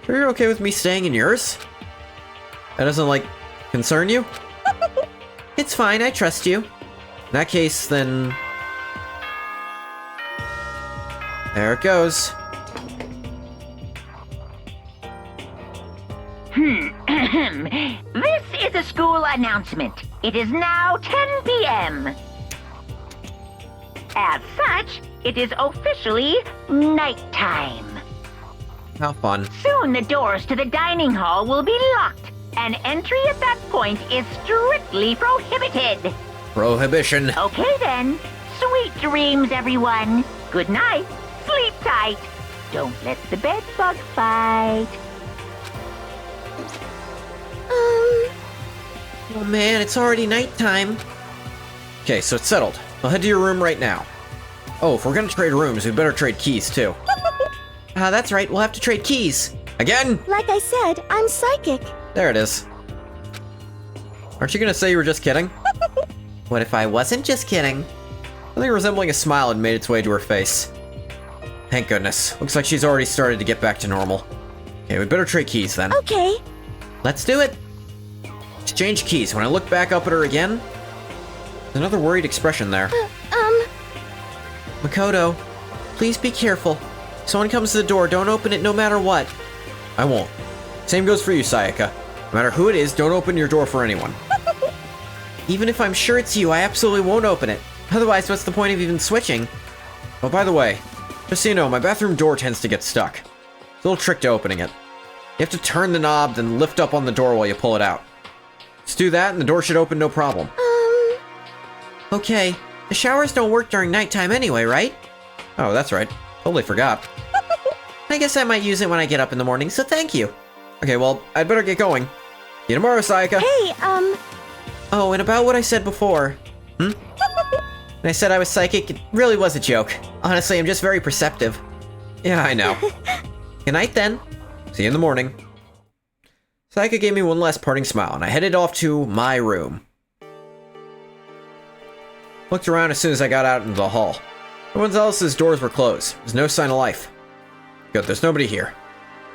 Sure you're okay with me staying in yours? That doesn't, like, concern you? It's fine, I trust you. In that case, then... There it goes. This is a school announcement. It is now 10 p.m. As such, it is officially nighttime. How fun. Soon the doors to the dining hall will be locked, and entry at that point is strictly prohibited. Prohibition. Okay then. Sweet dreams, everyone. Good night. Sleep tight. Don't let the bed bug fight. Oh man, it's already nighttime. Okay, so it's settled. I'll head to your room right now. Oh, if we're gonna trade rooms, we better trade keys, too. That's right, we'll have to trade keys. Again? like I said, I'm psychic. There it is. Aren't you gonna say you were just kidding? What if I wasn't just kidding? Something resembling a smile had made its way to her face. Thank goodness. Looks like she's already started to get back to normal. Okay, we better trade keys then. Okay. Let's do it. Exchange keys. When I look back up at her again, there's another worried expression there. Makoto, please be careful. If someone comes to the door, don't open it no matter what. I won't. Same goes for you, Sayaka. No matter who it is, don't open your door for anyone. Even if I'm sure it's you, I absolutely won't open it. Otherwise, what's the point of even switching? Oh, by the way, just so you know, my bathroom door tends to get stuck. There's a little trick to opening it. You have to turn the knob, then lift up on the door while you pull it out. Just do that, and the door should open no problem. Okay. The showers don't work during nighttime anyway, right? Oh, that's right. Totally forgot. I guess I might use it when I get up in the morning, so thank you. Okay, well, I'd better get going. See you tomorrow, Sayaka. Hey, Oh, and about what I said before. When I said I was psychic, it really was a joke. Honestly, I'm just very perceptive. Yeah, I know. Good night, then. See you in the morning. Sayaka gave me one last parting smile, and I headed off to my room. Looked around as soon as I got out into the hall. Everyone else's doors were closed. There's no sign of life. Good, there's nobody here.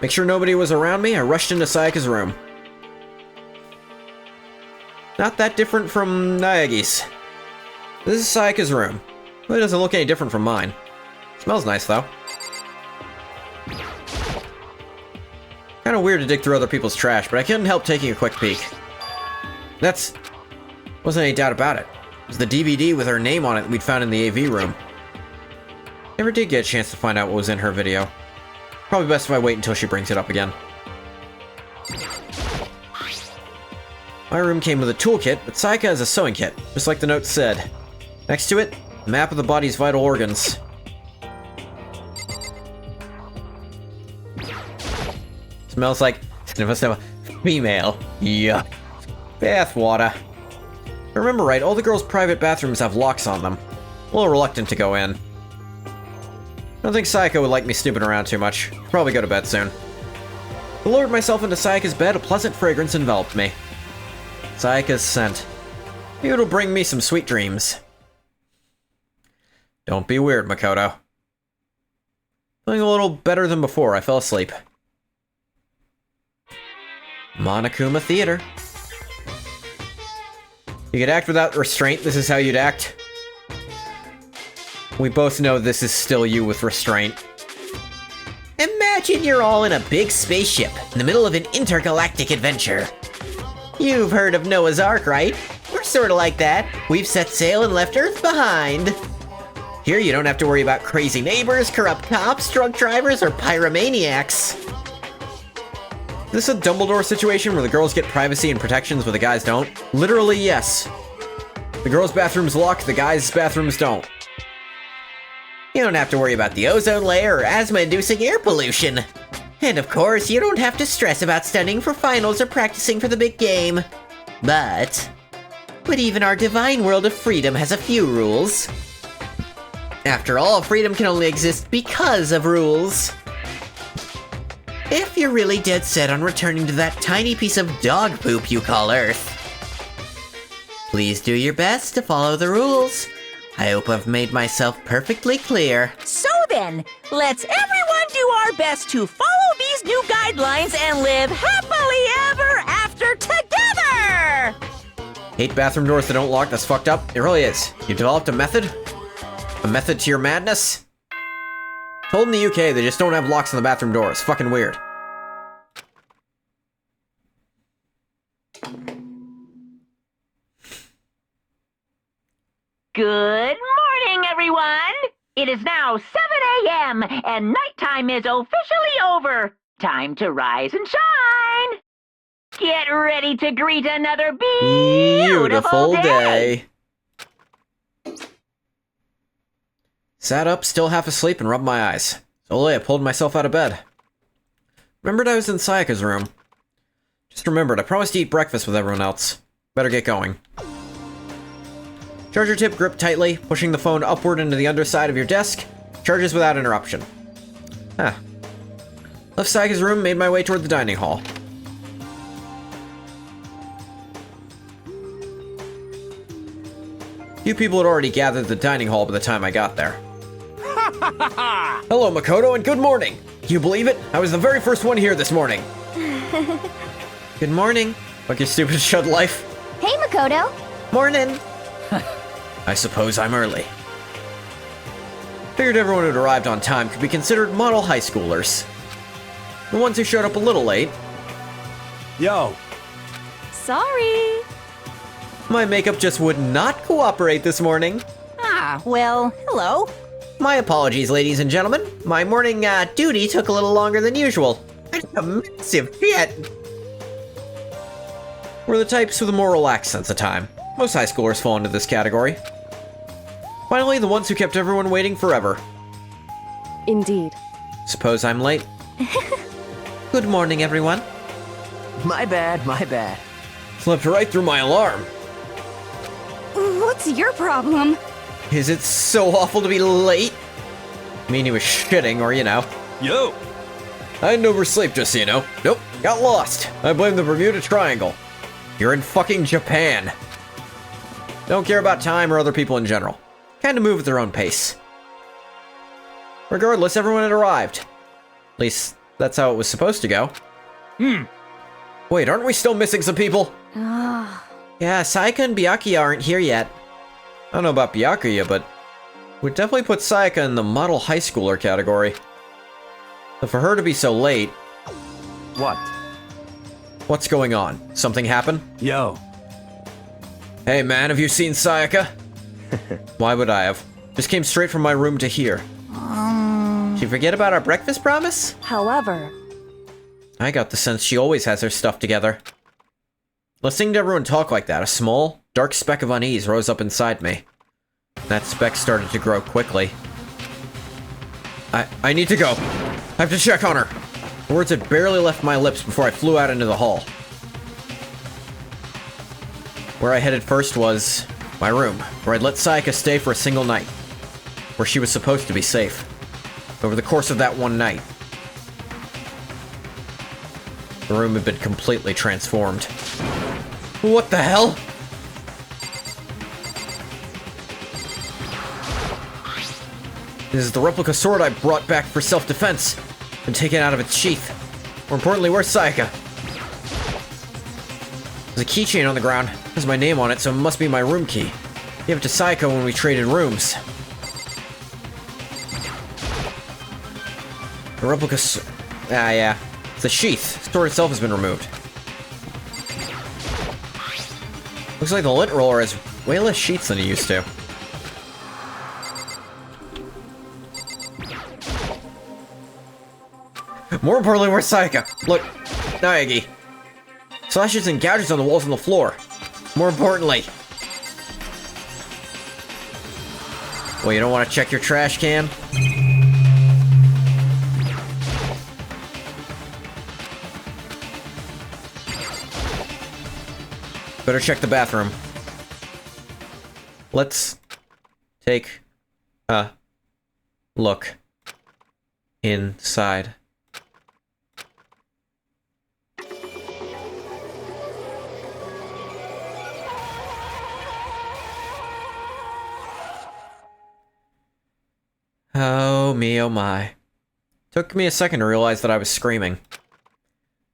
Make sure nobody was around me, I rushed into Sayaka's room. Not that different from Naegi's. This is Sayaka's room. Really doesn't look any different from mine. Smells nice, though. Kinda weird to dig through other people's trash, but I couldn't help taking a quick peek. Wasn't any doubt about it. It was the DVD with her name on it we'd found in the AV room. Never did get a chance to find out what was in her video. Probably best if I wait until she brings it up again. My room came with a toolkit, but Sayaka has a sewing kit, just like the note said. Next to it, a map of the body's vital organs. Smells like female. Yuck. Bath water. If I remember right, all the girls' private bathrooms have locks on them. A little reluctant to go in. I don't think Sayaka would like me snooping around too much. Probably go to bed soon. I lowered myself into Sayaka's bed, a pleasant fragrance enveloped me. Sayaka's scent. Maybe it'll bring me some sweet dreams. Don't be weird, Makoto. Feeling a little better than before, I fell asleep. Monokuma Theater. You could act without restraint, this is how you'd act. We both know this is still you with restraint. Imagine you're all in a big spaceship in the middle of an intergalactic adventure. You've heard of Noah's Ark, right? We're sorta like that. We've set sail and left Earth behind. Here you don't have to worry about crazy neighbors, corrupt cops, drunk drivers, or pyromaniacs. Is this a Dumbledore situation where the girls get privacy and protections but the guys don't? Literally, yes. The girls' bathrooms lock, the guys' bathrooms don't. You don't have to worry about the ozone layer or asthma-inducing air pollution. And of course, you don't have to stress about studying for finals or practicing for the big game. But even our divine world of freedom has a few rules. After all, freedom can only exist because of rules. If you're really dead set on returning to that tiny piece of dog poop you call Earth, please do your best to follow the rules. I hope I've made myself perfectly clear. So then, let's everyone do our best to follow these new guidelines and live happily ever after together! Hate bathroom doors that don't lock, that's fucked up. It really is. You developed a method? A method to your madness? Told in the UK they just don't have locks on the bathroom doors. Fucking weird. Good morning, everyone! It is now 7 a.m. and nighttime is officially over. Time to rise and shine! Get ready to greet another beautiful day! Sat up, still half asleep, and rubbed my eyes. Slowly, I pulled myself out of bed. Remembered I was in Sayaka's room. Just remembered, I promised to eat breakfast with everyone else. Better get going. Charger tip gripped tightly, pushing the phone upward into the underside of your desk. Charges without interruption. Huh. Left Sayaka's room, made my way toward the dining hall. Few people had already gathered at the dining hall by the time I got there. Hello, Makoto, and good morning! Can you believe it? I was the very first one here this morning. Good morning. Fuck your stupid shut life. Hey, Makoto. Morning. I suppose I'm early. Figured everyone who'd arrived on time could be considered model high schoolers. The ones who showed up a little late. Yo. Sorry. My makeup just would not cooperate this morning. Ah, well, hello. My apologies, ladies and gentlemen. My morning duty took a little longer than usual. That's a massive shit. We're the types with a more relaxed sense of time. Most high schoolers fall into this category. Finally, the ones who kept everyone waiting forever. Indeed. Suppose I'm late. Good morning, everyone. My bad, my bad. Slept right through my alarm. What's your problem? Is it so awful to be late? I mean, he was shitting, or you know. Yo! I had no oversleep, just so you know. Nope, got lost. I blame the Bermuda Triangle. You're in fucking Japan. Don't care about time or other people in general. Kinda move at their own pace. Regardless, everyone had arrived. At least, that's how it was supposed to go. Wait, aren't we still missing some people? Yeah, Sayaka and Byakuya aren't here yet. I don't know about Byakuya, but we'd definitely put Sayaka in the model high schooler category. But for her to be so late... What? What's going on? Something happen? Yo. Hey man, have you seen Sayaka? Why would I have? Just came straight from my room to here. Did you forget about our breakfast promise? However, I got the sense she always has her stuff together. Listening to everyone talk like that, a small, dark speck of unease rose up inside me. That speck started to grow quickly. I need to go. I have to check on her. The words had barely left my lips before I flew out into the hall. Where I headed first was my room, where I'd let Sayaka stay for a single night. Where she was supposed to be safe. Over the course of that one night. The room had been completely transformed. What the hell? This is the replica sword I brought back for self-defense. Been taken out of its sheath. More importantly, where's Sayaka? There's a keychain on the ground. Has my name on it, so it must be my room key. Gave it to Sayaka when we traded rooms. The replica yeah. It's the sheath. The sword itself has been removed. Looks like the lint roller has way less sheets than it used to. More importantly, where's Sayaka? Look, Naegi. Slashes and gouges on the walls and the floor. More importantly. Well, you don't want to check your trash can? Better check the bathroom. Let's take a look inside. Oh me, oh my. Took me a second to realize that I was screaming.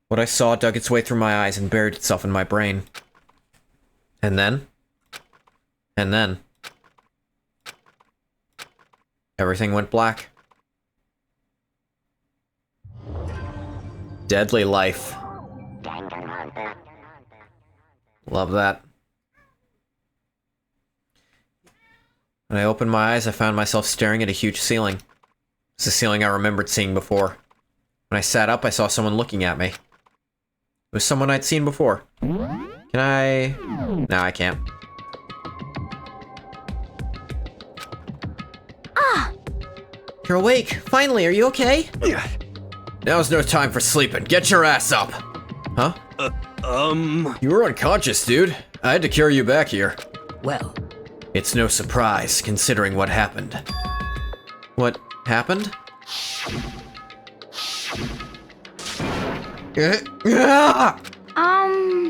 What I saw dug its way through my eyes and buried itself in my brain. And then? Everything went black. Deadly life. Love that. When I opened my eyes, I found myself staring at a huge ceiling. It's the ceiling I remembered seeing before. When I sat up, I saw someone looking at me. It was someone I'd seen before. Can I... No, I can't. Ah! You're awake! Finally, are you okay? Now's no time for sleeping. Get your ass up! Huh? You were unconscious, dude. I had to carry you back here. Well... It's no surprise, considering what happened. What happened?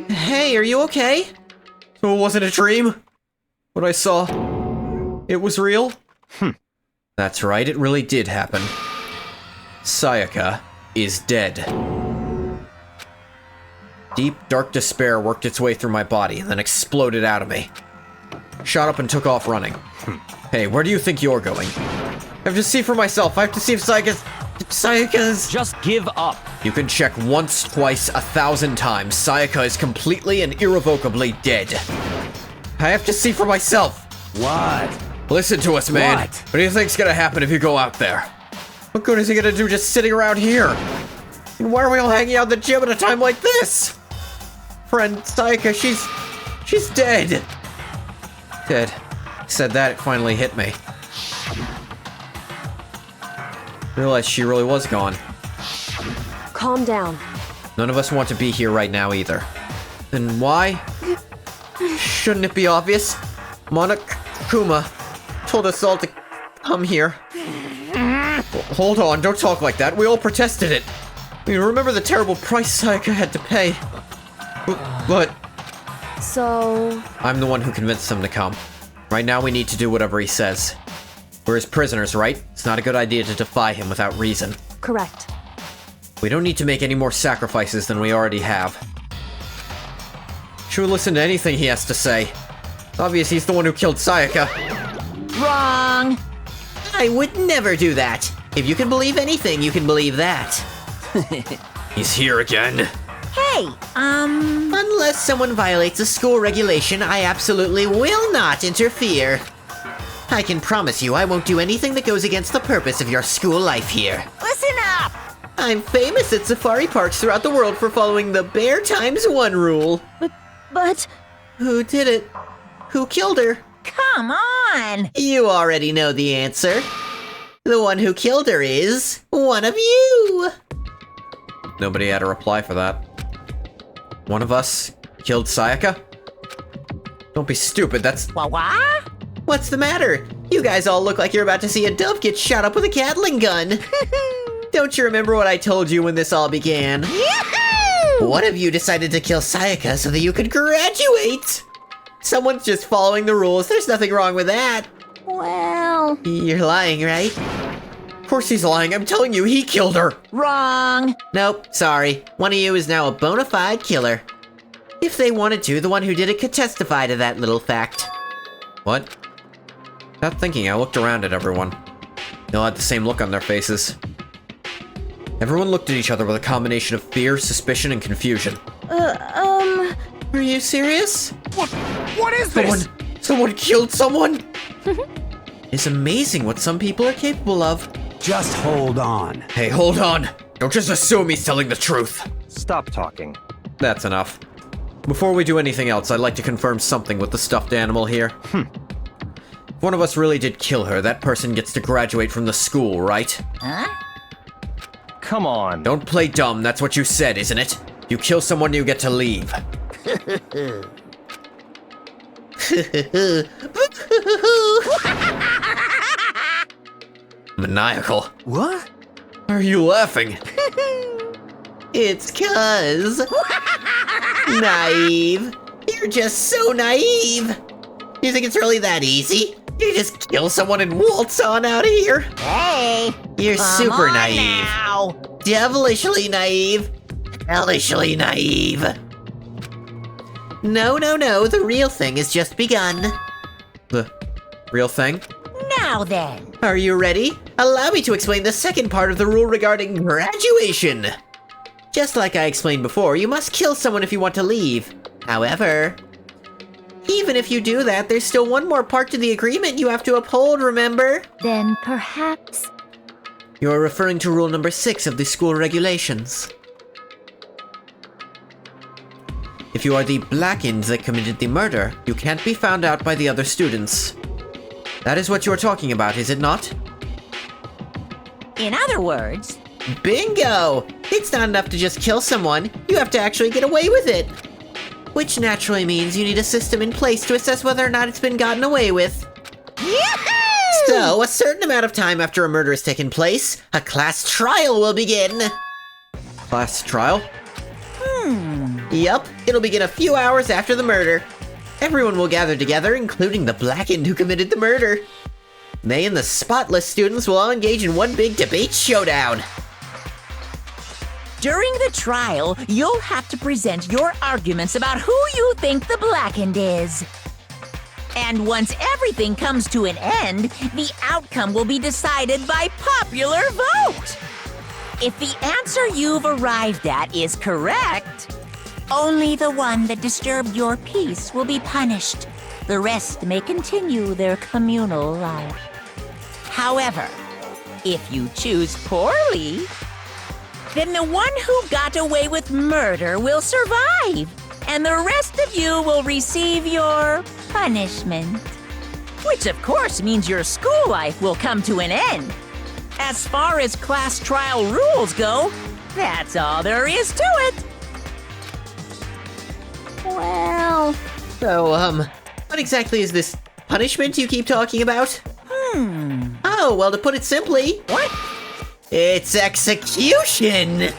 Hey, are you okay? So it wasn't a dream? What I saw... It was real? That's right, it really did happen. Sayaka is dead. Deep, dark despair worked its way through my body, and then exploded out of me. Shot up and took off running. Hey, where do you think you're going? I have to see for myself. I have to see if Sayaka's... Just give up. You can check once, twice, 1,000 times. Sayaka is completely and irrevocably dead. I have to see for myself. What? Listen to us, man. What do you think's gonna happen if you go out there? What good is he gonna do just sitting around here? And why are we all hanging out in the gym at a time like this? Friend Sayaka, she's dead. Dead. Said that, it finally hit me. Realized she really was gone. Calm down. None of us want to be here right now either. Then why? Shouldn't it be obvious? Monokuma told us all to come here. Hold on, don't talk like that. We all protested it. We remember the terrible price Sayaka had to pay. But... So... I'm the one who convinced them to come. Right now we need to do whatever he says. We're his prisoners, right? It's not a good idea to defy him without reason. Correct. We don't need to make any more sacrifices than we already have. Should we listen to anything he has to say? It's obvious he's the one who killed Sayaka. Wrong. I would never do that. If you can believe anything, you can believe that. He's here again. Hey, Unless someone violates a school regulation, I absolutely will not interfere. I can promise you I won't do anything that goes against the purpose of your school life here. Listen up! I'm famous at safari parks throughout the world for following the Bear Times 1 rule. But... Who did it? Who killed her? Come on! You already know the answer. The one who killed her is one of you. Nobody had a reply for that. One of us killed Sayaka? Don't be stupid, that's... What? What's the matter? You guys all look like you're about to see a dove get shot up with a Gatling gun. Don't you remember what I told you when this all began? Yahoo! One of you decided to kill Sayaka so that you could graduate. Someone's just following the rules. There's nothing wrong with that. Well... You're lying, right? Of course he's lying, I'm telling you, he killed her! Wrong. Nope, sorry. One of you is now a bona fide killer. If they wanted to, the one who did it could testify to that little fact. What? Without thinking, I looked around at everyone. They all had the same look on their faces. Everyone looked at each other with a combination of fear, suspicion, and confusion. Are you serious? What is this? Someone killed someone? It's amazing what some people are capable of. Just hold on. Hey, hold on. Don't just assume he's telling the truth. Stop talking. That's enough. Before we do anything else, I'd like to confirm something with the stuffed animal here. If one of us really did kill her, that person gets to graduate from the school, right? Huh? Come on. Don't play dumb, that's what you said, isn't it? You kill someone, you get to leave. Maniacal. What? Why are you laughing? It's 'cause... naive. You're just so naive. You think it's really that easy? You just kill someone and waltz on out of here? Hey! You're come super on naive. Now. Devilishly naive. Hellishly naive. No, the real thing has just begun. The real thing? Now then. Are you ready? Allow me to explain the second part of the rule regarding graduation. Just like I explained before, you must kill someone if you want to leave. However, even if you do that, there's still one more part to the agreement you have to uphold, remember? Then perhaps... You're referring to rule number 6 of the school regulations. If you are the Blackened that committed the murder, you can't be found out by the other students. That is what you're talking about, is it not? In other words... Bingo! It's not enough to just kill someone, you have to actually get away with it. Which naturally means you need a system in place to assess whether or not it's been gotten away with. Yahoo! So, a certain amount of time after a murder has taken place, a class trial will begin. Class trial? Yup, it'll begin a few hours after the murder. Everyone will gather together, including the Blackened who committed the murder. They and the spotless students will all engage in one big debate showdown. During the trial, you'll have to present your arguments about who you think the Blackened is. And once everything comes to an end, the outcome will be decided by popular vote. If the answer you've arrived at is correct, only the one that disturbed your peace will be punished. The rest may continue their communal life. However, if you choose poorly, then the one who got away with murder will survive, and the rest of you will receive your punishment. Which of course means your school life will come to an end. As far as class trial rules go, that's all there is to it. Well... So, what exactly is this punishment you keep talking about? Oh, well, to put it simply... What? It's execution!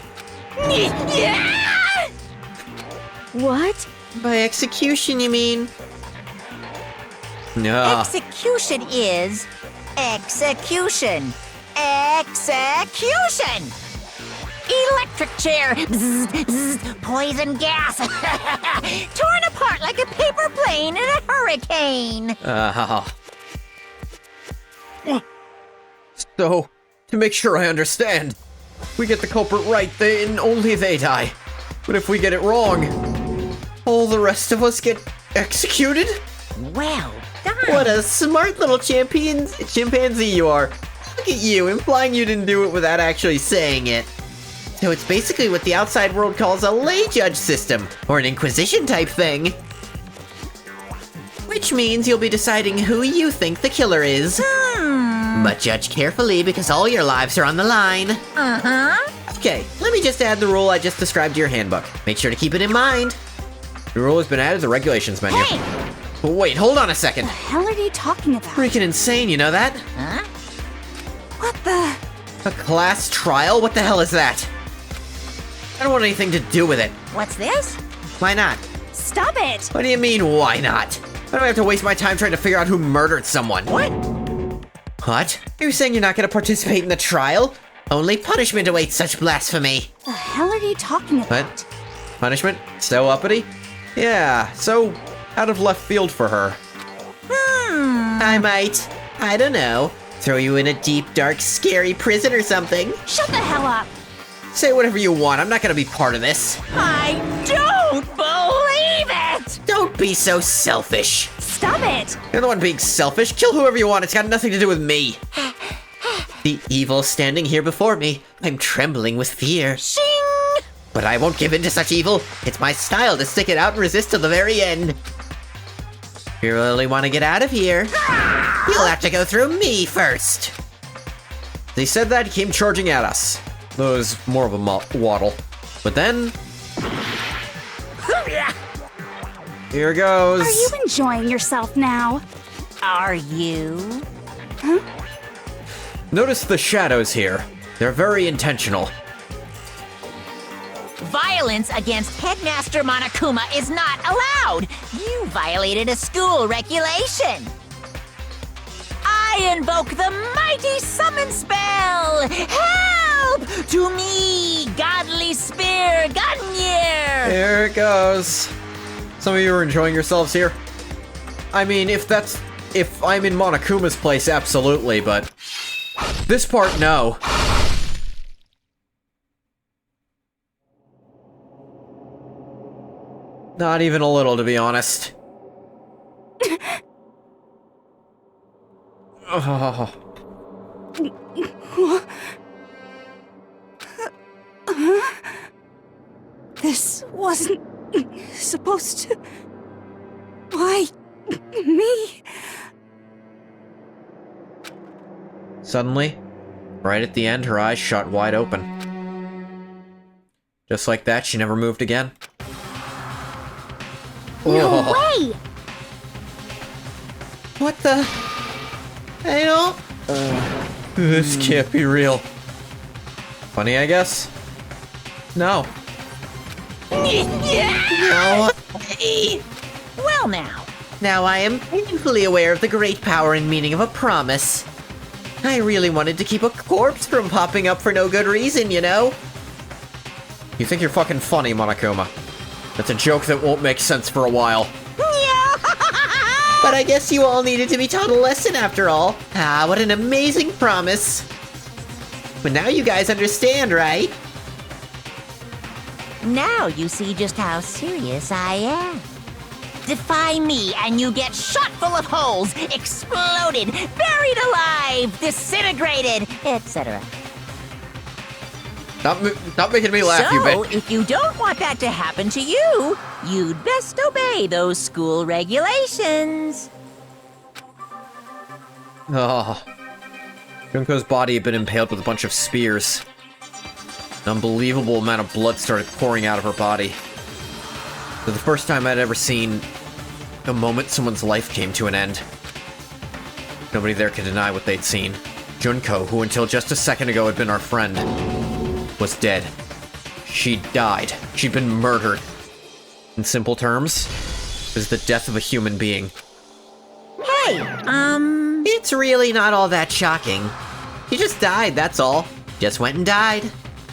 What? By execution, you mean? No. Execution is... execution. Execution! Electric chair! Bzz, bzz, poison gas! Torn apart like a paper plane in a hurricane! So, to make sure I understand, if we get the culprit right, then only they die. But if we get it wrong, all the rest of us get executed? Well done! What a smart little chimpanzee you are. Look at you, implying you didn't do it without actually saying it. So it's basically what the outside world calls a lay judge system, or an inquisition type thing. Which means you'll be deciding who you think the killer is. But judge carefully because all your lives are on the line. Okay, let me just add the rule I just described to your handbook. Make sure to keep it in mind. The rule has been added to the regulations menu. Hey! Wait, hold on a second. What the hell are you talking about? Freaking insane, you know that? Huh? What the... A class trial? What the hell is that? I don't want anything to do with it. What's this? Why not? Stop it! What do you mean, why not? I don't have to waste my time trying to figure out who murdered someone. What? What? You're saying you're not going to participate in the trial? Only punishment awaits such blasphemy. The hell are you talking about? What? Punishment? So uppity? Yeah, so out of left field for her. I might, I don't know, throw you in a deep, dark, scary prison or something. Shut the hell up! Say whatever you want, I'm not gonna be part of this. I don't believe what? Don't be so selfish. Stop it! You're the one being selfish. Kill whoever you want. It's got nothing to do with me. The evil standing here before me. I'm trembling with fear. Shing! But I won't give in to such evil. It's my style to stick it out and resist till the very end. If you really want to get out of here, you'll have to go through me first. They said that, he came charging at us. That was more of a waddle. But then... Here goes. Are you enjoying yourself now? Are you? Huh? Notice the shadows here. They're very intentional. Violence against Headmaster Monokuma is not allowed. You violated a school regulation. I invoke the mighty summon spell! Help! To me, godly spear, Gunyer! Here it goes. Some of you are enjoying yourselves here. I mean, if I'm in Monokuma's place, absolutely, but this part, no. Not even a little, to be honest. Oh. This wasn't supposed to... Why me? Suddenly, right at the end, her eyes shot wide open. Just like that, she never moved again. No way! What the? I don't... This can't be real. Funny, I guess? No. No. Well now. Now I am painfully aware of the great power and meaning of a promise. I really wanted to keep a corpse from popping up for no good reason, you know? You think you're fucking funny, Monokuma. That's a joke that won't make sense for a while. But I guess you all needed to be taught a lesson after all. Ah, what an amazing promise. But now you guys understand, right? Now you see just how serious I am. Defy me and you get shot full of holes, exploded, buried alive, disintegrated, etc. Stop making me laugh, you bitch. So, if you don't want that to happen to you, you'd best obey those school regulations. Oh. Junko's body had been impaled with a bunch of spears. An unbelievable amount of blood started pouring out of her body. For the first time I'd ever seen a moment someone's life came to an end. Nobody there could deny what they'd seen. Junko, who until just a second ago had been our friend, was dead. She'd died. She'd been murdered. In simple terms, it was the death of a human being. Hey, it's really not all that shocking. He just died, that's all. Just went and died.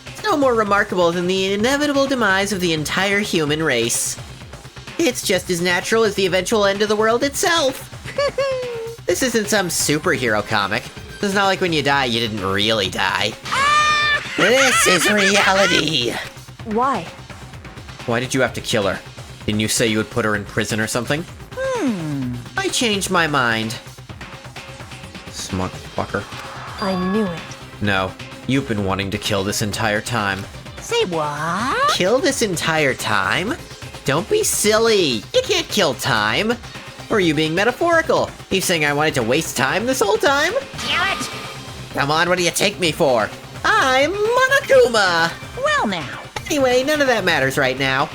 It's no more remarkable than the inevitable demise of the entire human race. It's just as natural as the eventual end of the world itself. This isn't some superhero comic. It's not like when you die, you didn't really die. This is reality. Why? Why did you have to kill her? Didn't you say you would put her in prison or something? I changed my mind. Smug fucker. I knew it. No, you've been wanting to kill this entire time. Say what? Kill this entire time? Don't be silly. You can't kill time. Or are you being metaphorical? You saying I wanted to waste time this whole time? Damn it! Come on, what do you take me for? I'm Monokuma! Well now. Anyway, none of that matters right now.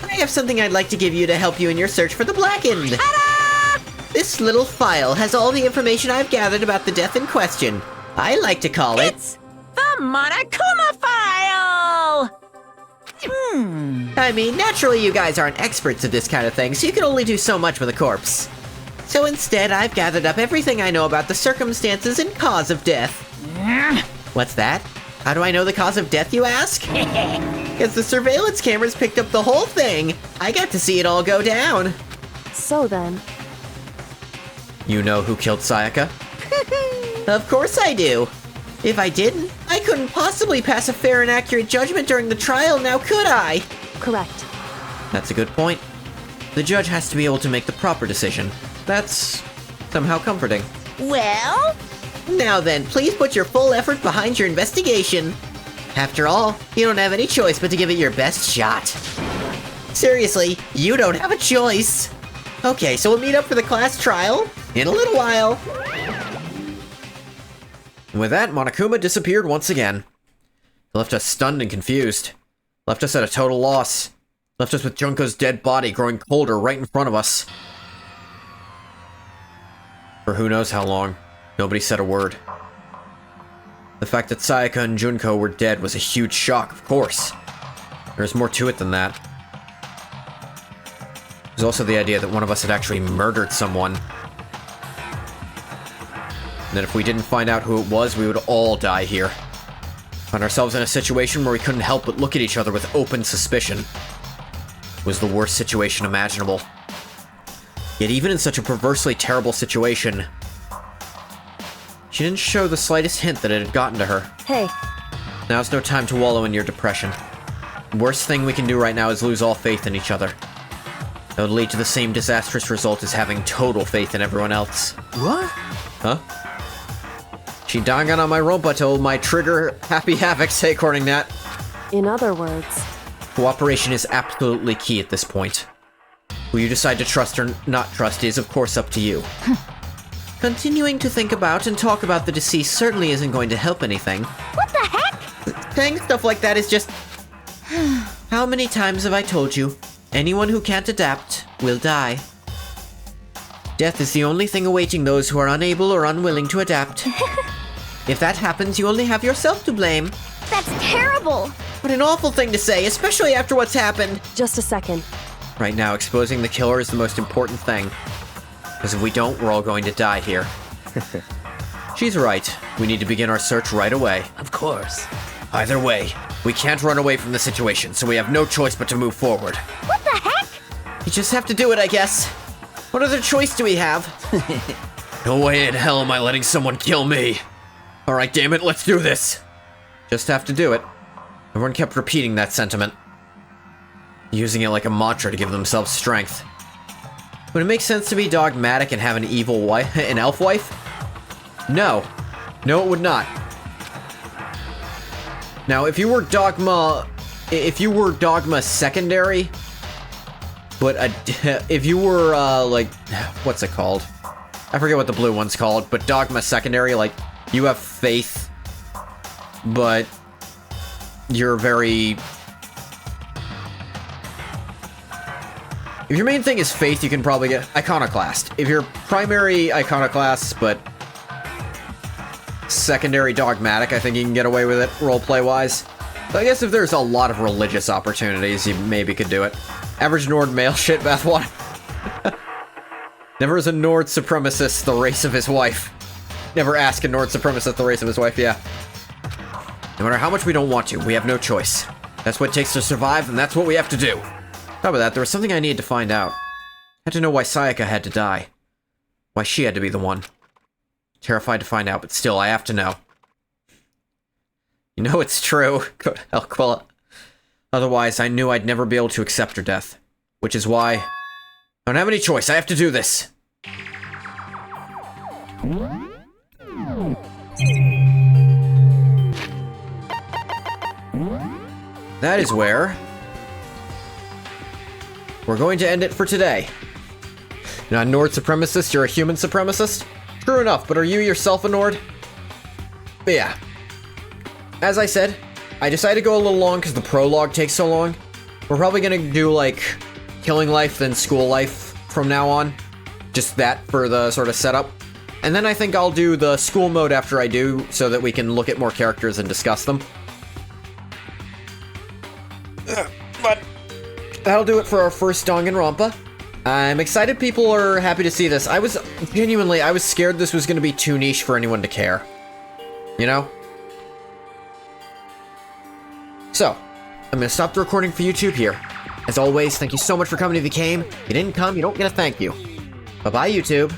I have something I'd like to give you to help you in your search for the Blackened. Ta-da! This little file has all the information I've gathered about the death in question. I like to call it... It's the Monokuma file! I mean, naturally you guys aren't experts at this kind of thing, so you can only do so much with a corpse. So instead, I've gathered up everything I know about the circumstances and cause of death. What's that? How do I know the cause of death, you ask? Because the surveillance cameras picked up the whole thing. I got to see it all go down. So then... You know who killed Sayaka? Of course I do. If I didn't, I couldn't possibly pass a fair and accurate judgment during the trial, now could I? Correct. That's a good point. The judge has to be able to make the proper decision. That's somehow comforting. Well? Now then, please put your full effort behind your investigation. After all, you don't have any choice but to give it your best shot. Seriously, you don't have a choice. Okay, so we'll meet up for the class trial in a little while. With that, Monokuma disappeared once again. He left us stunned and confused. Left us at a total loss. Left us with Junko's dead body growing colder right in front of us. For who knows how long. Nobody said a word. The fact that Sayaka and Junko were dead was a huge shock, of course. There's more to it than that. There's also the idea that one of us had actually murdered someone. And that if we didn't find out who it was, we would all die here. Found ourselves in a situation where we couldn't help but look at each other with open suspicion. It was the worst situation imaginable. Yet even in such a perversely terrible situation, she didn't show the slightest hint that it had gotten to her. Hey. Now's no time to wallow in your depression. The worst thing we can do right now is lose all faith in each other. That would lead to the same disastrous result as having total faith in everyone else. What? Huh? She Danganronpa told my trigger Happy Havoc say according to that. In other words, cooperation is absolutely key at this point. Who you decide to trust or not trust is, of course, up to you. Continuing to think about and talk about the deceased certainly isn't going to help anything. What the heck? Saying stuff like that is just... How many times have I told you? Anyone who can't adapt will die. Death is the only thing awaiting those who are unable or unwilling to adapt. If that happens, you only have yourself to blame. That's terrible! What an awful thing to say, especially after what's happened. Just a second. Right now, exposing the killer is the most important thing. Because if we don't, we're all going to die here. She's right. We need to begin our search right away. Of course. Either way, we can't run away from the situation, so we have no choice but to move forward. What the heck? You just have to do it, I guess. What other choice do we have? No way in hell am I letting someone kill me. Alright, damn it, let's do this. Just have to do it. Everyone kept repeating that sentiment. Using it like a mantra to give themselves strength. Would it make sense to be dogmatic and have an evil wife, an elf wife? No. No, it would not. Now, if you were Dogma secondary, but if you were, like, what's it called? I forget what the blue one's called, but Dogma secondary, like, you have faith, but you're very... If your main thing is faith, you can probably get Iconoclast. If you're primary Iconoclast, but secondary Dogmatic, I think you can get away with it, roleplay-wise. So I guess if there's a lot of religious opportunities, you maybe could do it. Average Nord male shit bathwater. Never is a Nord supremacist the race of his wife. Never ask a Nord supremacist the race of his wife, yeah. No matter how much we don't want to, we have no choice. That's what it takes to survive, and that's what we have to do. Top of that, there was something I needed to find out. I had to know why Sayaka had to die. Why she had to be the one. Terrified to find out, but still, I have to know. You know it's true. Go to hell, Quilla. Otherwise, I knew I'd never be able to accept her death. Which is why... I don't have any choice, I have to do this. That is where... we're going to end it for today. You're not a Nord supremacist, you're a human supremacist? True enough, but are you yourself a Nord? But yeah. As I said, I decided to go a little long because the prologue takes so long. We're probably gonna do, like, killing life, then school life from now on. Just that for the sort of setup. And then I think I'll do the school mode after I do, so that we can look at more characters and discuss them. But that'll do it for our first Danganronpa. I'm excited people are happy to see this. I was scared this was going to be too niche for anyone to care. You know? So, I'm going to stop the recording for YouTube here. As always, thank you so much for coming if you came. If you didn't come, you don't get a thank you. Bye-bye, YouTube.